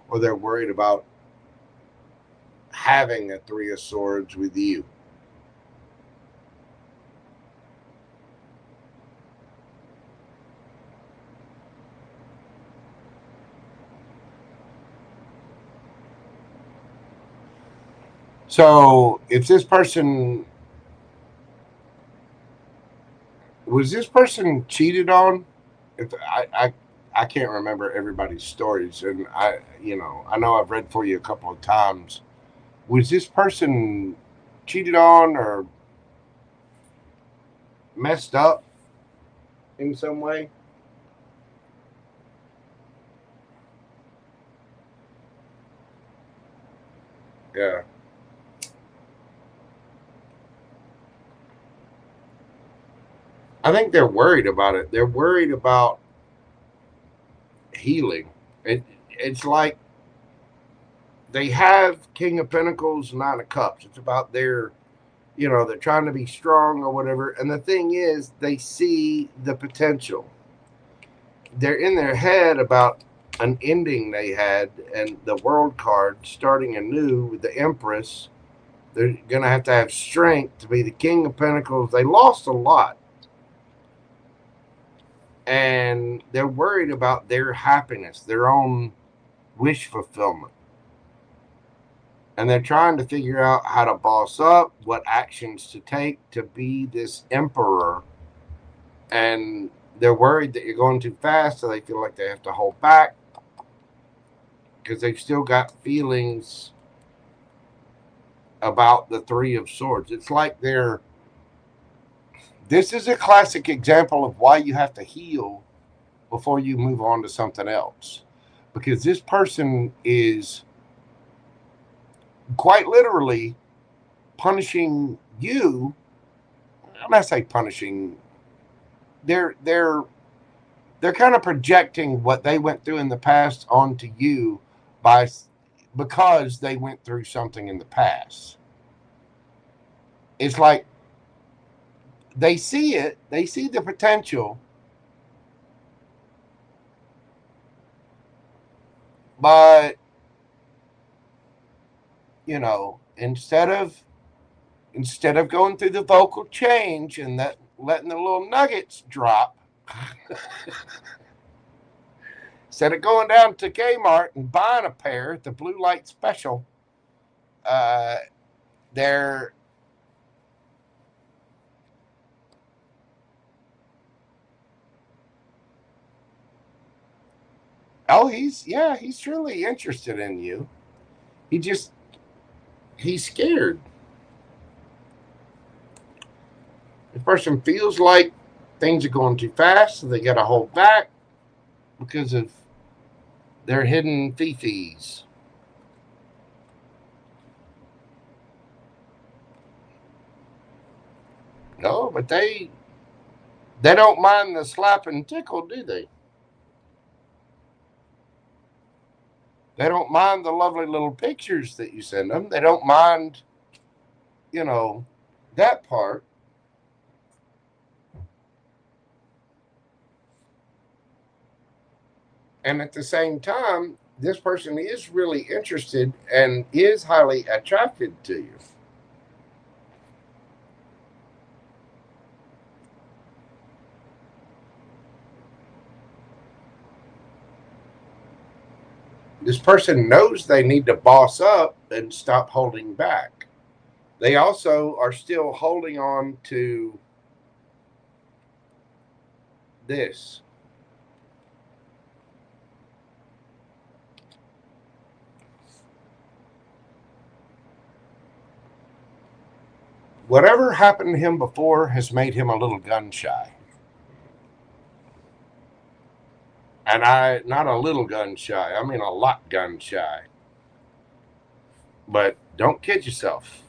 or they're worried about having a Three of Swords with you. So if this person, was this person cheated on? If I can't remember everybody's stories, and I know I've read for you a couple of times. Was this person cheated on or messed up in some way? Yeah. I think they're worried about it. They're worried about healing. It's like they have King of Pentacles, Nine of Cups. It's about their, they're trying to be strong or whatever. And the thing is, they see the potential. They're in their head about an ending they had and the World card starting anew with the Empress. They're going to have strength to be the King of Pentacles. They lost a lot. And they're worried about their happiness, their own wish fulfillment. And they're trying to figure out how to boss up, what actions to take to be this emperor. And they're worried that you're going too fast, so they feel like they have to hold back because they've still got feelings about the Three of Swords. It's like this is a classic example of why you have to heal before you move on to something else. Because this person is quite literally punishing you. When I say punishing, they're kind of projecting what they went through in the past onto you because they went through something in the past. It's like they see it, they see the potential, but instead of going through the vocal change and letting the little nuggets drop, instead of going down to Kmart and buying a pair at the Blue Light Special, they're he's truly interested in you. He's scared. The person feels like things are going too fast, so they got to hold back because of their hidden fifis. No, but they don't mind the slap and tickle, do they? They don't mind the lovely little pictures that you send them. They don't mind, that part. And at the same time, this person is really interested and is highly attracted to you. This person knows they need to boss up and stop holding back. They also are still holding on to this. whatever happened to him before has made him a little gun shy. And not a little gun shy, I mean a lot gun shy. But don't kid yourself.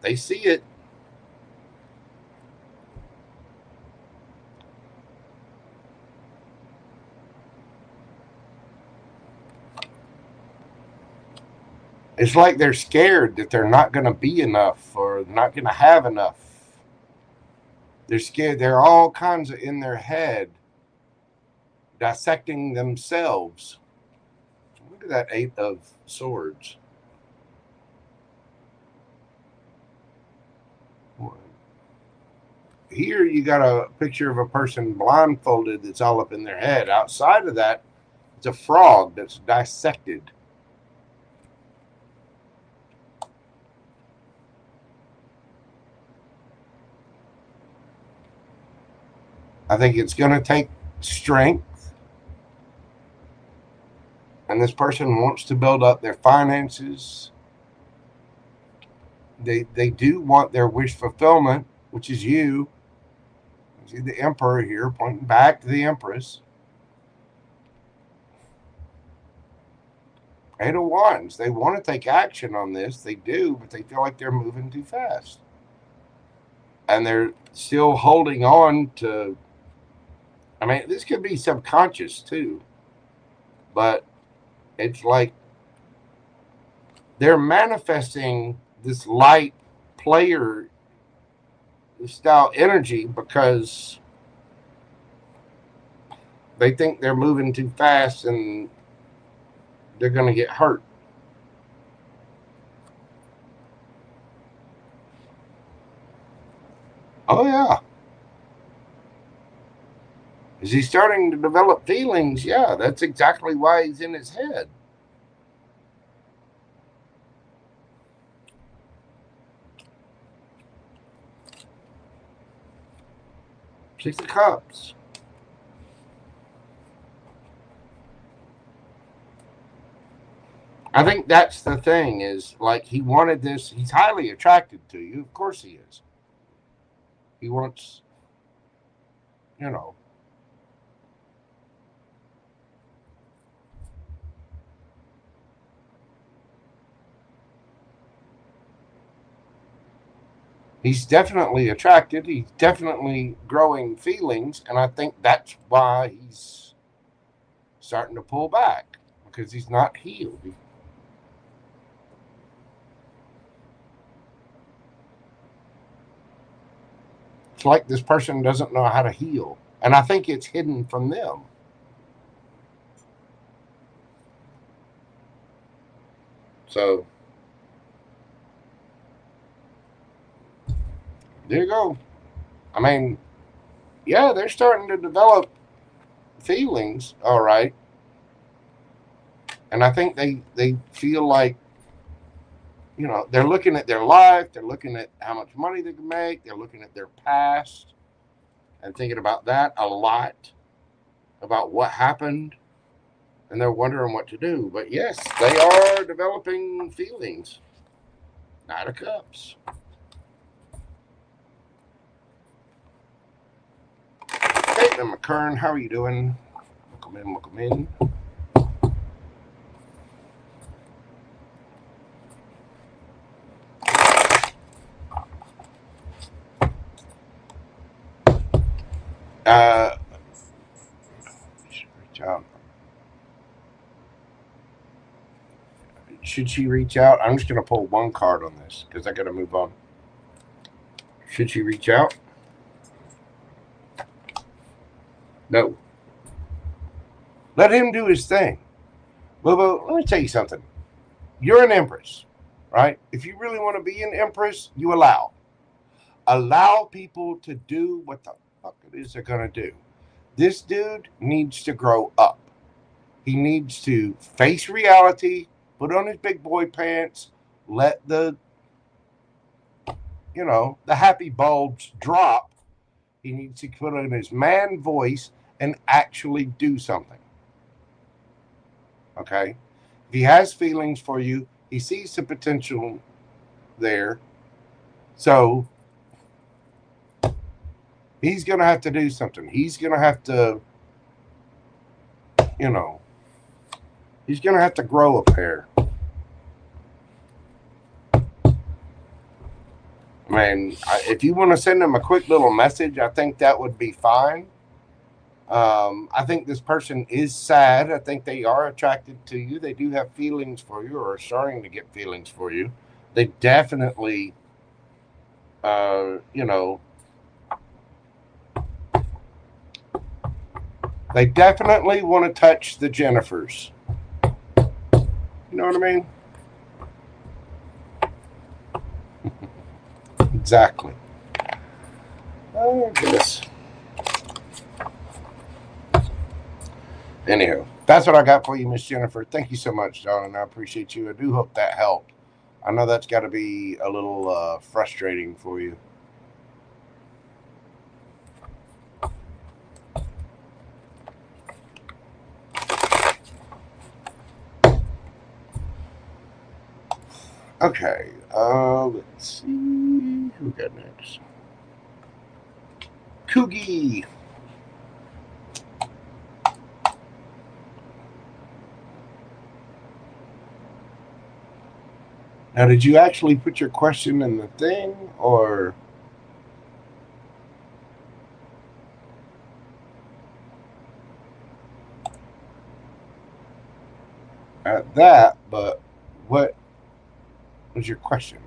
They see it. It's like they're scared that they're not going to be enough or not going to have enough. They're scared. They're all kinds of in their head, dissecting themselves. Look at that 8 of Swords. Here you got a picture of a person blindfolded that's all up in their head. Outside of that, it's a frog that's dissected. I think it's going to take strength. And this person wants to build up their finances. They do want their wish fulfillment, which is you. See the Emperor here pointing back to the Empress. 8 of Wands. They want to take action on this. They do, but they feel like they're moving too fast. And they're still holding on to... I mean, this could be subconscious too. But it's like they're manifesting this light player style energy because they think they're moving too fast and they're going to get hurt. Oh, yeah. Is he starting to develop feelings? Yeah, that's exactly why he's in his head. Six of Cups. I think that's the thing is, like, he wanted this. He's highly attracted to you. Of course he is. He wants, you know. He's definitely attracted. He's definitely growing feelings. And I think that's why he's starting to pull back. Because he's not healed. It's like this person doesn't know how to heal. And I think it's hidden from them. So, there you go. I mean, yeah, they're starting to develop feelings, all right. And I think they feel like, you know, they're looking at their life. They're looking at how much money they can make. They're looking at their past and thinking about that a lot, about what happened. And they're wondering what to do. But yes, they are developing feelings. Knight of Cups. Caitlin McKern, how are you doing? Welcome in, welcome in. Should she reach out? I'm just going to pull one card on this because I got to move on. Should she reach out? No. Let him do his thing. Bobo, let me tell you something. You're an Empress, right? If you really want to be an Empress, you allow. Allow people to do what the fuck it is they're going to do. This dude needs to grow up. He needs to face reality, put on his big boy pants, let the, you know, the happy bulbs drop. He needs to put on his man voice and actually do something. Okay? If he has feelings for you, he sees the potential there. So He's going to have to do something. He's going to have to, you know, he's going to have to grow a pair. I mean, if you want to send him a quick little message, I think that would be fine. I think this person is sad. I think they are attracted to you. They do have feelings for you, or are starting to get feelings for you. They definitely, you know, they definitely want to touch the Jennifers. You know what I mean? Exactly. Oh, goodness. Anyhow, that's what I got for you, Miss Jennifer. Thank you so much, darling. I appreciate you. I do hope that helped. I know that's got to be a little frustrating for you. Okay, let's see who we got next. Coogie. Now, did you actually put your question in the thing, or? At that, but what was your question?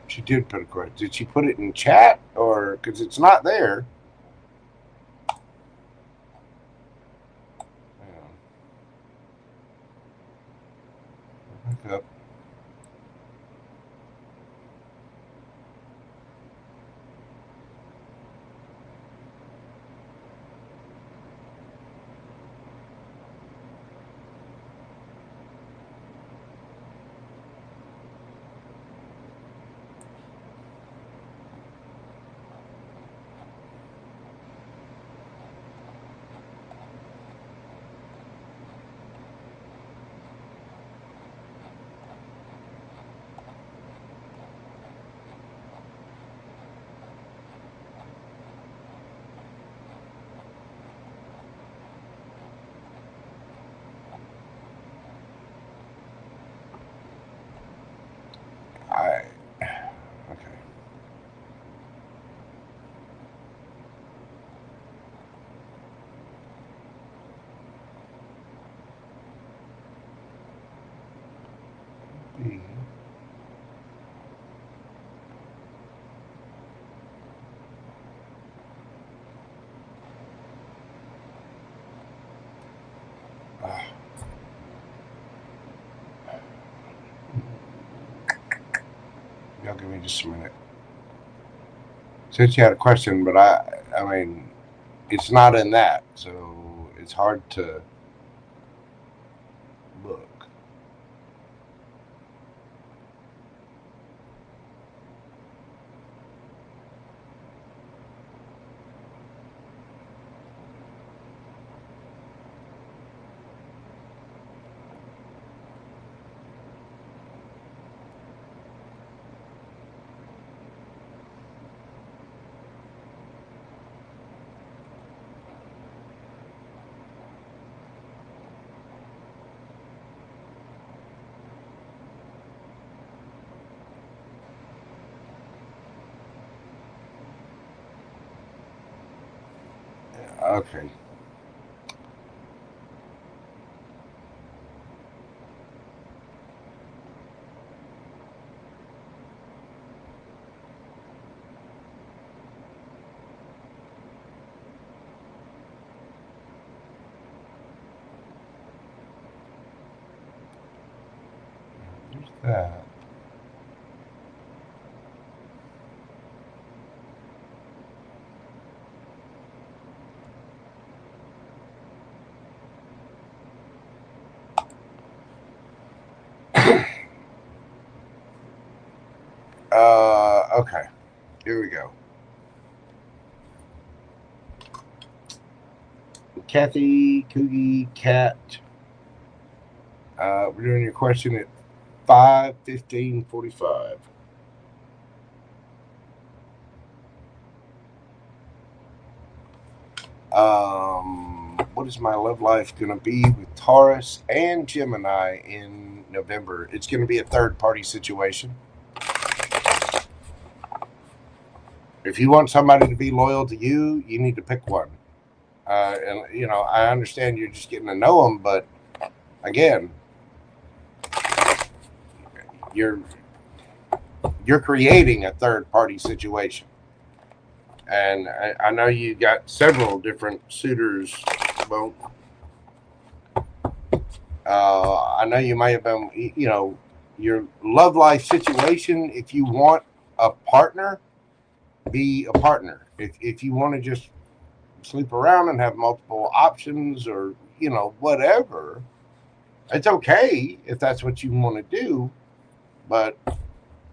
She did put a question. Did she put it in chat, or because it's not there? Back up. Okay. Y'all give me just a minute. Since you had a question, but I mean, it's not in that, so it's hard to look. Okay. There's that. Okay, here we go. Kathy, Coogie, Cat. We're doing your question at 5:15:45. What is my love life going to be with Taurus and Gemini in November? It's going to be a third-party situation. If you want somebody to be loyal to you, you need to pick one. And, you know, I understand you're just getting to know them, but again, you're creating a third-party situation. And I know you got several different suitors. Well, I know you might have been, you know, your love life situation. If you want a partner, be a partner. If you want to just sleep around and have multiple options, or, you know, whatever, it's okay if that's what you want to do. But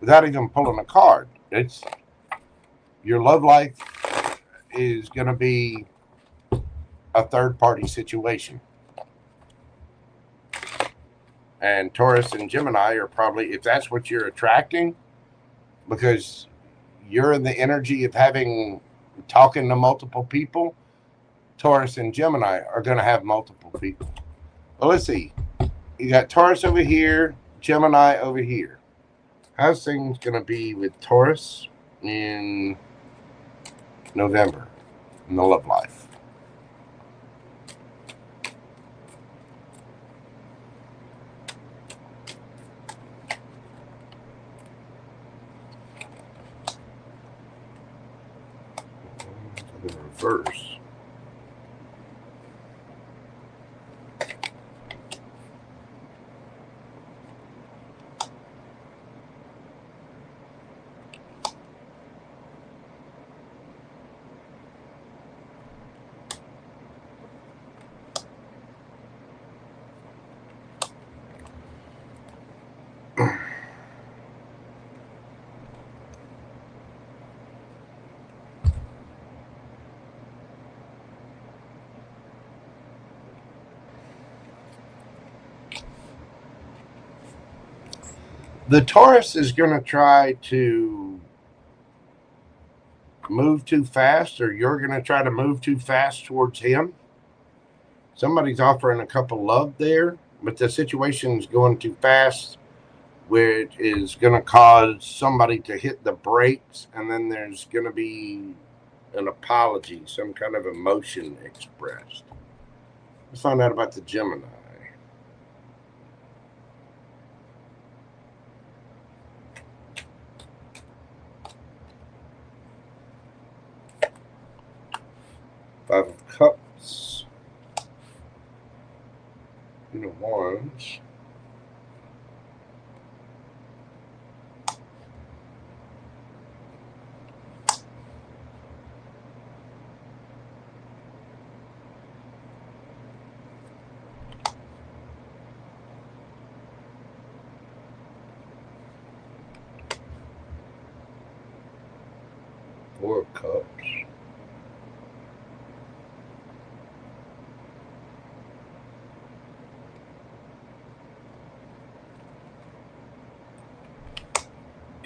without even pulling a card, it's your love life is going to be a third-party situation. And Taurus and Gemini are probably, if that's what you're attracting, because you're in the energy of talking to multiple people, Taurus and Gemini are going to have multiple people. Well, let's see. You got Taurus over here, Gemini over here. How's things going to be with Taurus in November in the love life? The reverse. The Taurus is going to try to move too fast, or you're going to try to move too fast towards him. Somebody's offering a couple love there, but the situation's going too fast, which is going to cause somebody to hit the brakes, and then there's going to be an apology, some kind of emotion expressed. Let's find out about the Gemini. Five of Cups, Queen of Wands, Four of Cups,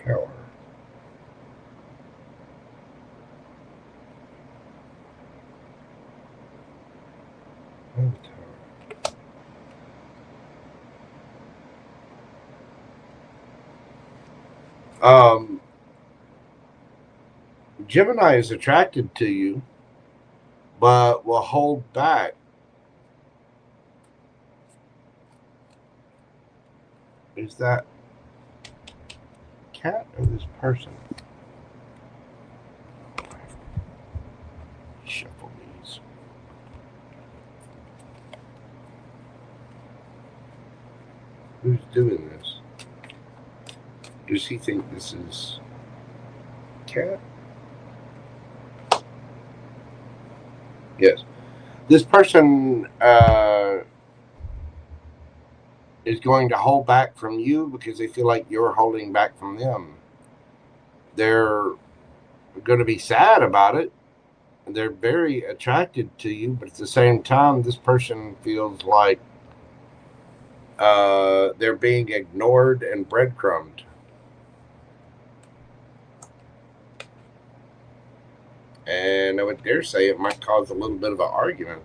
Tower, and Tower. Gemini is attracted to you, but will hold back. Is that cat or this person? Shuffle these. Who's doing this? Does he think this is cat? Yes. This person is going to hold back from you because they feel like you're holding back from them. They're going to be sad about it, they're very attracted to you, but at the same time, this person feels like they're being ignored and breadcrumbed. And I would dare say it might cause a little bit of an argument.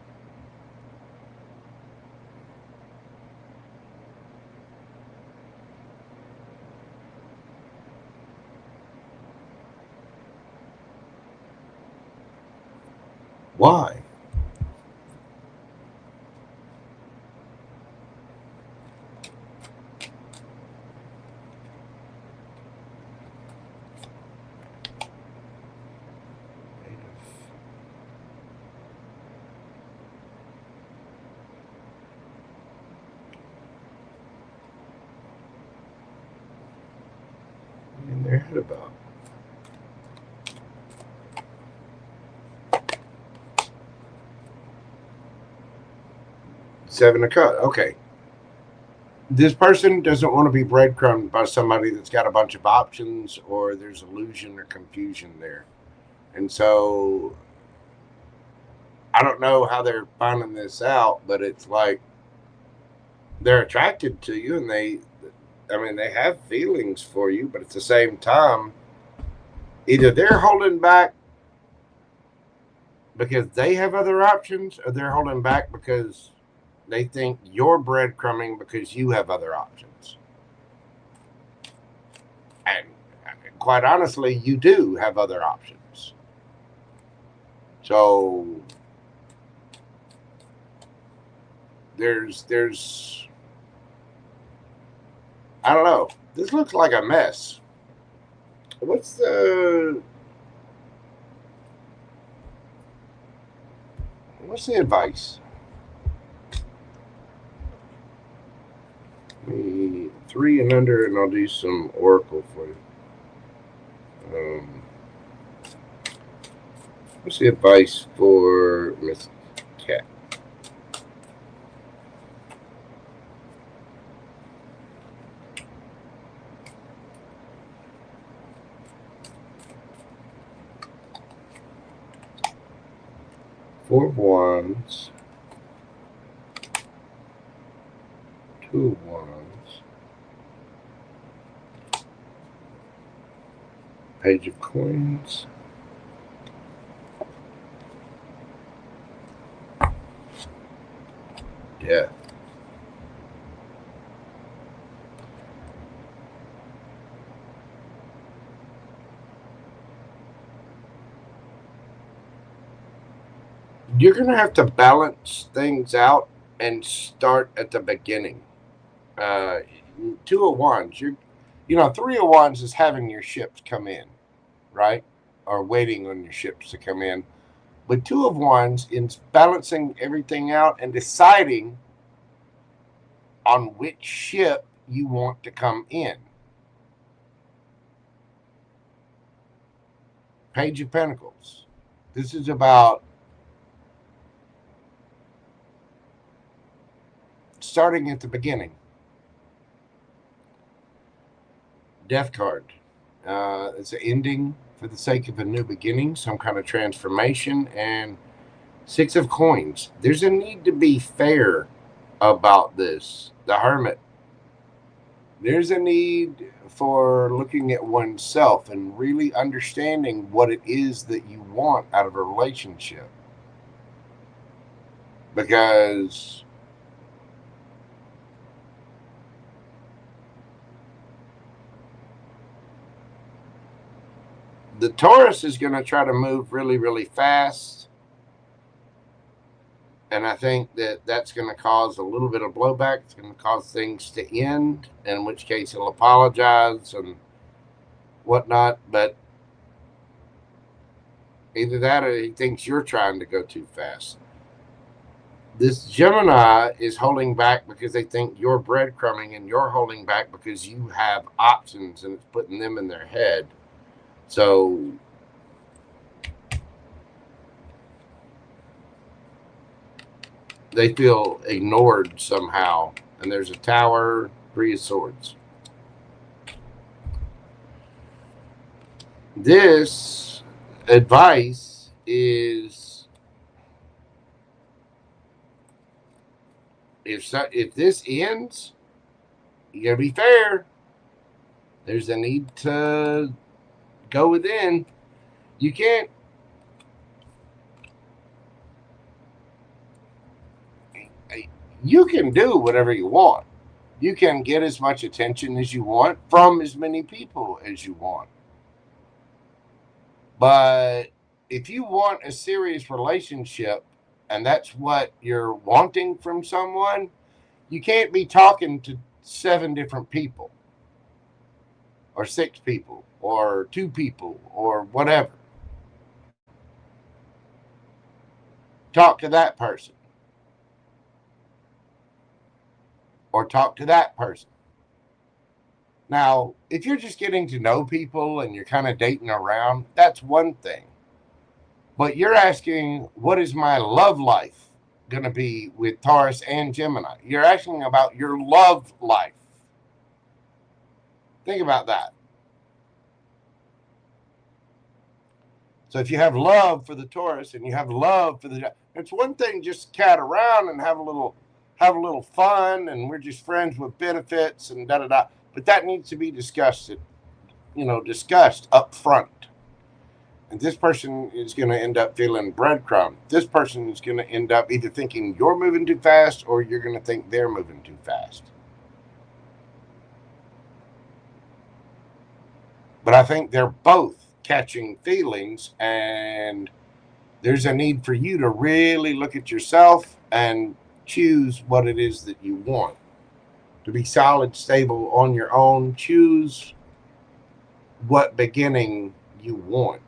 Why? In their head about. Seven of Cups. Okay. This person doesn't want to be breadcrumbed by somebody that's got a bunch of options, or there's illusion or confusion there. And so I don't know how they're finding this out, but it's like they're attracted to you, and they have feelings for you, but at the same time, either they're holding back because they have other options, or they're holding back because they think you're breadcrumbing because you have other options. And quite honestly, you do have other options. So there's I don't know. This looks like a mess. What's the advice? 3 and under, and I'll do some oracle for you. What's the advice for Miss Cat? Four of Wands, 2 of Wands, Page of Coins, Death. You're going to have to balance things out and start at the beginning. 2 of Wands, 3 of Wands is having your ships come in, right? Or waiting on your ships to come in. But 2 of Wands is balancing everything out and deciding on which ship you want to come in. Page of Pentacles. This is about starting at the beginning. Death card. It's an ending for the sake of a new beginning, some kind of transformation. And 6 of Coins. There's a need to be fair about this. The Hermit. There's a need for looking at oneself and really understanding what it is that you want out of a relationship. Because the Taurus is going to try to move really, really fast. And I think that that's going to cause a little bit of blowback. It's going to cause things to end, in which case he'll apologize and whatnot. But either that or he thinks you're trying to go too fast. This Gemini is holding back because they think you're breadcrumbing, and you're holding back because you have options and it's putting them in their head. So they feel ignored somehow. And there's a Tower, 3 of Swords. This advice is if this ends, you gotta be fair. There's a need to go within. You can't. You can do whatever you want. You can get as much attention as you want from as many people as you want. But if you want a serious relationship and that's what you're wanting from someone, you can't be talking to 7 different people or 6 people or 2 people or whatever. Talk to that person or talk to that person. Now, if you're just getting to know people and you're kind of dating around, that's one thing. But you're asking, what is my love life going to be with Taurus and Gemini? You're asking about your love life. Think about that. So if you have love for the Taurus and you have love for the, it's one thing just cat around and have a little fun and we're just friends with benefits and da-da-da. But that needs to be discussed up front. And this person is going to end up feeling breadcrumb. This person is going to end up either thinking you're moving too fast or you're going to think they're moving too fast. But I think they're both catching feelings, and there's a need for you to really look at yourself and choose what it is that you want. To be solid, stable on your own, choose what beginning you want.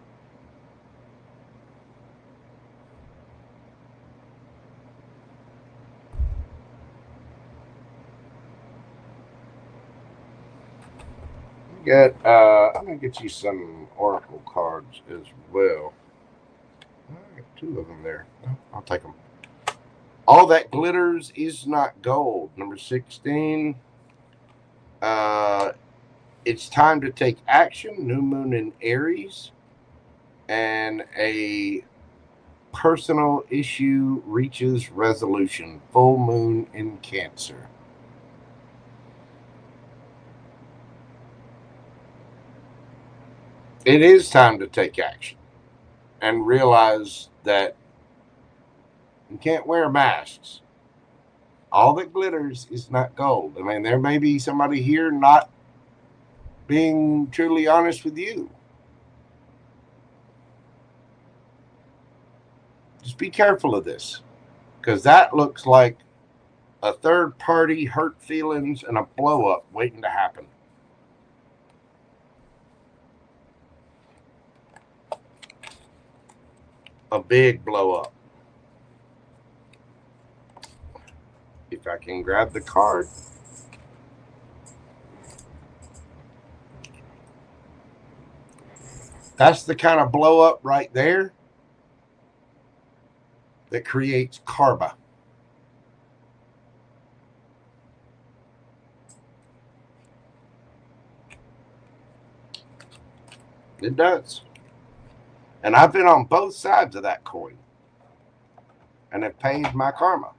I'm gonna get you some oracle cards as well. I got 2 of them there. I'll take them. All that glitters is not gold. Number 16. It's time to take action. New moon in Aries. And a personal issue reaches resolution. Full moon in Cancer. It is time to take action and realize that you can't wear masks. All that glitters is not gold. I mean, there may be somebody here not being truly honest with you. Just be careful of this, because that looks like a third party hurt feelings and a blow up waiting to happen. A big blow up. If I can grab the card. That's the kind of blow up right there that creates karma. It does. And I've been on both sides of that coin and have paid my karma.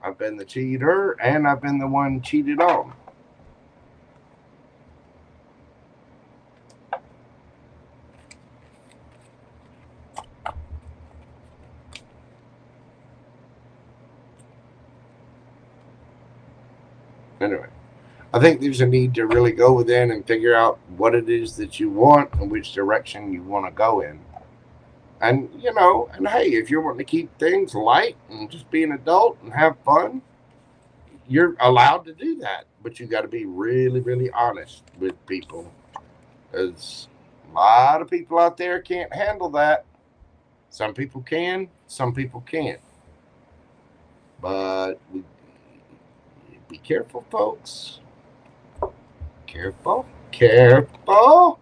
I've been the cheater and I've been the one cheated on. Anyway, I think there's a need to really go within and figure out what it is that you want and which direction you want to go in. And, and hey, if you're wanting to keep things light and just be an adult and have fun, you're allowed to do that. But you got to be really, really honest with people. Because a lot of people out there can't handle that. Some people can, some people can't. But be careful, folks. Careful, careful.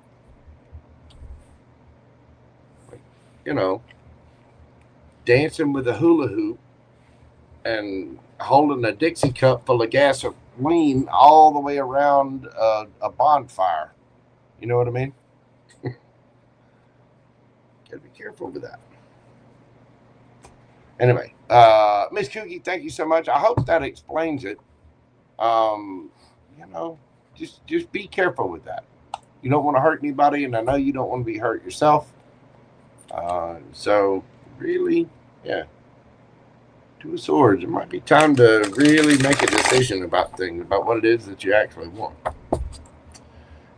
Dancing with a hula hoop and holding a Dixie cup full of gasoline all the way around a bonfire. You know what I mean? Gotta be careful with that. Anyway, Miss Cookie, thank you so much. I hope that explains it. You know, just be careful with that. You don't want to hurt anybody, and I know you don't want to be hurt yourself. So really, yeah. Two of Swords. It might be time to really make a decision about things, about what it is that you actually want.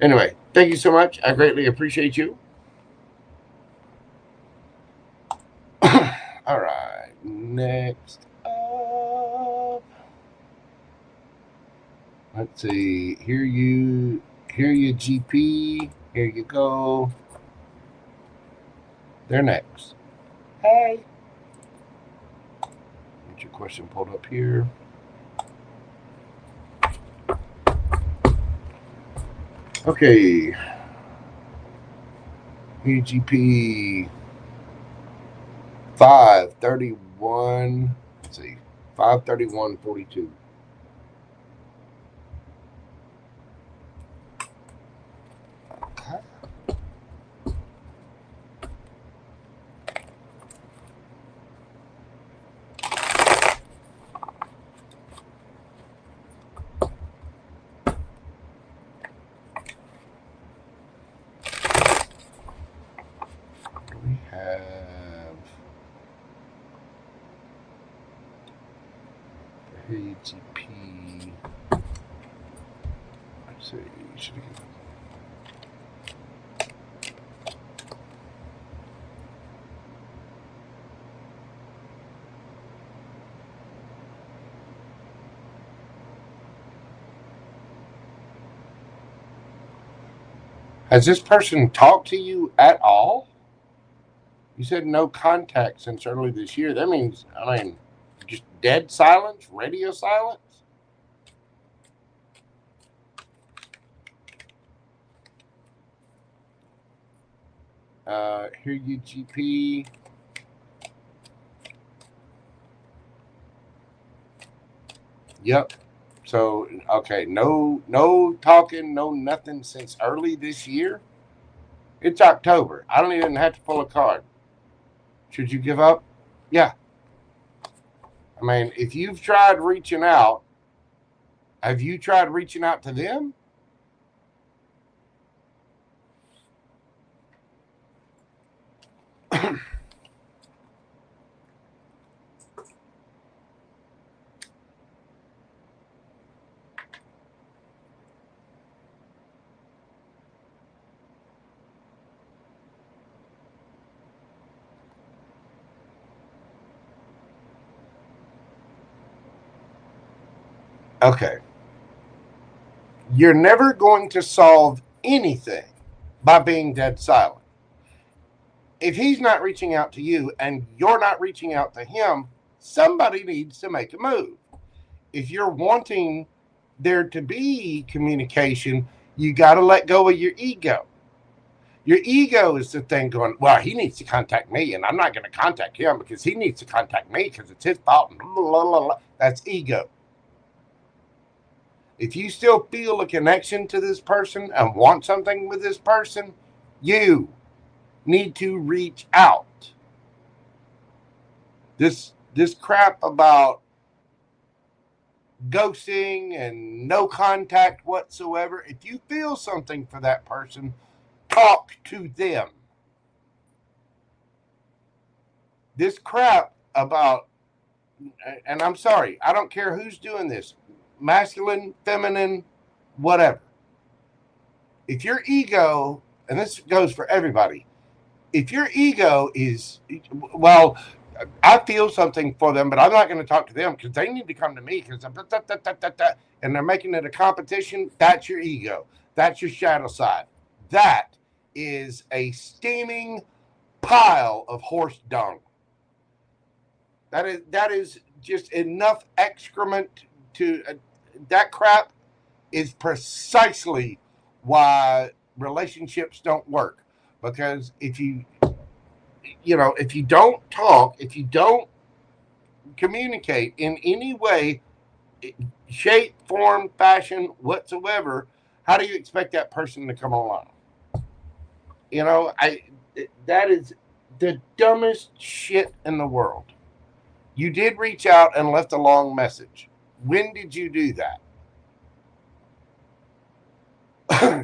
Anyway, thank you so much. I greatly appreciate you. All right, next up. Let's see. Here you GP. Here you go. They're next. Hey. Get your question pulled up here. Okay. Here GP 531. Let's see. 531.42. AGP. Let's see. Should we get that? Has this person talked to you at all? You said no contact since early this year. That means, I mean, just dead silence, radio silence? Here you GP. Yep. So, okay, no talking, no nothing since early this year. It's October. I don't even have to pull a card. Should you give up? Yeah. I mean, if you've tried reaching out, have you tried reaching out to them? Okay. You're never going to solve anything by being dead silent. If he's not reaching out to you and you're not reaching out to him, somebody needs to make a move. If you're wanting there to be communication, you got to let go of your ego. Your ego is the thing going, well, he needs to contact me, and I'm not going to contact him because he needs to contact me because it's his fault. Blah, blah, blah, blah. That's ego. If you still feel a connection to this person and want something with this person, you need to reach out. This crap about ghosting and no contact whatsoever, if you feel something for that person, talk to them. This crap about, and I'm sorry, I don't care who's doing this, masculine, feminine, whatever. If your ego, and this goes for everybody, if your ego is, well, I feel something for them, but I'm not going to talk to them because they need to come to me because and they're making it a competition, that's your ego. That's your shadow side. That is a steaming pile of horse dung. That is just enough excrement to that crap is precisely why relationships don't work. Because if you don't talk, if you don't communicate in any way, shape, form, fashion, whatsoever, how do you expect that person to come along? That is the dumbest shit in the world. You did reach out and left a long message. When did you do that?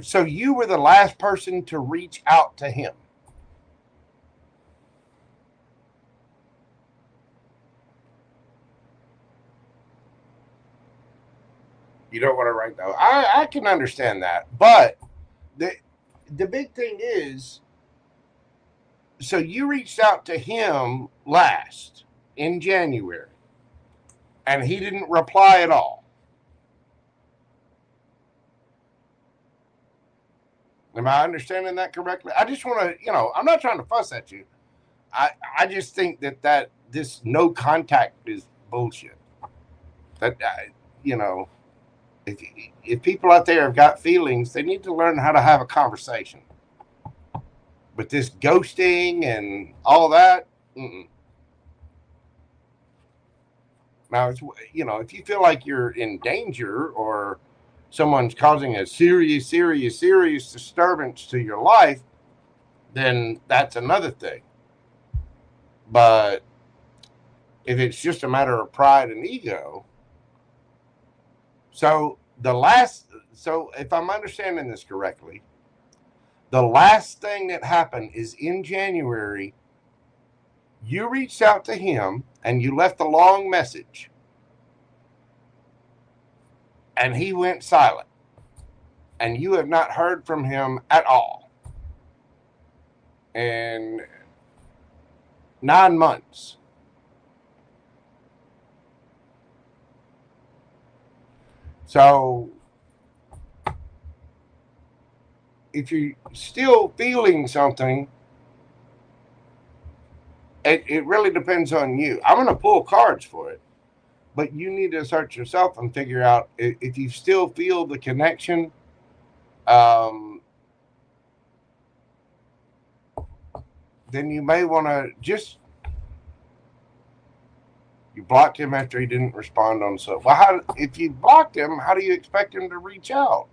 So you were the last person to reach out to him. You don't want to write though. I can understand that. But the big thing is, so you reached out to him last in January, and he didn't reply at all. Am I understanding that correctly? I just want to, I'm not trying to fuss at you. I just think that this no contact is bullshit. That, if people out there have got feelings, they need to learn how to have a conversation. But this ghosting and all that, Now, if you feel like you're in danger or someone's causing a serious disturbance to your life, then that's another thing. But if it's just a matter of pride and ego, so if I'm understanding this correctly, the last thing that happened is in January, you reached out to him and you left a long message, and he went silent, and you have not heard from him at all in 9 months. So if you're still feeling something, it really depends on you. I'm going to pull cards for it, but you need to search yourself and figure out if you still feel the connection. Then you may want to you blocked him after he didn't respond on so. Well, if you blocked him, how do you expect him to reach out?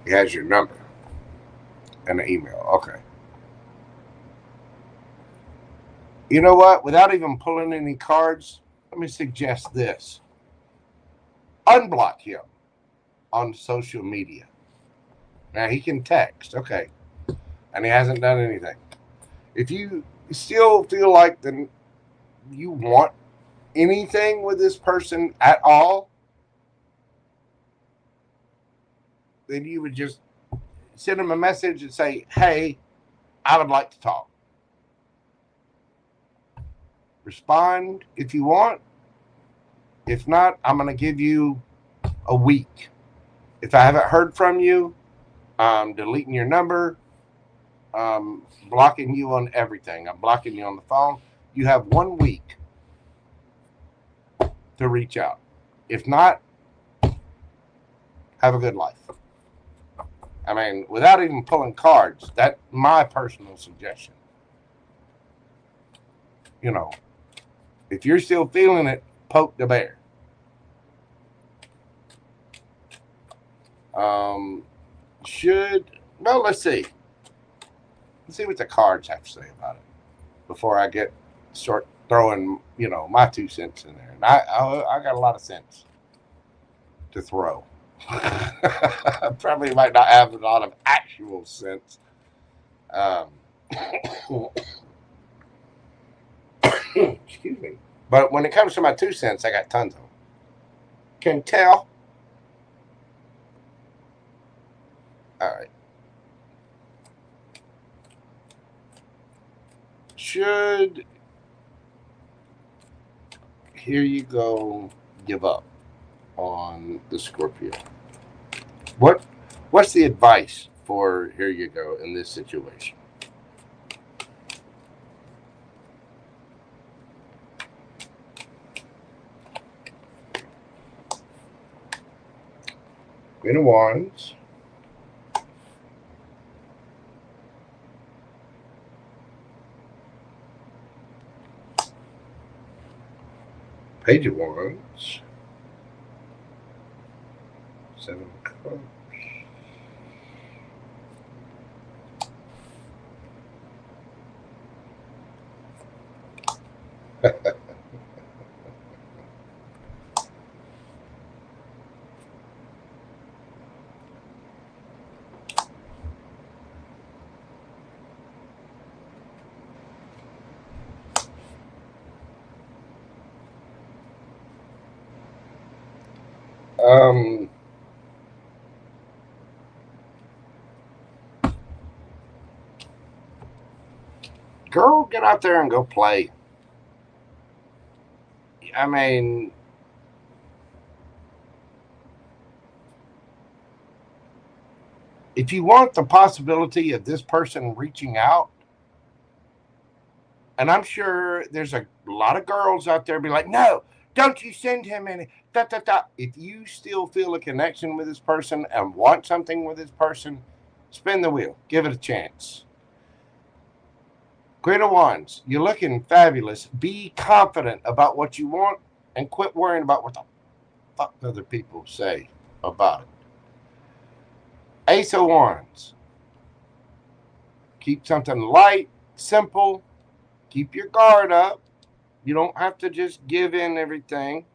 He has your number and an email. Okay. You know what? Without even pulling any cards, let me suggest this. Unblock him on social media. Now, he can text. Okay. And he hasn't done anything. If you still feel like you want anything with this person at all, then you would just send him a message and say, hey, I would like to talk. Respond if you want. If not, I'm going to give you a week. If I haven't heard from you, I'm deleting your number. Blocking you on everything. I'm blocking you on the phone. You have 1 week to reach out. If not, have a good life. I mean, without even pulling cards, that's my personal suggestion. If you're still feeling it, poke the bear. Let's see. Let's see what the cards have to say about it before I start throwing, my 2 cents in there. And I got a lot of sense to throw. Probably might not have a lot of actual sense. Excuse me. But when it comes to my 2 cents, I got tons of them. Can tell. All right. Should Here You Go give up on the Scorpio? What's the advice for Here You Go in this situation? Queen of Wands. Page of Wands. Seven of Cups. Girl, get out there and go play. I mean, if you want the possibility of this person reaching out, and I'm sure there's a lot of girls out there be like, no, don't you send him any. If you still feel a connection with this person and want something with this person, spin the wheel. Give it a chance. Queen of Wands, you're looking fabulous. Be confident about what you want and quit worrying about what the fuck other people say about it. Ace of Wands. Keep something light, simple. Keep your guard up. You don't have to just give in everything.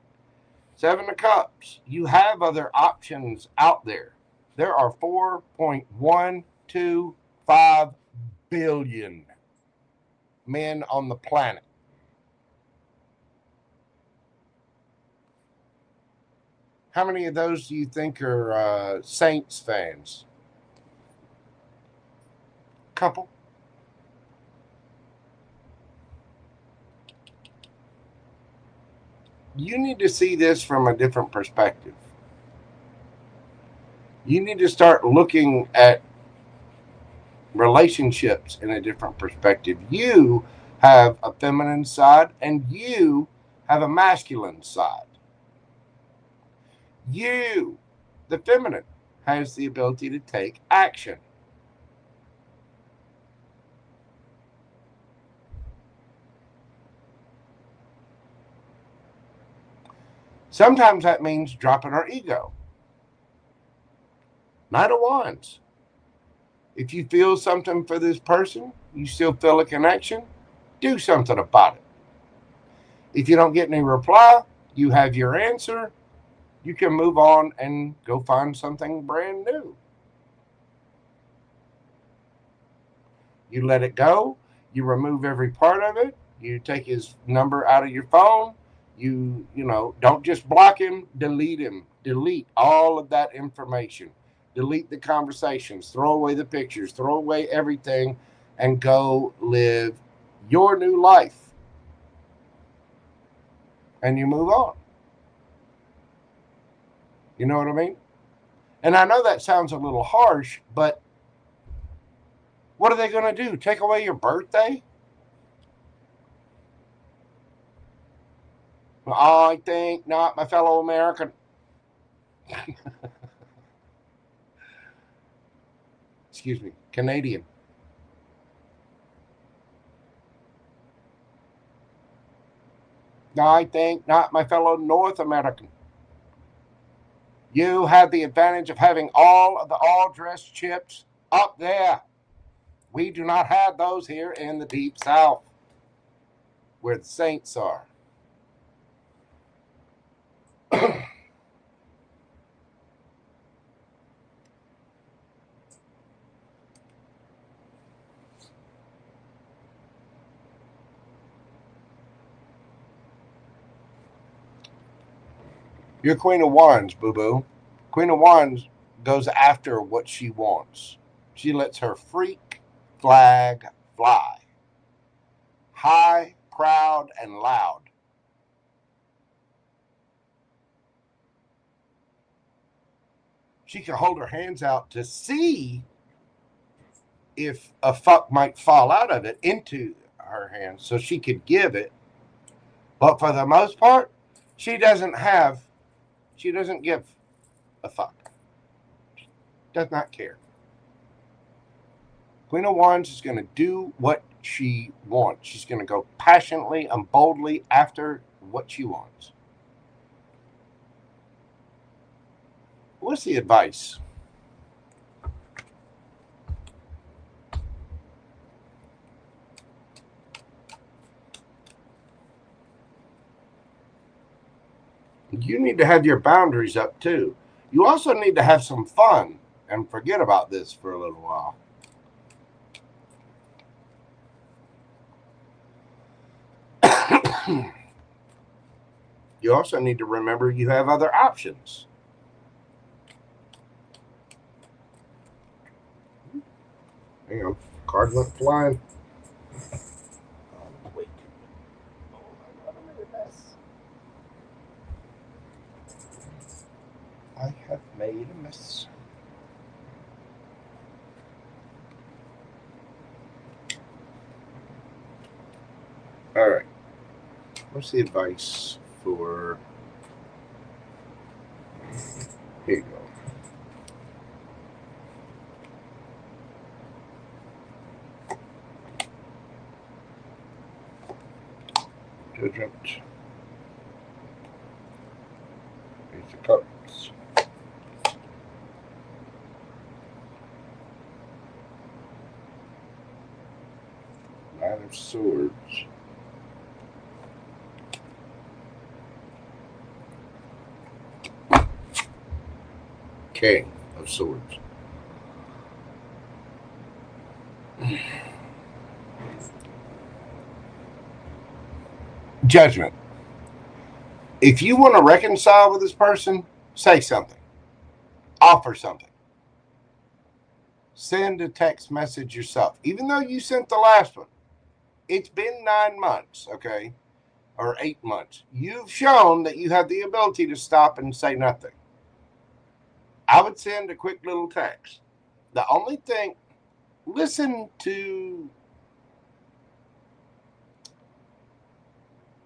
Seven of Cups. You have other options out there. There are 4.125 billion men on the planet. How many of those do you think are Saints fans? Couple. You need to see this from a different perspective. You need to start looking at relationships in a different perspective. You have a feminine side and you have a masculine side. You, the feminine, has the ability to take action. Sometimes that means dropping our ego. Knight of Wands. If you feel something for this person, you still feel a connection, do something about it. If you don't get any reply, you have your answer, you can move on and go find something brand new. You let it go, you remove every part of it, you take his number out of your phone, you don't just block him, delete him. Delete all of that information. Delete the conversations, throw away the pictures, throw away everything, and go live your new life. And you move on. You know what I mean? And I know that sounds a little harsh, but what are they going to do? Take away your birthday? I think not, my fellow American. Excuse me, Canadian. I think not, my fellow North American. You have the advantage of having all of the all-dressed chips up there. We do not have those here in the Deep South, where the Saints are. You're Queen of Wands, boo-boo. Queen of Wands goes after what she wants. She lets her freak flag fly. High, proud, and loud. She can hold her hands out to see if a fuck might fall out of it into her hands so she could give it. But for the most part, she doesn't give a fuck. does not care. Queen of Wands is going to do what she wants. She's going to go passionately and boldly after what she wants. What's the advice? You need to have your boundaries up too. You also need to have some fun and forget about this for a little while. You also need to remember you have other options. Hang on, card went flying. Wait. Oh my God, I made a mess. I have made a mess. All right. What's the advice for? Here you go. Judgment. Ace of Cups. Nine of Swords. King of Swords. Judgment. If you want to reconcile with this person, say something. Offer something. Send a text message yourself. Even though you sent the last one, it's been 9 months, okay? Or 8 months. You've shown that you have the ability to stop and say nothing. I would send a quick little text. The only thing,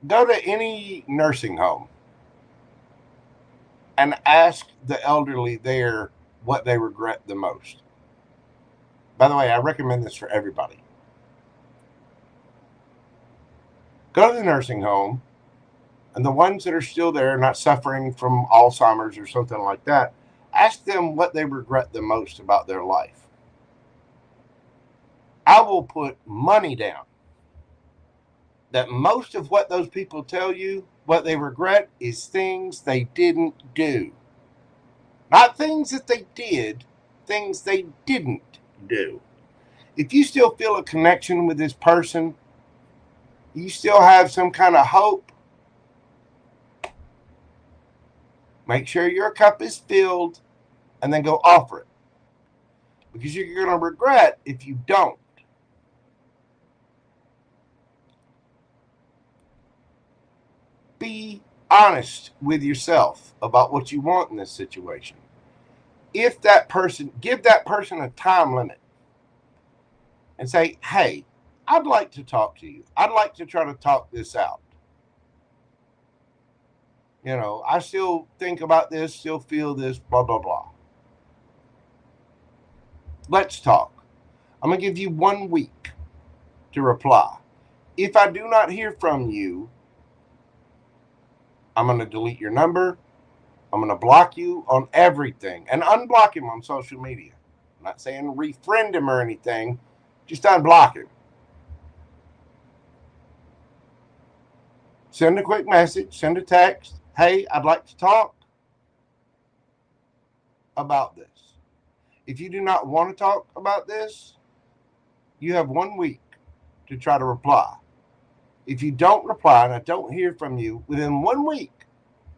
go to any nursing home and ask the elderly there what they regret the most. By the way, I recommend this for everybody. Go to the nursing home, and the ones that are still there, not suffering from Alzheimer's or something like that, ask them what they regret the most about their life. I will put money down that most of what those people tell you, what they regret, is things they didn't do. Not things that they did, things they didn't do. If you still feel a connection with this person, you still have some kind of hope, make sure your cup is filled and then go offer it. Because you're going to regret if you don't. Be honest with yourself about what you want in this situation. If that person, give that person a time limit and say, hey, I'd like to talk to you. I'd like to try to talk this out. You know, I still think about this, still feel this, blah, blah, blah. Let's talk. I'm going to give you 1 week to reply. If I do not hear from you, I'm going to delete your number. I'm going to block you on everything and unblock him on social media. I'm not saying refriend him or anything. Just unblock him. Send a quick message. Send a text. Hey, I'd like to talk about this. If you do not want to talk about this, you have 1 week to try to reply. If you don't reply and I don't hear from you within 1 week,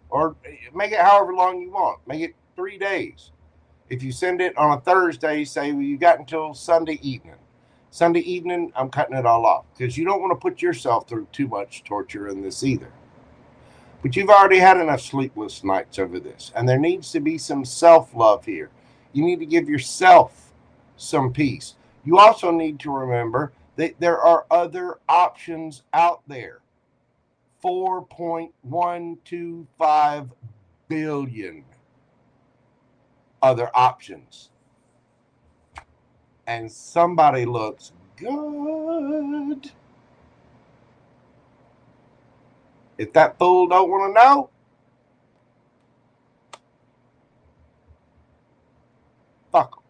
or make it however long you want, make it 3 days. If you send it on a Thursday, say, well, you got until Sunday evening. Sunday evening, I'm cutting it all off because you don't want to put yourself through too much torture in this either. But you've already had enough sleepless nights over this, and there needs to be some self-love here. You need to give yourself some peace. You also need to remember that there are other options out there. 4.125 billion other options. and somebody looks good. If that fool don't want to know, fuck 'em.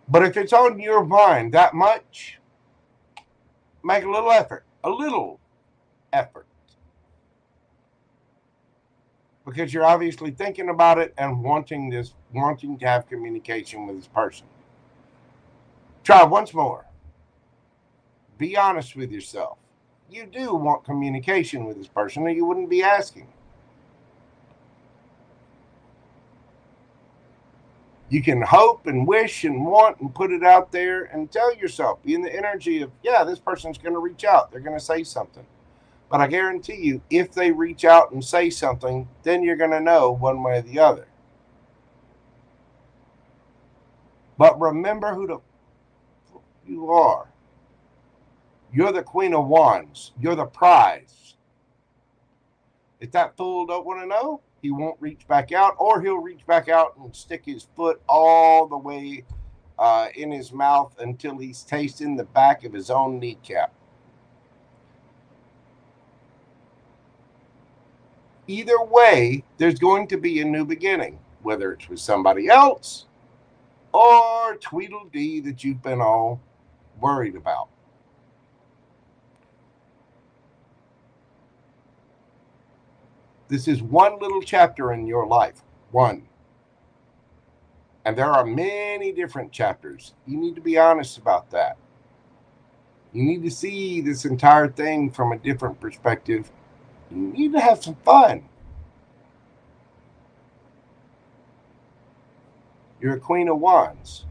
But if it's on your mind that much, make a little effort. A little effort. Because you're obviously thinking about it and wanting to have communication with this person. Try once more. Be honest with yourself. You do want communication with this person, or you wouldn't be asking. You can hope and wish and want and put it out there and tell yourself, be in the energy of, yeah, this person's going to reach out. They're going to say something. But I guarantee you, if they reach out and say something, then you're going to know one way or the other. But remember who you are. You're the Queen of Wands. You're the prize. If that fool don't want to know, he won't reach back out, or he'll reach back out and stick his foot all the way in his mouth until he's tasting the back of his own kneecap. Either way, there's going to be a new beginning, whether it's with somebody else or Tweedledee that you've been all worried about. This is one little chapter in your life. One. And there are many different chapters. You need to be honest about that. You need to see this entire thing from a different perspective. You need to have some fun. You're a Queen of Wands.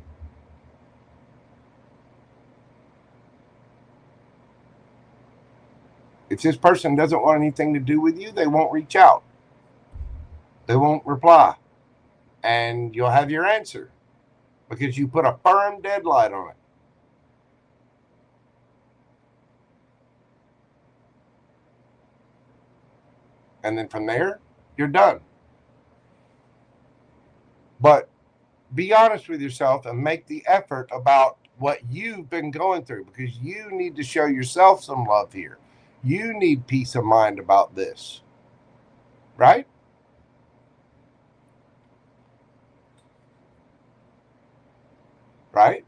If this person doesn't want anything to do with you, they won't reach out. They won't reply. And you'll have your answer because you put a firm deadline on it. And then from there, you're done. But be honest with yourself and make the effort about what you've been going through, because you need to show yourself some love here. You need peace of mind about this. Right? Right?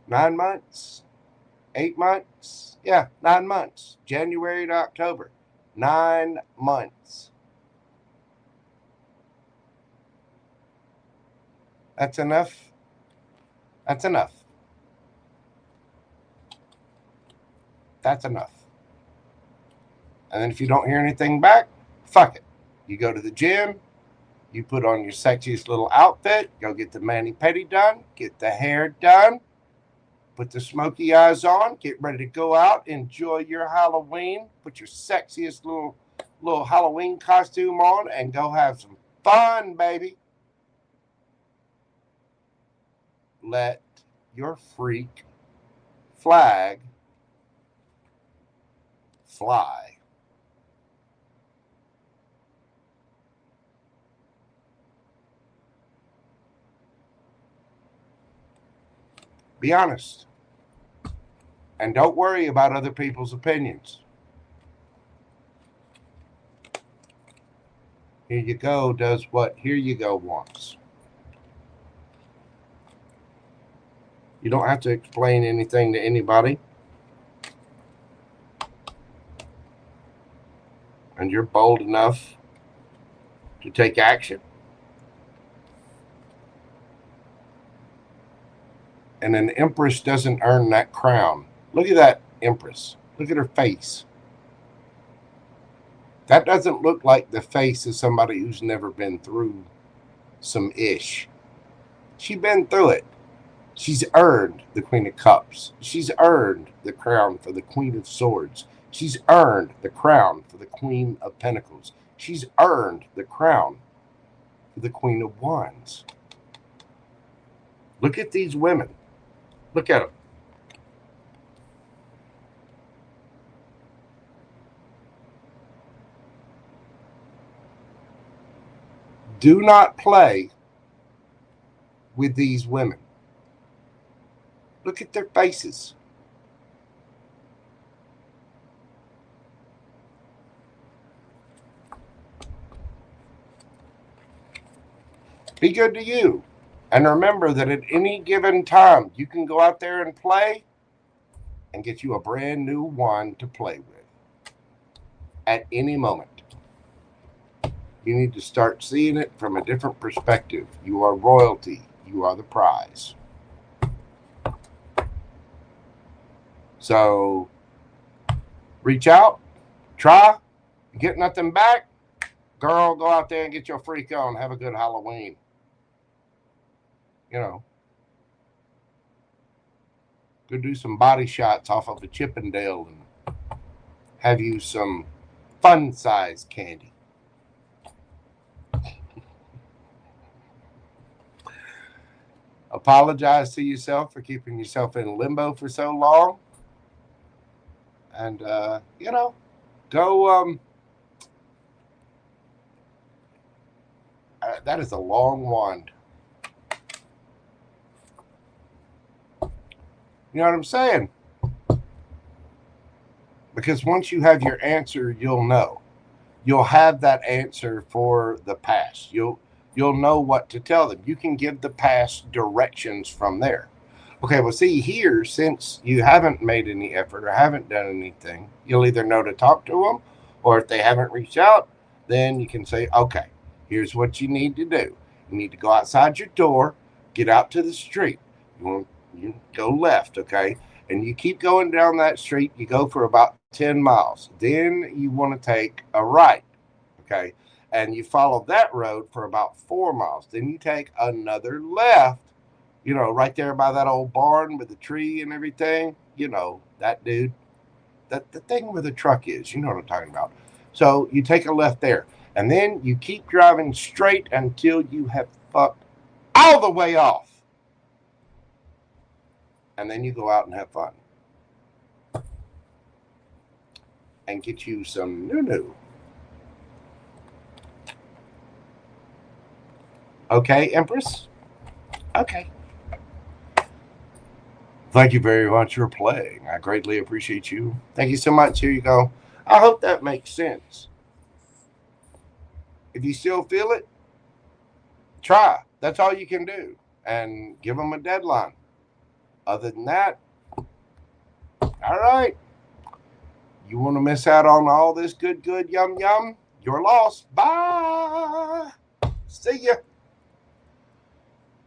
9 months? 8 months? Yeah, 9 months. January to October. 9 months. That's enough. That's enough. That's enough. And then if you don't hear anything back, fuck it. You go to the gym, you put on your sexiest little outfit, go get the mani-pedi done, get the hair done, put the smoky eyes on, get ready to go out, enjoy your Halloween, put your sexiest little Halloween costume on, and go have some fun, baby. Let your freak flag fly. Be honest. And don't worry about other people's opinions. Here you go does what Here you go wants. You don't have to explain anything to anybody. And you're bold enough to take action. And an empress doesn't earn that crown. Look at that empress. Look at her face. That doesn't look like the face of somebody who's never been through some ish. She's been through it. She's earned the Queen of Cups. She's earned the crown for the Queen of Swords. She's earned the crown for the Queen of Pentacles. She's earned the crown for the Queen of Wands. Look at these women. Look at them. Do not play with these women. Look at their faces. Be good to you. And remember that at any given time, you can go out there and play and get you a brand new one to play with. At any moment. You need to start seeing it from a different perspective. You are royalty. You are the prize. So, reach out, try, get nothing back. Girl, go out there and get your freak on. Have a good Halloween. You know, go do some body shots off of a Chippendale and have you some fun-sized candy. Apologize to yourself for keeping yourself in limbo for so long. And, you know, go, that is a long wand. You know what I'm saying? Because once you have your answer, you'll know. You'll have that answer for the past. You'll know what to tell them. You can give the past directions from there. Okay, well, see here, since you haven't made any effort or haven't done anything, you'll either know to talk to them, or if they haven't reached out, then you can say, okay, here's what you need to do. You need to go outside your door, get out to the street. You go left, okay? And you keep going down that street. You go for about 10 miles. Then you want to take a right, okay? And you follow that road for about 4 miles. Then you take another left, you know, right there by that old barn with the tree and everything. You know, that dude, the thing where the truck is. You know what I'm talking about. So you take a left there. And then you keep driving straight until you have fucked all the way off. And then you go out and have fun. And get you some new. Okay, Empress? Okay. Thank you very much for playing. I greatly appreciate you. Thank you so much. Here you go. I hope that makes sense. If you still feel it, try. That's all you can do. And give them a deadline. Other than that, all right. You want to miss out on all this good, yum, yum? You're lost. Bye. See ya.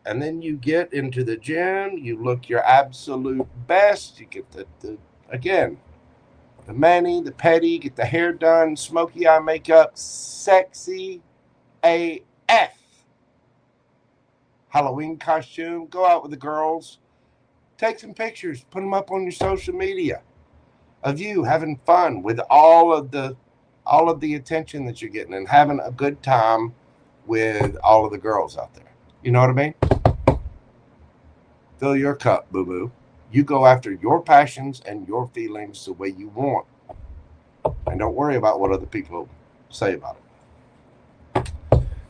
And then you get into the gym. You look your absolute best. You get again, the mani, the pedi, get the hair done, smoky eye makeup, sexy AF. Halloween costume. Go out with the girls. Take some pictures, put them up on your social media of you having fun with all of the attention that you're getting and having a good time with all of the girls out there. You know what I mean? Fill your cup, boo-boo. You go after your passions and your feelings the way you want. And don't worry about what other people say about it.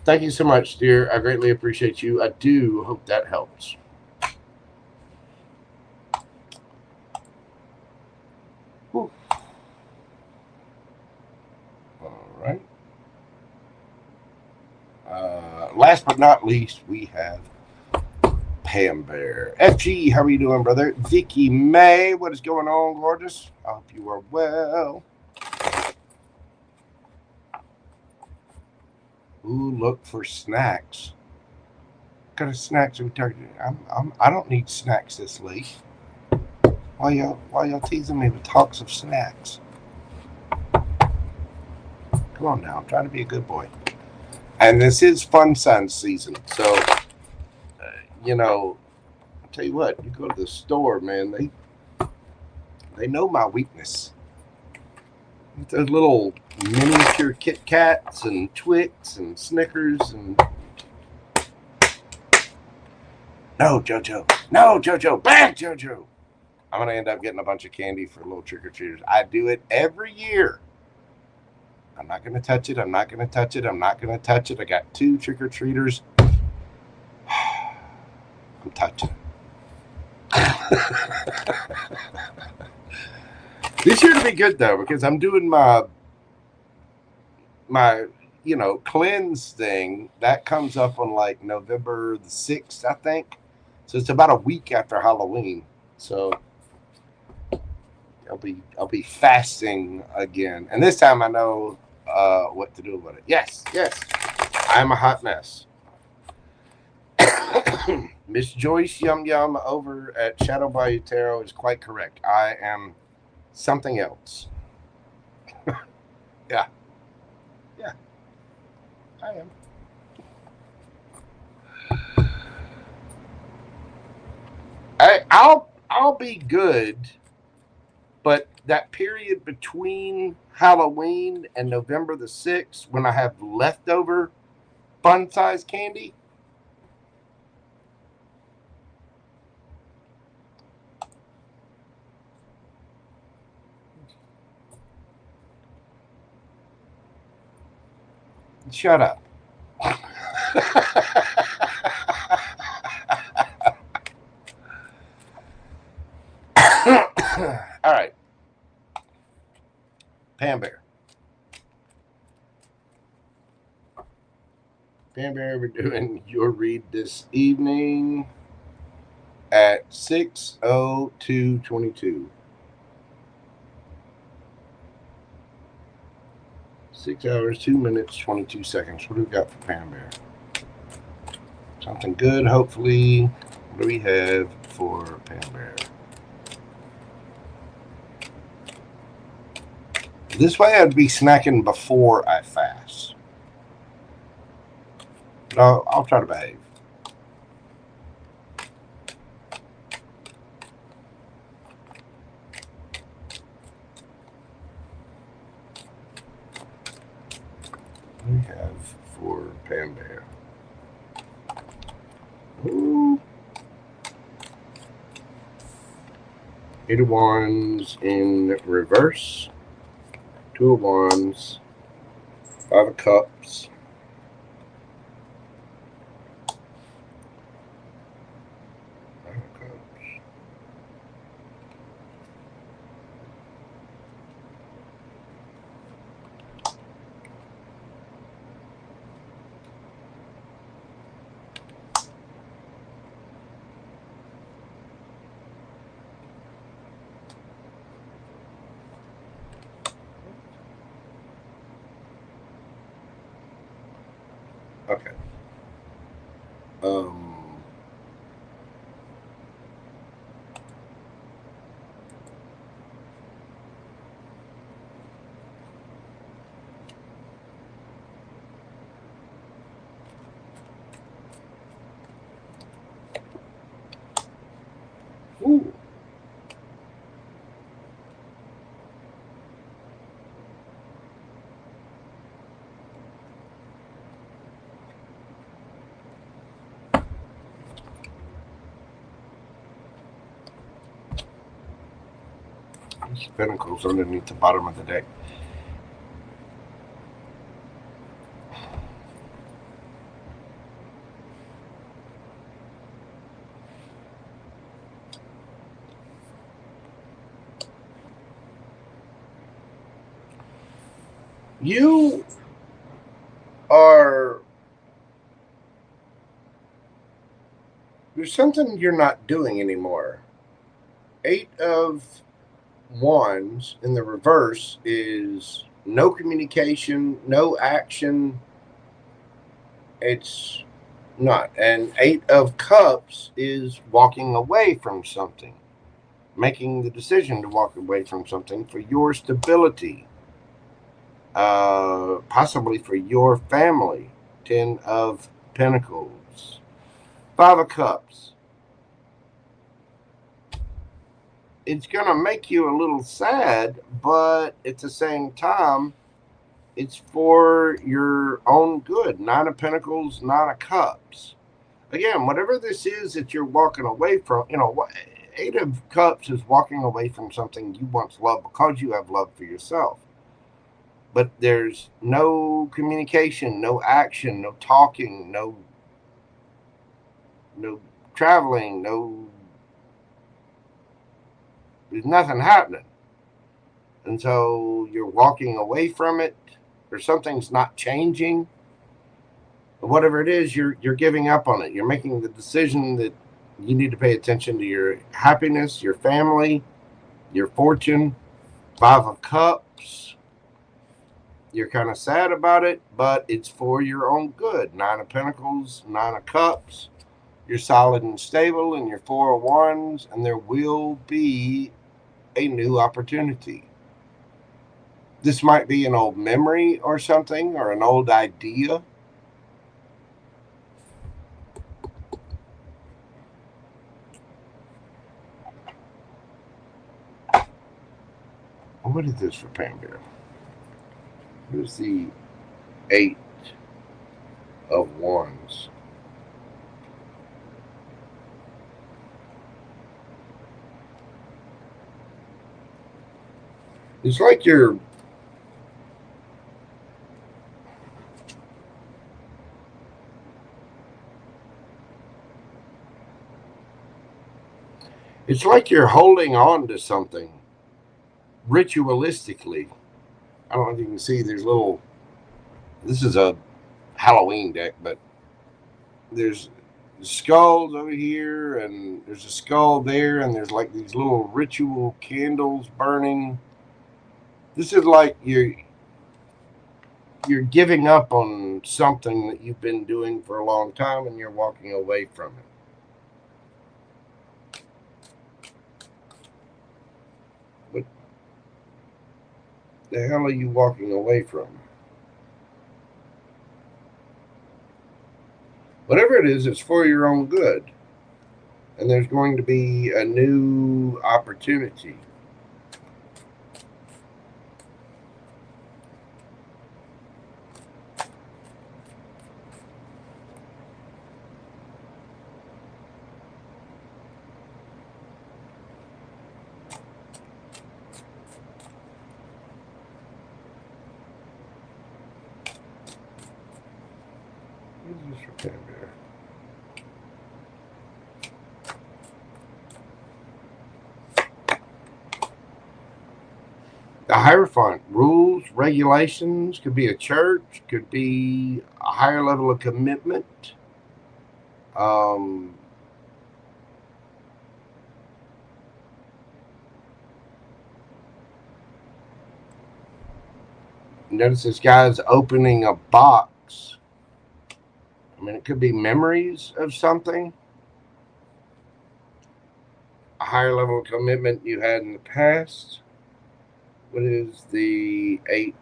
Thank you so much, dear. I greatly appreciate you. I do hope that helps. All right. Last but not least, we have PamBear. FG, how are you doing, brother? Vicky May, what is going on, gorgeous? I hope you are well. Ooh, look for snacks. What kind of snacks are we talking? I don't need snacks this late. Why y'all teasing me with talks of snacks? Come on now, I'm trying to be a good boy. And this is fun sun season, so you know, I'll tell you what, you go to the store, man, they know my weakness. Those little miniature Kit Kats and Twix and Snickers and no, JoJo, bam, JoJo. I'm going to end up getting a bunch of candy for little trick-or-treaters. I do it every year. I'm not going to touch it. I'm not going to touch it. I'm not going to touch it. I got 2 trick-or-treaters. I'm touching it. This year to be good, though, because I'm doing my cleanse thing. That comes up on like November the 6th, I think. So it's about a week after Halloween. So I'll be fasting again. And this time I know what to do about it. Yes. I'm a hot mess. Miss Joyce Yum Yum over at Shadow Bayou Tarot is quite correct. I am something else. Yeah, I am. I'll be good, but that period between Halloween and November the 6th, when I have leftover fun-sized candy, shut up. All right. PamBear. PamBear, we're doing your read this evening at 6:02:22. 6 hours, 2 minutes, 22 seconds. What do we got for PamBear? Something good, hopefully. What do we have for PamBear? This way I'd be snacking before I fast. I'll try to behave. What do we have for PamBear? Ooh. 8 of Wands in reverse. 2 of Wands. 5 of Cups. Okay. Ooh. These Pentacles underneath the bottom of the deck. You are, there's something you're not doing anymore. 8 of Wands in the reverse is no communication, no action. It's not. And 8 of Cups is walking away from something, making the decision to walk away from something for your stability. Possibly for your family. 10 of Pentacles. 5 of Cups. It's going to make you a little sad, but at the same time, it's for your own good. 9 of Pentacles, 9 of Cups. Again, whatever this is that you're walking away from, 8 of Cups is walking away from something you once loved because you have love for yourself. but there's no communication, no action, no talking, no traveling, there's nothing happening. And so you're walking away from it, or something's not changing. Whatever it is, you're giving up on it. You're making the decision that you need to pay attention to your happiness, your family, your fortune. 5 of Cups. You're kind of sad about it, but it's for your own good. 9 of Pentacles, 9 of Cups. You're solid and stable in your 4 of Wands, and there will be a new opportunity. This might be an old memory or something, or an old idea. What is this for PamBear? Here's the 8 of Wands. It's like you're holding on to something ritualistically. I don't know if you can see, there's little, this is a Halloween deck, but there's skulls over here, and there's a skull there, and there's like these little ritual candles burning. This is like you're giving up on something that you've been doing for a long time, and you're walking away from it. What the hell are you walking away from? Whatever it is, it's for your own good. And there's going to be a new opportunity. The Hierophant, rules, regulations, could be a church, could be a higher level of commitment. Notice this guy's opening a box. I mean, it could be memories of something. A higher level of commitment you had in the past. What is the 8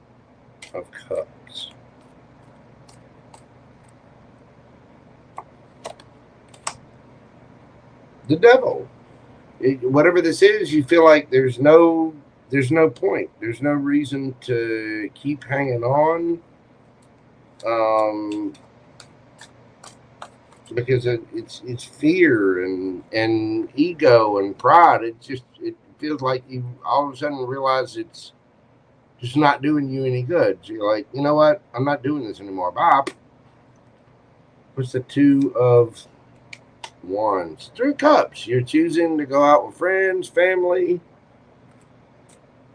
of Cups? The Devil. Whatever this is, you feel like there's no point. There's no reason to keep hanging on. Because it's fear and ego and pride. It feels like you all of a sudden realize it's just not doing you any good. So you're like, you know what? I'm not doing this anymore. Bye. What's the 2 of Wands? 3 of Cups. You're choosing to go out with friends, family.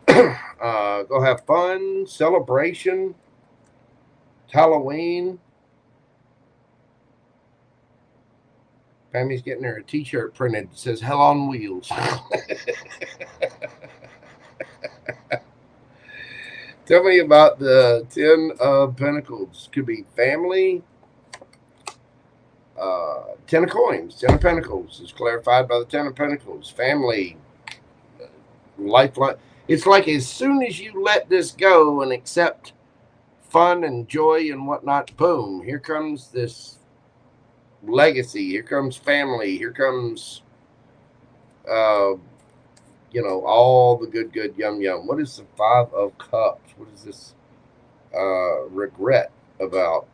Go have fun, celebration. It's Halloween. Pammy's getting her a t-shirt printed that says Hell on Wheels. Tell me about the 10 of Pentacles. Could be family. 10 of Coins, 10 of Pentacles is clarified by the 10 of Pentacles. Family, lifeline. It's like as soon as you let this go and accept fun and joy and whatnot, boom, here comes this legacy. Here comes family. Here comes, all the good, yum. What is the 5 of Cups? What is this regret about?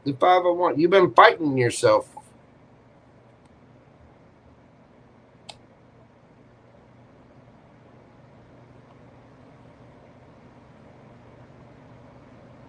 The 5 of Wands. You've been fighting yourself.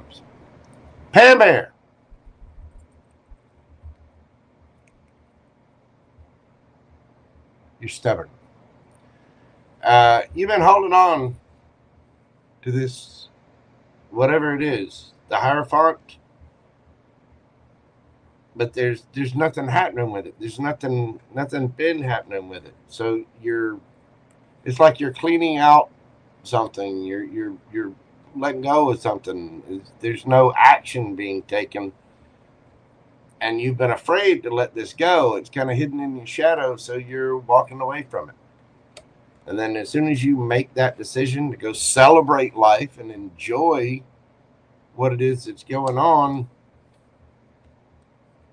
comes. PamBear. You're stubborn. You've been holding on to this, whatever it is, the Hierophant, but there's nothing happening with it. There's nothing been happening with it. So it's like you're cleaning out something. You're letting go of something. There's no action being taken, and you've been afraid to let this go. It's kind of hidden in your shadow, so you're walking away from it. And then as soon as you make that decision to go celebrate life and enjoy what it is that's going on,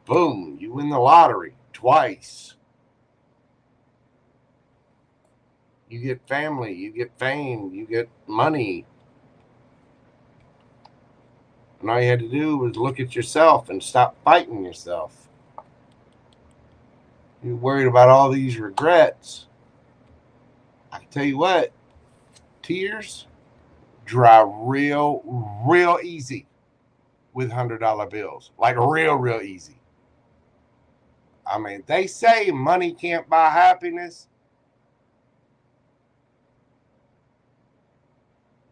boom, you win the lottery twice. You get family, you get fame, you get money. And all you had to do was look at yourself and stop fighting yourself. You're worried about all these regrets. I can tell you what, tears dry real easy with $100 bills. Like real easy. I mean, they say money can't buy happiness,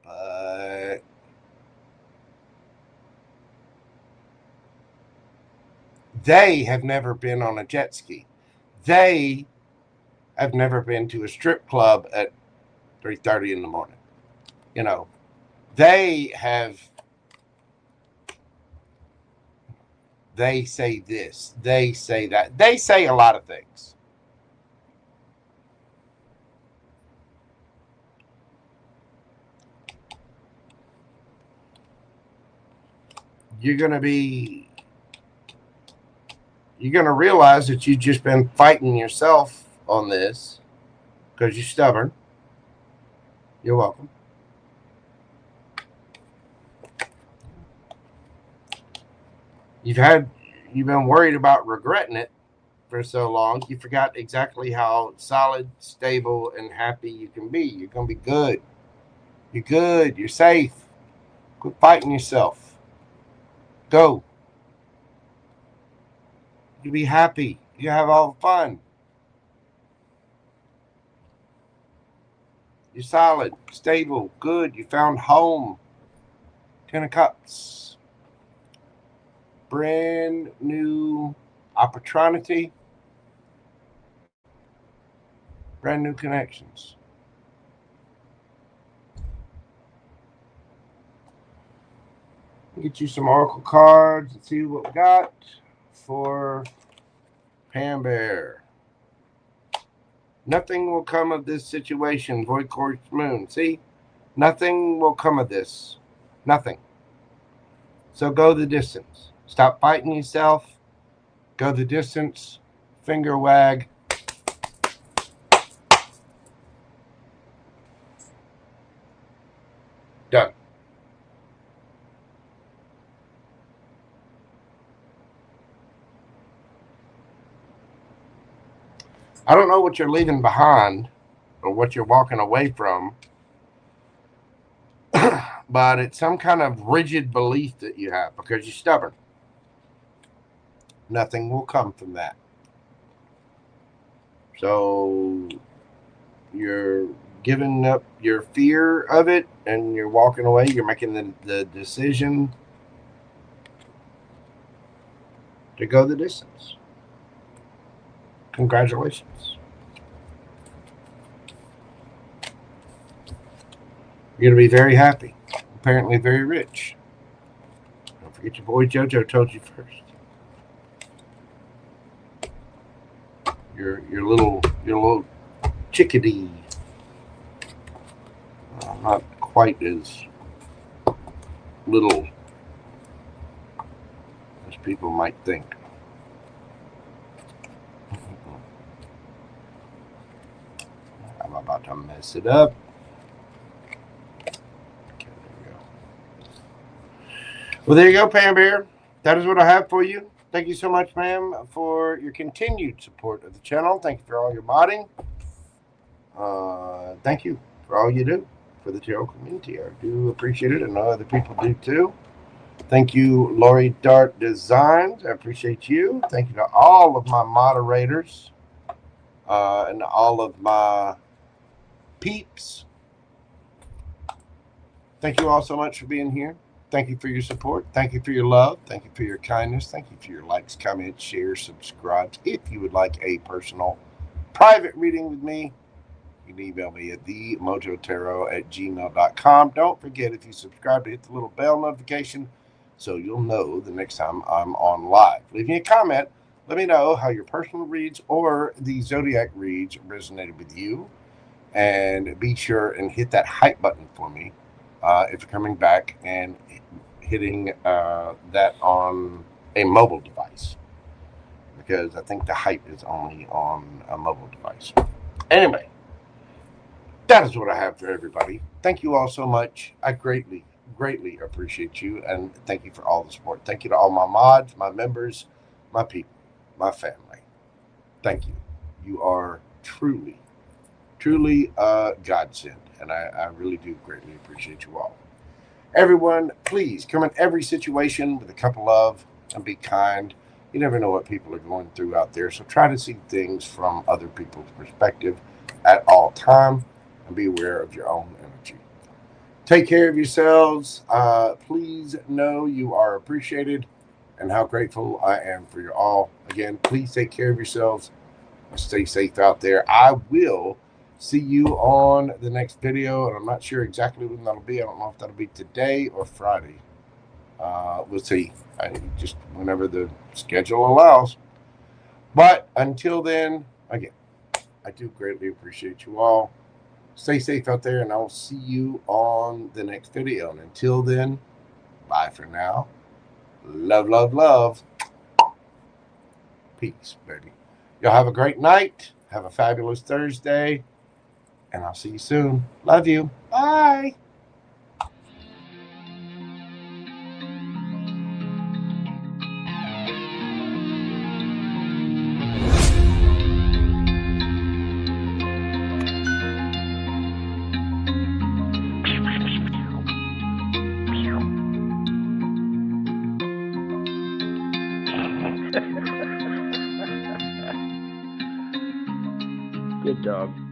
but they have never been on a jet ski. They have never been to a strip club at 3:30 in the morning. You know, they say this, they say that. They say a lot of things. You're going to be you're going to realize that you've just been fighting yourself on this because you're stubborn. You're welcome. You've been worried about regretting it for so long, you forgot exactly how solid, stable, and happy you can be. You're going to be good. You're good. You're safe. Quit fighting yourself. Go. You be happy. You have all the fun. You're solid, stable, good. You found home. 10 of Cups. Brand new opportunity. Brand new connections. Get you some oracle cards and see what we got for PamBear. Nothing will come of this situation, Void Quartz Moon. See? Nothing will come of this. Nothing. So go the distance. Stop fighting yourself. Go the distance. Finger wag. Done. I don't know what you're leaving behind or what you're walking away from, but it's some kind of rigid belief that you have because you're stubborn. Nothing will come from that. So you're giving up your fear of it and you're walking away. You're making the decision to go the distance. Congratulations. You're going to be very happy. Apparently very rich. Don't forget your boy Jojo told you first. Your little chickadee. Not quite as little as people might think. I'm about to mess it up. Okay, there we go. Well, there you go, PamBear. That is what I have for you. Thank you so much, ma'am, for your continued support of the channel. Thank you for all your modding. Thank you for all you do for the tarot community. I do appreciate it. I know other people do too. Thank you, Lori Dart Designs. I appreciate you. Thank you to all of my moderators and all of my peeps. Thank you all so much for being here. Thank you for your support. Thank you for your love. Thank you for your kindness. Thank you for your likes, comments, shares, subscribes. If you would like a personal private reading with me, you can email me at themojotaro@gmail.com. Don't forget, if you subscribe, to hit the little bell notification so you'll know the next time I'm on live. Leave me a comment. Let me know how your personal reads or the Zodiac reads resonated with you. And be sure and hit that hype button for me if you're coming back and hitting that on a mobile device. Because I think the hype is only on a mobile device. Anyway, that is what I have for everybody. Thank you all so much. I greatly appreciate you. And thank you for all the support. Thank you to all my mods, my members, my people, my family. Thank you. You are truly a godsend. And I really do greatly appreciate you all. Everyone, please come in every situation with a cup of love and be kind. You never know what people are going through out there. So try to see things from other people's perspective at all time and be aware of your own energy. Take care of yourselves. Please know you are appreciated and how grateful I am for you all. Again, please take care of yourselves and stay safe out there. I will see you on the next video, and I'm not sure exactly when that'll be. I don't know if that'll be today or Friday. We'll see. Just whenever the schedule allows. But until then, again, I do greatly appreciate you all. Stay safe out there, and I'll see you on the next video. And until then, bye for now. Love, love, love. Peace, baby. Y'all have a great night. Have a fabulous Thursday. And I'll see you soon. Love you. Bye. Good dog.